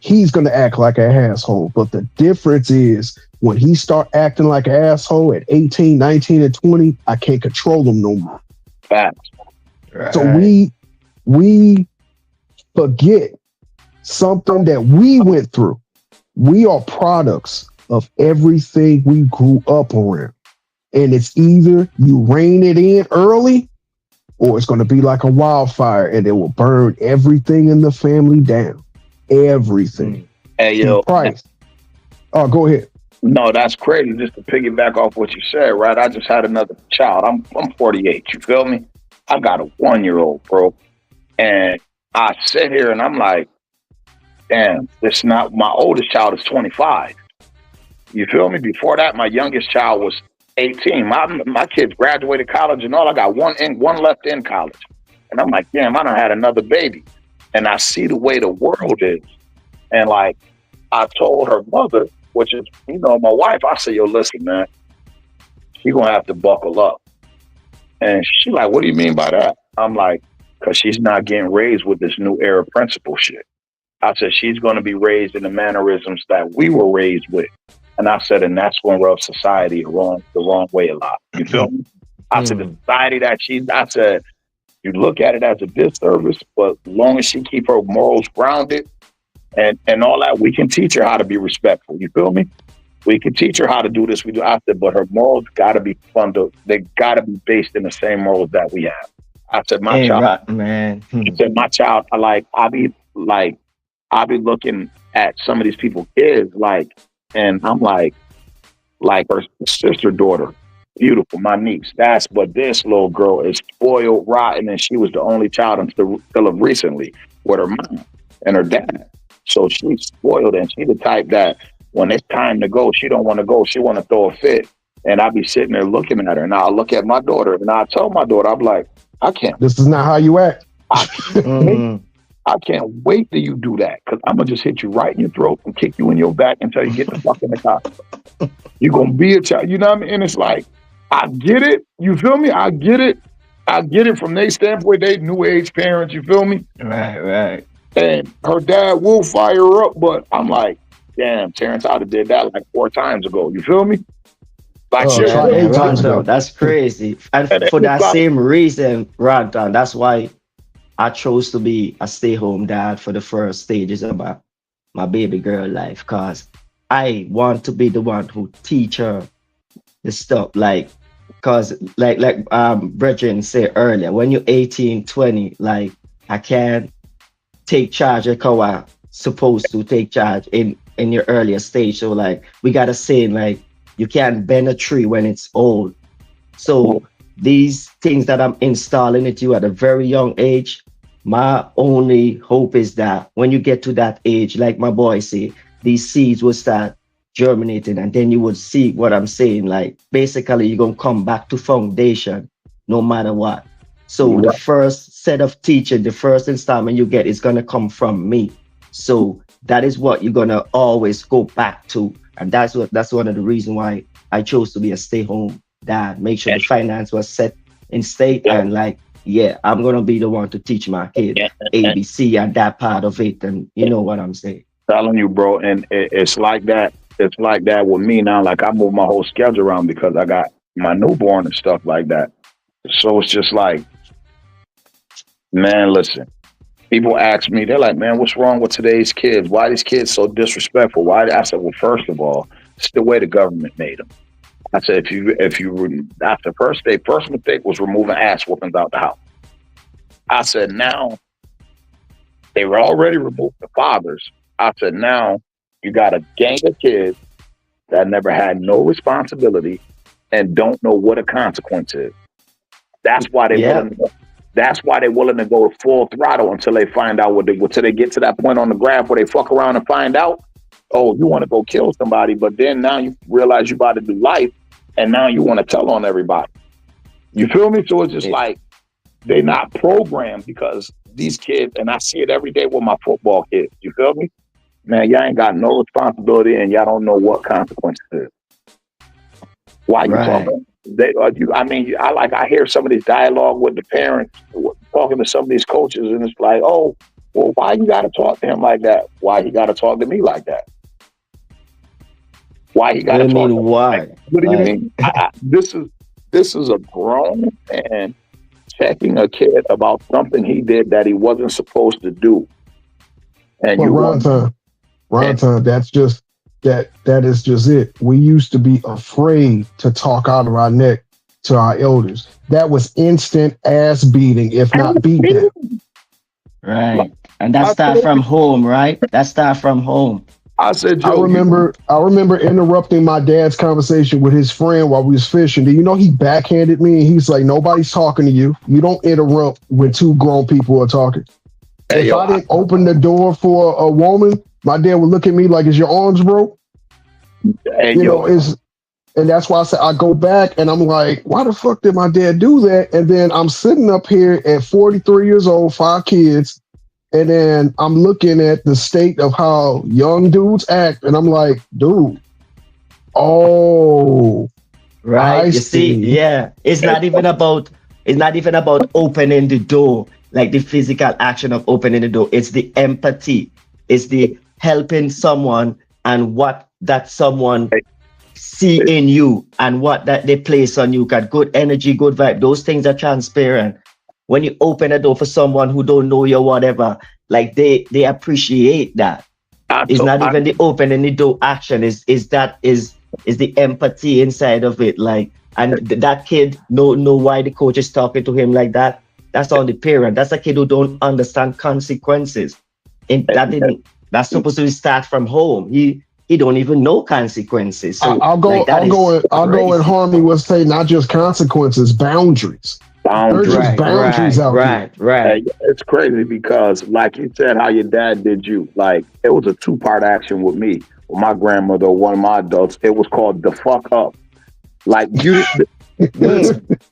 he's gonna act like an asshole. But the difference is when he start acting like an asshole at 18, 19, and 20, I can't control him no more. Facts. So we forget something that we went through. We are products of everything we grew up around. And it's either you rein it in early or it's going to be like a wildfire and it will burn everything in the family down. Everything. Hey, yo. Price. Oh, go ahead. No, that's crazy. Just to piggyback off what you said, right? I just had another child. I'm 48. You feel me? I got a 1-year-old, bro. And I sit here and I'm like, damn, this not my oldest child is 25. You feel me? Before that, my youngest child was 18. My kids graduated college and all. I got one left in college. And I'm like, damn, I done had another baby. And I see the way the world is. And like, I told her mother, which is, my wife, I said, yo, listen, man, you're going to have to buckle up. And she like, what do you mean by that? I'm like, because she's not getting raised with this new era principle shit. I said, she's going to be raised in the mannerisms that we were raised with. And I said, and that's going to rub society the wrong way a lot. You feel me? I said, the society that I said, you look at it as a disservice, but as long as she keep her morals grounded and all that, we can teach her how to be respectful. You feel me? We can teach her how to do this. I said, but her morals got to be they got to be based in the same morals that we have. I said, my child, right, man. I said, my child, I'll be looking at some of these people's kids, and I'm like her sister daughter, beautiful, my niece. But this little girl is spoiled, rotten, and she was the only child until recently with her mom and her dad. So she's spoiled, and she's the type that when it's time to go, she don't want to go. She want to throw a fit. And I'll be sitting there looking at her, and I'll look at my daughter, and I'll tell my daughter, I'm like, I can't. This is not how you act. I can't wait till you do that, because I'm going to just hit you right in your throat and kick you in your back until you get the fuck in the car. You're going to be a child. You know what I mean? And it's like, I get it. You feel me? I get it. I get it from their standpoint. They new age parents. You feel me? Right. And her dad will fire her up, but I'm like, damn, Terrence, I'd have did that like 4 times ago. You feel me? Like, Ronton, that's crazy. And for that same reason, Ronton, that's why I chose to be a stay-home dad for the first stages of my baby girl life, because I want to be the one who teach her the stuff. Because Brethren said earlier, when you're 18, 20, I can't take charge like how I supposed to take charge in your earlier stage. So we got a saying, you can't bend a tree when it's old. So these things that I'm installing into you at a very young age, my only hope is that when you get to that age, like my boy say, these seeds will start germinating, and then you would see what I'm saying. Basically, you're going to come back to foundation no matter what. So the first set of teaching, the first installment you get is going to come from me. So that is what you're going to always go back to. And that's one of the reasons why I chose to be a stay-home dad. Make sure the finance was set in state, and I'm going to be the one to teach my kid ABC and that part of it. And you know what I'm saying? Telling you, bro. And it's like that. It's like that with me now. I move my whole schedule around because I got my newborn and stuff like that. So it's just man, listen. People ask me, they're like, man, what's wrong with today's kids? Why are these kids so disrespectful? I said, well, first of all, it's the way the government made them. I said, that's the first mistake was removing ass whoopings out the house. I said, now they were already removed the fathers. I said, now you got a gang of kids that never had no responsibility and don't know what a consequence is. That's why they're willing to go full throttle until they find out until they get to that point on the graph where they fuck around and find out, oh, you want to go kill somebody, but then now you realize you about to do life, and now you want to tell on everybody. You feel me? So it's just like they're not programmed because these kids, and I see it every day with my football kids. You feel me? Man, y'all ain't got no responsibility and y'all don't know what consequences is. Why you talking? I hear some of these dialogue with the parents talking to some of these coaches, and it's like, oh, well, why you got to talk to him like that? Why he got to talk to me like that? Why he got to talk to me? Why? What do you mean? This is a grown man checking a kid about something he did that he wasn't supposed to do. And Ron, that's just that is just it. We used to be afraid to talk out of our neck to our elders. That was instant ass beating, if not beat down. Right. And that start from home, right? That start from home. I remember interrupting my dad's conversation with his friend while we was fishing. Do you know he backhanded me and he's like, nobody's talking to you. You don't interrupt when two grown people are talking. If I didn't open the door for a woman, my dad would look at me like, is your arms broke? And that's why I said I go back and I'm like, why the fuck did my dad do that? And then I'm sitting up here at 43 years old, 5 kids, and then I'm looking at the state of how young dudes act, and I'm like, dude, oh, right. You see, yeah, it's not even about opening the door, like the physical action of opening the door. It's the empathy. It's the helping someone and what that someone see in you and what that they place on you. Got good energy, good vibe. Those things are transparent. When you open a door for someone who don't know you or whatever, like they appreciate that. It's not even the opening the door action. Is the empathy inside of it. Like, and that kid know why the coach is talking to him like that. That's on the parent. That's a kid who don't understand consequences. And that's supposed to start from home. He don't even know consequences. So I'll go and Harmony will say not just consequences, boundaries. There's just boundaries out there. Right. It's crazy because, like you said, how your dad did you. Like, it was a 2-part action with me, with my grandmother, one of my adults. It was called the fuck up. Like you, the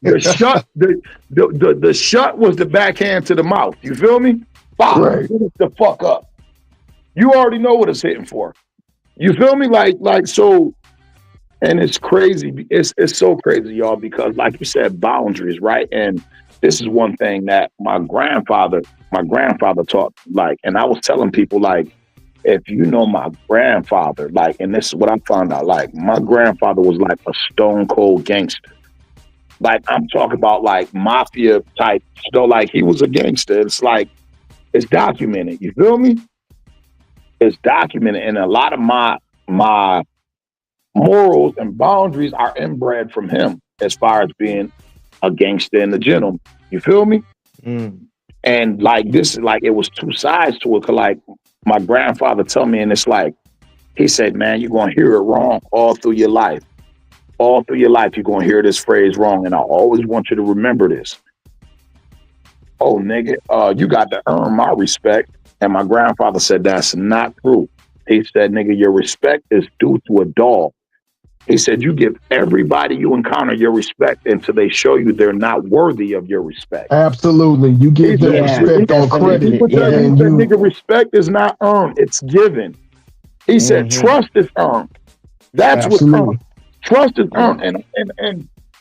shut was the backhand to the mouth. You feel me? Right. The fuck up. You already know what it's hitting for. You feel me? Like so. And it's crazy. It's so crazy, y'all, because like you said, boundaries, right? And this is one thing that my grandfather taught, like, and I was telling people, like, if you know my grandfather, like, and this is what I found out, like, my grandfather was like a stone cold gangster. Like, I'm talking about like mafia type, like he was a gangster. It's like, it's documented. You feel me? It's documented. And a lot of my morals and boundaries are inbred from him as far as being a gangster and a gentleman. You feel me? And like this, like it was 2 sides to it. Cause like my grandfather told me, and it's like, he said, man, you're going to hear it wrong all through your life. All through your life, you're going to hear this phrase wrong. And I always want you to remember this. Oh, nigga, you got to earn my respect. And my grandfather said, that's not true. He said, nigga, your respect is due to a dog. He said, you give everybody you encounter your respect until they show you they're not worthy of your respect. Absolutely. You give them respect on credit. He said, nigga, respect is not earned. It's given. He said, trust is earned. That's what's earned. Trust is earned.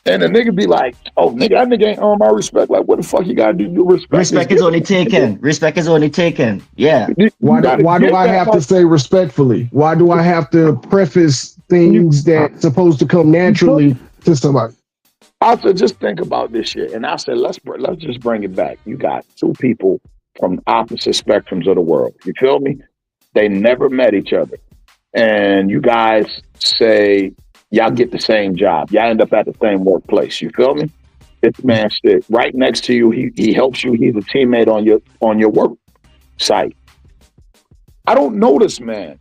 And a nigga be like, oh, nigga, that nigga ain't earned my respect. Like, what the fuck you gotta do? Respect is only taken. Respect is only taken. Yeah. Why do I have to say respectfully? Why do I have to preface things that's supposed to come naturally to somebody? I said, just think about this shit. And I said, let's just bring it back. You got 2 people from opposite spectrums of the world. You feel me? They never met each other. And you guys say, y'all get the same job. Y'all end up at the same workplace. You feel me? This man sits right next to you. He helps you. He's a teammate on your work site. I don't know this man.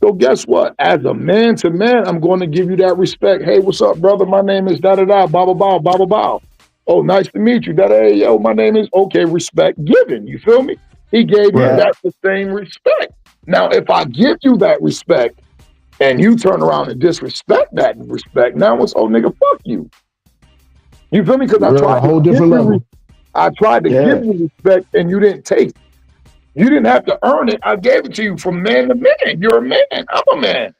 So guess what? As a man to man, I'm going to give you that respect. Hey, what's up, brother? My name is da-da-da, ba-ba-ba, ba-ba-ba. Oh, nice to meet you. Hey, yo, my name is, okay, respect given. You feel me? He gave you that the same respect. Now, if I give you that respect and you turn around and disrespect that respect, now it's, oh, nigga, fuck you. You feel me? Because I You're on tried a whole to give different you, level. I tried to Yeah. give you respect, and you didn't take it. You didn't have to earn it. I gave it to you from man to man. You're a man. I'm a man.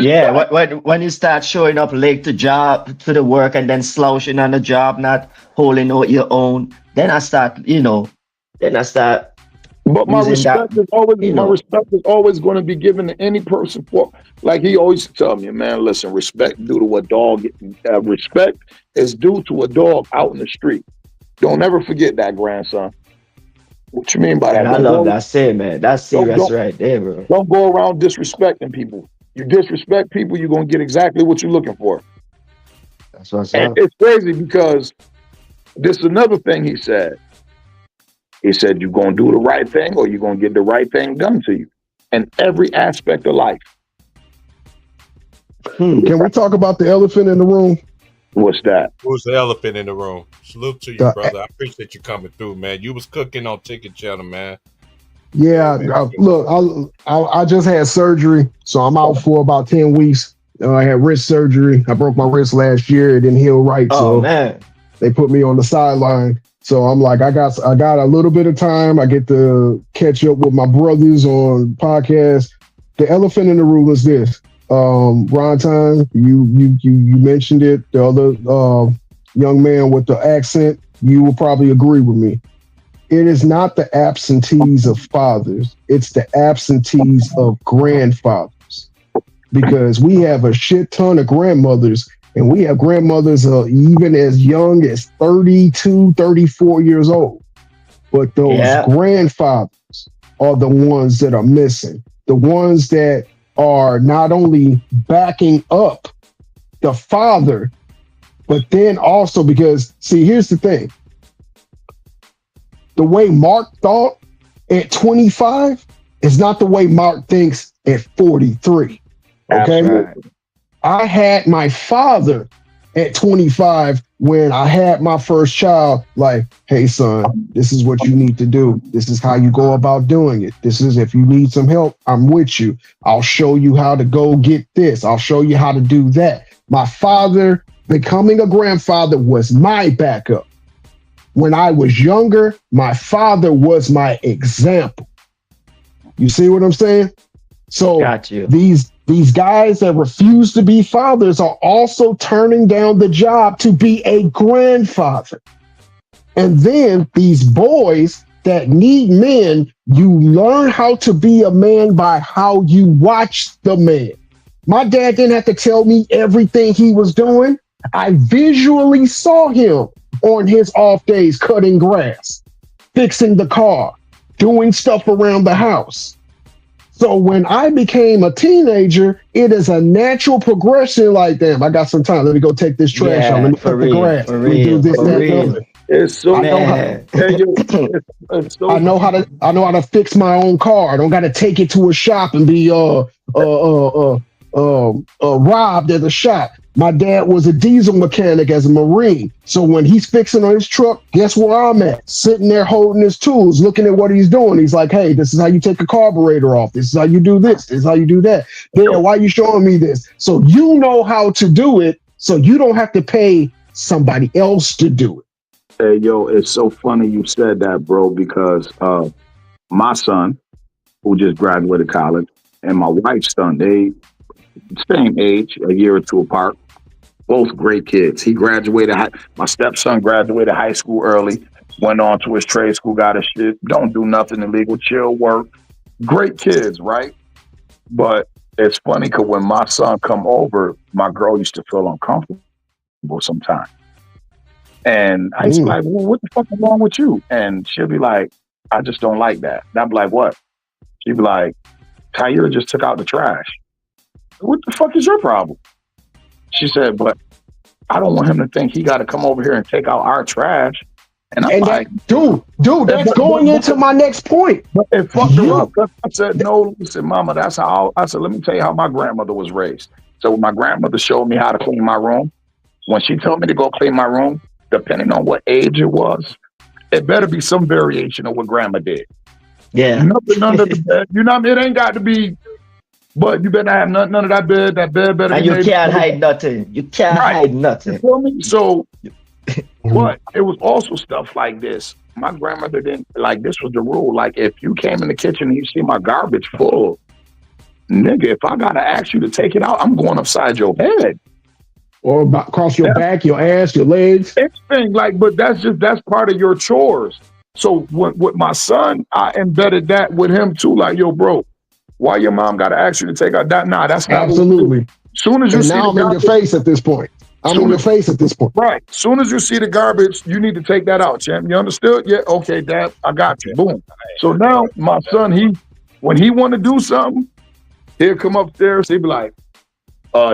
Yeah, Respect. when you start showing up late to the work and then slouching on the job, not holding out your own, then I start, then I start But using that, my respect is always going to be given to any person for, like he always tell me, man, listen, respect due to a dog, respect is due to a dog out in the street. Don't ever forget that, grandson. What you mean by and that? I love that saying, man. That's serious Don't right there, bro. don't go around disrespecting people. You disrespect people, you're gonna get exactly what you're looking for. That's what's And up. it's crazy because this is another thing he said. He said you're gonna do the right thing or you're gonna get the right thing done to you in every aspect of life. Can we talk about the elephant in the room? What's that? Who's the elephant in the room? Salute to you, The- brother. I appreciate you coming through, man. You was cooking on Ticket Channel, man. Yeah, man. look, I just had surgery, so I'm out for about 10 weeks. I had wrist surgery. I broke my wrist last year. It didn't heal right, Oh so man. they put me on the sideline. So I'm like, I got a little bit of time. I get to catch up with my brothers on podcasts. The elephant in the room is this. Ron Time, you mentioned it. The other young man with the accent, you will probably agree with me. It is not the absentees of fathers, it's the absentees of grandfathers. Because we have a shit ton of grandmothers, and we have grandmothers even as young as 32, 34 years old. But those Yeah. grandfathers are the ones that are missing. The ones that are not only backing up the father, but then also because, see, here's the thing. The way Mark thought at 25 is not the way Mark thinks at 43. Okay. Absolutely. I had my father at 25 when I had my first child, like, hey, son, this is what you need to do. This is how you go about doing it. This is, if you need some help, I'm with you. I'll show you how to go get this. I'll show you how to do that. My father becoming a grandfather was my backup. When I was younger, my father was my example. You see what I'm saying? So Got you. these guys that refuse to be fathers are also turning down the job to be a grandfather. And then these boys that need men, you learn how to be a man by how you watch the man. My dad didn't have to tell me everything he was doing. I visually saw him on his off days cutting grass, fixing the car, doing stuff around the house. So when I became a teenager, it is a natural progression. Like, damn, I got some time. Let me go take this trash out. Let me cut the grass. For Let me do real, this, for that, and the real. other. It's so I know how. Man. it's so I know how to fix my own car. I don't got to take it to a shop and be robbed at the shop. My dad was a diesel mechanic as a Marine. So when he's fixing on his truck, guess where I'm at? Sitting there holding his tools, looking at what he's doing. He's like, hey, this is how you take a carburetor off. This is how you do this. This is how you do that. Dad, why are you showing me this? So you know how to do it, so you don't have to pay somebody else to do it. Hey, yo, it's so funny you said that, bro, because my son, who just graduated college, and my wife's son, they same age, a year or two apart. Both great kids. He graduated. My stepson graduated high school early, went on to his trade school, got his shit. Don't do nothing illegal, chill, work. Great kids, right? But it's funny because when my son come over, my girl used to feel uncomfortable sometimes. And I used to be like, well, what the fuck is wrong with you? And she'll be like, I just don't like that. And I'd be like, what? She'd be like, Tenure just took out the trash. What the fuck is your problem? She said, but I don't want him to think he got to come over here and take out our trash. And I'm like, dude, that's going into my next point. But it fucked her up. I said, no, listen, mama, that's how I said, let me tell you how my grandmother was raised. So my grandmother showed me how to clean my room. When she told me to go clean my room, depending on what age it was, it better be some variation of what grandma did. Yeah. Nothing under the bed. You know what I mean? It ain't got to be, but you better have none of that bed. That bed better and be you made. can't hide nothing. You can't hide nothing. You feel me? So But it was also stuff like this. My grandmother didn't like. This was the rule. Like, if you came in the kitchen and you see my garbage full, nigga, if I gotta ask you to take it out, I'm going upside your head. Or across your back, your ass, your legs. Anything, like, but that's part of your chores. So with my son, I embedded that with him too. Like, yo, bro, why your mom got to ask you to take out that? Nah, that's not absolutely. Soon as you and see now I'm in your face at this point. I'm in your face at this point. Right. Soon as you see the garbage, you need to take that out, champ. You understood? Yeah. Okay, Dad, I got you. Boom. So now my son, when he want to do something, he'll come upstairs. He'll be like,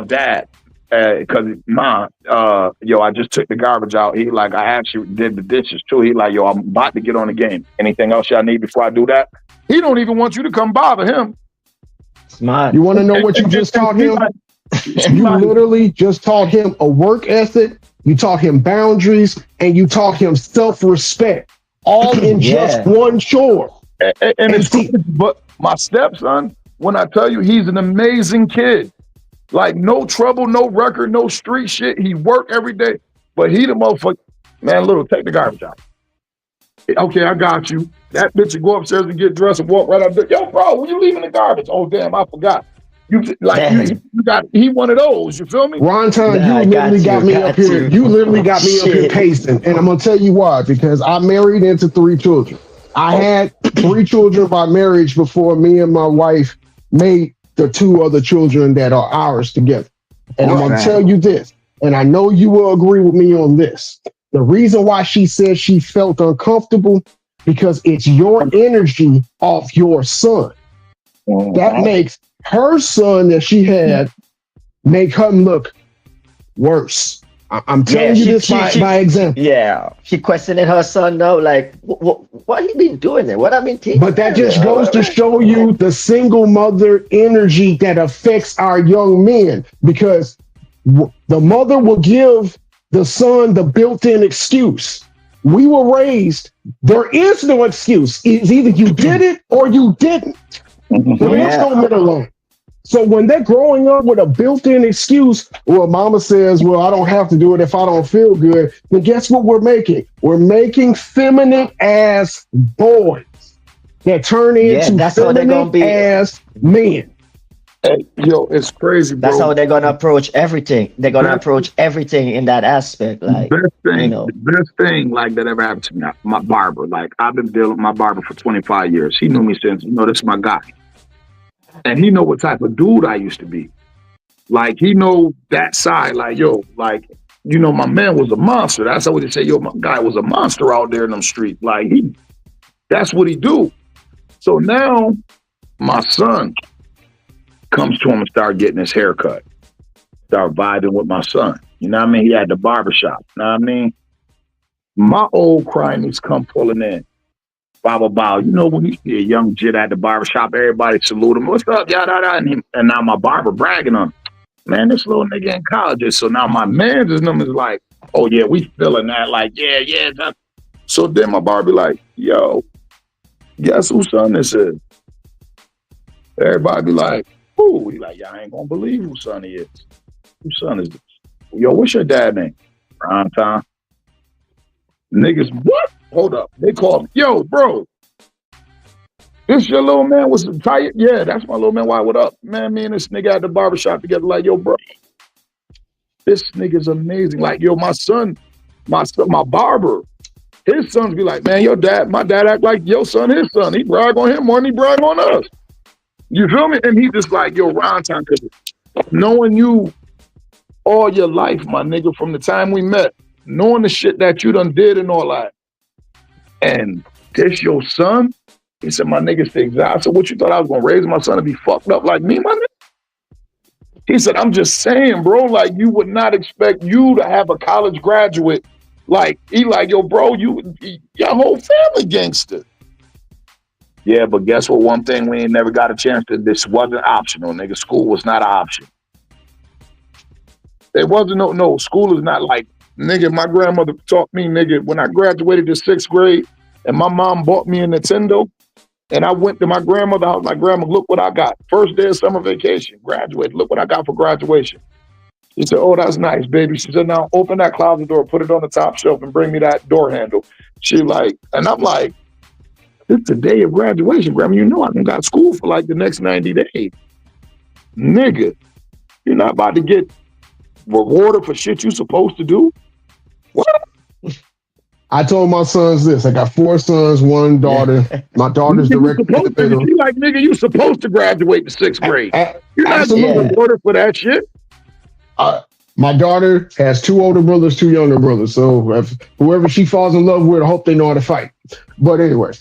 Dad, because Mom, I just took the garbage out. He like, I actually did the dishes too. He like, yo, I'm about to get on the game. Anything else y'all need before I do that? He don't even want you to come bother him. Smart. You want to know what you just taught him? You literally just taught him a work ethic. You taught him boundaries, and you taught him self-respect, all in just one chore. But my stepson, when I tell you, he's an amazing kid. Like, no trouble, no record, no street shit. He work every day, but he the motherfucker. Man, little, take the garbage out. Okay, I got you. That bitch would go upstairs and get dressed and walk right up there. Yo, bro, when you leaving the garbage? Oh, damn, I forgot. You got he one of those. You feel me? Ronton, you literally got me up here. You literally got me up here pacing, and I'm gonna tell you why. Because I married into 3 children. I had 3 children by marriage before me and my wife made the 2 other children that are ours together. And I'm going to tell you this, and I know you will agree with me on this. The reason why she said she felt uncomfortable, because it's your energy off your son. That makes her son that she had make him look worse. I'm telling you this by example. Yeah, she questioning her son now, like, what he been doing there? What I been teaching? But that just goes to show you the single mother energy that affects our young men, because the mother will give the son the built-in excuse. We were raised, there is no excuse. It's either you did it or you didn't. There is no middle line. So when they're growing up with a built-in excuse, well, mama says, well, I don't have to do it if I don't feel good, then guess what we're making? We're making feminine ass boys that turn into feminine ass men. Hey, yo, it's crazy, bro. That's how they're gonna approach everything. They're gonna approach everything in that aspect. Like, the best thing like that ever happened to me. My barber, like, I've been dealing with my barber for 25 years. He knew me since, this is my guy. And he know what type of dude I used to be. Like, he know that side. Like, yo, like, my man was a monster. That's how they say, yo, my guy was a monster out there in them streets. Like, that's what he do. So now my son comes to him and start getting his hair cut. Start vibing with my son. You know what I mean? He had the barbershop. You know what I mean? My old cronies come pulling in. Bow. When you see a young jit at the barbershop, everybody salute him. What's up, yada, yada. And now my barber bragging on him. Man, this little nigga in college. So now my man's is like, oh, yeah, we feeling that. Like, yeah. So then my barber be like, yo, guess whose son this is? Everybody be like, who? He like, yeah, I ain't gonna believe whose son he is. Whose son is this? Yo, what's your dad name? Ron. Niggas, what? Hold up. They call me, yo, bro. This your little man was tired? Yeah, that's my little man. Why, what up? Man, me and this nigga at the barbershop together, like, yo, bro. This nigga's amazing. Like, yo, my barber, his sons be like, man, my dad act like your son, his son. He brag on him more than he brag on us. You feel me? And he just like, yo, Ron Time, because knowing you all your life, my nigga, from the time we met, knowing the shit that you done did and all that. And this your son? He said, my nigga's the exact. I said, what you thought I was gonna raise my son to be fucked up like me, my nigga? He said, I'm just saying, bro, like, you would not expect you to have a college graduate. Like, he like, yo, bro, your whole family gangster. Yeah, but guess what? One thing we ain't never got a chance to, this wasn't optional, nigga. School was not an option. It wasn't no, school is not like, nigga, my grandmother taught me, nigga, when I graduated the 6th grade and my mom bought me a Nintendo and I went to my grandmother's house, like, grandma, look what I got. First day of summer vacation, graduated, look what I got for graduation. She said, "Oh, that's nice, baby." She said, "Now open that closet door, put it on the top shelf, and bring me that door handle." She like, and I'm like, "It's the day of graduation, Grandma. You know I done got school for like the next 90 days, nigga. You're not about to get rewarded for shit you supposed to do." What? I told my sons this. I got 4 sons, 1 daughter. My daughter's direct in the middle. She like, nigga, you supposed to graduate the 6th grade. You're not Absolutely. getting rewarded for that shit. My daughter has 2 older brothers, 2 younger brothers. So if whoever she falls in love with, I hope they know how to fight. But anyway,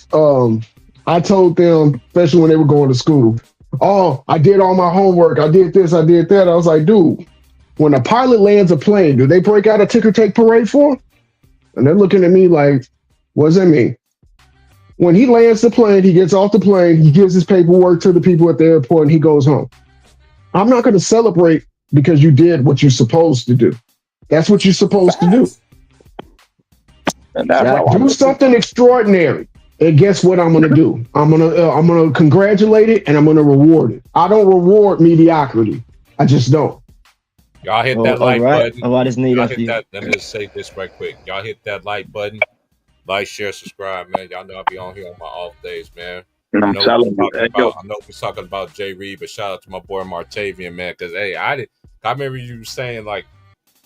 I told them, especially when they were going to school, "Oh, I did all my homework. I did this, I did that." I was like, "Dude, when a pilot lands a plane, do they break out a ticker tape parade for him?" And they're looking at me like, "What does that mean?" When he lands the plane, he gets off the plane, he gives his paperwork to the people at the airport, and he goes home. I'm not going to celebrate because you did what you're supposed to do. That's what you're supposed to do. And that's how do something extraordinary. And guess what I'm going to do? I'm going to congratulate it and I'm going to reward it. I don't reward mediocrity. I just don't. Y'all hit that like button. What is needed Y'all of hit you? that. Let me just say this right quick. Y'all hit that like button. Like, share, subscribe, man. Y'all know I be on here on my off days, man. I'm telling you. I know we're talking about Jay Reid, but shout out to my boy Martavian, man. Because hey, I remember you saying like,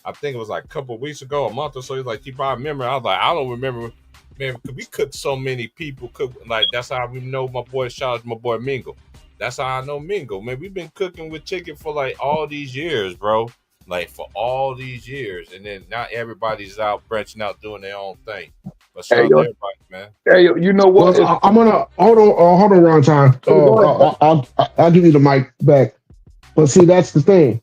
I think it was like a couple of weeks ago, a month or so. He's like, "You probably remember?" I was like, "I don't remember, man." Because we cooked so many people. Like that's how we know my boy. Shout out to my boy Mingle. That's how I know Mingle, man. We've been cooking with chicken for like all these years, bro. Like for all these years, and then now everybody's out branching out doing their own thing. But shout out to everybody, man. Hey, you know what? Well, I'm gonna hold on, Ron time. I'll give you the mic back. But see, that's the thing.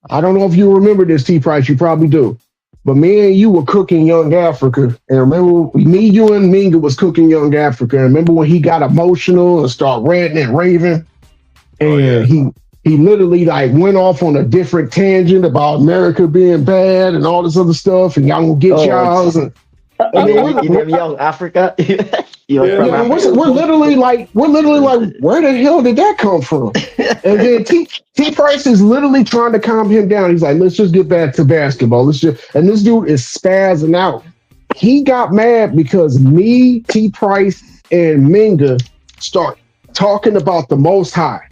I don't know if you remember this, T Price. You probably do. But me and you were cooking Young Africa, and remember me, you, and Minga was cooking Young Africa. And remember when he got emotional and started ranting and raving, and he literally like went off on a different tangent about America being bad and all this other stuff, and y'all gonna get y'all's. Young Africa. We're literally like, where the hell did that come from? And then T Price is literally trying to calm him down. He's like, "Let's just get back to basketball. And this dude is spazzing out. He got mad because me, T Price, and Minga start talking about the Most High.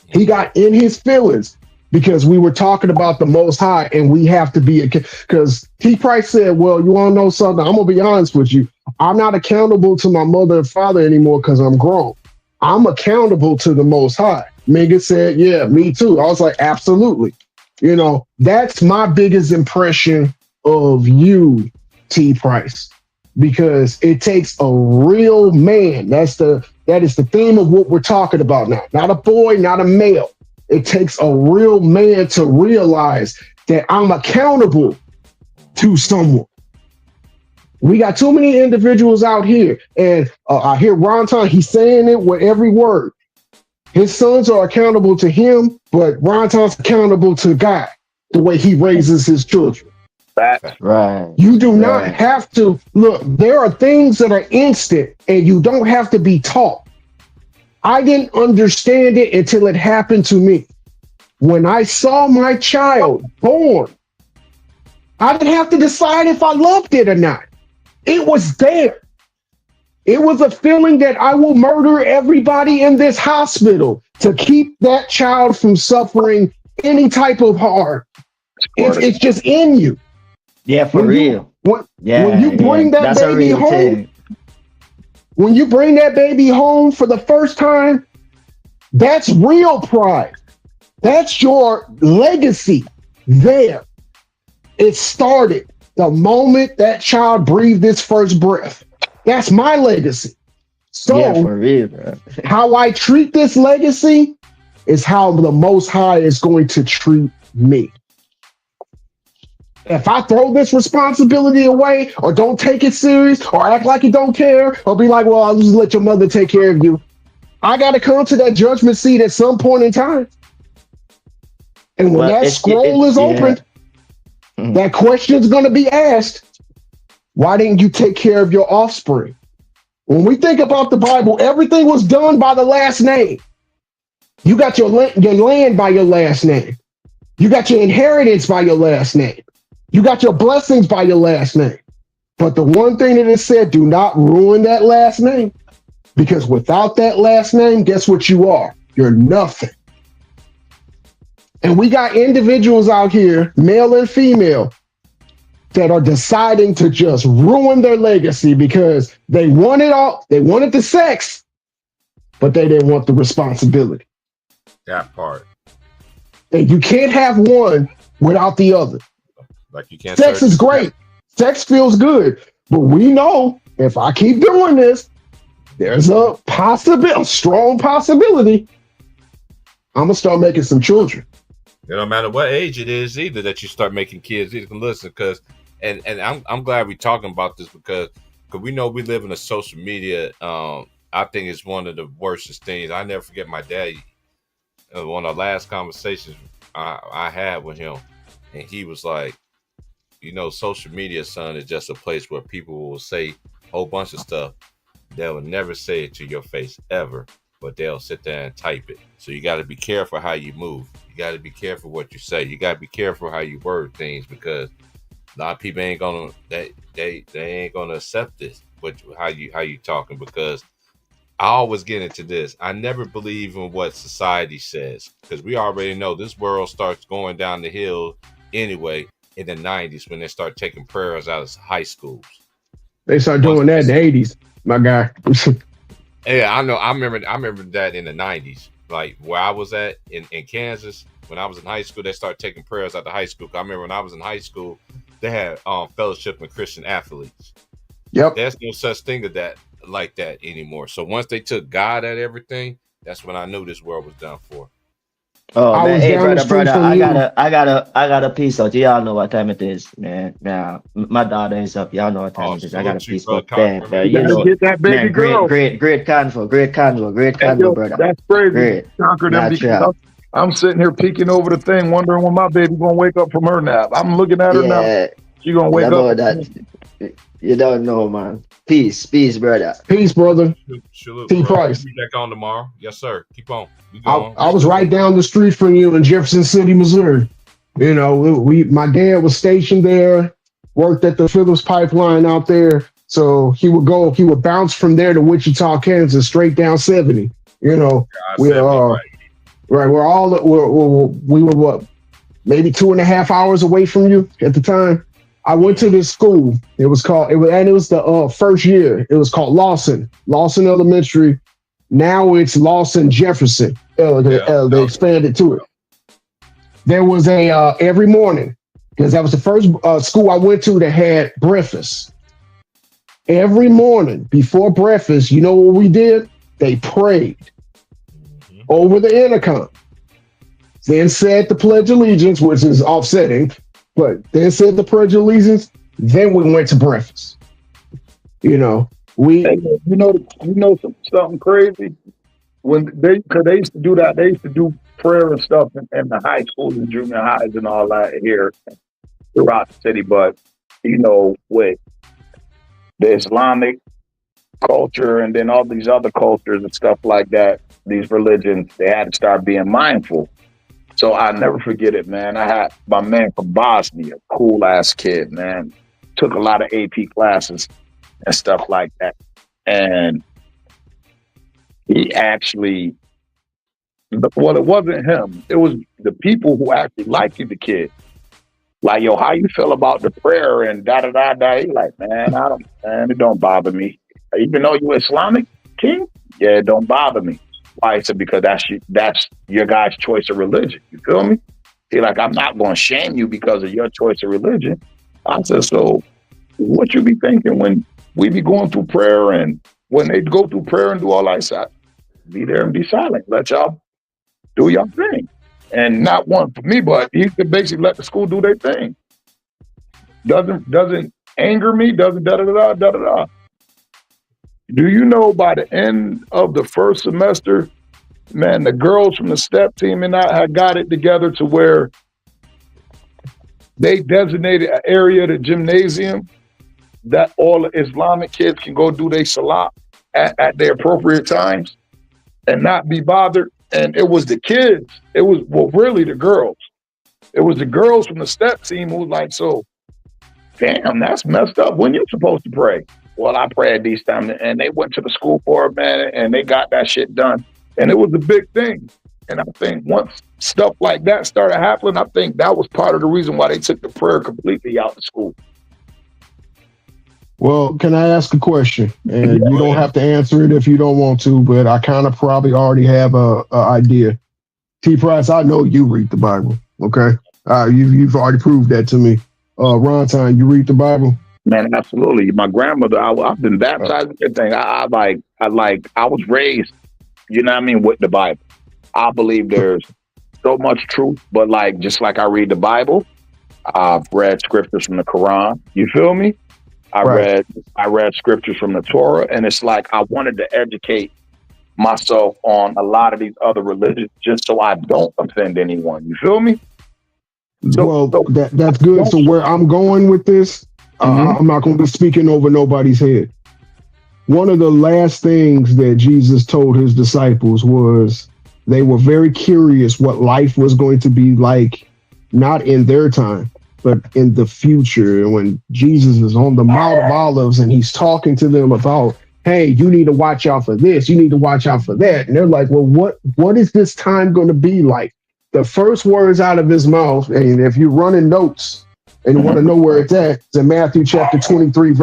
He got in his feelings because we were talking about the Most High, and we have to be because T Price said, "Well, you want to know something? I'm gonna be honest with you. I'm not accountable to my mother and father anymore because I'm grown. I'm accountable to the Most High." Megan said, "Yeah, me too." I was like, "Absolutely." You know, that's my biggest impression of you, T Price, because it takes a real man. That is the theme of what we're talking about now. Not a boy, not a male. It takes a real man to realize that I'm accountable to someone. We got too many individuals out here, and I hear Ron Ton, he's saying it with every word. His sons are accountable to him, but Ron Ton's accountable to God, the way he raises his children. That's right. You do not have to look. There are things that are instant, and you don't have to be taught. I didn't understand it until it happened to me. When I saw my child born, I didn't have to decide if I loved it or not. It was there. It was a feeling that I will murder everybody in this hospital to keep that child from suffering any type of harm. It's just in you. Yeah, for real. When you bring that baby home, when you bring that baby home for the first time, that's real pride. That's your legacy there. It started the moment that child breathed its first breath. That's my legacy. So for real, bro. How I treat this legacy is how the Most High is going to treat me. If I throw this responsibility away or don't take it serious or act like you don't care or be like, "Well, I'll just let your mother take care of you," I got to come to that judgment seat at some point in time. And when that scroll is opened, that question is going to be asked. Why didn't you take care of your offspring? When we think about the Bible, everything was done by the last name. You got your land by your last name. You got your inheritance by your last name. You got your blessings by your last name. But the one thing that it said, do not ruin that last name. Because without that last name, guess what you are? You're nothing. And we got individuals out here, male and female, that are deciding to just ruin their legacy because they wanted the sex, but they didn't want the responsibility. That part. And you can't have one without the other. Like you can't. Sex is great. Sex feels good. But we know if I keep doing this, there's a strong possibility I'm going to start making some children. It don't matter what age it is either that you start making kids. You can listen because, and I'm glad we're talking about this because we know we live in a social media. I think it's one of the worstest things. I never forget my dad. One of the last conversations I had with him, and he was like, social media, son, is just a place where people will say a whole bunch of stuff. They'll never say it to your face ever, but they'll sit there and type it. So you got to be careful how you move. You got to be careful what you say. You got to be careful how you word things because a lot of people ain't gonna they ain't gonna accept this. But how you talking? Because I always get into this. I never believe in what society says because we already know this world starts going down the hill anyway in the 90s when they start taking prayers out of high schools. They start doing that in the 80s, my guy. Yeah, I know. I remember that in the 90s, like where I was at in Kansas when I was in high school. They started taking prayers out of high school. I remember when I was in high school, they had fellowship with Christian athletes. Yep. There's no such thing as that like that anymore. So once they took God at everything, that's when I knew this world was done for. Oh man, hey brother, I got a piece out. Y'all know what time it is, man. Now my daughter is up. Y'all know what time it is. I got a piece out there. You know, get that baby man, girl. Great convo, brother. That's crazy. Great. Conquer them because I'm sitting here peeking over the thing, wondering when my baby gonna wake up from her nap. I'm looking at her now. She gonna wake up. You don't know, man. Peace, brother. Peace, brother. T Price. Be back on tomorrow. Yes, sir. Keep on. I was right down the street from you in Jefferson City, Missouri. You know, my dad was stationed there, worked at the Phillips pipeline out there. So he would bounce from there to Wichita, Kansas, straight down 70. You know, we were what, maybe 2.5 hours away from you at the time. I went to this school. It was the first year. It was called Lawson Elementary. Now it's Lawson Jefferson. They expanded to it. There was every morning, because that was the first school I went to that had breakfast. Every morning before breakfast, you know what we did? They prayed over the intercom. Then said the Pledge of Allegiance, which is offsetting, but then said the Pledge of Allegiance. Then we went to breakfast. You know, something crazy. When they used to do that, they used to do prayer and stuff in the high schools and junior highs and all that here throughout the city. But with the Islamic culture and then all these other cultures and stuff like that, these religions, they had to start being mindful. So I'll never forget it, man. I had my man from Bosnia, cool ass kid, man. Took a lot of AP classes and stuff like that. And he actually, well, it wasn't him. It was the people who actually liked the kid. Like, yo, how you feel about the prayer and da-da-da-da? He's like, man, it don't bother me. Even though you're Islamic king, yeah, it don't bother me. Why? I said, because that's your guy's choice of religion. You feel me? He's like, I'm not going to shame you because of your choice of religion. I said, so what you be thinking when we be going through prayer and when they go through prayer and do all that stuff? Be there and be silent. Let y'all do your thing. And not one for me, but he could basically let the school do their thing. Doesn't anger me, doesn't da-da-da-da-da-da-da. Do you know by the end of the first semester, man, the girls from the step team and I had got it together to where they designated an area, the gymnasium, that all the Islamic kids can go do their salat at their appropriate times and not be bothered. And it was the kids. It was, well, really the girls. It was the girls from the step team who was like, so, damn, that's messed up. When you supposed to pray? Well, I pray at these times. And they went to the school board, man, and they got that shit done. And it was a big thing. And I think once stuff like that started happening, I think that was part of the reason why they took the prayer completely out of school. Well, can I ask a question? And you don't have to answer it if you don't want to, but I kind of probably already have a idea. T. Price, I know you read the Bible, okay? You've already proved that to me. Ron, you read the Bible? Man, absolutely. My grandmother, I've been baptized with everything. I was raised, you know what I mean, with the Bible. I believe there's so much truth, but just like I read the Bible, I've read scriptures from the Quran. You feel me? I read scriptures from the Torah, and it's like I wanted to educate myself on a lot of these other religions just so I don't offend anyone. You feel me? That's good. So where I'm going with this, I'm not going to be speaking over nobody's head. One of the last things that Jesus told his disciples was they were very curious what life was going to be like, not in their time, but in the future. And when Jesus is on the Mount of Olives and he's talking to them about, hey, you need to watch out for this, you need to watch out for that. And they're like, well, what is this time going to be like? The first words out of his mouth, and if you're running notes and you want to know where it's at, it's in Matthew chapter 23,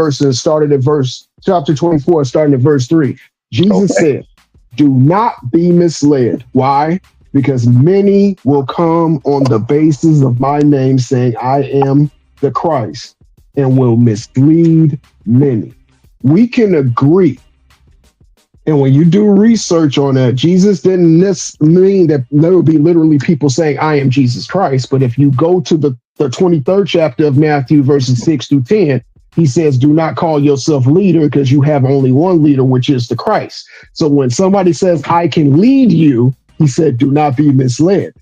chapter 24, starting at verse 3. Jesus said, do not be misled. Why? Because many will come on the basis of my name saying, I am the Christ, and will mislead many. We can agree. And when you do research on that, Jesus didn't mean that there would be literally people saying, I am Jesus Christ. But if you go to the 23rd chapter of Matthew, verses 6 through 10, he says, do not call yourself leader because you have only one leader, which is the Christ. So when somebody says, I can lead you, he said, do not be misled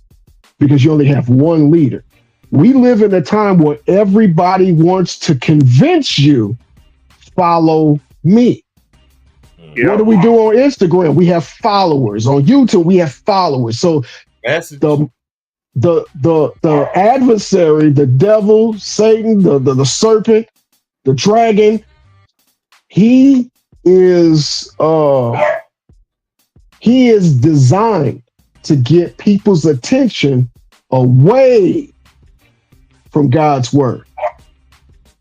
because you only have one leader. We live in a time where everybody wants to convince you, follow me. Yeah. What do we do on Instagram? We have followers. On YouTube, we have followers. So the adversary, the devil, Satan, the serpent, the dragon, he is designed to get people's attention away from God's word,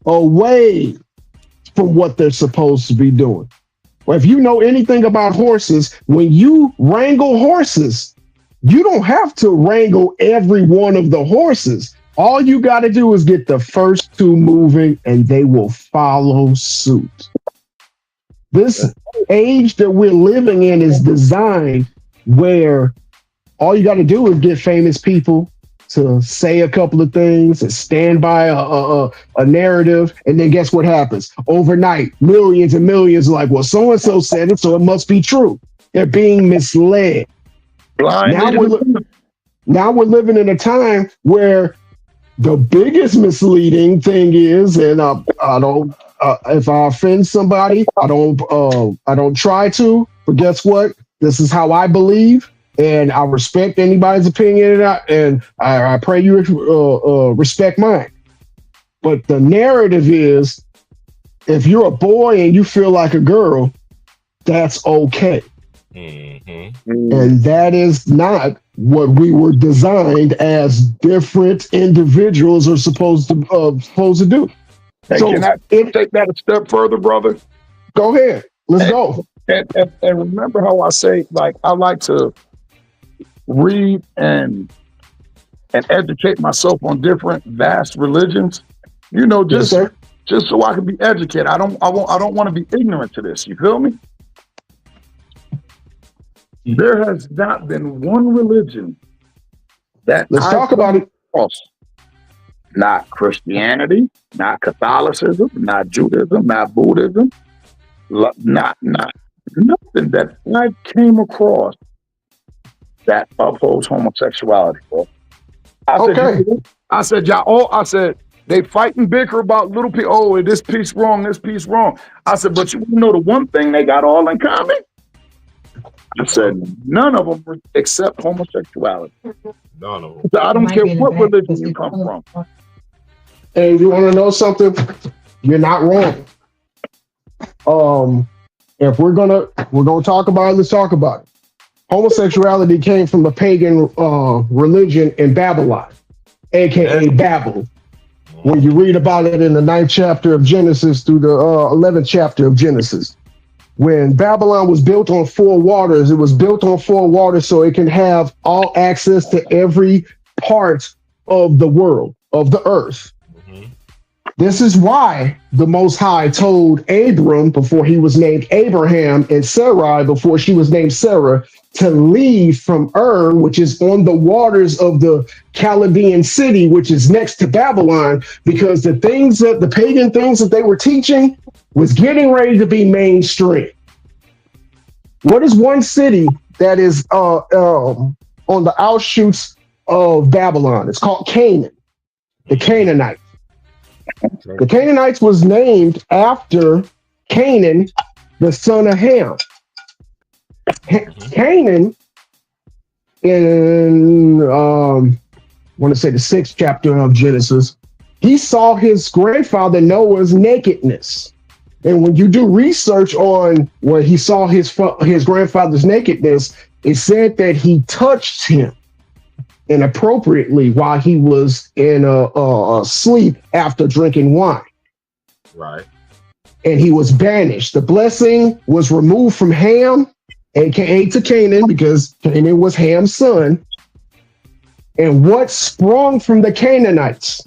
away from what they're supposed to be doing. Well, if you know anything about horses, when you wrangle horses, you don't have to wrangle every one of the horses. All you got to do is get the first two moving and they will follow suit. This age that we're living in is designed where all you got to do is get famous people to say a couple of things and stand by a narrative. And then guess what happens? Overnight, millions and millions are like, well, so-and-so said it, so it must be true. They're being misled. Now we're living in a time where the biggest misleading thing is, and I don't, if I offend somebody, I don't try to, but guess what? This is how I believe. And I respect anybody's opinion, and I pray you respect mine. But the narrative is, if you're a boy and you feel like a girl, that's okay. Mm-hmm. And that is not what we were designed as different individuals are supposed to do. Hey, so can I take that a step further, brother? Go ahead. Let's go. And remember how I say, I like to read and educate myself on different vast religions, just so I can be educated. I don't want to be ignorant to this. You feel me? There has not been one religion that let's talk about it. Not Christianity, not Catholicism, not Judaism, not Buddhism, not nothing that I came across that upholds homosexuality, bro. I said, they fight and bicker about little people. Oh, this piece wrong, this piece wrong. I said, but you know the one thing they got all in common? I said none of them accept homosexuality. None of them. So I don't care what religion you come from. And you want to know something? You're not wrong. If we're gonna talk about it, let's talk about it. Homosexuality came from the pagan religion in Babylon, aka Babel. When you read about it in the 9th chapter of Genesis through the 11th chapter of Genesis. When Babylon was built on 4 waters, it was built on 4 waters so it can have all access to every part of the world, of the earth. Mm-hmm. This is why the Most High told Abram before he was named Abraham and Sarai before she was named Sarah to leave from Ur, which is on the waters of the Chaldean city, which is next to Babylon, because the pagan things that they were teaching was getting ready to be mainstream. What is one city that is on the outskirts of Babylon? It's called Canaan, the Canaanites. The Canaanites was named after Canaan, the son of Ham. Canaan, in I want to say the 6th chapter of Genesis, he saw his grandfather Noah's nakedness. And when you do research on where he saw his grandfather's nakedness, it said that he touched him inappropriately while he was in a sleep after drinking wine. Right. And he was banished. The blessing was removed from Ham, aka to Canaan, because Canaan was Ham's son. And what sprung from the Canaanites?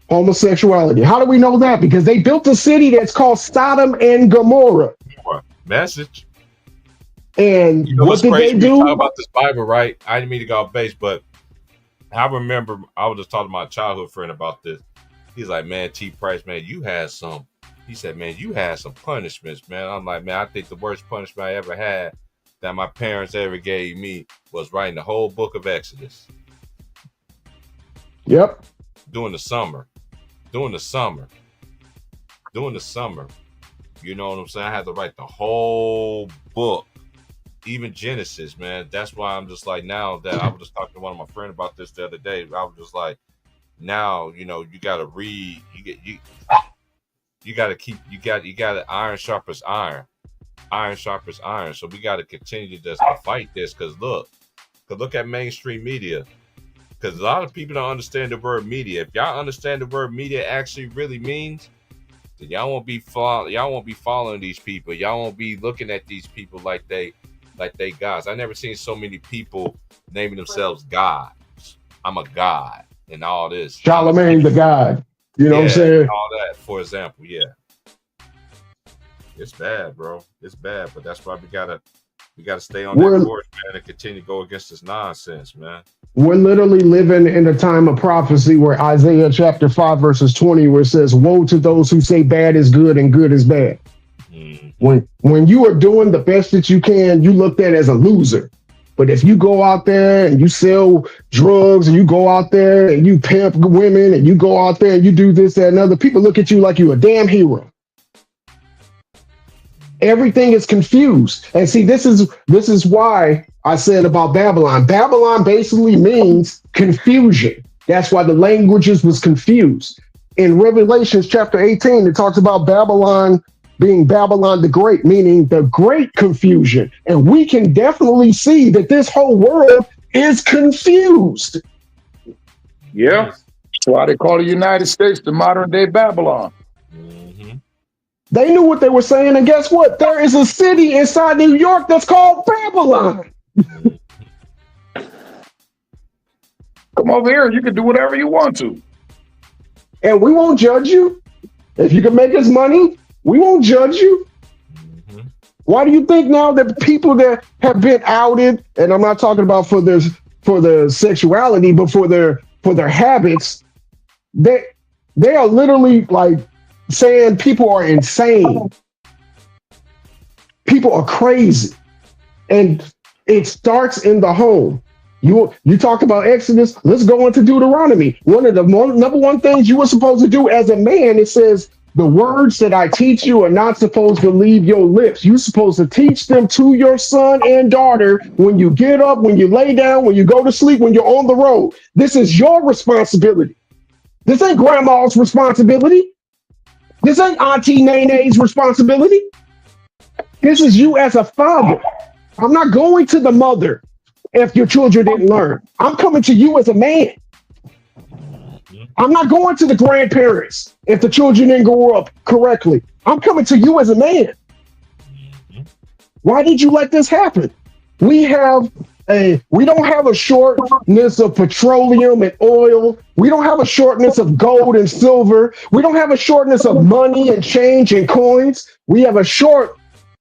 Homosexuality. How do we know that? Because they built a city that's called Sodom and Gomorrah. Message. And you know what did they do? We talk about this Bible, right? I didn't mean to go off base, but I remember I was just talking to my childhood friend about this. He's like, man, T. Price, man, you had some. He said, man, you had some punishments, man. I'm like, man, I think the worst punishment I ever had that my parents ever gave me was writing the whole book of Exodus. Yep. During the summer. You know what I'm saying? I had to write the whole book, even Genesis, man. That's why I'm just like, now that I was just talking to one of my friends about this the other day, I was just like, now, you know, you got to read, you got to iron sharpens iron. So we got to continue to fight this because look at mainstream media. Because a lot of people don't understand the word media. If y'all understand the word media actually really means, then y'all won't be following these people. Y'all won't be looking at these people like they gods. I never seen so many people naming themselves gods. I'm a god and all this. Charlemagne the god. You know what I'm saying? All that, for example, yeah. It's bad, bro. It's bad, but that's why we gotta stay on that course, man, and continue to go against this nonsense, man. We're literally living in a time of prophecy where Isaiah chapter 5 verses 20, where it says, woe to those who say bad is good and good is bad. Mm-hmm. When you are doing the best that you can, you looked at as a loser. But if you go out there and you sell drugs and you go out there and you pimp women and you go out there and you do this, that, and other, people look at you like you're a damn hero. Everything is confused. And see, this is why I said about Babylon. Babylon basically means confusion. That's why the languages was confused. In Revelations chapter 18, it talks about Babylon being Babylon the Great, meaning the great confusion. And we can definitely see that this whole world is confused. Yeah. That's why they call the United States the modern day Babylon. They knew what they were saying, and guess what? There is a city inside New York that's called Babylon. Come over here, you can do whatever you want to. And we won't judge you. If you can make us money, we won't judge you. Mm-hmm. Why do you think now that people that have been outed, and I'm not talking about for their sexuality, but for their habits, they are literally like saying people are insane. People are crazy. And it starts in the home. You talk about Exodus, let's go into Deuteronomy. One of the number one things you were supposed to do as a man, it says The words that I teach you are not supposed to leave your lips. You're supposed to teach them to your son and daughter when you get up, when you lay down, when you go to sleep, when you're on the road. This is your responsibility. This ain't grandma's responsibility. This ain't Auntie Nene's responsibility. This is you as a father. I'm not going to the mother if your children didn't learn. I'm coming to you as a man. I'm not going to the grandparents if the children didn't grow up correctly. I'm coming to you as a man. Why did you let this happen? We don't have a shortness of petroleum and oil. We don't have a shortness of gold and silver. We don't have a shortness of money and change and coins. We have a short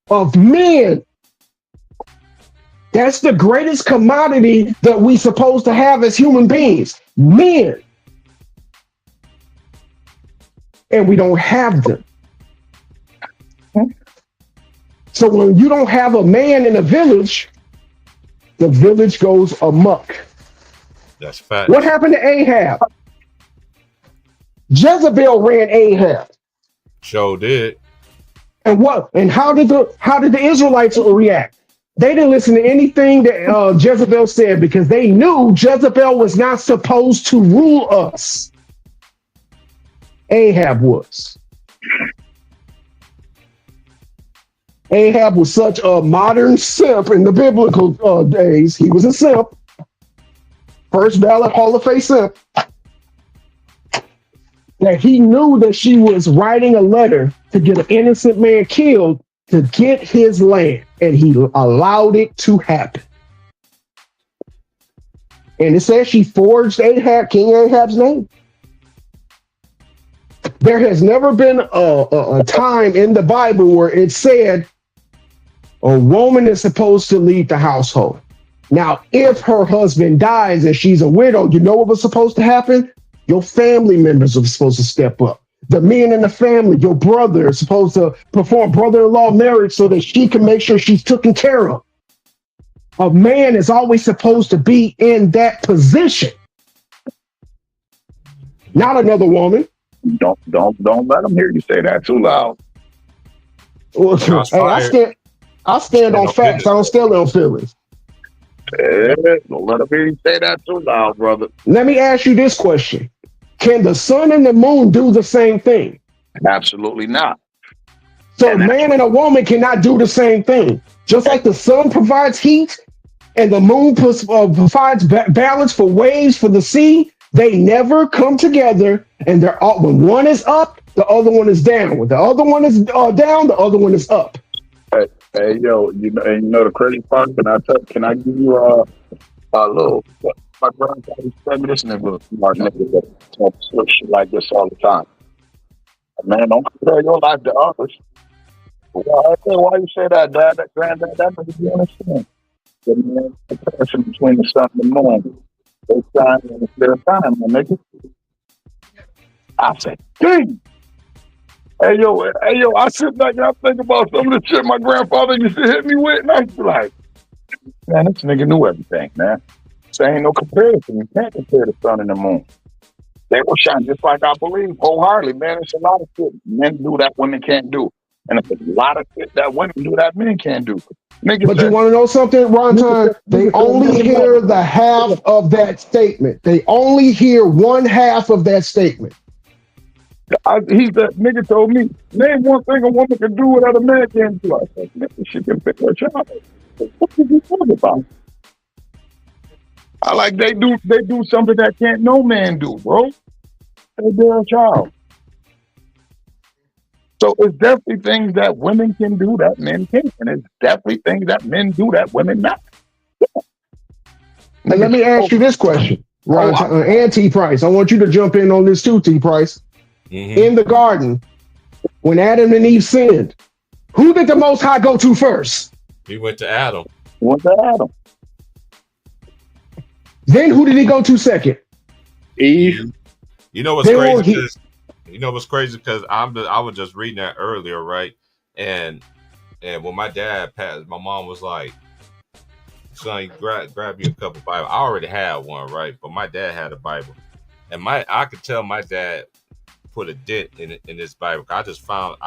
of men. That's the greatest commodity that we supposed to have as human beings. Men. And we don't have them. So when you don't have a man in a village, the village goes amok. That's fact. What happened to Ahab? Jezebel ran Ahab. Sure did. And what? And how did the Israelites react? They didn't listen to anything that Jezebel said because they knew Jezebel was not supposed to rule us. Ahab was. Ahab was such a modern simp in the biblical days. He was a simp. First ballot Hall of Fame simp. That he knew that she was writing a letter to get an innocent man killed to get his land. And he allowed it to happen. And it says she forged King Ahab's name. There has never been a time in the Bible where it said a woman is supposed to lead the household. Now, if her husband dies and she's a widow, you know what was supposed to happen? Your family members are supposed to step up. The men in the family, your brother is supposed to perform brother-in-law marriage so that she can make sure she's taken care of. A man is always supposed to be in that position. Not another woman. Don't let them hear you say that too loud. Hey, I stand on facts. I don't stand on feelings. Don't let them hear you say that too loud, brother. Let me ask you this question. Can the sun and the moon do the same thing? Absolutely not. So a man and a woman cannot do the same thing. Just like the sun provides heat and the moon provides balance for waves for the sea, they never come together, and they're all, when one is up, the other one is down. When the other one is down, the other one is up. Hey, yo, you know the crazy part? Can I give you a little? My grandfather said me this nigga, smart nigga that talk shit like this all the time. Man, don't compare your life to others. Well, I say, why you say that, Dad? That granddad, that nigga, you understand? The man, comparison between the sun and the moon. They shine in a clear time, my nigga. I said, dang. Hey yo, I sit back and I think about some of the shit my grandfather used to hit me with, and I was like, man, this nigga knew everything, man. So ain't no comparison. You can't compare the sun and the moon. They will shine just like I believe wholeheartedly, man. It's a lot of shit men do that women can't do. And it's a lot of shit that women do that men can't do. But you want to know something, Ron? They only hear the half of that statement. They only hear one half of that statement. That nigga told me, name one thing a woman can do that a man can't do. I said, nigga, she can pick her child. What are you talking about? I like they do something that can't no man do, bro. They bear a child. So it's definitely things that women can do that men can't. And it's definitely things that men do that women not. And let me ask you this question, Ron, and T Price. I want you to jump in on this too, T Price. Mm-hmm. In the garden, when Adam and Eve sinned, who did the Most High go to first? He went to Adam. Went to Adam. Then who did he go to second? Eve. You know what's crazy? You know what's crazy? Because I was just reading that earlier, right? And when my dad passed, my mom was like, "Son, grab you a couple Bible." I already had one, right? But my dad had a Bible, and I could tell my dad put a dent in this Bible. I just found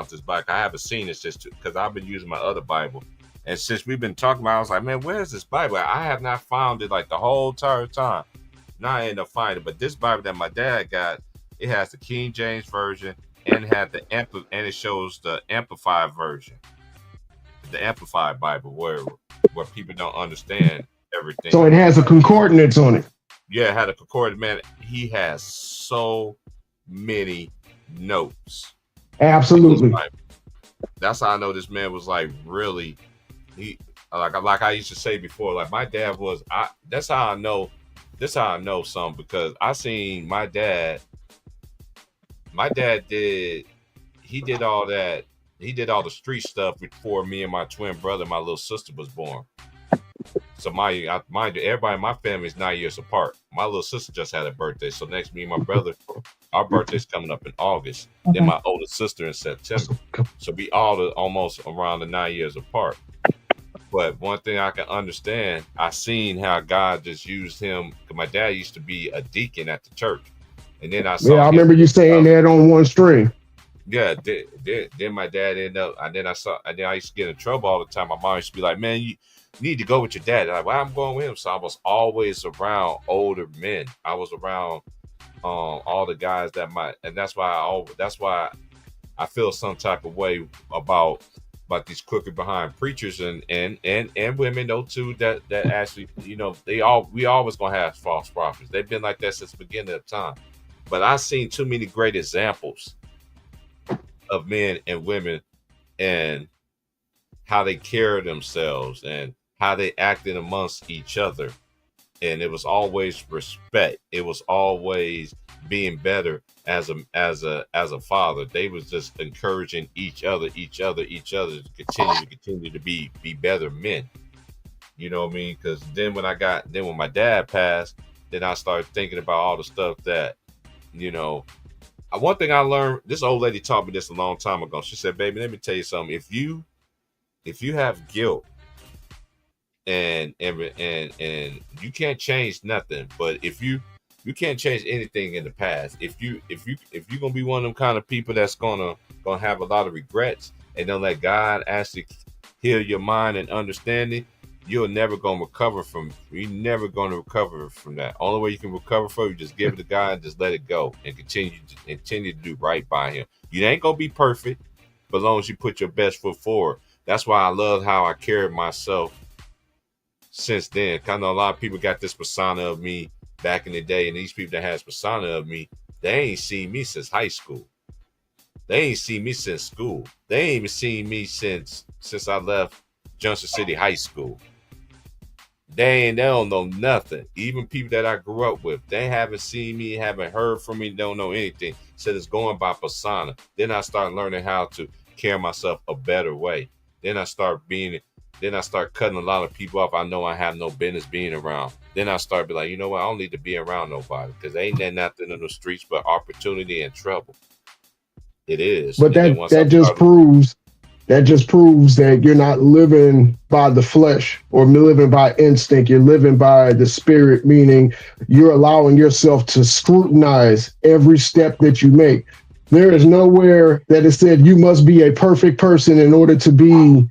this Bible. I haven't seen it since because I've been using my other Bible, and since we've been talking about it, I was like, man, where's this Bible? I have not found it like the whole entire time. Now I end up finding it, but this Bible that my dad got, it has the King James version and had the and it shows the amplified version, the amplified Bible, where people don't understand everything. So it has a concordance on it. Yeah, it had a concordance. Man, he has so many notes. Absolutely. That's how I know this man was like really. He like I used to say before. Like my dad was. That's how I know. This how I know something because I seen my dad. My dad did. He did all that. He did all the street stuff before me and my twin brother, my little sister, was born. So mind you, everybody in my family is 9 years apart. My little sister just had a birthday. So next, me and my brother, our birthday's coming up in August. Then my older sister in September. So we all almost around the 9 years apart. But one thing I can understand, I seen how God just used him. My dad used to be a deacon at the church. And then I saw I remember you saying that on one string. Yeah, then my dad ended up, and then I used to get in trouble all the time. My mom used to be like, man, you need to go with your dad. And I'm like, well, I'm going with him. So I was always around older men. I was around all the guys and that's why I feel some type of way about these crooked behind preachers and women though too that actually, you know, we always gonna have false prophets. They've been like that since the beginning of time. But I've seen too many great examples of men and women and how they carry themselves and how they acted amongst each other. And it was always respect. It was always being better as a father. They was just encouraging each other to continue to be better men. You know what I mean? Because then when my dad passed, then I started thinking about all the stuff that, you know, one thing I learned, this old lady taught me this a long time ago. She said, baby, let me tell you something. If you have guilt and you can't change nothing, but if you can't change anything in the past, if you're gonna be one of them kind of people that's gonna have a lot of regrets and don't let God actually heal your mind and understanding, you're never gonna recover from that. Only way you can recover from it, you just give it to God and just let it go and continue to do right by him. You ain't gonna be perfect, but as long as you put your best foot forward. That's why I love how I carried myself since then. I know a lot of people got this persona of me back in the day, and these people that has persona of me, they ain't seen me since high school. They ain't seen me since school. They ain't even seen me since I left Junction City High School. They don't know nothing. Even people that I grew up with, they haven't seen me, haven't heard from me, don't know anything. So it's going by persona. Then I start learning how to carry myself a better way. Then I start cutting a lot of people off I know I have no business being around. Then I start be like, you know what, I don't need to be around nobody because ain't there nothing in the streets but opportunity and trouble. It is. But that just proves that you're not living by the flesh or living by instinct. You're living by the spirit, meaning you're allowing yourself to scrutinize every step that you make. There is nowhere that it said you must be a perfect person in order to be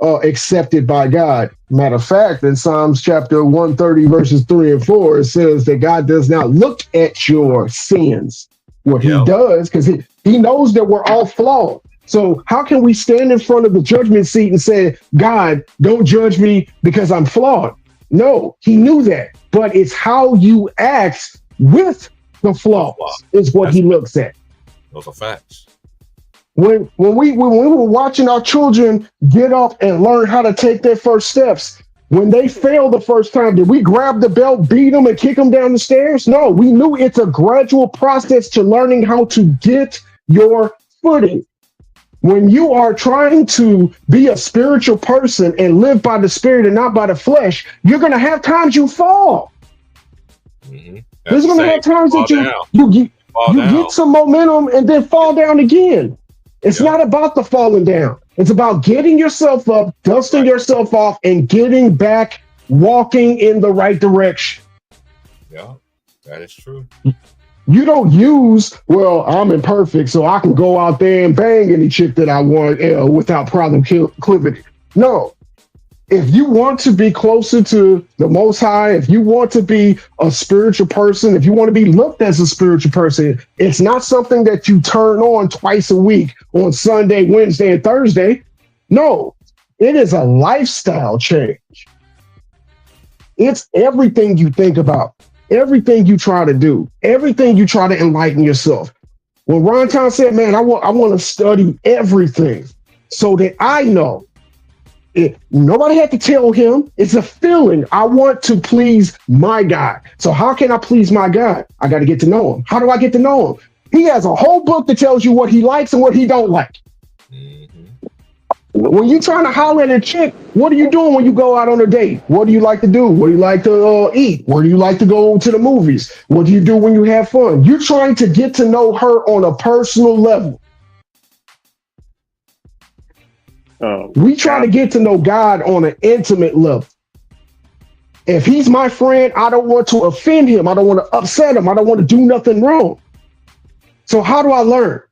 accepted by God. Matter of fact, in Psalms chapter 130, verses 3 and 4, it says that God does not look at your sins. What he does, because he knows that we're all flawed. So how can we stand in front of the judgment seat and say, God, don't judge me because I'm flawed? No, he knew that. But it's how you act with the flaws is what he looks at. Those are facts. When we were watching our children get up and learn how to take their first steps, when they failed the first time, did we grab the belt, beat them, and kick them down the stairs? No, we knew it's a gradual process to learning how to get your footing. When you are trying to be a spiritual person and live by the spirit and not by the flesh, you're going to have times you fall. Mm-hmm. There's going to have times that you get some momentum and then fall down again. It's not about the falling down. It's about getting yourself up, dusting yourself off, and getting back, walking in the right direction. Yeah, that is true. You don't use, well, I'm imperfect, so I can go out there and bang any chick that I want without proclivity. No. If you want to be closer to the Most High, if you want to be a spiritual person, if you want to be looked as a spiritual person, it's not something that you turn on twice a week on Sunday, Wednesday, and Thursday. No, it is a lifestyle change. It's everything you think about, everything you try to do, everything you try to enlighten yourself. When Ron Town said, man, I want to study everything so that I know. Nobody had to tell him. It's a feeling. I want to please my God. So how can I please my God? I got to get to know him. How do I get to know him? He has a whole book that tells you what he likes and what he don't like. When you're trying to holler at a chick, what are you doing when you go out on a date? What do you like to do? What do you like to eat? Where do you like to go to the movies? What do you do when you have fun? You're trying to get to know her on a personal level. We try to get to know God on an intimate level. If he's my friend, I don't want to offend him. I don't want to upset him. I don't want to do nothing wrong. So how do I learn?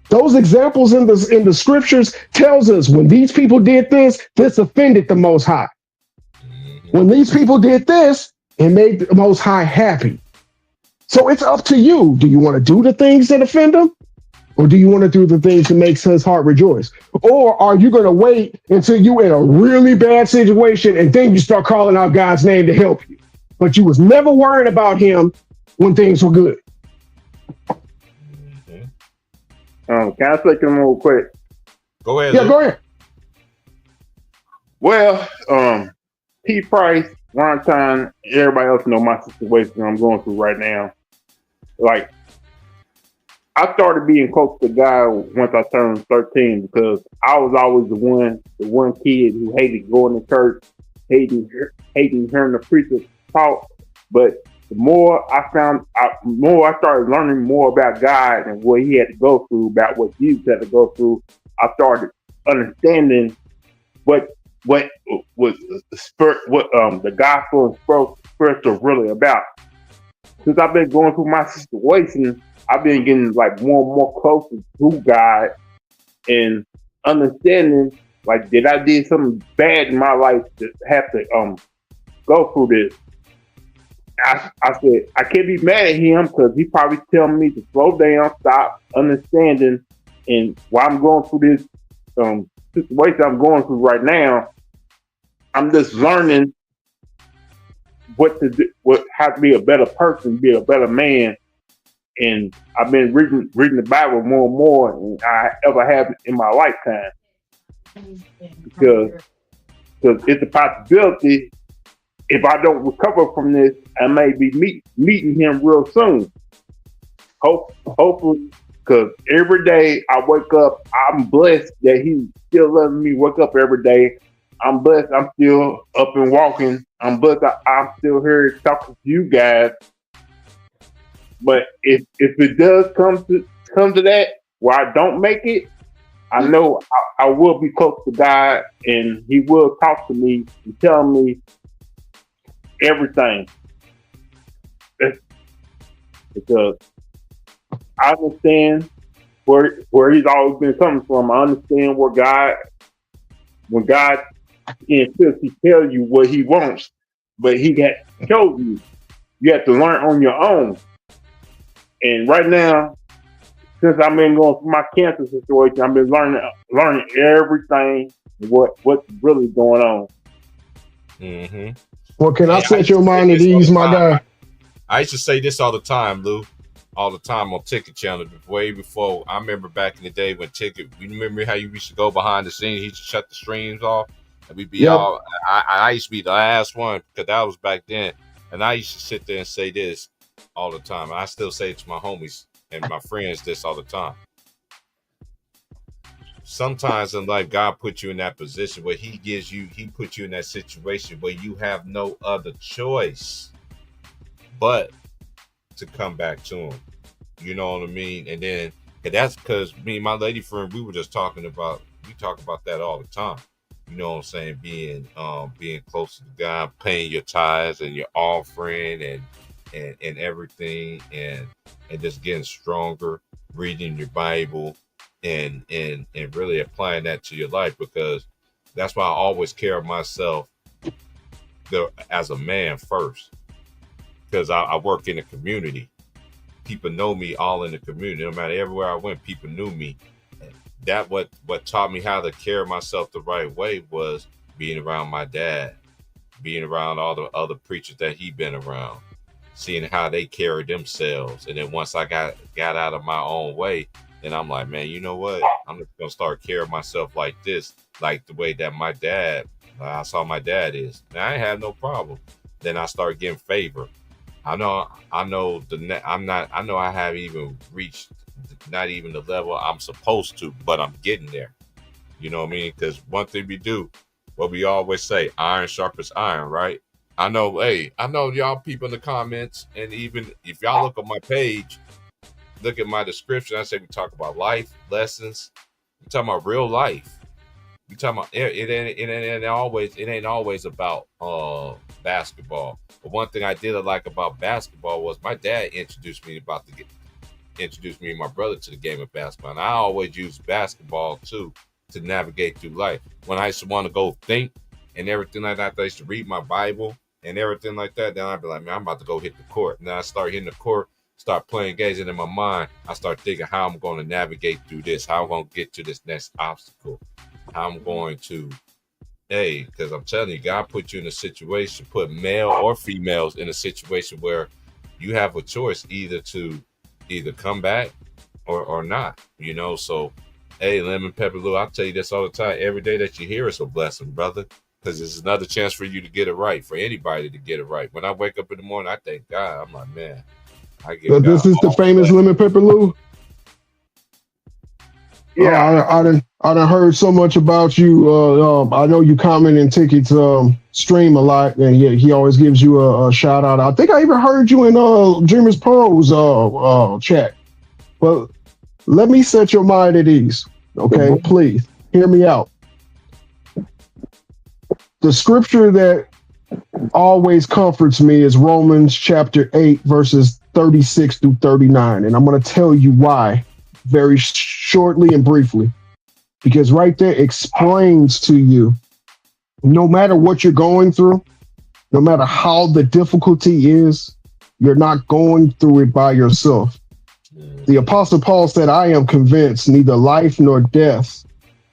Those examples in the scriptures tells us when these people did this, this offended the Most High. When these people did this, it made the Most High happy. So it's up to you. Do you want to do the things that offend him? Or do you want to do the things that makes his heart rejoice? Or are you going to wait until you're in a really bad situation and then you start calling out God's name to help you? But you was never worrying about him when things were good. Can I say something real quick? Go ahead. Yeah, Luke. go ahead. Well, T Price, Ron Time, everybody else know my situation I'm going through right now. Like, I started being close to God once I turned 13 because I was always the one kid who hated going to church, hating hearing the preacher talk. But the more I started learning more about God and what he had to go through, about what Jesus had to go through, I started understanding what was the spirit, the gospel and spiritual really about. Since I've been going through my situation, I've been getting like more and more closer to God and understanding like did I did something bad in my life to have to go through this. I said I can't be mad at him because he probably telling me to slow down, stop, understanding, and while I'm going through this situation I'm going through right now, I'm just learning what to do, how to be a better person, be a better man. And I've been reading the Bible more and more than I ever have in my lifetime. Because it's a possibility if I don't recover from this, I may be meeting him real soon. Hopefully, because every day I wake up, I'm blessed that he's still letting me wake up every day. I'm blessed I'm still up and walking. I'm blessed I'm still here talking to you guys. But if it does come to that where I don't make it, I know I will be close to God and he will talk to me and tell me everything. Because I understand where he's always been coming from. I understand when God insists he tell you what he wants, but he got show you. You have to learn on your own. And right now, since I've been going through my cancer situation, I've been learning everything what's really going on. Mm-hmm. Well, can I set your mind at ease, my guy? I used to say this all the time, Lou. All the time on Ticket Channel. Way before, I remember back in the day when Ticket, you remember how you used to go behind the scenes, he used to shut the streams off, and we'd be all, I used to be the last one, because that was back then, and I used to sit there and say this all the time, and I still say it to my homies and my friends this all the time. Sometimes in life, God puts you in that position where he puts you in that situation where you have no other choice but to come back to him. You know what I mean? And then that's because me and my lady friend, we talk about that all the time. You know what I'm saying? Being close to God, paying your tithes and your offering, and and everything, and just getting stronger, reading your Bible, and really applying that to your life, because that's why I always care of myself as a man first, because I work in the community. People know me all in the community. No matter everywhere I went, people knew me. That what taught me how to carry myself the right way was being around my dad, being around all the other preachers that he been around, seeing how they carry themselves. And then once I got out of my own way, then I'm like, man, you know what? I'm just gonna start carrying myself like this, like the way that my dad, I saw my dad is. Now I ain't have no problem. Then I start getting favor. I know I know I haven't even reached not even the level I'm supposed to, but I'm getting there. You know what I mean? Because one thing we do, what we always say, iron sharpens iron, right? I know, hey, I know y'all people in the comments, and even if y'all look at my page, look at my description, I say we talk about life lessons. We talking about real life. We talking about it ain't always about basketball. But one thing I did like about basketball was my dad introduced me and my brother to the game of basketball. And I always use basketball too to navigate through life. When I used to want to go think and everything like that, I used to read my Bible and everything like that. Then I'd be like, man, I'm about to go hit the court. And then I start hitting the court, start playing games, and in my mind, I start thinking how I'm going to navigate through this, how I'm going to get to this next obstacle, how I'm going to, hey, because I'm telling you, God put you in a situation, put male or females in a situation where you have a choice either come back or not, you know. So, hey, Lemon Pepper Lou, I'll tell you this all the time. Every day that you hear is a blessing, brother, because it's another chance for you to get it right, for anybody to get it right. When I wake up in the morning, I thank God. I'm like, man, I give So God this is the all famous the Lemon Pepper Lou. Yeah. I done heard so much about you. I know you comment in Ticket's stream a lot, and he always gives you a shout out. I think I even heard you in Dreamers Pros chat. Well, let me set your mind at ease. Okay, please hear me out. The scripture that always comforts me is Romans chapter 8, verses 36 through 39. And I'm going to tell you why very shortly and briefly, because right there explains to you no matter what you're going through, no matter how the difficulty is, you're not going through it by yourself. The Apostle Paul said, I am convinced neither life nor death,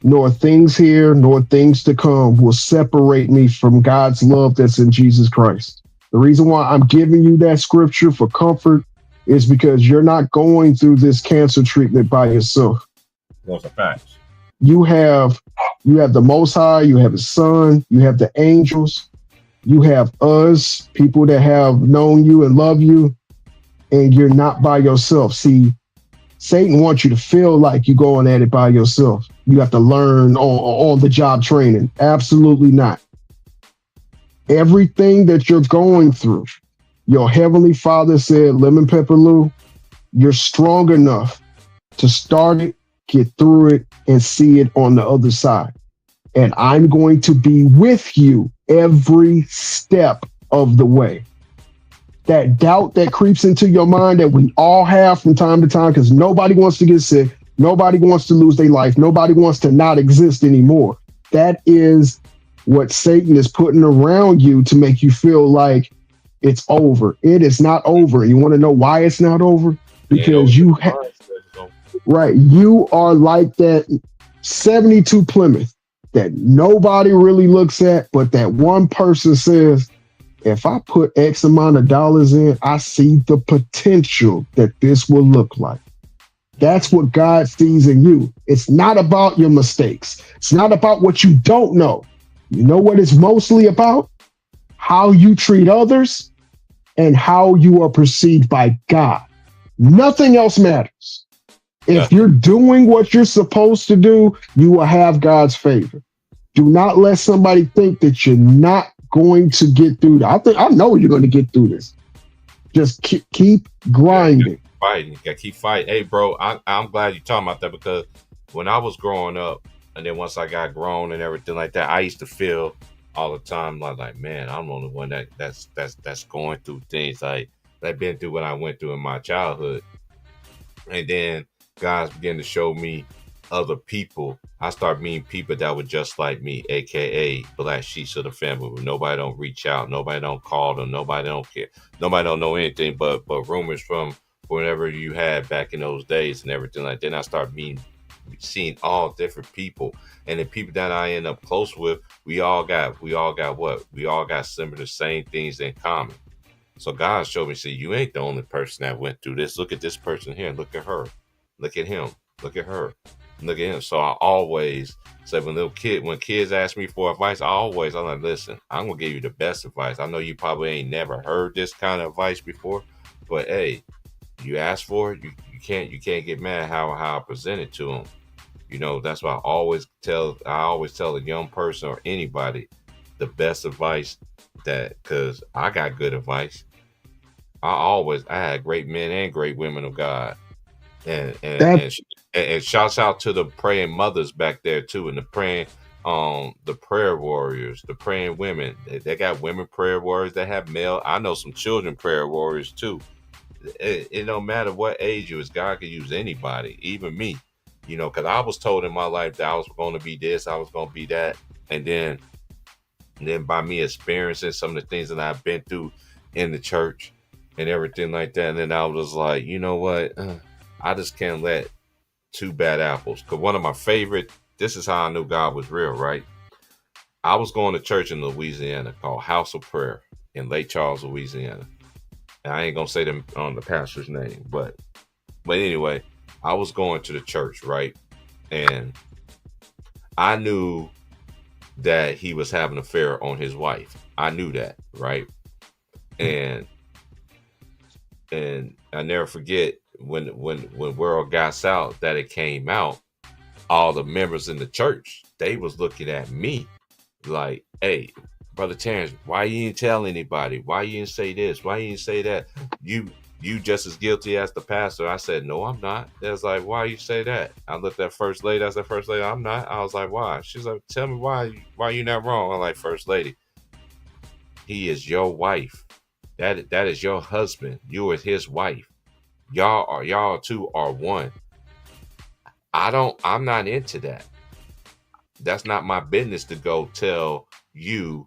nor things here, nor things to come will separate me from God's love that's in Jesus Christ. The reason why I'm giving you that scripture for comfort is because you're not going through this cancer treatment by yourself. Those are facts. You have the Most High, you have His Son, you have the angels, you have us, people that have known you and love you, and you're not by yourself. See, Satan wants you to feel like you're going at it by yourself. You have to learn on the job training. Absolutely not. Everything that you're going through, your Heavenly Father said, Lemon Pepper Lou, you're strong enough to start it, get through it, and see it on the other side. And I'm going to be with you every step of the way. That doubt that creeps into your mind that we all have from time to time, because nobody wants to get sick, nobody wants to lose their life, nobody wants to not exist anymore. That is what Satan is putting around you to make you feel like it's over. It is not over. You want to know why it's not over? Because you are like that 72 Plymouth that nobody really looks at, but that one person says, if I put X amount of dollars in, I see the potential that this will look like. That's what God sees in you. It's not about your mistakes. It's not about what you don't know. You know what it's mostly about? How you treat others and how you are perceived by God. Nothing else matters. If you're doing what you're supposed to do, you will have God's favor. Do not let somebody think that you're not going to get through that. I know you're going to get through this. Just keep grinding. Fighting. You gotta keep fighting. Hey, bro, I'm glad you're talking about that, because when I was growing up, and then once I got grown and everything like that, I used to feel all the time like man, I'm the only one that's going through things. Like that been through what I went through in my childhood. And then guys began to show me other people. I started meeting people that were just like me, aka black sheets of the family. Where nobody don't reach out, nobody don't call them, nobody don't care, nobody don't know anything but rumors from whatever you had back in those days and everything like that. Then I started seeing all different people, and the people that I end up close with, we all got what? We all got similar, the same things in common. So God showed me, see, you ain't the only person that went through this. Look at this person here. Look at her. Look at him. Look at her. Look at him. So I always say, when kids ask me for advice, I'm like, listen, I'm gonna give you the best advice. I know you probably ain't never heard this kind of advice before, but hey, you ask for it, you can't get mad how I present it to them. You know, that's why I always tell a young person or anybody the best advice, that because I got good advice. I had great men and great women of God, and shouts out to the praying mothers back there too, and the prayer warriors, the praying women. They got women prayer warriors. They have male. I know some children prayer warriors too. It don't matter what age you is. God can use anybody, even me. You know, because I was told in my life that I was going to be this, I was going to be that, and then by me experiencing some of the things that I've been through in the church and everything like that, and then I was like, you know what, I just can't let two bad apples. Because one of my favorite, this is how I knew God was real, right? I was going to church in Louisiana called House of Prayer in Lake Charles, Louisiana. And I ain't gonna say the pastor's name, but anyway, I was going to the church, right? And I knew that he was having an affair on his wife. I knew that, right? And I never forget when word got out that it came out, all the members in the church, they was looking at me like, hey, Brother Terrence, why you didn't tell anybody? Why you didn't say this? Why you didn't say that? You just as guilty as the pastor. I said, no, I'm not. They was like, why you say that? I looked at First Lady. I said, First Lady, I'm not. I was like, why? She's like, tell me why you not wrong. I'm like, First Lady, he is your wife. That is your husband. You are his wife. Y'all two are one. I'm not into that. That's not my business to go tell you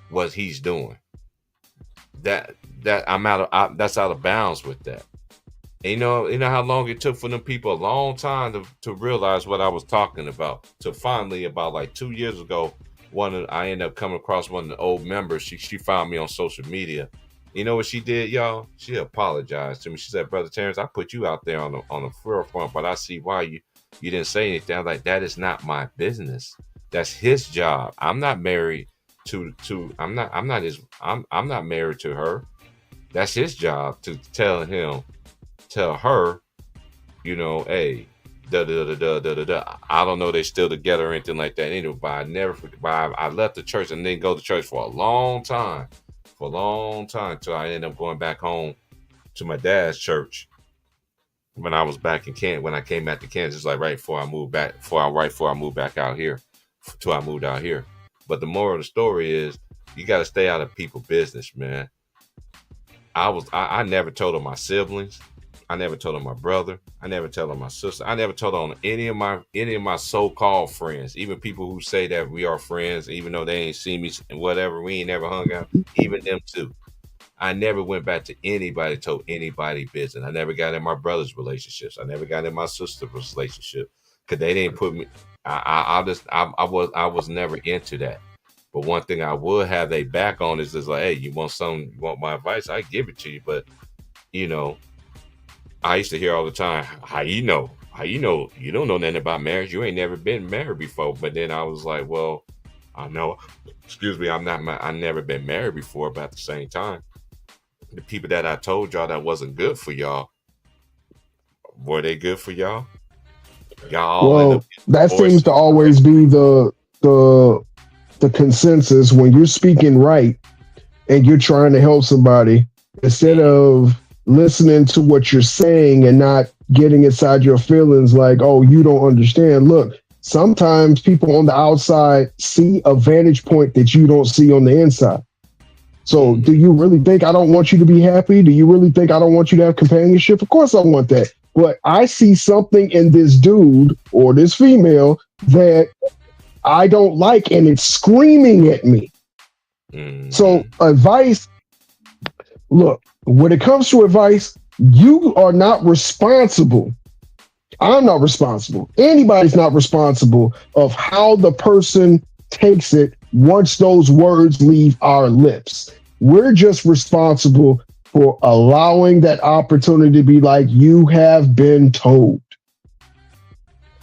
what he's doing. That's out of bounds with that. And you know how long it took for them people, a long time to realize what I was talking about. To finally, about like 2 years ago, I ended up coming across one of the old members. She found me on social media. You know what she did, y'all? She apologized to me. She said, Brother Terrence, I put you out there on the forefront, but I see why you didn't say anything. I'm like, that is not my business. That's his job. I'm not married I'm not married to her. That's his job to tell her, you know, hey, I don't know they still together or anything like that anyway, but I left the church and didn't go to church for a long time till I ended up going back home to my dad's church when I was back in Kansas. When I came back to Kansas, like right before I moved back out here, till I moved out here. But the moral of the story is, you got to stay out of people's business, man. I never told on my siblings. I never told on my brother. I never told on my sister. I never told on any of my so-called friends, even people who say that we are friends, even though they ain't seen me and whatever. We ain't never hung out. Even them too. I never went back to anybody, told anybody business. I never got in my brother's relationships. I never got in my sister's relationship because they didn't put me. I was never into that. But one thing I would have they back on is like, hey, you want my advice? I give it to you. But you know, I used to hear all the time, how you know? You don't know nothing about marriage. You ain't never been married before. But then I was like, well, I know. Excuse me, I've never been married before. But at the same time, the people that I told y'all that wasn't good for y'all, were they good for y'all? Y'all end up that divorced. seems to always be the consensus when you're speaking right and you're trying to help somebody, instead of listening to what you're saying and not getting inside your feelings like, oh, you don't understand. Look, sometimes people on the outside see a vantage point that you don't see on the inside. So do you really think I don't want you to be happy? Do you really think I don't want you to have companionship? Of course I want that. But I see something in this dude or this female that I don't like, and it's screaming at me. So advice, look, when it comes to advice, you are not responsible. I'm not responsible. Anybody's not responsible of how the person takes it once those words leave our lips. We're just responsible for allowing that opportunity to be like, you have been told.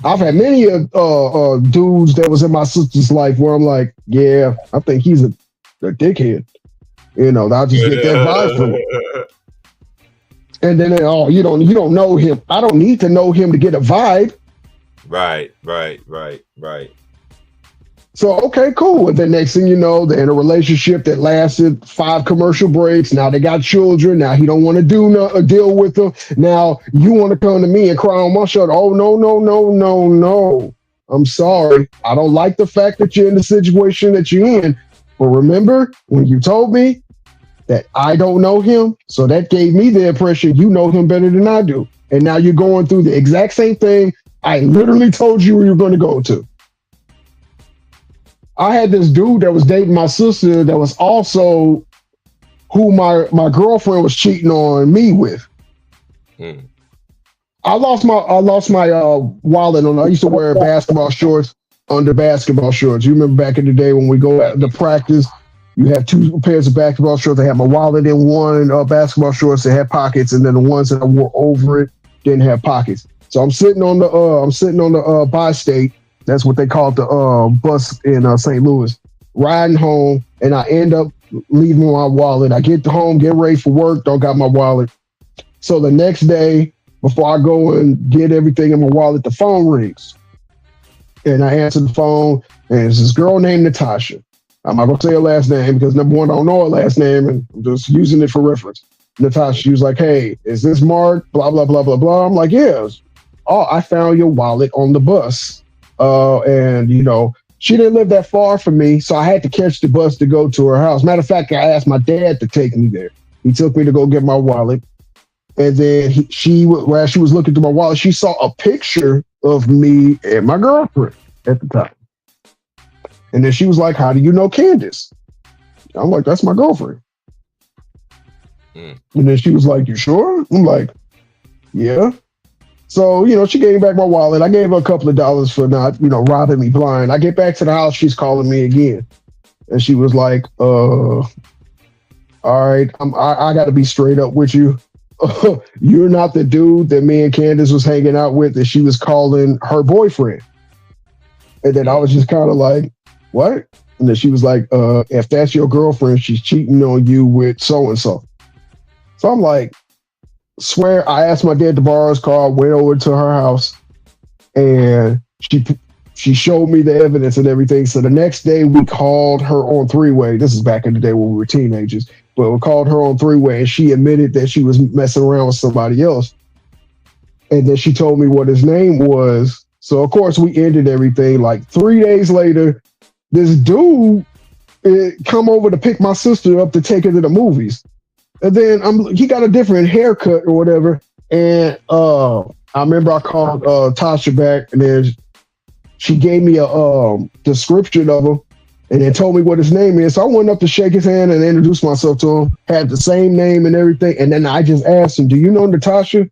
I've had many dudes that was in my sister's life where I'm like, yeah, I think he's a dickhead. You know, I'll just get that vibe from him. And then, you don't know him. I don't need to know him to get a vibe. Right. So, okay, cool. And then next thing you know, they're in a relationship that lasted 5 commercial breaks. Now they got children. Now he don't want to deal with them. Now you want to come to me and cry on my shoulder. Oh, no. I'm sorry. I don't like the fact that you're in the situation that you're in. But remember when you told me that I don't know him? So that gave me the impression you know him better than I do. And now you're going through the exact same thing I literally told you you were going to go to. I had this dude that was dating my sister that was also who my girlfriend was cheating on me with. I lost my wallet on. I used to wear basketball shorts under basketball shorts. You remember back in the day when we go to practice, you have 2 pairs of basketball shorts. I had my wallet in one, basketball shorts that had pockets, and then the ones that I wore over it didn't have pockets. So I'm sitting on the bi-state. That's what they called the bus in St. Louis. Riding home, and I end up leaving my wallet. I get home, get ready for work, don't got my wallet. So the next day, before I go and get everything in my wallet, the phone rings. And I answer the phone, and it's this girl named Natasha. I'm not going to say her last name because, number one, I don't know her last name, and I'm just using it for reference. Natasha, she was like, hey, is this Mark? Blah, blah, blah, blah, blah. I'm like, yeah. Oh, I found your wallet on the bus. And, she didn't live that far from me, so I had to catch the bus to go to her house. Matter of fact, I asked my dad to take me there. He took me to go get my wallet. And then while she was looking through my wallet, she saw a picture of me and my girlfriend at the time. And then she was like, how do you know Candace? I'm like, that's my girlfriend. And then she was like, you sure? I'm like, yeah. So, she gave me back my wallet. I gave her a couple of dollars for not, robbing me blind. I get back to the house, she's calling me again. And she was like, all right, I got to be straight up with you. You're not the dude that me and Candace was hanging out with that she was calling her boyfriend. And then I was just kind of like, what? And then she was like, if that's your girlfriend, she's cheating on you with so-and-so. So I'm like, swear, I asked my dad to borrow his car, went over to her house, and she showed me the evidence and everything. So the next day we called her on 3-way. This is back in the day when we were teenagers, but we called her on 3-way, and she admitted that she was messing around with somebody else. And then she told me what his name was. So of course we ended everything. Like 3 days later, this dude come over to pick my sister up to take her to the movies. And then he got a different haircut or whatever. And I remember I called Tasha back, and then she gave me a description of him and then told me what his name is. So I went up to shake his hand and introduced myself to him, had the same name and everything. And then I just asked him, do you know Natasha?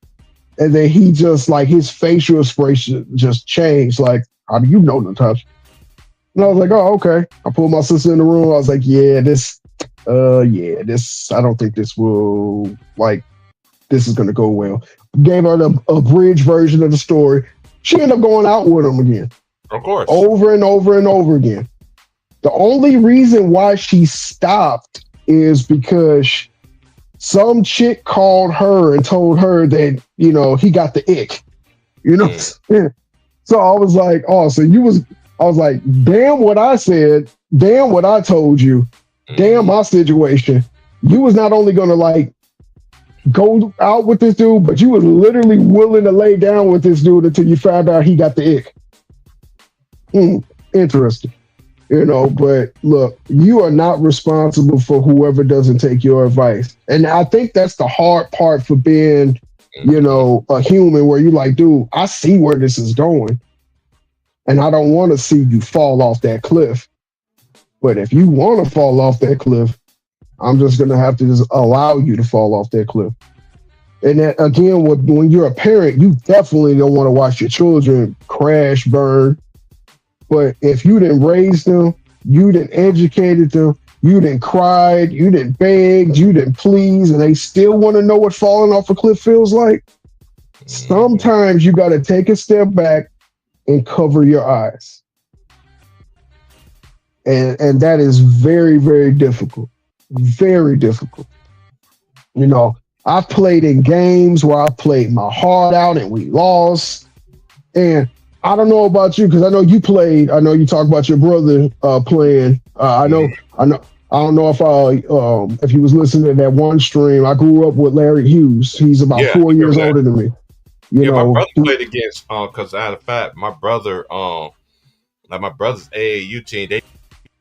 And then he just, like, his facial expression just changed. Like, how do you know Natasha? And I was like, oh, okay. I pulled my sister in the room. I was like, I don't think this will, this is going to go well. Gave her the abridged version of the story. She ended up going out with him again. Of course. Over and over and over again. The only reason why she stopped is because some chick called her and told her that, he got the ick. So I was like, I was like, damn what I said, damn what I told you. Damn my situation. You was not only going to go out with this dude, but you was literally willing to lay down with this dude until you found out he got the ick. Interesting. But look, you are not responsible for whoever doesn't take your advice. And I think that's the hard part for being, a human where you're like, dude, I see where this is going. And I don't want to see you fall off that cliff. But if you want to fall off that cliff, I'm just going to have to just allow you to fall off that cliff. And that, again, when you're a parent, you definitely don't want to watch your children crash, burn. But if you didn't raise them, you didn't educated them, you didn't cried, you didn't begged, you didn't please, and they still want to know what falling off a cliff feels like, sometimes you got to take a step back and cover your eyes. And that is very, very difficult. Very difficult. I've played in games where I played my heart out and we lost. And I don't know about you because I know you played. I know you talk about your brother playing. I don't know if he was listening to that one stream. I grew up with Larry Hughes. He's about 4 years older than me. My brother played against because out of fact, my brother my brother's AAU team, they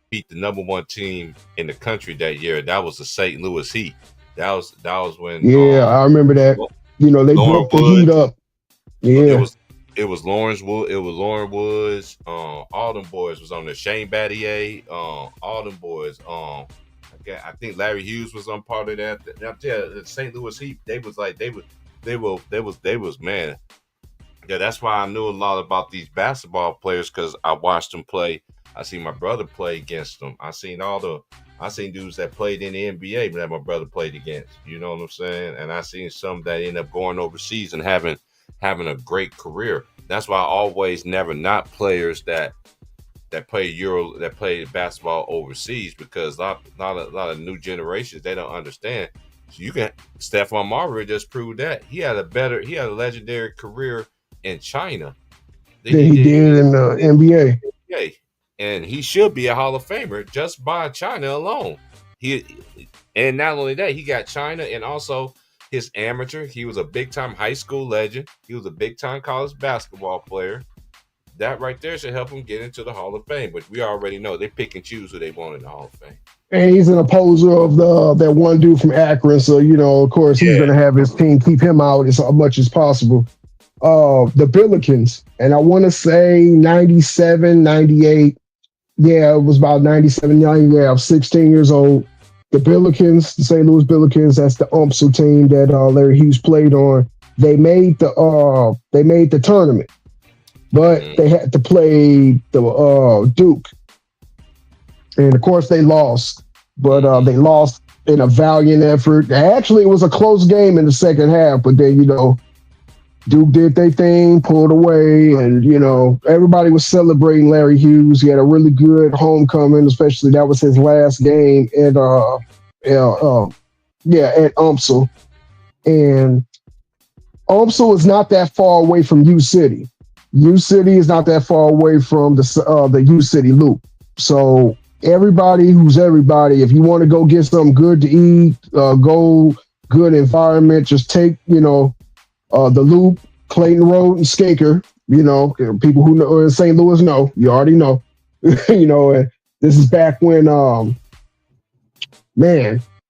beat the number one team in the country that year. That was the St. Louis Heat. That was when I remember that. They broke the Heat up. Yeah. It was Lawrence Wood. It was Lauren Woods. All them boys was on there. Shane Battier. All them boys. I think Larry Hughes was on part of that. The St. Louis Heat. They was man. Yeah, that's why I knew a lot about these basketball players because I watched them play. I seen my brother play against them. I seen dudes that played in the NBA that my brother played against. You know what I'm saying? And I seen some that end up going overseas and having a great career. That's why I always never not players that play basketball overseas because a lot of new generations, they don't understand. So Stephon Marbury just proved that he had a legendary career in China than he did in the NBA. Yeah, and he should be a Hall of Famer just by China alone. And not only that, he got China and also his amateur. He was a big-time high school legend. He was a big-time college basketball player. That right there should help him get into the Hall of Fame. But we already know they pick and choose who they want in the Hall of Fame. And he's an opposer of that one dude from Akron. So, of course, he's going to have his team keep him out as much as possible. The Billikens. And I want to say 97, 98. Yeah, it was about 97, 98. I was 16 years old. The Billikens, the St. Louis Billikens, that's the UMSL team that Larry Hughes played on. They made the tournament, but they had to play the Duke, and of course they lost. But they lost in a valiant effort. Actually, it was a close game in the second half, but then Duke did their thing, pulled away, and everybody was celebrating Larry Hughes. He had a really good homecoming, especially that was his last game at UMSL. And UMSL is not that far away from U City. U City is not that far away from the U City Loop. So everybody, if you want to go get something good to eat, go good environment, just take the Loop, Clayton Road, and Skaker. People who know in St. Louis know. You already know. And this is back when,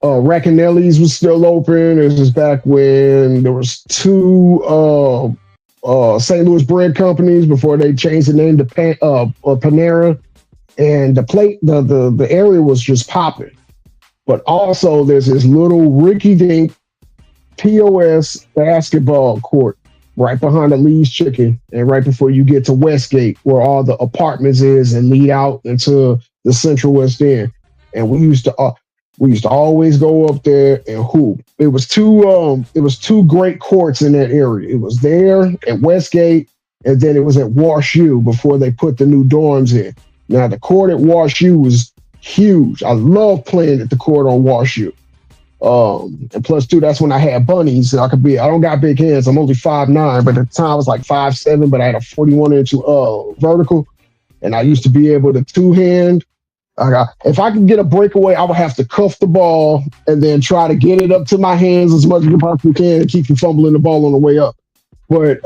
Racanelli's was still open. This is back when there was two St. Louis bread companies before they changed the name to Panera. And the area was just popping. But also there's this little rinky-dink POS basketball court right behind the Lee's Chicken and right before you get to Westgate where all the apartments is and lead out into the Central West End. And we used to always go up there and hoop. It was two great courts in that area. It was there at Westgate and then it was at Wash U before they put the new dorms in. Now the court at Wash U was huge. I love playing at the court on Wash U. And plus two, that's when I had bunnies. I don't got big hands. I'm only 5'9", but at the time I was like 5'7", but I had a 41-inch vertical. And I used to be able to two-hand. If I could get a breakaway, I would have to cuff the ball and then try to get it up to my hands as much as I possibly can and keep from fumbling the ball on the way up. But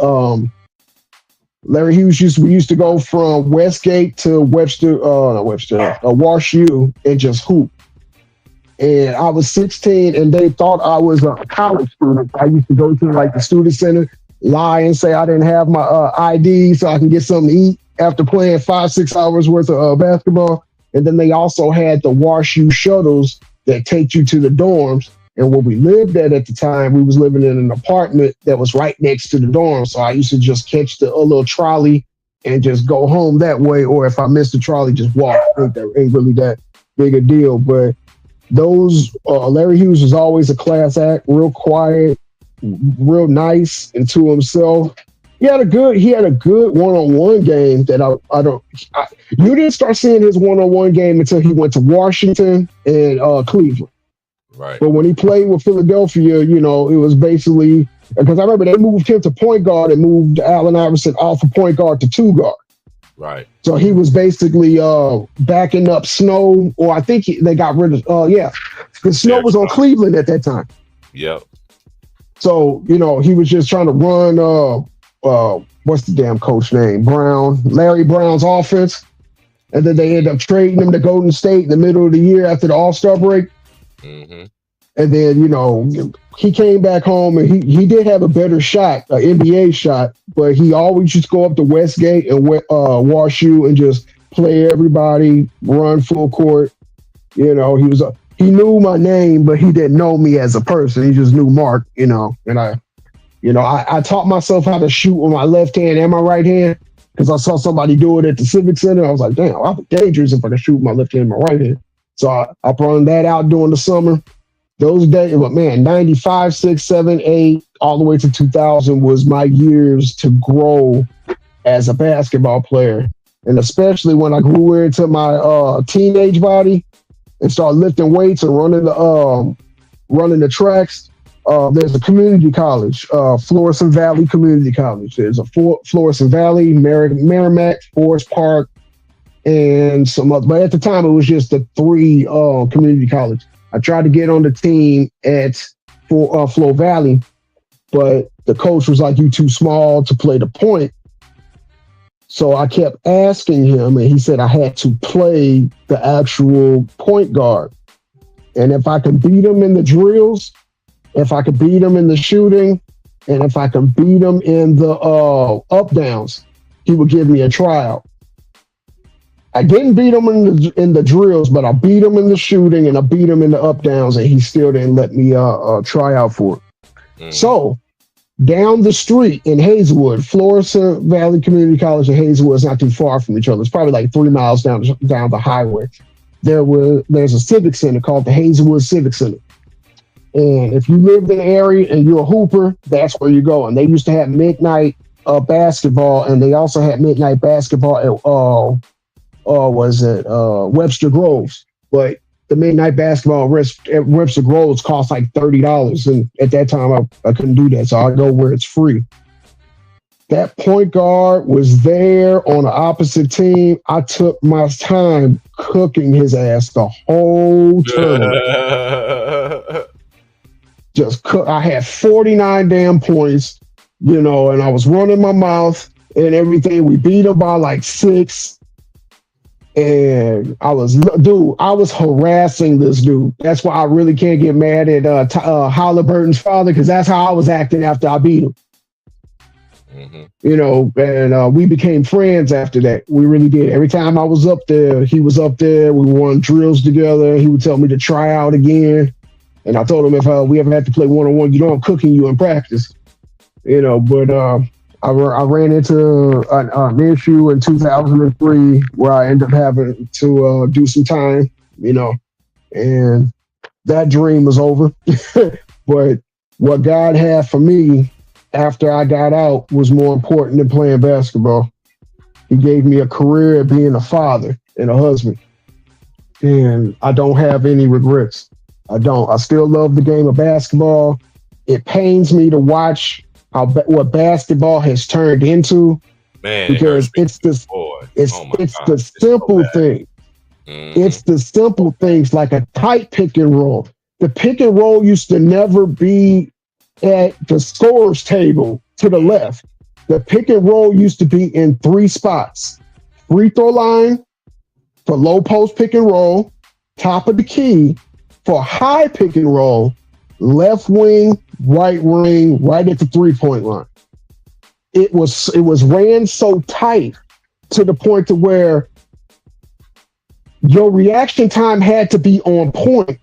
Larry Hughes we used to go from Westgate to Wash U and just hoop. And I was 16 and they thought I was a college student. I used to go to like the student center, lie and say I didn't have my ID so I can get something to eat after playing 5-6 hours worth of basketball. And then they also had the Wash U shuttles that take you to the dorms. And where we lived at the time, we was living in an apartment that was right next to the dorm. So I used to just catch the little trolley and just go home that way. Or if I missed the trolley, just walk. Ain't really that big a deal. But those Larry Hughes was always a class act, real quiet, real nice and to himself. He had a good one-on-one game that you didn't start seeing his one-on-one game until he went to Washington and Cleveland. Right. But when he played with Philadelphia, it was basically because I remember they moved him to point guard and moved Allen Iverson off of point guard to two guard. Right. So he was basically backing up Snow, or I think they got rid of because Snow was on Cleveland at that time. Yep. So he was just trying to run what's the damn coach name? Larry Brown's offense, and then they ended up trading him to Golden State in the middle of the year after the All-Star break. Mm-hmm. And then, he came back home and he did have a better shot, an NBA shot, but he always used to go up to Westgate and Wash U and just play everybody, run full court. He knew my name, but he didn't know me as a person. He just knew Mark, and I taught myself how to shoot with my left hand and my right hand because I saw somebody do it at the Civic Center. I was like, damn, I'll be dangerous if I can shoot with my left hand and my right hand. So I brought that out during the summer. Those days, but man, 95, 6, 7, 8, all the way to 2000 was my years to grow as a basketball player. And especially when I grew into my teenage body and started lifting weights and running the tracks. There's a community college, Florissant Valley Community College. There's a Florissant Valley, Merrimack, Forest Park, and some other. But at the time, it was just the three community colleges. I tried to get on the team at Flo Valley, but the coach was like, "You too small to play the point." So I kept asking him, and he said I had to play the actual point guard. And if I could beat him in the drills, if I could beat him in the shooting, and if I could beat him in the up downs, he would give me a tryout. I didn't beat him in the drills, but I beat him in the shooting and I beat him in the up downs, and he still didn't let me try out for it. Mm. So down the street in Hazelwood, Florissant Valley Community College and Hazelwood is not too far from each other. It's probably like 3 miles down the highway. There's a civic center called the Hazelwood Civic Center. And if you live in the area and you're a hooper, that's where you go. And they used to have midnight basketball, and they also had midnight basketball at Webster Groves. But the midnight basketball at Webster Groves cost like $30. And at that time, I couldn't do that. So I go where it's free. That point guard was there on the opposite team. I took my time cooking his ass the whole tournament. Just cook. I had 49 damn points, and I was running my mouth and everything. We beat him by like 6. And I was harassing this dude. That's why I really can't get mad at Halliburton's father, because that's how I was acting after I beat him. Mm-hmm. And we became friends after that. We really did. Every time I was up there, he was up there. We won drills together. He would tell me to try out again. And I told him if we ever had to play one-on-one, I'm cooking you in practice. But I ran into an issue in 2003 where I ended up having to do some time, and that dream was over. But what God had for me after I got out was more important than playing basketball. He gave me a career being a father and a husband. And I don't have any regrets. I don't. I still love the game of basketball. It pains me to watch what basketball has turned into, because it's the simple thing. Mm-hmm. It's the simple things like a tight pick and roll. The pick and roll used to never be at the scorer's table to the left. The pick and roll used to be in 3 spots: free throw line for low post pick and roll, top of the key for high pick and roll, left wing, right wing, right at the 3-point line. It was ran so tight to the point to where your reaction time had to be on point,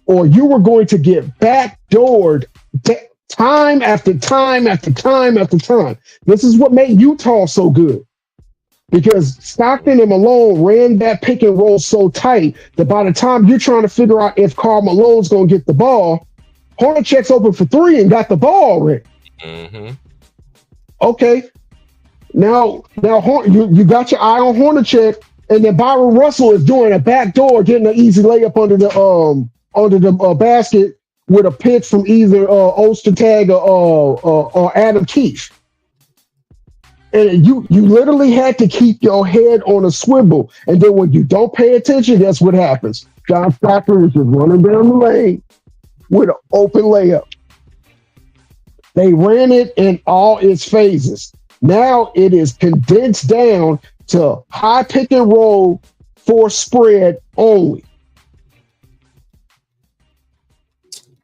or you were going to get backdoored time after time after time after time. This is what made Utah so good, because Stockton and Malone ran that pick and roll so tight that by the time you're trying to figure out if Karl Malone's going to get the ball, Hornacek's open for 3 and got the ball already. Mm-hmm. Okay, now you got your eye on Hornacek, and then Byron Russell is doing a backdoor, getting an easy layup under the basket with a pitch from either Ostertag or Adam Keefe. And you literally had to keep your head on a swivel. And then when you don't pay attention, that's what happens. John Stockton is just running down the lane with an open layup. They ran it in all its phases. Now it is condensed down to high pick and roll for spread only.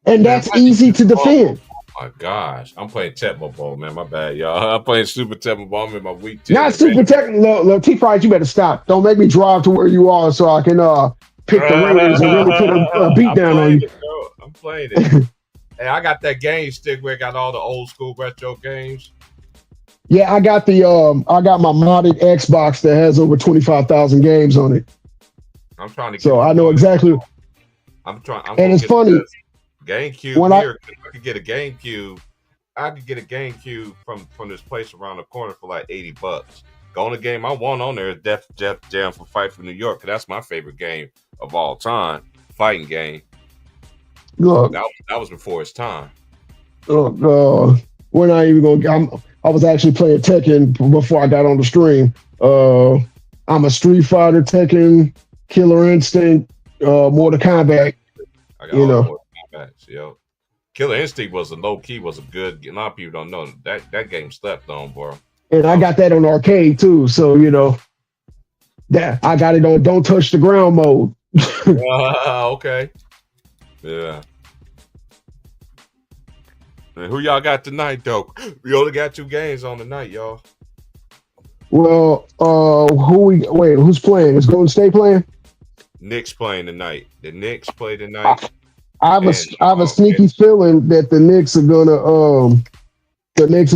And that's easy to defend. Oh my gosh. I'm playing Tecmo Bowl, man. My bad, y'all. I'm playing Super Tecmo Bowl. I'm in my week 10. Not Super Tecmo. Look, T-Price, you better stop. Don't make me drive to where you are so I can pick the Raiders and really put a beat down on you. I'm playing it. Hey, I got that game stick where it got all the old school retro games. Yeah, I got my modded Xbox that has over 25,000 games on it. I'm trying to. So I know exactly. I'm trying. And it's funny. GameCube when here. I could get a GameCube. I could get a GameCube from this place around the corner for like $80. The only game I want on there is Def Jam for Fight for New York, because that's my favorite game of all time, fighting game. Look, that was before its time. We're not even going. I was actually playing Tekken before I got on the stream. I'm a Street Fighter, Tekken, Killer Instinct, Mortal Kombat. I got Mortal Kombat. Yo, Killer Instinct was a good. A lot of people don't know that game slept on, bro. And I got that on arcade too, so that I got it on Don't Touch the Ground mode. Okay. Yeah. And who y'all got tonight, though? We only got 2 games on tonight, y'all. Well, who's playing? Is Golden State playing? Knicks playing tonight. The Knicks play tonight. I have a sneaky feeling that the Knicks are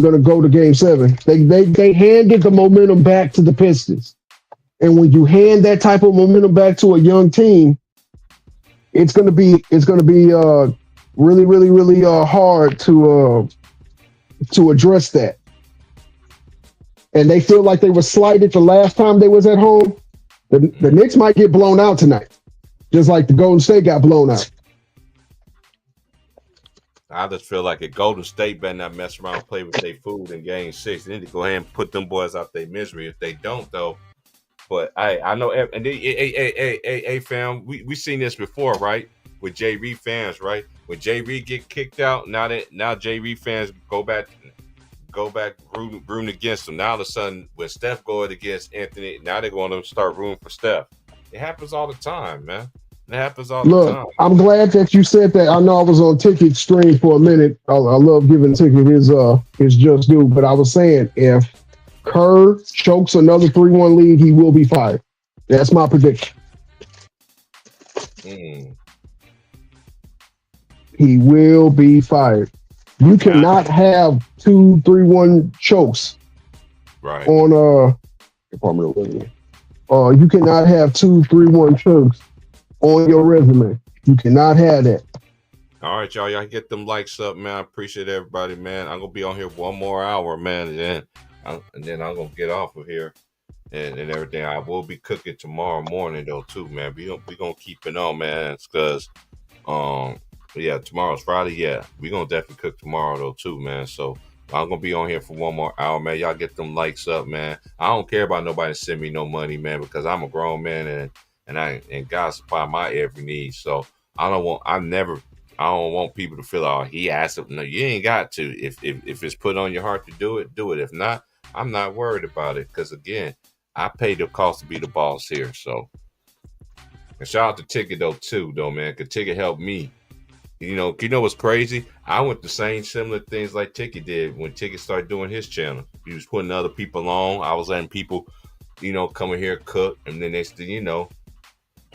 gonna go to Game 7. They handed the momentum back to the Pistons, and when you hand that type of momentum back to a young team, it's gonna be really, really, really hard to address that. And they feel like they were slighted the last time they was at home. The Knicks might get blown out tonight, just like the Golden State got blown out. I just feel like a Golden State better not mess around and play with their food in Game 6. They need to go ahead and put them boys out their misery if they don't, though. But I know, and hey, fam, we seen this before, right? With J. Reid fans, right? When J. Reid get kicked out, now J. Reid fans go back rooting against him. Now all of a sudden, when Steph going against Anthony, now they're going to start rooting for Steph. It happens all the time, man. It happens all the time. I'm glad that you said that. I know I was on Ticket stream for a minute. I love giving Ticket his just due, but I was saying if Kerr chokes another 3-1 lead, he will be fired. That's my prediction. He will be fired. You cannot have 2 3-1 chokes. Right. On Department of Revenue. You cannot have 2 3-1 chokes on your resume. You cannot have that. All right, y'all. Y'all get them likes up, man. I appreciate everybody, man. I'm gonna be on here 1 more hour, man, and then I'm gonna get off of here and everything. I will be cooking tomorrow morning though, too, man. We gonna keep it on, man, because yeah, tomorrow's Friday. Yeah, we gonna definitely cook tomorrow though, too, man. So I'm gonna be on here for 1 more hour, man. Y'all get them likes up, man. I don't care about nobody send me no money, man, because I'm a grown man and God supply my every need. So I don't want people to feel, oh, he asked him. No, you ain't got to. If it's put on your heart to do it, do it. If not, I'm not worried about it because again, I paid the cost to be the boss here. So, and shout out to Ticket though, man. Cause Ticket helped me. You know what's crazy? I went the same similar things like Ticket did when Ticket started doing his channel. He was putting other people on. I was letting people, come in here cook, and then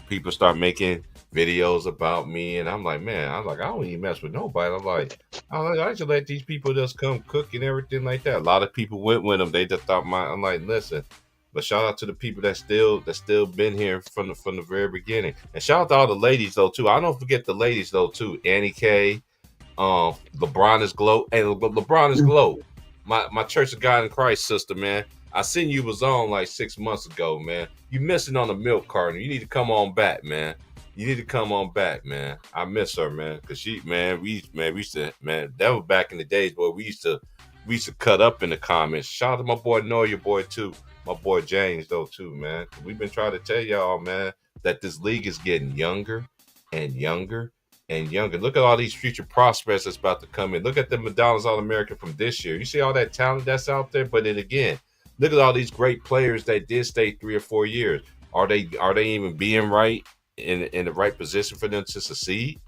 people start making videos about me, and I'm like, man, I don't even mess with nobody. I just let these people just come cook and everything like that. A lot of people went with them. They just thought I'm like, listen. But shout out to the people that still been here from the very beginning, and shout out to all the ladies though too. I don't forget the ladies though too. Annie K, LeBron is glow, and LeBron is glow. My Church of God in Christ sister, man. I seen you was on like 6 months ago, man. You missing on the milk carton. You need to come on back, man. You need to come on back, man. I miss her, man, cause we used to, man. That was back in the days, boy. We used to cut up in the comments. Shout out to my boy Noah, your boy too. My boy James though too, man. We've been trying to tell y'all, man, that this league is getting younger and younger and younger. Look at all these future prospects that's about to come in. Look at the McDonald's All-American from this year. You see all that talent that's out there, but then again, look at all these great players that did stay 3 or 4 years. Are they even being right in the right position for them to succeed?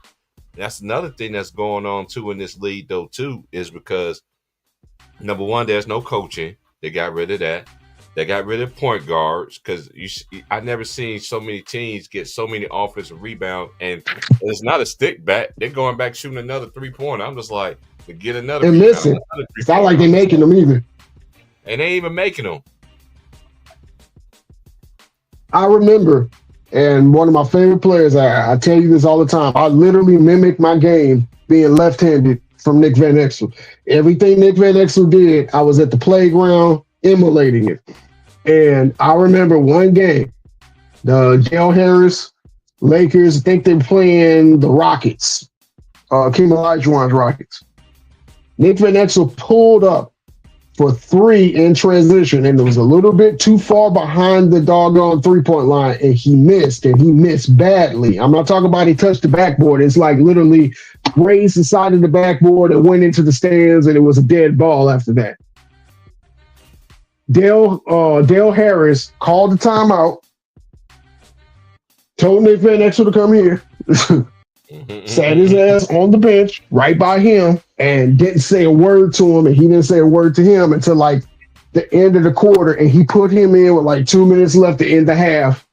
That's another thing that's going on too in this league though too, is because number one, there's no coaching. They got rid of that. They got rid of point guards because I never seen so many teams get so many offensive rebounds, and it's not a stick back. They're going back shooting another 3-pointer. I'm just like, to get another And rebound. listen, it's not like they're making them either. And they ain't even making them. I remember, and one of my favorite players, I tell you this all the time, I literally mimic my game being left-handed from Nick Van Exel. Everything Nick Van Exel did, I was at the playground emulating it. And I remember one game, the Dale Harris Lakers, I think they were playing the Rockets, King Olajuwon's Rockets. Nick Van Exel pulled up for 3 in transition, and it was a little bit too far behind the doggone 3-point line, and he missed badly. I'm not talking about he touched the backboard. It's like literally grazed the side of the backboard and went into the stands, and it was a dead ball after that. Dale Harris called the timeout, told Nick Van Exel to come here, sat his ass on the bench right by him, and didn't say a word to him, and he didn't say a word to him until like the end of the quarter, and he put him in with like 2 minutes left to end the half.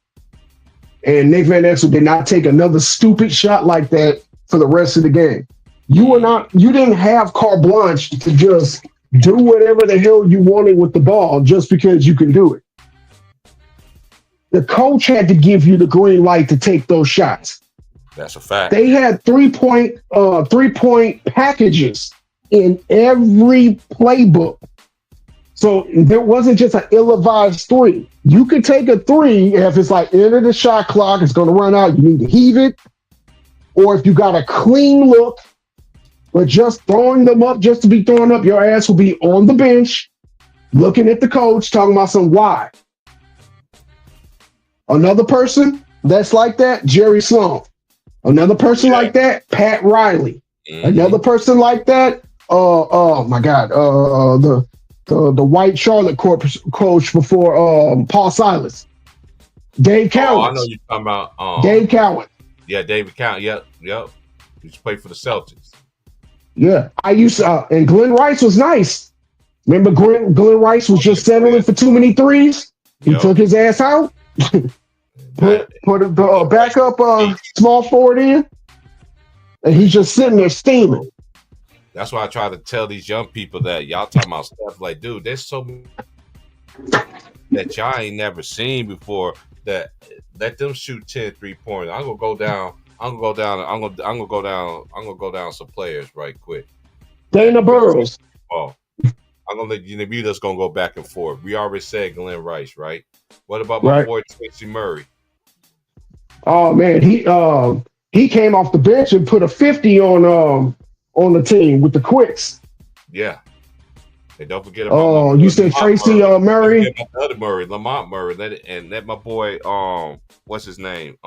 And Nick Van Exel did not take another stupid shot like that for the rest of the game. You didn't have carte blanche to just do whatever the hell you wanted with the ball just because you can do it. The coach had to give you the green light to take those shots. That's a fact. They had 3-point packages in every playbook. So there wasn't just an ill-advised 3. You could take a 3 if it's like end of the shot clock, it's going to run out, you need to heave it. Or if you got a clean look, but just throwing them up just to be thrown up, your ass will be on the bench looking at the coach, talking about some why. Another person that's like that, Jerry Sloan. Another person like that, Pat Riley. Mm-hmm. Another person like that, oh my God, the white Charlotte coach before Paul Silas. Dave Cowan. Oh, I know you're talking about Dave Cowan. Yeah, David Cowan. Yep. He used to play for the Celtics. Yeah, I used to, and Glenn Rice was nice. Remember Glenn Rice was just settling for too many threes? He took his ass out, put a backup small forward in, and he's just sitting there steaming. That's why I try to tell these young people that y'all talking about stuff like, dude, there's so many that y'all ain't never seen before, that let them shoot 10 3-pointers. I'm gonna go down some players right quick. Dana Burrows. Oh, I'm gonna let you just gonna go back and forth. We already said Glenn Rice, right? What about my boy Tracy Murray? Oh man, he came off the bench and put a 50 on the team with the quicks. Yeah. And don't forget about you said Tracy Murray. The other Murray, Lamont Murray. Let my boy what's his name?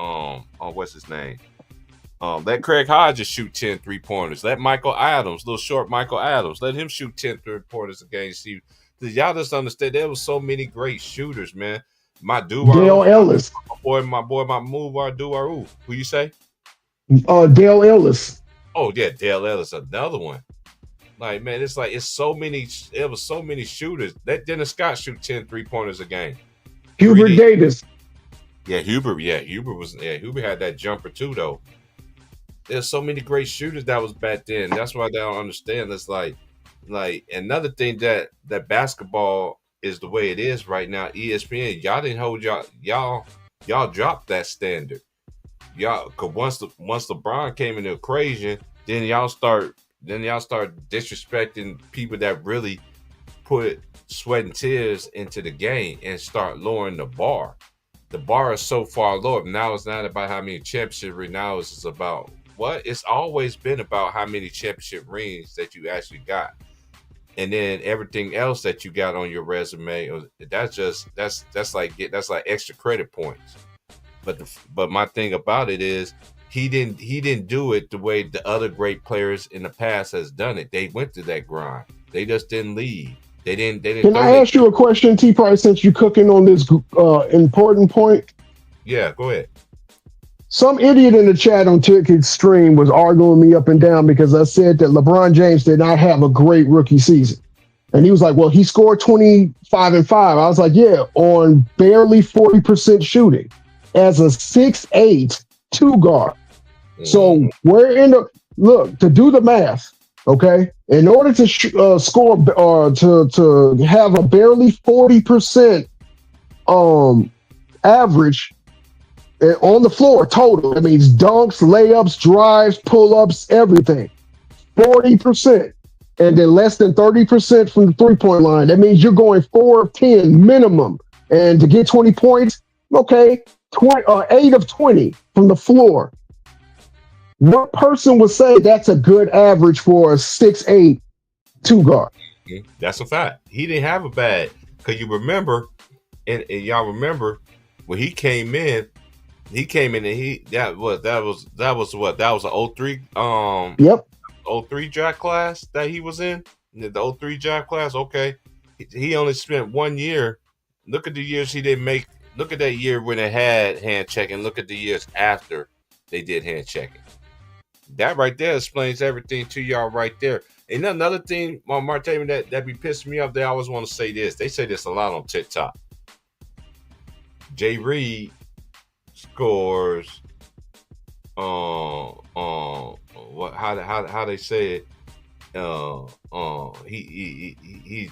Let Craig Hodges shoot 10 3-pointers. Let Michael Adams, little short Michael Adams, let him shoot 10 3-pointers a game. See, y'all just understand there was so many great shooters, man. My Dale Ellis. my Muvar Duaru. Who you say? Dale Ellis. Oh yeah, Dale Ellis, another one. Like, man, it's like it was so many shooters. That Dennis Scott shoot 10 3-pointers a game. Hubert Davis. Yeah, Hubert had that jumper too, though. There's so many great shooters that was back then. That's why they don't understand. It's like another thing that basketball is the way it is right now. ESPN, y'all didn't hold y'all dropped that standard. Y'all, cause once LeBron came in the equation, then y'all start disrespecting people that really put sweat and tears into the game and start lowering the bar. The bar is so far lower. Now it's not about how many championships rings. Now it's just about what? It's always been about how many championship rings that you actually got. And then everything else that you got on your resume, that's like extra credit points. But my thing about it is he didn't do it the way the other great players in the past has done it. They went through that grind. They just didn't leave. They didn't. Can I ask you a question, T Price, since you're cooking on this important point? Yeah, go ahead. Some idiot in the chat on Ticket Stream was arguing me up and down because I said that LeBron James did not have a great rookie season. And he was like, well, he scored 25 and 5. I was like, yeah, on barely 40% shooting as a 6'8" 2 guard. So we're in the look to do the math. Okay, in order to score or to have a barely 40% average on the floor total, that means dunks, layups, drives, pull-ups, everything. 40%, and then less than 30% from the three-point line. That means you're going 4 of 10 minimum, and to get 20 points, okay, 8 of 20 from the floor. What person would say that's a good average for a 6'8" 2 guard? That's a fact. He didn't have a bad, because you remember, and y'all remember when he came in and that was an 03 yep 03 draft class that he was in. The 03 draft class, okay. He only spent 1 year. Look at the years he didn't make. Look at that year when they had hand checking. Look at the years after they did hand checking. That right there explains everything to y'all right there. And another thing, Martin, that be pissing me off, they always want to say this. They say this a lot on TikTok. Reid scores what how they say it, he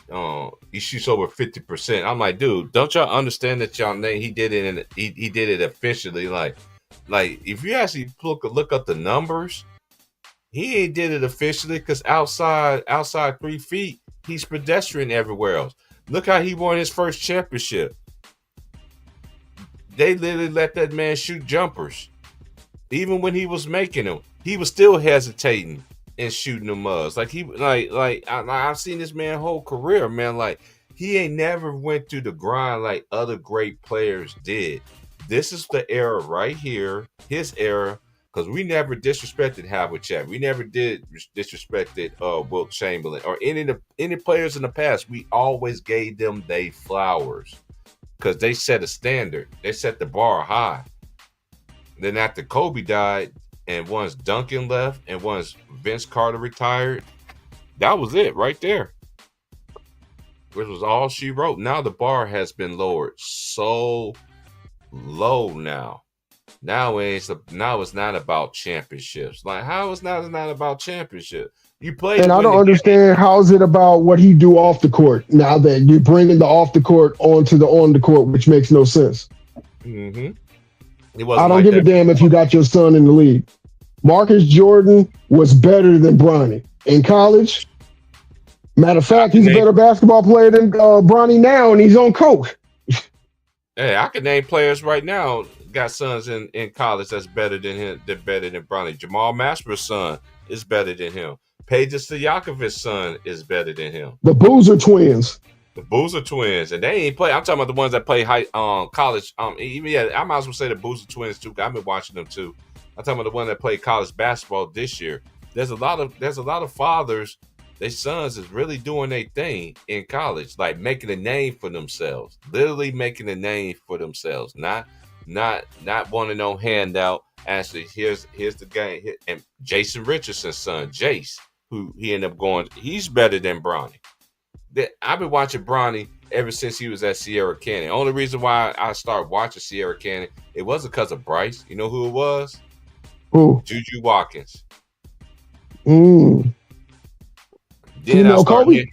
shoots over 50%. I'm like, dude, don't y'all understand that y'all name he did it he did it officially, like if you actually look up the numbers, he ain't did it officially, because outside 3 feet, he's pedestrian everywhere else. Look how he won his first championship. They literally let that man shoot jumpers. Even when he was making them, he was still hesitating and shooting them mugs. Like I've seen this man whole career, man. Like, he ain't never went through the grind like other great players did. This is the era right here, his era, because we never disrespected Howard Chat. We never did disrespected Wilt Chamberlain or any players in the past. We always gave them they flowers because they set a standard. They set the bar high. Then after Kobe died, and once Duncan left, and once Vince Carter retired, that was it right there. Which was all she wrote. Now the bar has been lowered so low now. Now it's not about championships. Like, how is not about championship? You play, and I don't understand how is it about what he do off the court now that you're bringing the off the court onto the on the court, which makes no sense. Mm-hmm. I don't give a damn if you got your son in the league. Marcus Jordan was better than Bronny in college. Matter of fact, he's a better basketball player than Bronny now, and he's on coke. Hey, I can name players right now got sons in college that's better than him. They're better than Bronny. Jamal Masper's son is better than him. Peja Stojakovic's son is better than him. The Boozer twins. The Boozer twins, and they ain't play. I'm talking about the ones that play college. Even I might as well say the Boozer twins too. I've been watching them too. I'm talking about the one that played college basketball this year. There's a lot of fathers Their sons is really doing their thing in college, like making a name for themselves, literally making a name for themselves, not wanting no handout. Actually, here's the game. And Jason Richardson's son, Jace, who he ended up going, he's better than Bronny. I've been watching Bronny ever since he was at Sierra Canyon. Only reason why I started watching Sierra Canyon, it wasn't because of Bryce. You know who it was? Who? Juju Watkins. Mm. Then Female I started Kobe? hearing,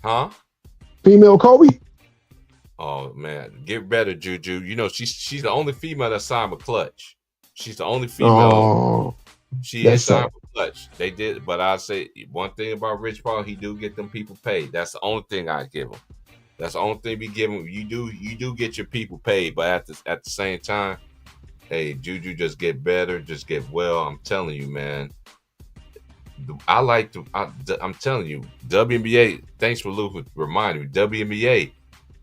huh? Female Kobe? Oh man, get better, Juju. You know she's the only female that signed with Clutch. She's the only female. Oh, She that's is signed sad. with Clutch. They did, but I say one thing about Rich Paul, he do get them people paid. That's the only thing I give him. That's the only thing we give him. You do get your people paid, but at the same time, hey, Juju, just get better, just get well. I'm telling you, man. I'm telling you, WNBA. Thanks for Luke reminding me. WNBA,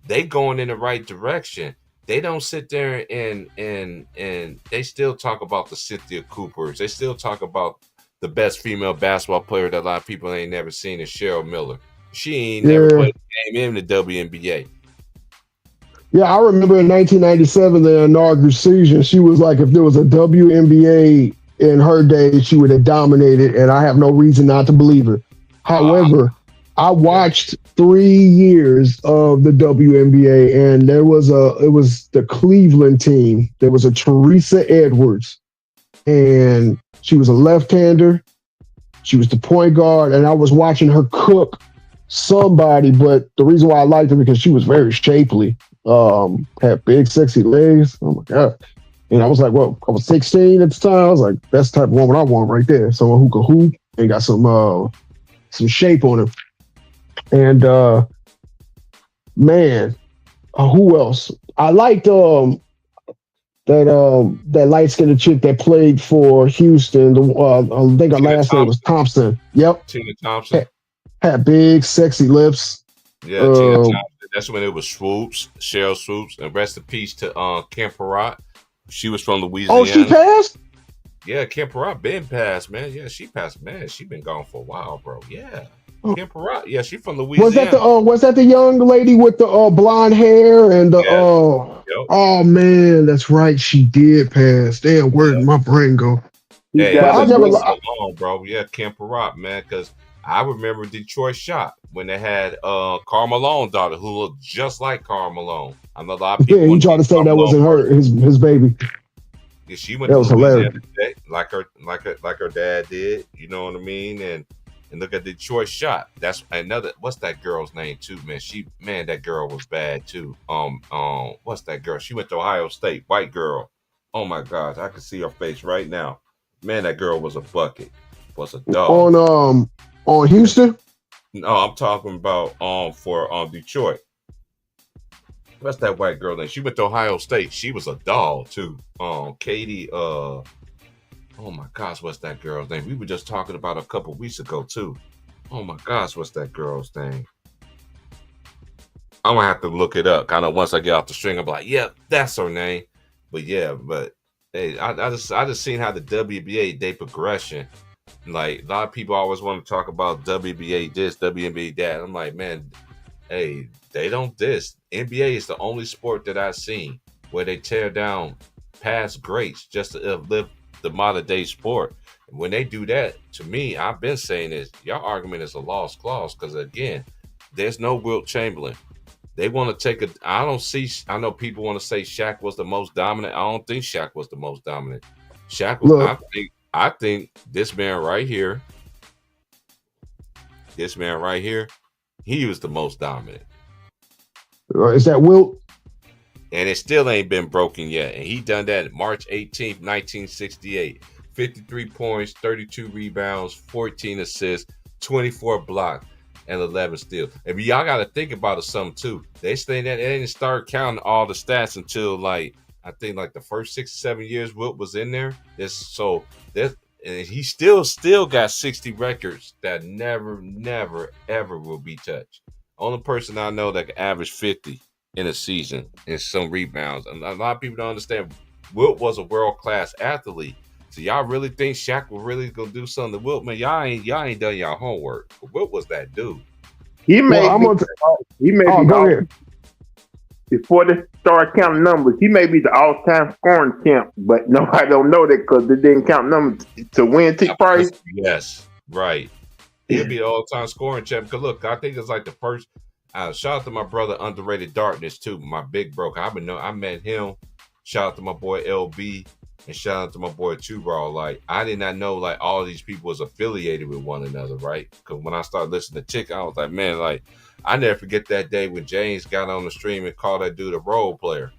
they going in the right direction. They don't sit there and they still talk about the Cynthia Coopers. They still talk about the best female basketball player that a lot of people ain't never seen is Cheryl Miller. She ain't never Yeah. played a game in the WNBA. Yeah, I remember in 1997, the inaugural season, she was like, if there was a WNBA in her day, she would have dominated, and I have no reason not to believe her. However, I watched 3 years of the WNBA, and it was the Cleveland team. There was a Teresa Edwards, and she was a left-hander. She was the point guard, and I was watching her cook somebody, but the reason why I liked her because she was very shapely. Had big, sexy legs. Oh my god! And I was like, well, I was 16 at the time. I was like, that's the type of woman I want right there. Someone who can hoop and got some shape on her. And man, who else? I liked that light skinned chick that played for Houston. I think her Tina last name was Thompson. Yep, Tina Thompson. had big, sexy lips. Yeah, Tina Thompson. That's when it was Swoops, Cheryl Swoops, and rest in peace to Kim Perrott. She was from Louisiana. Oh, she passed? Yeah, Kim Perrott been passed, man. Yeah, she passed, man. She been gone for a while, bro. Yeah. Kim Perrott. Yeah, she from Louisiana. Was that the young lady with the blonde hair and the Yep. Oh man, that's right. She did pass. Damn, where did my brain go? Hey, But I never long, bro. Yeah, Kim Perrott, man, because I remember Detroit shot when they had Karl Malone's daughter who looked just like Karl Malone. I know a lot of people. Yeah, he tried to say that wasn't her, his baby. Yeah, she went that to was Louisiana hilarious. like her dad did. You know what I mean? And look at Detroit shot. That's another. What's that girl's name too, man? That girl was bad too. What's that girl? She went to Ohio State. White girl. Oh my gosh, I can see her face right now. Man, that girl was a bucket. Was a dog. On Houston? No, I'm talking about for Detroit. What's that white girl name? She went to Ohio State. She was a dog too. Katie. Oh my gosh, what's that girl's name? We were just talking about a couple weeks ago too. Oh my gosh, what's that girl's name? I'm gonna have to look it up. Kind of once I get off the string, I'm like, yeah, that's her name. But yeah, hey, I just seen how the WBA day progression. Like a lot of people always want to talk about WBA this, WNBA that. I'm like, man, hey, they don't this. NBA is the only sport that I've seen where they tear down past greats just to uplift the modern day sport. And when they do that, to me, I've been saying this, your argument is a lost clause because again, there's no Wilt Chamberlain. They want to take I know people want to say Shaq was the most dominant. I don't think Shaq was the most dominant. Shaq was, I think this man right here, he was the most dominant. Is that Wilt? And it still ain't been broken yet. And he done that March 18th, 1968. 53 points, 32 rebounds, 14 assists, 24 blocks, and 11 steals. And y'all got to think about it something too. They didn't start counting all the stats until I think the first 6 or 7 years Wilt was in there. And he still got 60 records that never, ever will be touched. Only person I know that can average 50 in a season and some rebounds. And a lot of people don't understand. Wilt was a world-class athlete, So y'all really think Shaq was really gonna do something to Wilt? Man, y'all ain't done y'all homework. Wilt was that dude. He Well, may I'm be. gonna. He may Oh, be go ahead. before they start counting numbers. He may be the all-time scoring champ, but nobody don't know that because they didn't count numbers to win T Price. Yes, right. He'll be the all-time scoring champ. Because look, I think it's like the first. Shout out to my brother, Underrated Darkness too. My big bro. I met him. Shout out to my boy LB, and shout out to my boy Two Raw. Like I did not know like all these people was affiliated with one another, right? Because when I started listening to Chick, I was like, man, like I never forget that day when James got on the stream and called that dude a role player.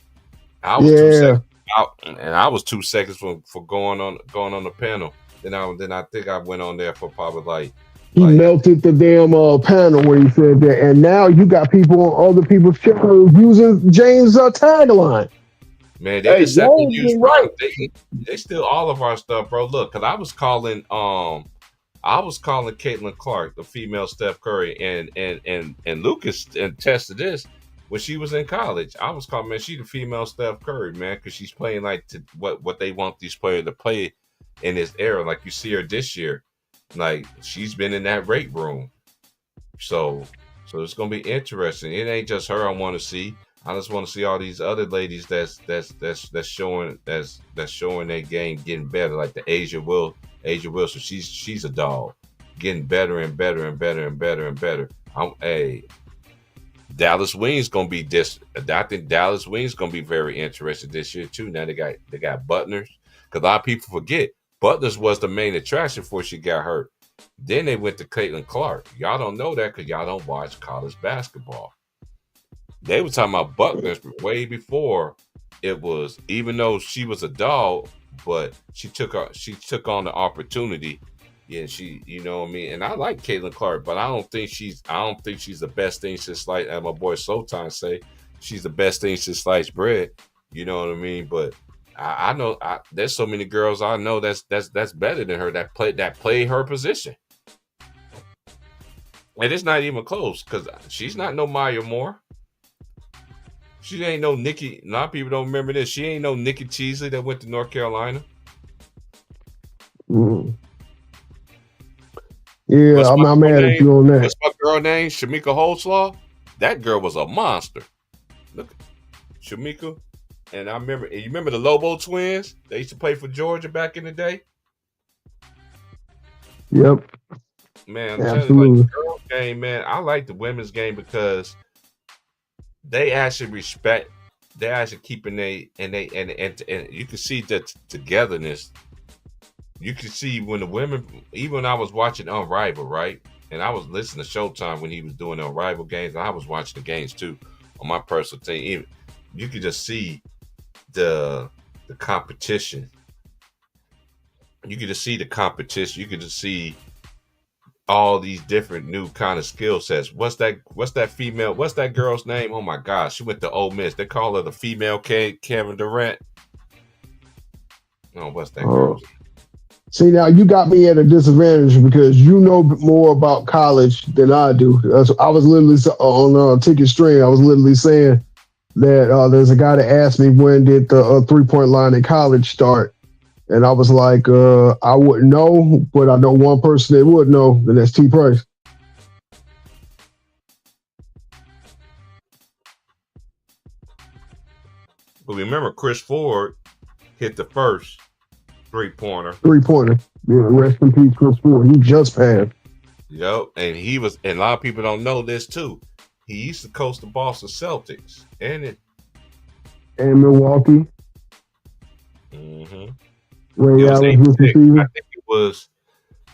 I was 2 seconds Yeah, out, and I was 2 seconds for going on the panel. Then I think I went on there for probably he melted the damn panel where he said that, and now you got people on other people's channels using James' tagline. man, they Hey, just set the James news, is bro. right. They steal all of our stuff, bro. Look, cause I was calling Caitlin Clark, the female Steph Curry, and Lucas tested this when she was in college. I was calling, man, she the female Steph Curry, man, because she's playing like what they want these players to play in this era. Like you see her this year, like she's been in that weight room. So it's gonna be interesting. It ain't just her I want to see. I just want to see all these other ladies that's showing their game getting better. Like the Asia Wilson. She's a dog, getting better and better and better and better and better. Dallas Wings gonna be this. I think Dallas Wings gonna be very interested this year too. Now they got Butners, because a lot of people forget Butners was the main attraction before she got hurt. Then they went to Caitlin Clark. Y'all don't know that because y'all don't watch college basketball. They were talking about Buckner way before it was. Even though she was a dog, but she took on the opportunity. Yeah, you know what I mean. And I like Caitlin Clark, but I don't think she's the best thing since like my boy Sultan say she's the best thing since sliced bread. You know what I mean. But I know there's so many girls I know that's better than her that play her position. And it's not even close because she's not no Maya Moore. She ain't no Nikki. A lot of people don't remember this. She ain't no Nikki Cheesley that went to North Carolina. Mm. Yeah, I'm mad at you on that. What's my girl name? Shamika Holslaw. That girl was a monster. Look, Shamika. And I remember. You remember the Lobo twins? They used to play for Georgia back in the day. Yep. Man, I'm absolutely. telling you, like the girls game, man. I like the women's game because they actually respect. They actually keeping and you can see that togetherness. You can see when the women, even when I was watching Unrivaled, right, and I was listening to Showtime when he was doing the Unrivaled games, and I was watching the games too on my personal team. Even, you could just see the competition. You could just see the competition. You could just see all these different new kind of skill sets. What's that female? What's that girl's name? Oh my gosh, she went to Ole Miss. They call her the female Kevin Durant. No, what's that girl's name? See, now you got me at a disadvantage because you know more about college than I do. I was literally on Ticket String. I was literally saying that there's a guy that asked me when did the 3-point line in college start, and I was like, I wouldn't know, but I know one person that would know, and that's T Price. But remember, Chris Ford hit the first three-pointer. Yeah, rest in peace, Chris Ford. He just passed. Yep, and a lot of people don't know this too. He used to coach the Boston Celtics, and Milwaukee. Mm-hmm. Ray Allen, I think it was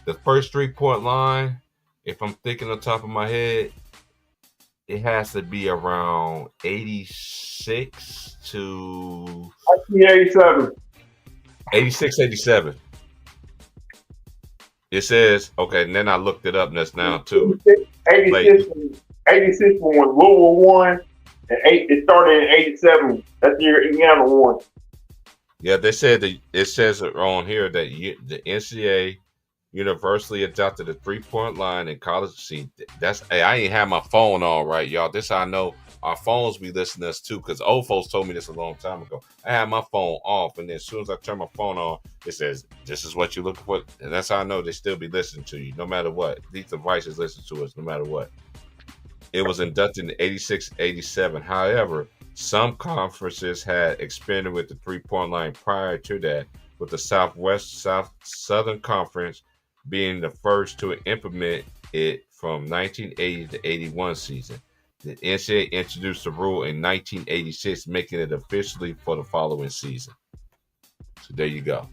the first 3-point line. If I'm thinking on top of my head, it has to be around 86 to 87. 86, 87. It says, okay, and then I looked it up just now too. 86 when Louisville won, and it started in 87. That's the year Indiana won. Yeah, they said it says on here that the NCAA universally adopted a 3-point line in college. See, I ain't have my phone on right, y'all. This how I know our phones be listening to us too. Because old folks told me this a long time ago. I had my phone off, and then as soon as I turn my phone on, it says, "This is what you're looking for," and that's how I know they still be listening to you, no matter what. These devices listen to us, no matter what. It was inducted in 86, 87. However, some conferences had experimented with the 3-point line prior to that, with the Southern Conference being the first to implement it from 1980 to 81 season. The NCAA introduced the rule in 1986, making it officially for the following season. So there you go.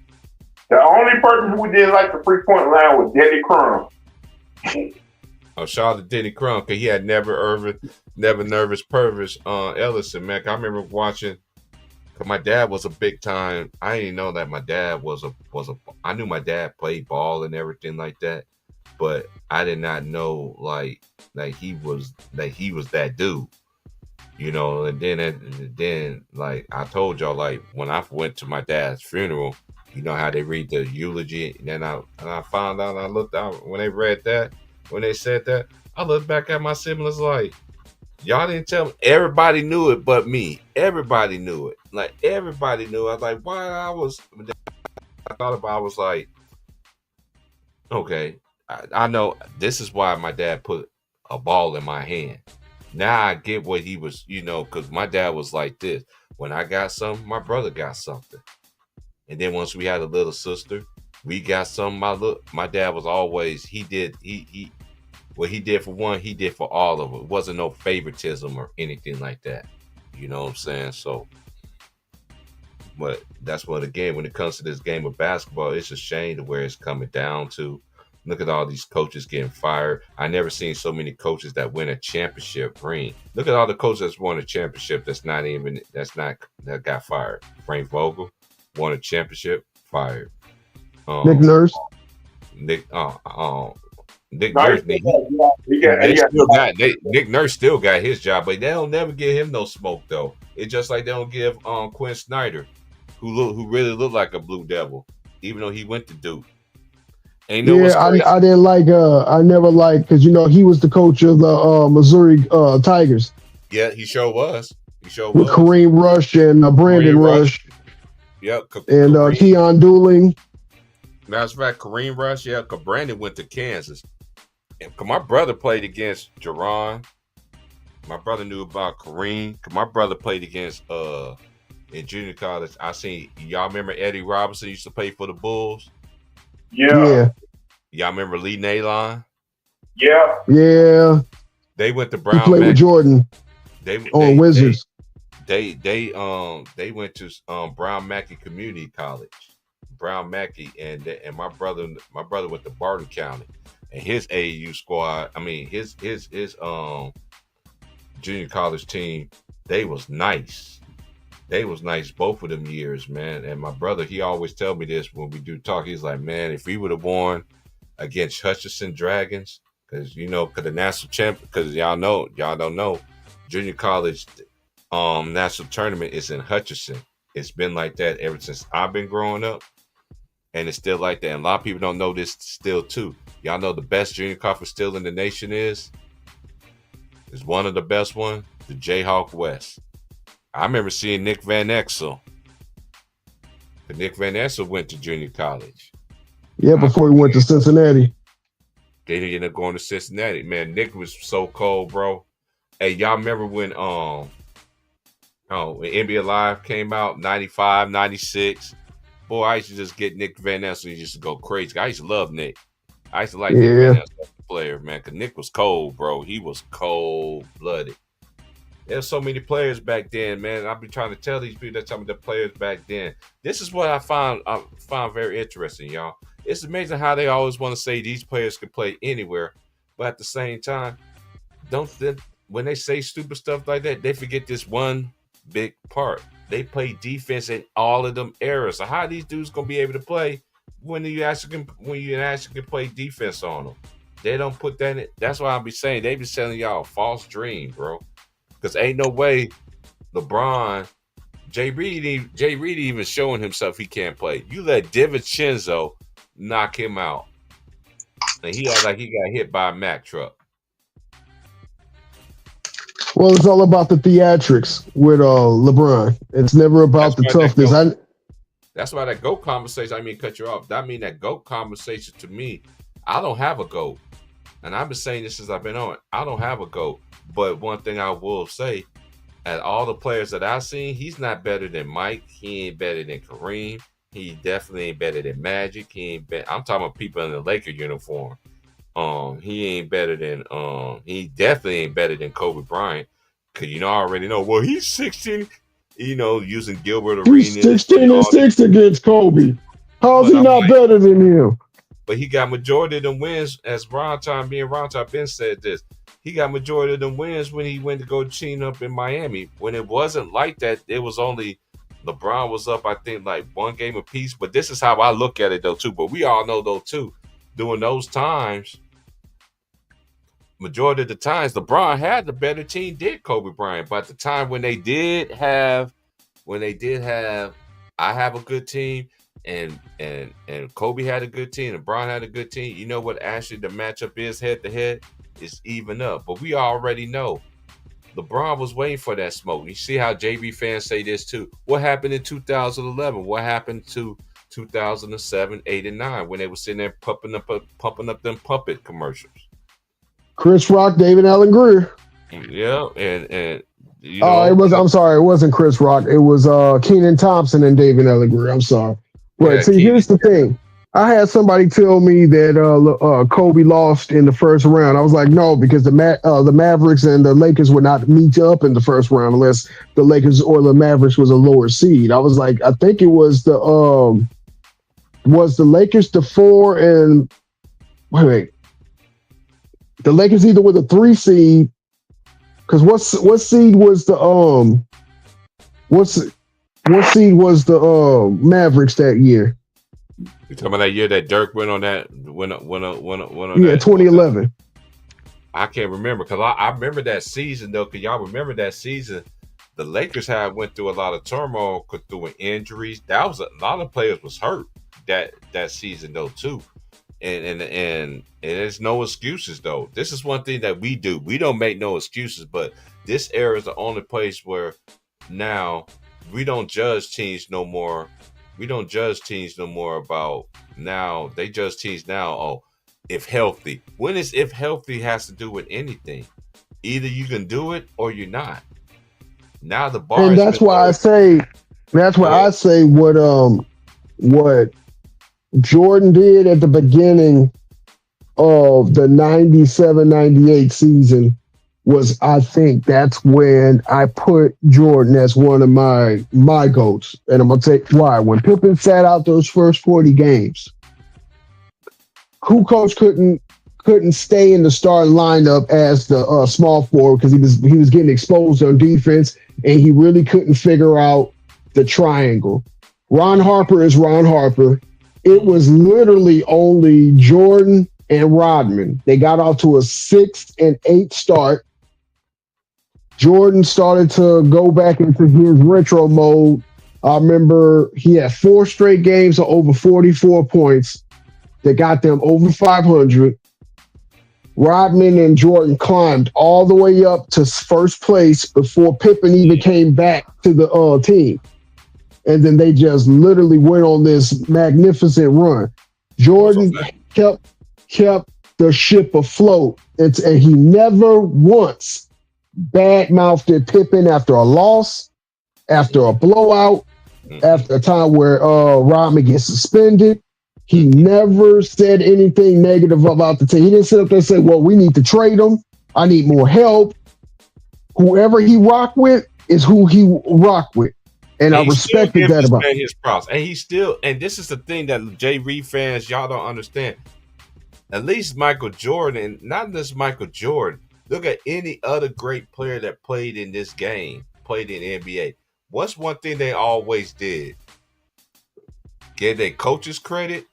The only person who didn't like the 3-point line was Denny Crum. Shout out to Denny Crum, because he had never nervous Purvis Ellison, man. I remember watching, because my dad was a big time. I didn't know that my dad was a. I knew my dad played ball and everything like that, but I did not know like he was that dude, you know. And then like I told y'all, like when I went to my dad's funeral, you know how they read the eulogy, and then I found out, I looked out when they read that. When they said that, I looked back at my siblings like, y'all didn't tell me. Everybody knew it but me. Everybody knew it. Like, everybody knew. I was like, why I thought about it, I was like, okay, I know this is why my dad put a ball in my hand. Now I get what he was, you know, because my dad was like this. When I got something, my brother got something. And then once we had a little sister, we got something. My dad was always, what he did for one, he did for all of it. It wasn't no favoritism or anything like that. You know what I'm saying? So, but that's what, again, when it comes to this game of basketball, it's a shame to where it's coming down to. Look at all these coaches getting fired. I never seen so many coaches that win a championship ring. Look at all the coaches that's won a championship that got fired. Frank Vogel won a championship, fired. Nick Nurse. Nick Nurse. Nick Nurse still got his job, but they don't never give him no smoke though. It's just like they don't give Quinn Snyder, who really looked like a Blue Devil, even though he went to Duke. And you know what's crazy? I didn't like. I never liked, because you know he was the coach of the Missouri Tigers. Yeah, he sure was. With Kareem Rush and Brandon Rush. Yep. And Keon Dooling. Matter of fact, Kareem Rush. Yeah, because Brandon went to Kansas. And my brother played against Jerron. My brother knew about Kareem. Cause my brother played against in junior college. I seen, y'all remember Eddie Robinson used to play for the Bulls? Yeah. Y'all remember Lee Nalon? Yeah. They went to Brown. He played with Jordan. They Wizards. They went to Brown Mackey Community College. Brown Mackey, and my brother went to Barton County, and his AAU squad. I mean his junior college team. They was nice. Both of them years, man. And my brother, he always tell me this when we do talk. He's like, man, if we would have won against Hutchinson Dragons, because the national champion, because y'all don't know, junior college national tournament is in Hutchinson. It's been like that ever since I've been growing up, and it's still like that. And a lot of people don't know this still too. Y'all know the best junior conference still in the nation is one of the best one, the Jayhawk West. I remember seeing Nick Van Exel. Nick Van Exel went to junior college. Yeah, before he went to Cincinnati. They ended up going to Cincinnati. Man, Nick was so cold, bro. Hey, y'all remember when when NBA Live came out, 95, 96? Boy, I used to just get Nick Van Exel. He used to go crazy. I used to love Nick. I used to like Nick Van Exel as a player, man, because Nick was cold, bro. He was cold-blooded. There's so many players back then, man. I've been trying to tell these people that some of the players back then. This is what I found very interesting, y'all. It's amazing how they always want to say these players can play anywhere, but at the same time, when they say stupid stuff like that, they forget this one big part. They play defense in all of them eras. So how are these dudes gonna be able to play when you actually can play defense on them? They don't put that in. That's why I be saying they be selling y'all a false dream, bro. Because ain't no way LeBron, Jay Reid even showing himself he can't play. You let DiVincenzo knock him out, and he act like he got hit by a Mack truck. Well, it's all about the theatrics with LeBron. It's never about That's the why that toughness. GOAT. That's why that GOAT conversation. I mean, cut you off. That mean that GOAT conversation to me. I don't have a GOAT, and I've been saying this since I've been on. I don't have a GOAT, but one thing I will say, at all the players that I've seen, he's not better than Mike. He ain't better than Kareem. He definitely ain't better than Magic. He ain't. I'm talking about people in the Laker uniform. He ain't better than. He definitely ain't better than Kobe Bryant. Cause I already know. Well, he's 16. Using Gilbert He's Arenas and 16 and all this. 6 against Kobe. How's But he I'm not like, better than him? but he got majority of them wins. As Ron Time Ben said this. He got majority of them wins when he went to go team up in Miami. When it wasn't like that, it was only LeBron was up, I think, like one game apiece. But this is how I look at it though, too. But we all know though, too, during those times, majority of the times, LeBron had the better team, did Kobe Bryant. But at the time when they did have, I have a good team, and Kobe had a good team, and LeBron had a good team. You know what? Actually, the matchup is head to head. It's even up. But we already know LeBron was waiting for that smoke. You see how JV fans say this too. What happened in 2011? What happened to 2007, 8, and 9 when they were sitting there pumping up them puppet commercials? Chris Rock, David Allen Greer. Yeah, and I'm sorry, it wasn't Chris Rock. It was Keenan Thompson and David Allen Greer. I'm sorry. But see, here's the thing. I had somebody tell me that Kobe lost in the first round. I was like, no, because the Mavericks and the Lakers would not meet up in the first round unless the Lakers or the Mavericks was a lower seed. I was like, I think it was the Lakers the 4 and wait. The Lakers either were the 3 seed, because what seed was the what seed was the Mavericks that year? You talking about that year that Dirk went on that went on yeah, that, 2011. I can't remember because I remember that season though. Cause y'all remember that season, the Lakers had went through a lot of turmoil through injuries. That was a lot of players was hurt that season though too. And there's no excuses though. This is one thing that we do. We don't make no excuses, but this era is the only place where now we don't judge teams no more. We don't judge teams no more about now. They judge teams now. Oh, if healthy. When is if healthy has to do with anything? Either you can do it or you're not. Now the bar. And that's why I say. That's why I say what Jordan did at the beginning of the 97-98 season was, I think that's when I put Jordan as one of my GOATs. And I'm going to tell you why. When Pippen sat out those first 40 games, who coach couldn't stay in the starting lineup as the small forward because he was getting exposed on defense and he really couldn't figure out the triangle. Ron Harper is Ron Harper. It was literally only Jordan and Rodman. They got off to a 6 and 8 start. Jordan started to go back into his retro mode. I remember he had 4 straight games of over 44 points that got them over 500. Rodman and Jordan climbed all the way up to first place before Pippen even came back to the team. And then they just literally went on this magnificent run. Jordan kept the ship afloat. And he never once bad-mouthed Pippen after a loss, after a blowout, after a time where Rodman gets suspended. He never said anything negative about the team. He didn't sit up there and say, well, we need to trade him. I need more help. Whoever he rocked with is who he rocked with. And I respected that about his props. And he still, and this is the thing that J. Reid fans, y'all don't understand. At least Michael Jordan, not just Michael Jordan, look at any other great player that played in this game, played in NBA. What's one thing they always did? Give their coaches credit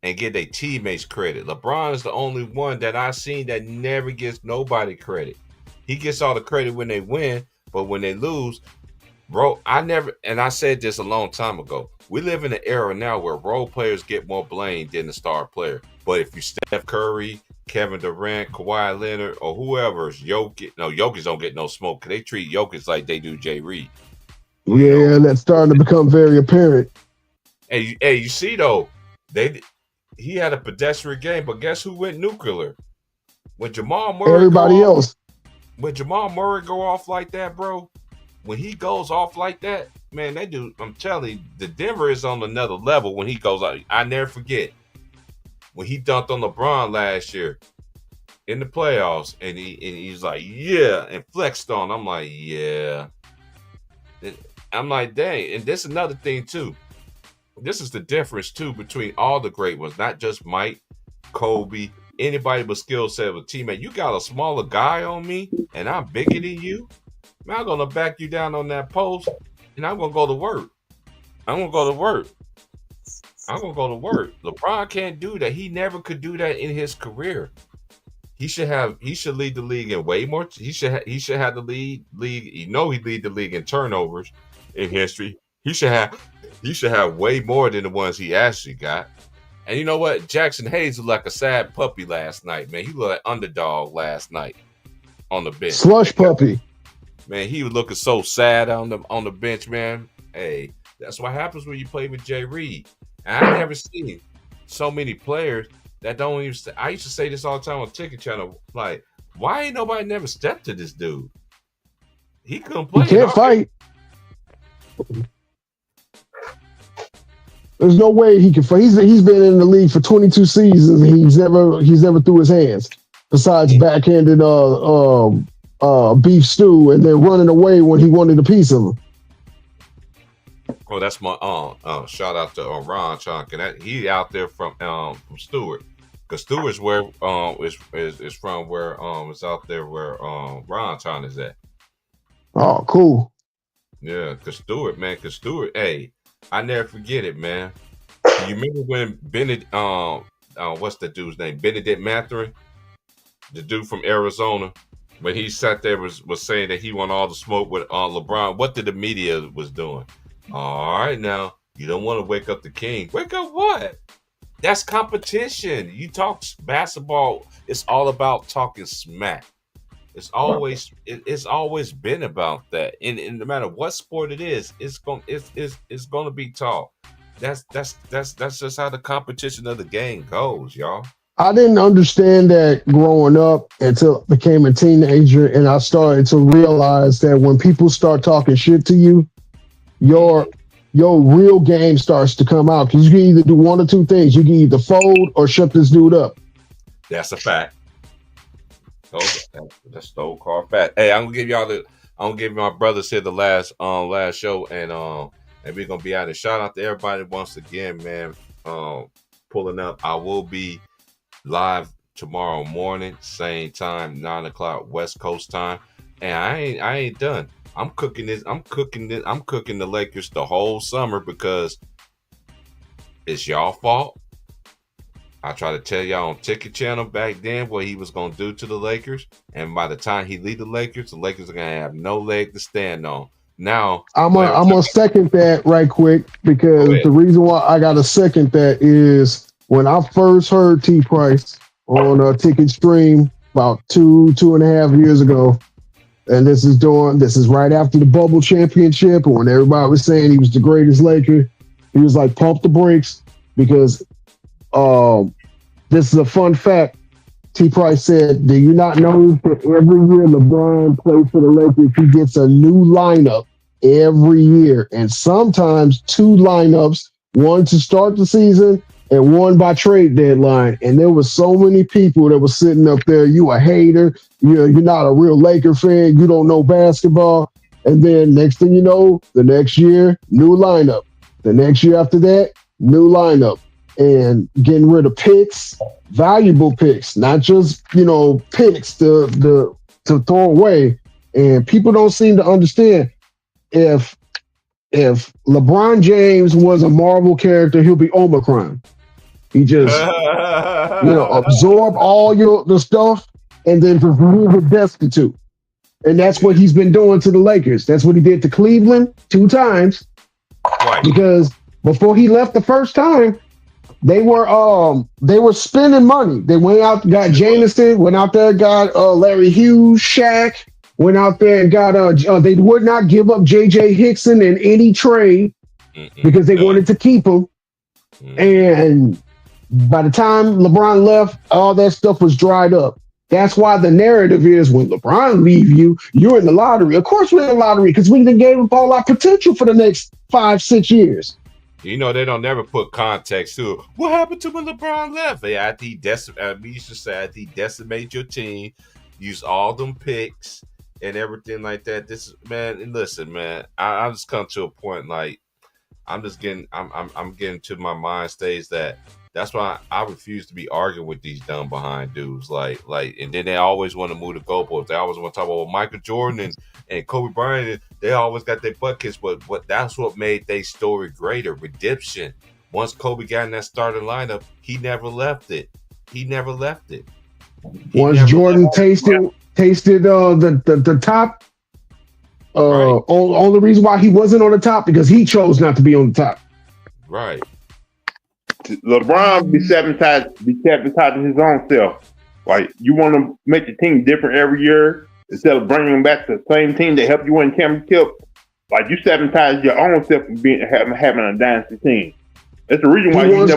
and give their teammates credit. LeBron is the only one that I've seen that never gives nobody credit. He gets all the credit when they win, but when they lose, bro, I said this a long time ago. We live in an era now where role players get more blame than the star player. But if you Steph Curry, Kevin Durant, Kawhi Leonard, or whoever's Jokic. No, Jokic don't get no smoke because they treat Jokic like they do Jay Reid. You know, Yeah, that's starting to become very apparent. hey, you see though, he had a pedestrian game, but guess who went nuclear? When Jamal Murray Everybody else. when Jamal Murray go off like that, bro, when he goes off like that, man, that dude, I'm telling you, the Denver is on another level when he goes out. I never forget when he dunked on LeBron last year in the playoffs, and he's like, yeah, and flexed on. I'm like, yeah. I'm like, dang. And this is another thing too. This is the difference too between all the great ones, not just Mike, Kobe, anybody but skill set of a teammate. You got a smaller guy on me, and I'm bigger than you. Man, I'm gonna back you down on that post, and I'm gonna go to work. I'm gonna go to work. I'm gonna go to work. LeBron can't do that. He never could do that in his career. He should lead the league in way more. He should have the league. You know, he lead the league in turnovers in history. He should have way more than the ones he actually got. And you know what? Jackson Hayes looked like a sad puppy last night, man. He looked like underdog last night on the bench. Slush puppy. Man, he was looking so sad on the bench, man. Hey, that's what happens when you play with Jay Reid. And I never seen so many players that don't even. I used to say this all the time on Ticket Channel. Like, why ain't nobody never stepped to this dude? He couldn't play. He can't fight. There's no way he can fight. He's been in the league for 22 seasons. He's never threw his hands. Besides backhanded beef stew and then running away when he wanted a piece of him. Oh, that's my shout out to Ron Chunk, and he out there from Stewart, because Stewart's where is from where it's out there where Ron Chunk is at. Oh, cool. Yeah, because Stewart, hey, I never forget it, man. You remember when what's the dude's name? Benedict Mathurin, the dude from Arizona, when he sat there was saying that he wanted all the smoke with LeBron. What did the media was doing? All right, now you don't want to wake up the king. Wake up what? That's competition. You talk basketball. It's all about talking smack. It's always been about that. And no matter what sport it is, it's going to be taught. That's just how the competition of the game goes, y'all. I didn't understand that growing up until I became a teenager, and I started to realize that when people start talking shit to you, your real game starts to come out, because you can either do one or two things. You can either fold or shut this dude up. That's a fact. That's the old car fact. Hey, I'm gonna give my brothers here the last show, and we're gonna be out. And shout out to everybody once again, man. Pulling up. I will be live tomorrow morning, same time, 9:00 West Coast time. And I ain't done. I'm cooking the Lakers the whole summer because it's y'all fault. I tried to tell y'all on Ticket Channel back then what he was going to do to the Lakers. And by the time he lead the Lakers are going to have no leg to stand on. Now, I'm going to second that right quick, because the reason why I got to second that is when I first heard T Price on a Ticket Stream about 2.5 years ago, and this is right after the bubble championship, when everybody was saying he was the greatest Laker. He was like, pump the brakes, because this is a fun fact. T Price said, do you not know that every year LeBron plays for the Lakers, he gets a new lineup every year, and sometimes two lineups, one to start the season and one by trade deadline. And there was so many people that were sitting up there, you a hater, you're not a real Laker fan, you don't know basketball. And then next thing you know, the next year, new lineup. The next year after that, new lineup. And getting rid of picks, valuable picks, not just, picks to throw away. And people don't seem to understand, if LeBron James was a Marvel character, he'll be Omicron. He just, absorb all the stuff and then just leave it destitute. And that's what he's been doing to the Lakers. That's what he did to Cleveland 2 times. Right. Because before he left the first time, They were spending money. They went out, got Jameson, went out there, got Larry Hughes, Shaq, went out there and got they would not give up JJ Hickson in any trade because they wanted to keep him. And by the time LeBron left, all that stuff was dried up. That's why the narrative is when LeBron leave you, you're in the lottery. Of course we're in the lottery because we done gave up all our potential for the next 5-6 years. You know, they don't never put context to it. What happened to when LeBron left? After he used to say after he decimated your team, use all them picks and everything like that. This man, and listen, man, I just come to a point like I'm getting to my mind stage that's why I refuse to be arguing with these dumb behind dudes. Like, and then they always want to move the goalposts. They always want to talk about Michael Jordan and Kobe Bryant. And they always got their butt kissed. But that's what made their story greater. Redemption. Once Kobe got in that starting lineup, he never left it. Once Jordan tasted the top. Right. Only reason why he wasn't on the top because he chose not to be on the top. Right. LeBron be sabotaging his own self. Like, you want to make the team different every year instead of bringing them back to the same team that helped you win championship. Like, you sabotage your own self from having a dynasty team. That's the reason why he wants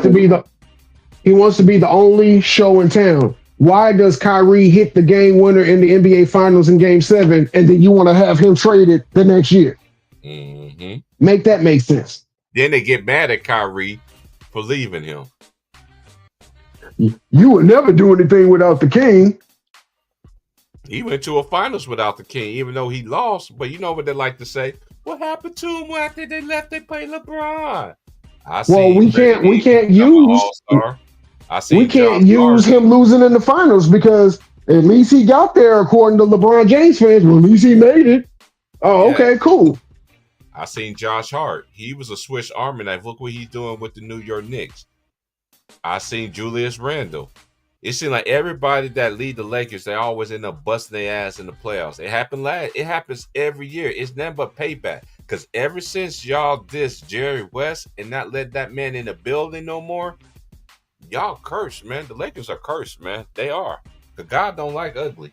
to be the only show in town. Why does Kyrie hit the game winner in the NBA Finals in Game 7, and then you want to have him traded the next year? Mm-hmm. Make that make sense. Then they get mad at Kyrie for leaving him. You would never do anything without the king. He went to a finals without the king, even though he lost. But you know what they like to say? What happened to him after they left? They played LeBron. We can't use him losing in the finals because at least he got there according to LeBron James fans. Well, at least he made it. Oh, yeah. Okay, cool. I seen Josh Hart. He was a Swiss Army knife. Look what he's doing with the New York Knicks. I seen Julius Randle. It seems like everybody that lead the Lakers, they always end up busting their ass in the playoffs. It happens every year. It's nothing but payback. Because ever since y'all diss Jerry West and not let that man in the building no more, y'all cursed, man. The Lakers are cursed, man. They are. Because God don't like ugly.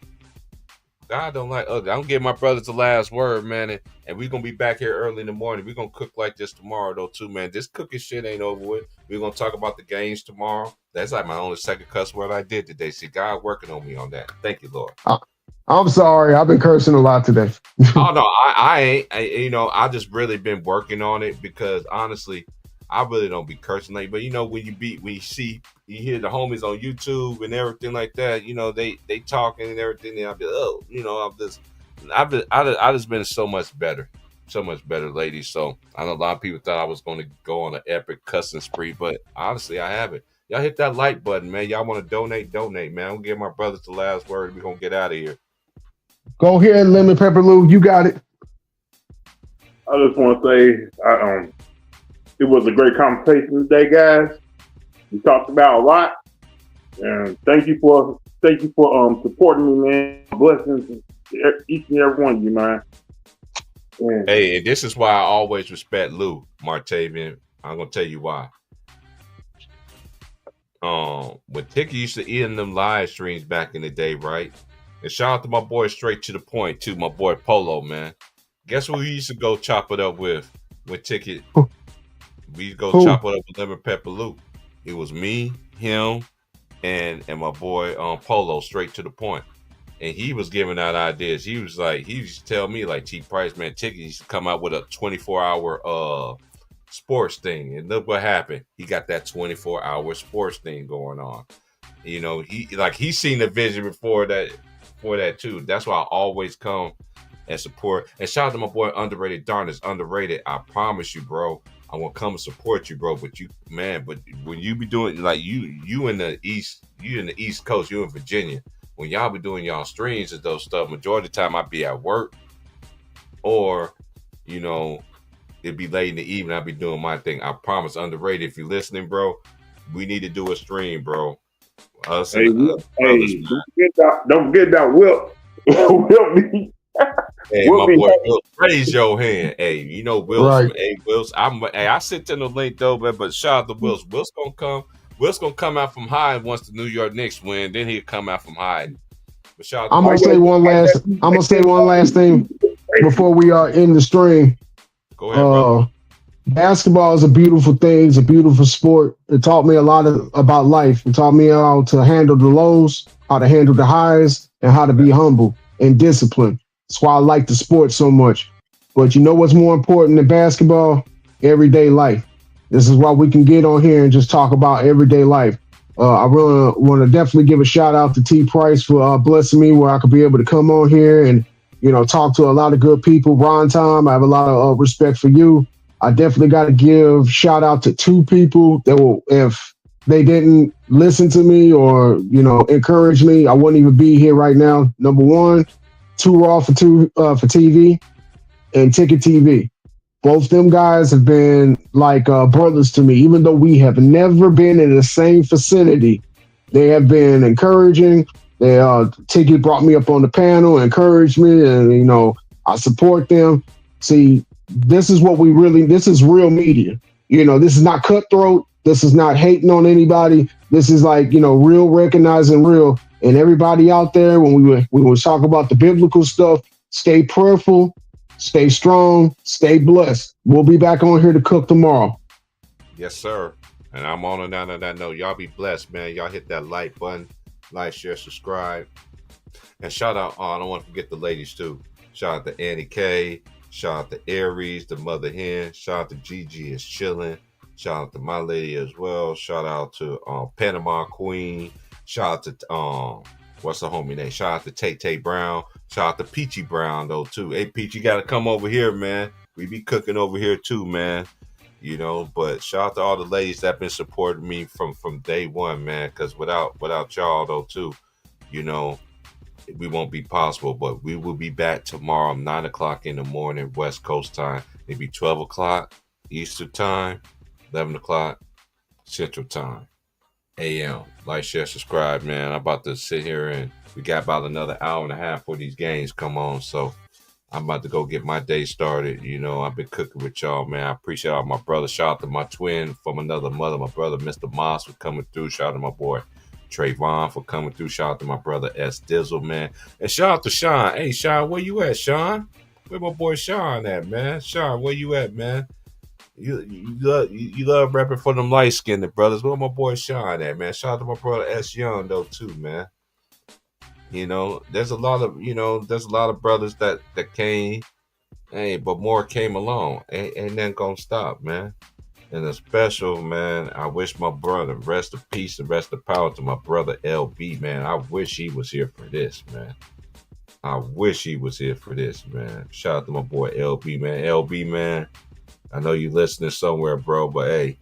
God don't like ugly. I'm gonna give my brothers the last word, man, and we're gonna be back here early in the morning. We're gonna cook like this tomorrow, though, too, man. This cooking shit ain't over with. We're gonna talk about the games tomorrow. That's like my only second cuss word I did today. See, God working on me on that. Thank you, Lord. I'm sorry. I've been cursing a lot today. Oh no, I ain't. I just really been working on it because honestly, I really don't be cursing like. But when you hear the homies on YouTube and everything like that, they talking and everything, and I'll be I just been so much better, ladies. So I know a lot of people thought I was going to go on an epic cussing spree, but honestly, I haven't. Y'all hit that like button, man. Y'all want to donate, man. I'm gonna give my brothers the last word. We're gonna get out of here. Go ahead, Lemon Pepper Lou. You got it. I just want to say, it was a great conversation today, guys. We talked about a lot, and thank you for supporting me, man. Blessings to each and every one of you, man. Yeah. Hey, and this is why I always respect Lou Martavian. I'm gonna tell you why. When Ticky used to end them live streams back in the day, right? And shout out to my boy Straight to the Point too, my boy Polo, man. Guess who he used to go chop it up with Ticket? We used to go chop it up with Lemon Pepper Lou. It was me, him, and my boy Polo, Straight to the Point. And he was giving out ideas. He used to tell me like T Price, man, Ticket used to come out with a 24-hour sports thing. And look what happened. He got that 24-hour sports thing going on. He's seen the vision before that too. That's why I always come and support. And shout out to my boy Underrated Darn Underrated. I promise you, bro. I want to come and support you, bro. But when you be doing like you in the East Coast, you in Virginia. When y'all be doing y'all streams and those stuff, majority of the time I be at work, or it'd be late in the evening. I'll be doing my thing. I promise, Underrated. If you're listening, bro, we need to do a stream, bro. Don't forget about Will. Hey, my boy, Will, raise your hand. Hey, Wilson. Right. Hey, Wilson. I sent in the link though, man. But shout out to Wilson. Wilson gonna come. Will's gonna come out from hiding once the New York Knicks win. Then he'll come out from hiding. But shout out to I'm my gonna say one last thing before we are in the stream. Go ahead, brother. Basketball is a beautiful thing. It's a beautiful sport. It taught me a lot about life. It taught me how to handle the lows, how to handle the highs, and how to be humble and disciplined. That's why I like the sport so much. But you know what's more important than basketball? Everyday life. This is why we can get on here and just talk about everyday life. I really want to definitely give a shout out to T Price for blessing me where I could be able to come on here and talk to a lot of good people. Ron Tom, I have a lot of respect for you. I definitely got to give shout out to two people that will, if they didn't listen to me or encourage me, I wouldn't even be here right now. Number one, Two Raw for TV and Ticket TV. Both them guys have been like brothers to me, even though we have never been in the same vicinity. They have been encouraging. They Ticket brought me up on the panel, encouraged me, and I support them. See, this is what this is real media. This is not cutthroat. This is not hating on anybody. This is like, real recognizing real. And everybody out there, when we were talking about the biblical stuff, stay prayerful, stay strong, stay blessed. We'll be back on here to cook tomorrow. Yes, sir. And I'm on and on that note. Y'all be blessed, man. Y'all hit that like button, like, share, subscribe. And shout out, I don't want to forget the ladies too. Shout out to Annie K. Shout out to Aries, the mother hen. Shout out to Gigi is chilling. Shout out to my lady as well. Shout out to Panama Queen. Shout out to what's the homie name? Shout out to Tay Brown. Shout out to Peachy Brown though too. Hey Peachy, you gotta come over here, man. We be cooking over here too, man. But shout out to all the ladies that been supporting me from day one, man. Because without y'all though too, we won't be possible. But we will be back tomorrow, 9:00 in the morning, West Coast time. Maybe 12:00 Eastern time, 11:00 Central time, AM. Like, share, subscribe, man. I'm about to sit here and we got about another hour and a half for these games come on. So I'm about to go get my day started. I've been cooking with y'all, man. I appreciate all my brothers. Shout out to my twin from another mother, my brother, Mr. Moss, for coming through. Shout out to my boy Trayvon for coming through. Shout out to my brother S. Dizzle, man. And shout out to Sean. Hey, Sean, where you at, Sean? Where my boy Sean at, man? Sean, where you at, man? You love rapping for them light skinned brothers. Where my boy Sean at, man? Shout out to my brother S. Young though too, man. There's a lot of brothers that came, hey, but more came along. Ain't nothing gonna stop, man. And a special, man, I wish my brother rest of peace and rest of power to my brother LB, man. I wish he was here for this, man. I wish he was here for this, man. Shout out to my boy LB, man. LB, man, I know you listening somewhere, bro, but hey,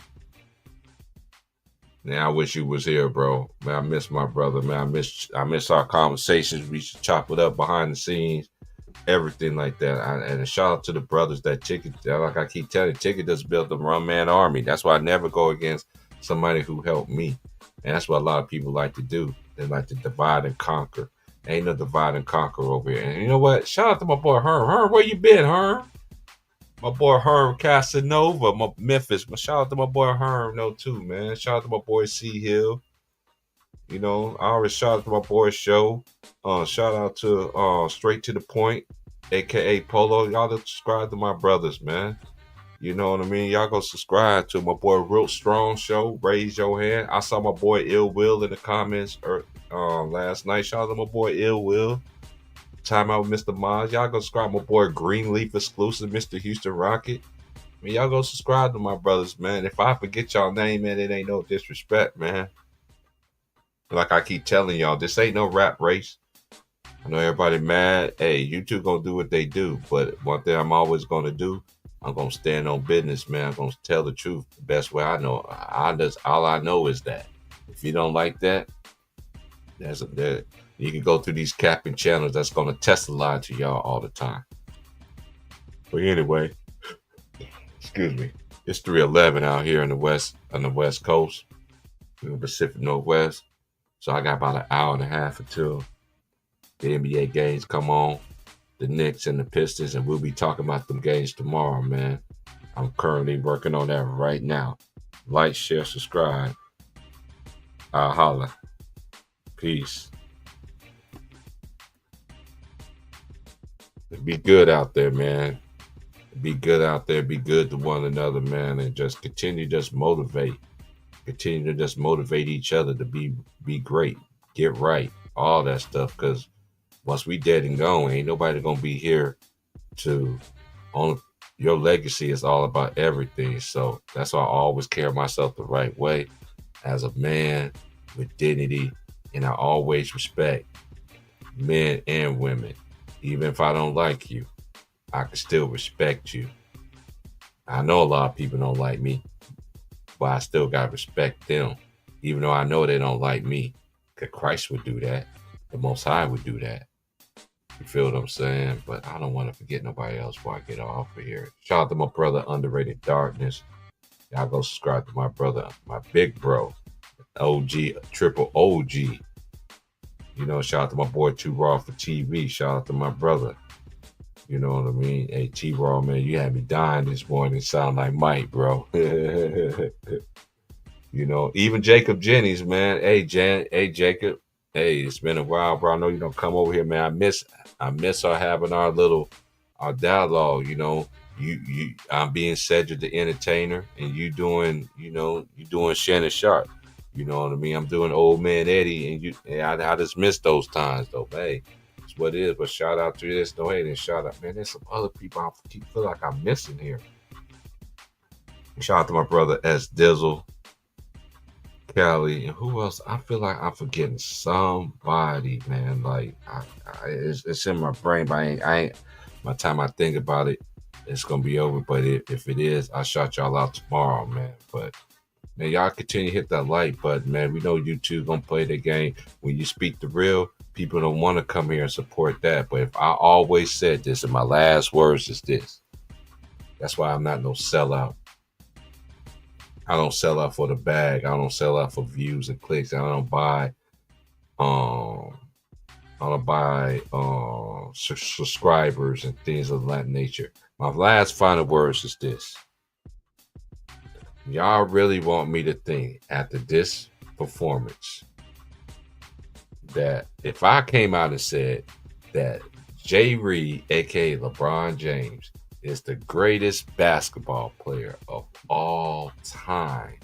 man, I wish you was here, bro. Man, I miss my brother, man. I miss our conversations. We should chop it up behind the scenes, everything like that. And a shout out to the brothers that Ticket, like I keep telling you, Ticket just built the one man army. That's why I never go against somebody who helped me. And that's what a lot of people like to do. They like to divide and conquer. Ain't no divide and conquer over here. And you know what? Shout out to my boy Herm. Herm, where you been, Herm? My boy Herm Casanova, my Memphis. Shout out to my boy Herm, though, too, man. Shout out to my boy C Hill. I always shout out to my boy Show. Shout out to Straight to the Point, aka Polo. Y'all to subscribe to my brothers, man. You know what I mean? Y'all go subscribe to my boy Real Strong Show. Raise your hand. I saw my boy Ill Will in the comments last night. Shout out to my boy Ill Will. Time out with Mr. Maz. Y'all go subscribe to my boy Greenleaf exclusive, Mr. Houston Rocket. I mean, y'all go subscribe to my brothers, man. If I forget y'all name, man, it ain't no disrespect, man. Like I keep telling y'all, this ain't no rap race. I know everybody mad. Hey, you two gonna do what they do. But one thing I'm always gonna do, I'm gonna stand on business, man. I'm gonna tell the truth the best way I know. All I know is that if you don't like that, you can go through these capping channels that's gonna test the lie to y'all all the time. But anyway, excuse me. It's 3:11 out here on the west coast, in the Pacific Northwest. So I got about an hour and a half until the NBA games come on, the Knicks and the Pistons, and we'll be talking about them games tomorrow, man. I'm currently working on that right now. Like, share, subscribe. I'll holler. Peace. Be good out there, man. Be good out there. Be good to one another, man, and just continue to just motivate. Continue to just motivate each other to be great, get right, all that stuff. Because once we dead and gone, ain't nobody gonna be here to on. Your legacy is all about everything. So that's why I always carry myself the right way as a man with dignity, and I always respect men and women. Even if I don't like you, I can still respect you. I know a lot of people don't like me, but I still got to respect them, even though I know they don't like me. Because Christ would do that. The Most High would do that. You feel what I'm saying? But I don't want to forget nobody else before I get off of here. Shout out to my brother, Underrated Darkness. Y'all go subscribe to my brother, my big bro, OG, triple OG. You know, shout out to my boy Too Raw for TV. Shout out to my brother. You know what I mean? Hey, T-Raw, man, you had me dying this morning. Sound like Mike, bro. You know, even Jacob Jennings, man. Hey, Jacob. Hey, it's been a while, bro. I know you don't come over here, man. I miss our having our dialogue. You know, I'm being Cedric the Entertainer, and you doing Shannon Sharp. You know what I mean? I'm doing Old Man Eddie, and I just miss those times, though. Hey, it's what it is. But shout out to this, though. Hey, then shout out, man. There's some other people I feel like I'm missing here. Shout out to my brother S Dizzle, Cali, and who else? I feel like I'm forgetting somebody, man. Like it's in my brain, but I ain't. By the time I think about it, it's gonna be over. But if it is, I'll shout y'all out tomorrow, man. But man, y'all continue to hit that like button, man. We know you two gonna play the game. When you speak the real, people don't want to come here and support that. But if I always said this, and my last words is this, that's why I'm not no sellout. I don't sell out for the bag. I don't sell out for views and clicks. I don't buy subscribers and things of that nature. My last final words is this. Y'all really want me to think after this performance that if I came out and said that Jay Reid, aka LeBron James, is the greatest basketball player of all time.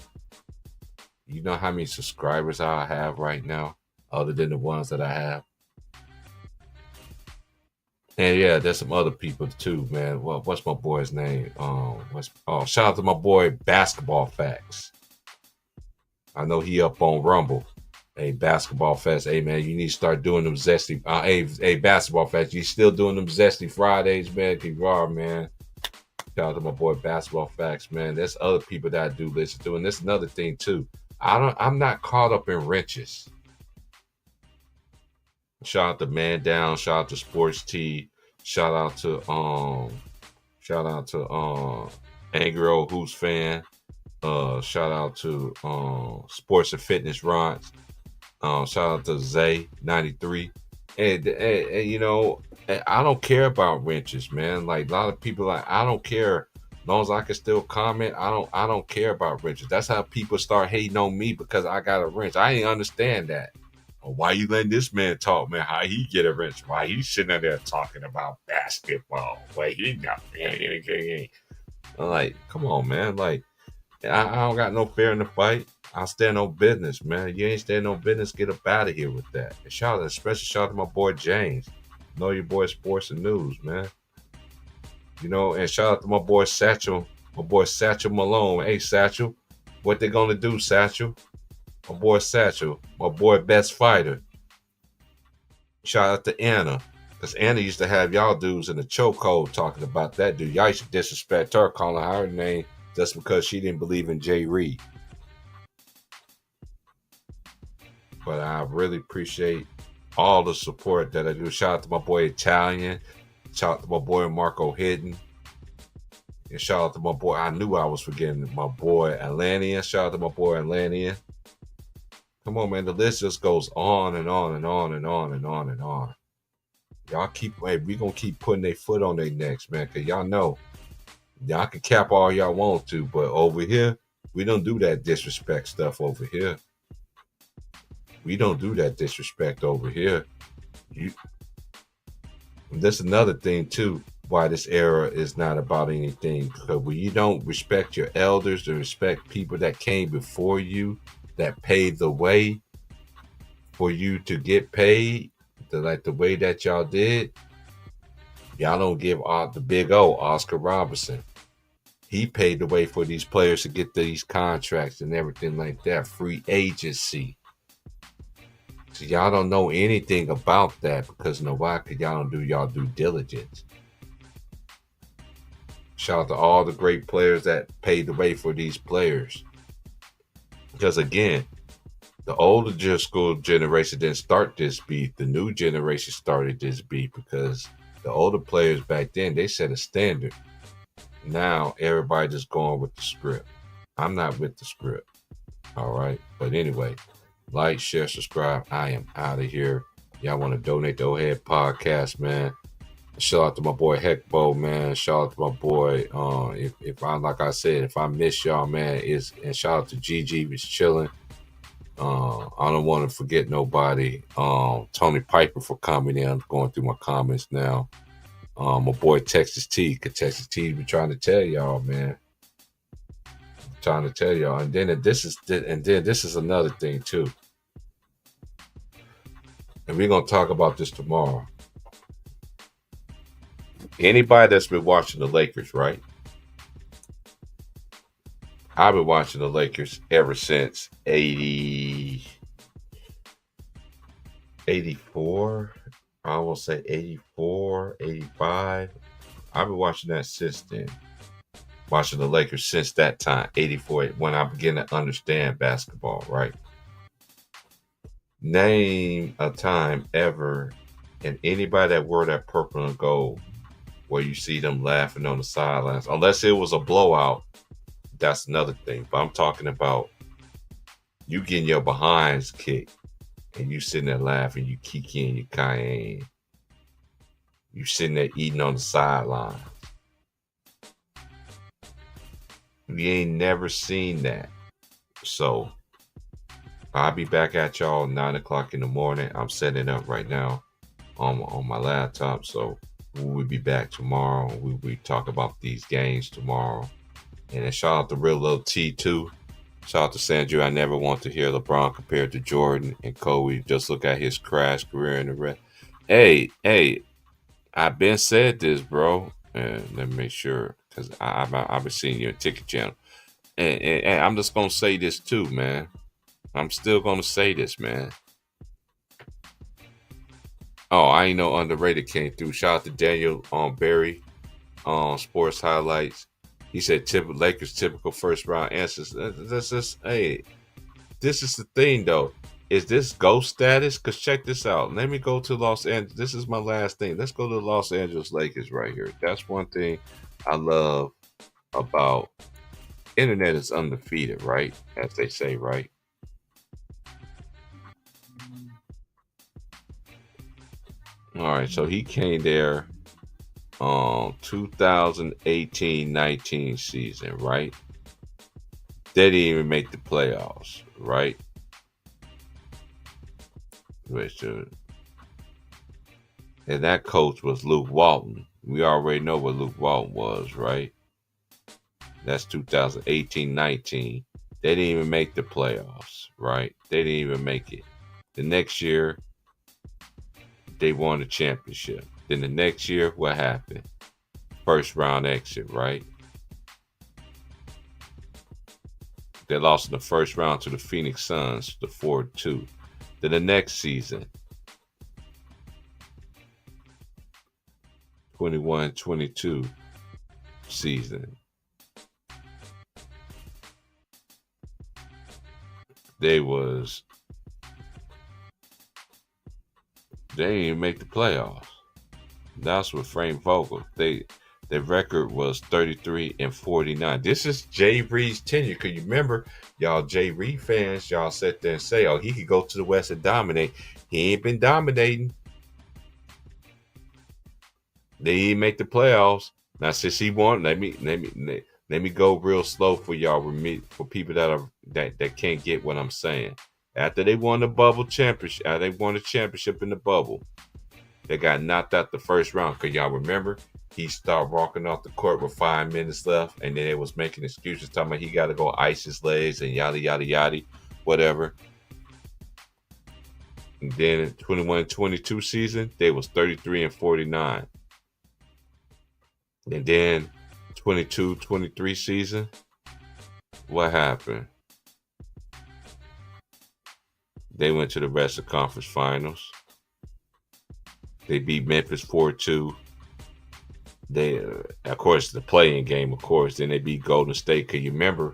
You know how many subscribers I have right now, other than the ones that I have? And yeah, there's some other people too, man. Well, what's my boy's name? Shout out to my boy Basketball Facts. I know he up on Rumble. Hey, Basketball Fest. Hey, man, you need to start doing them zesty. Hey, Basketball Fest. You still doing them zesty Fridays, man? You are, man. Shout out to my boy Basketball Facts, man. There's other people that I do listen to, and that's another thing too. I'm not caught up in wrenches. Shout out to Man Down. Shout out to Sports T. Shout out to Angry Old Hoops Fan. Shout out to Sports and Fitness Rods. Shout out to Zay 93. And you know, I don't care about wrenches, man. Like a lot of people, like I don't care. As long as I can still comment, I don't care about wrenches. That's how people start hating on me because I got a wrench. I ain't understand that. Why you letting this man talk, man? How he get a wrench? Why he sitting there talking about basketball? Why he not? I'm like, come on, man. Like, I don't got no fear in the fight. I'll stand on business, man. You ain't stand on business, get up out of here with that. And especially shout out to my boy James. Know your boy Sports and News, man. You know, and shout out to my boy Satchel Malone. Hey, Satchel, what they gonna do, Satchel? My boy Satchel, my boy Best Fighter. Shout out to Anna. Because Anna used to have y'all dudes in the chokehold talking about that dude. Y'all used to disrespect her, calling her name just because she didn't believe in Jay Reid. But I really appreciate all the support that I do. Shout out to my boy Italian. Shout out to my boy Marco Hidden. And shout out to my boy, I knew I was forgetting my boy Atlantean. Shout out to my boy Atlantean. Come on, man. The list just goes on and on and on and on and on and on. Y'all we gonna keep putting their foot on their necks, man. Cause y'all know, y'all can cap all y'all want to, but over here, we don't do that disrespect stuff over here. We don't do that disrespect over here. You That's another thing too. Why this era is not about anything, because when you don't respect your elders and respect people that came before you, that paved the way for you to get paid, like the way that y'all did, y'all don't give out the big O, Oscar Robertson. He paid the way for these players to get these contracts and everything like that, free agency. So y'all don't know anything about that because why? Because y'all don't do y'all due diligence. Shout out to all the great players that paved the way for these players. Because again, the older school generation didn't start this beef. The new generation started this beef because the older players back then, they set a standard. Now everybody just going with the script. I'm not with the script. All right. But anyway, like, share, subscribe. I am out of here. Y'all want to donate to O-Head Podcast, man. Shout out to my boy Heckbo, man. Shout out to my boy. If I, like I said, if I miss y'all, man, and shout out to Gigi was chilling. I don't want to forget nobody. Tony Piper for coming in. I'm going through my comments now. My boy Texas T, cause Texas T be trying to tell y'all, man. Trying to tell y'all, and then this is another thing too. And we're gonna talk about this tomorrow. Anybody that's been watching the Lakers, right? I've been watching the Lakers ever since 84. I will say 84, 85. I've been watching that since then. Watching the Lakers since that time, 84, when I began to understand basketball, right? Name a time ever, and anybody that wore that purple and gold, where you see them laughing on the sidelines, unless it was a blowout. That's another thing. But I'm talking about you getting your behinds kicked and you sitting there laughing, you kiki and you cayenne. You sitting there eating on the sideline. We ain't never seen that. So I'll be back at y'all 9 o'clock in the morning. I'm setting it up right now on my laptop. So we'll be back tomorrow. We talk about these games tomorrow. And then shout out to Real Little T too. Shout out to Sandra. I never want to hear LeBron compared to Jordan and Kobe. Just look at his crash career in the rest. Hey, I've been said this, bro. And let me make sure, because I've been seeing your ticket channel. And I'm just gonna say this too, man. I'm still gonna say this, man. Oh, I ain't know underrated came through. Shout out to Daniel Berry on Sports Highlights. He said Lakers typical first round answers. This is the thing though. Is this ghost status? Because check this out. Let me go to Los Angeles. This is my last thing. Let's go to the Los Angeles Lakers right here. That's one thing I love about internet is undefeated, right? As they say, right? All right, so he came there 2018-19 season, right? They didn't even make the playoffs, right? And that coach was Luke Walton. We already know what Luke Walton was, right? That's 2018-19. They didn't even make the playoffs, right? They didn't even make it. The next year, they won the championship. Then the next year, what happened? First round exit, right? They lost in the first round to the Phoenix Suns, the 4-2. Then the next season, 21-22 season, they didn't even make the playoffs. That's with Frank Vogel. Their record was 33-49. This is Jay Reid's tenure. Cause you remember, y'all Jay Reid fans, y'all sit there and say, "Oh, he could go to the West and dominate." He ain't been dominating. They didn't make the playoffs. Now, since he won, let me go real slow for y'all. For people that can't get what I'm saying. After they won the bubble championship, they won the championship in the bubble. They got knocked out the first round. Cause y'all remember he started walking off the court with 5 minutes left, and then they was making excuses talking about he got to go ice his legs and yada yada yada, whatever. And then in 21-22 season, they was 33-49. And then 22-23 season, what happened? They went to the Western Conference Finals. They beat Memphis 4-2. They, of course, the playing game, of course. Then they beat Golden State. Cause you remember,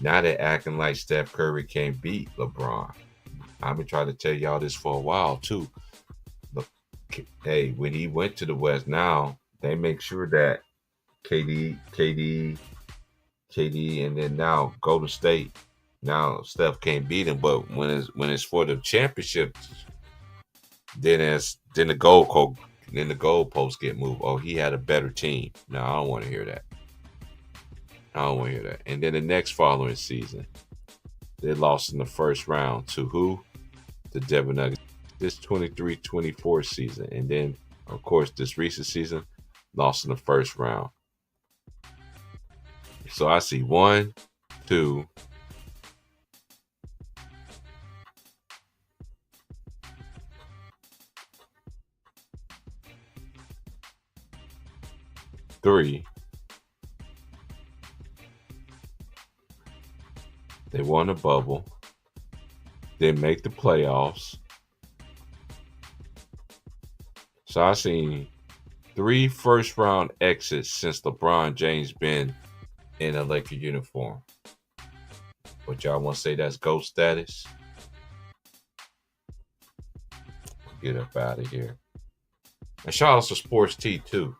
now they're acting like Steph Curry can't beat LeBron. I've been trying to tell y'all this for a while too. Look, hey, when he went to the West, now they make sure that KD, and then now Golden State. Now Steph can't beat him, but when it's for the championships, then the goalposts get moved. Oh, he had a better team. No, I don't want to hear that. And then the next following season, they lost in the first round to who? The Denver Nuggets. This 23-24 season, and then of course this recent season, lost in the first round. So I see 1, 2. 3. They won a bubble. Then make the playoffs. So I seen 3 first round exits since LeBron James been in a Laker uniform. But y'all want to say that's GOAT status? Get up out of here. And shout out to Sports T too.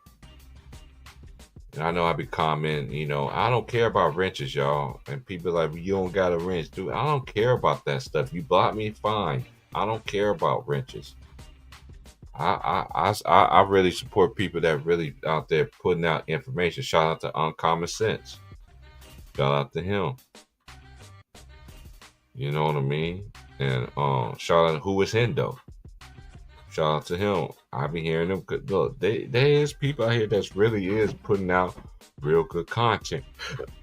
And I know I be commenting, I don't care about wrenches, y'all. And people like, you don't got a wrench, dude. I don't care about that stuff. You block me, fine. I don't care about wrenches. I really support people that really out there putting out information. Shout out to Uncommon Sense. Shout out to him. You know what I mean? And shout out Who Is Hendo. Shout out to him. I be hearing them. Look, there is people out here that's really is putting out real good content.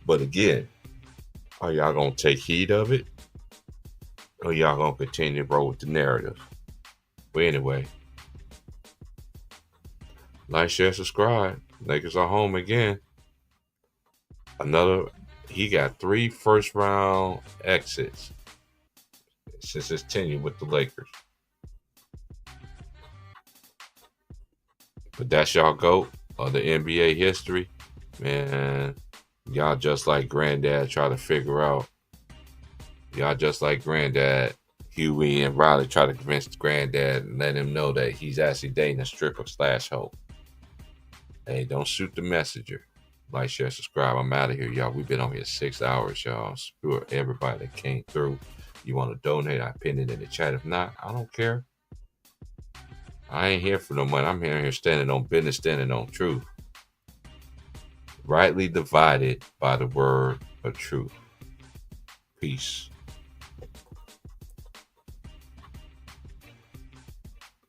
But again, are y'all gonna take heed of it, or y'all gonna continue to roll with the narrative? But anyway, like, share, subscribe. Lakers are home again. He got 3 first round exits since his tenure with the Lakers. But that's y'all GOAT of the NBA history. Man, y'all just like Granddad try to figure out. Y'all just like Granddad, Huey and Riley try to convince Granddad and let him know that he's actually dating a stripper / hoe. Hey, don't shoot the messenger. Like, share, subscribe. I'm out of here, y'all. We've been on here 6 hours, y'all. Screw everybody that came through. You want to donate, I pin it in the chat. If not, I don't care. I ain't here for no money. I'm here standing on business, standing on truth. Rightly divided by the word of truth. Peace.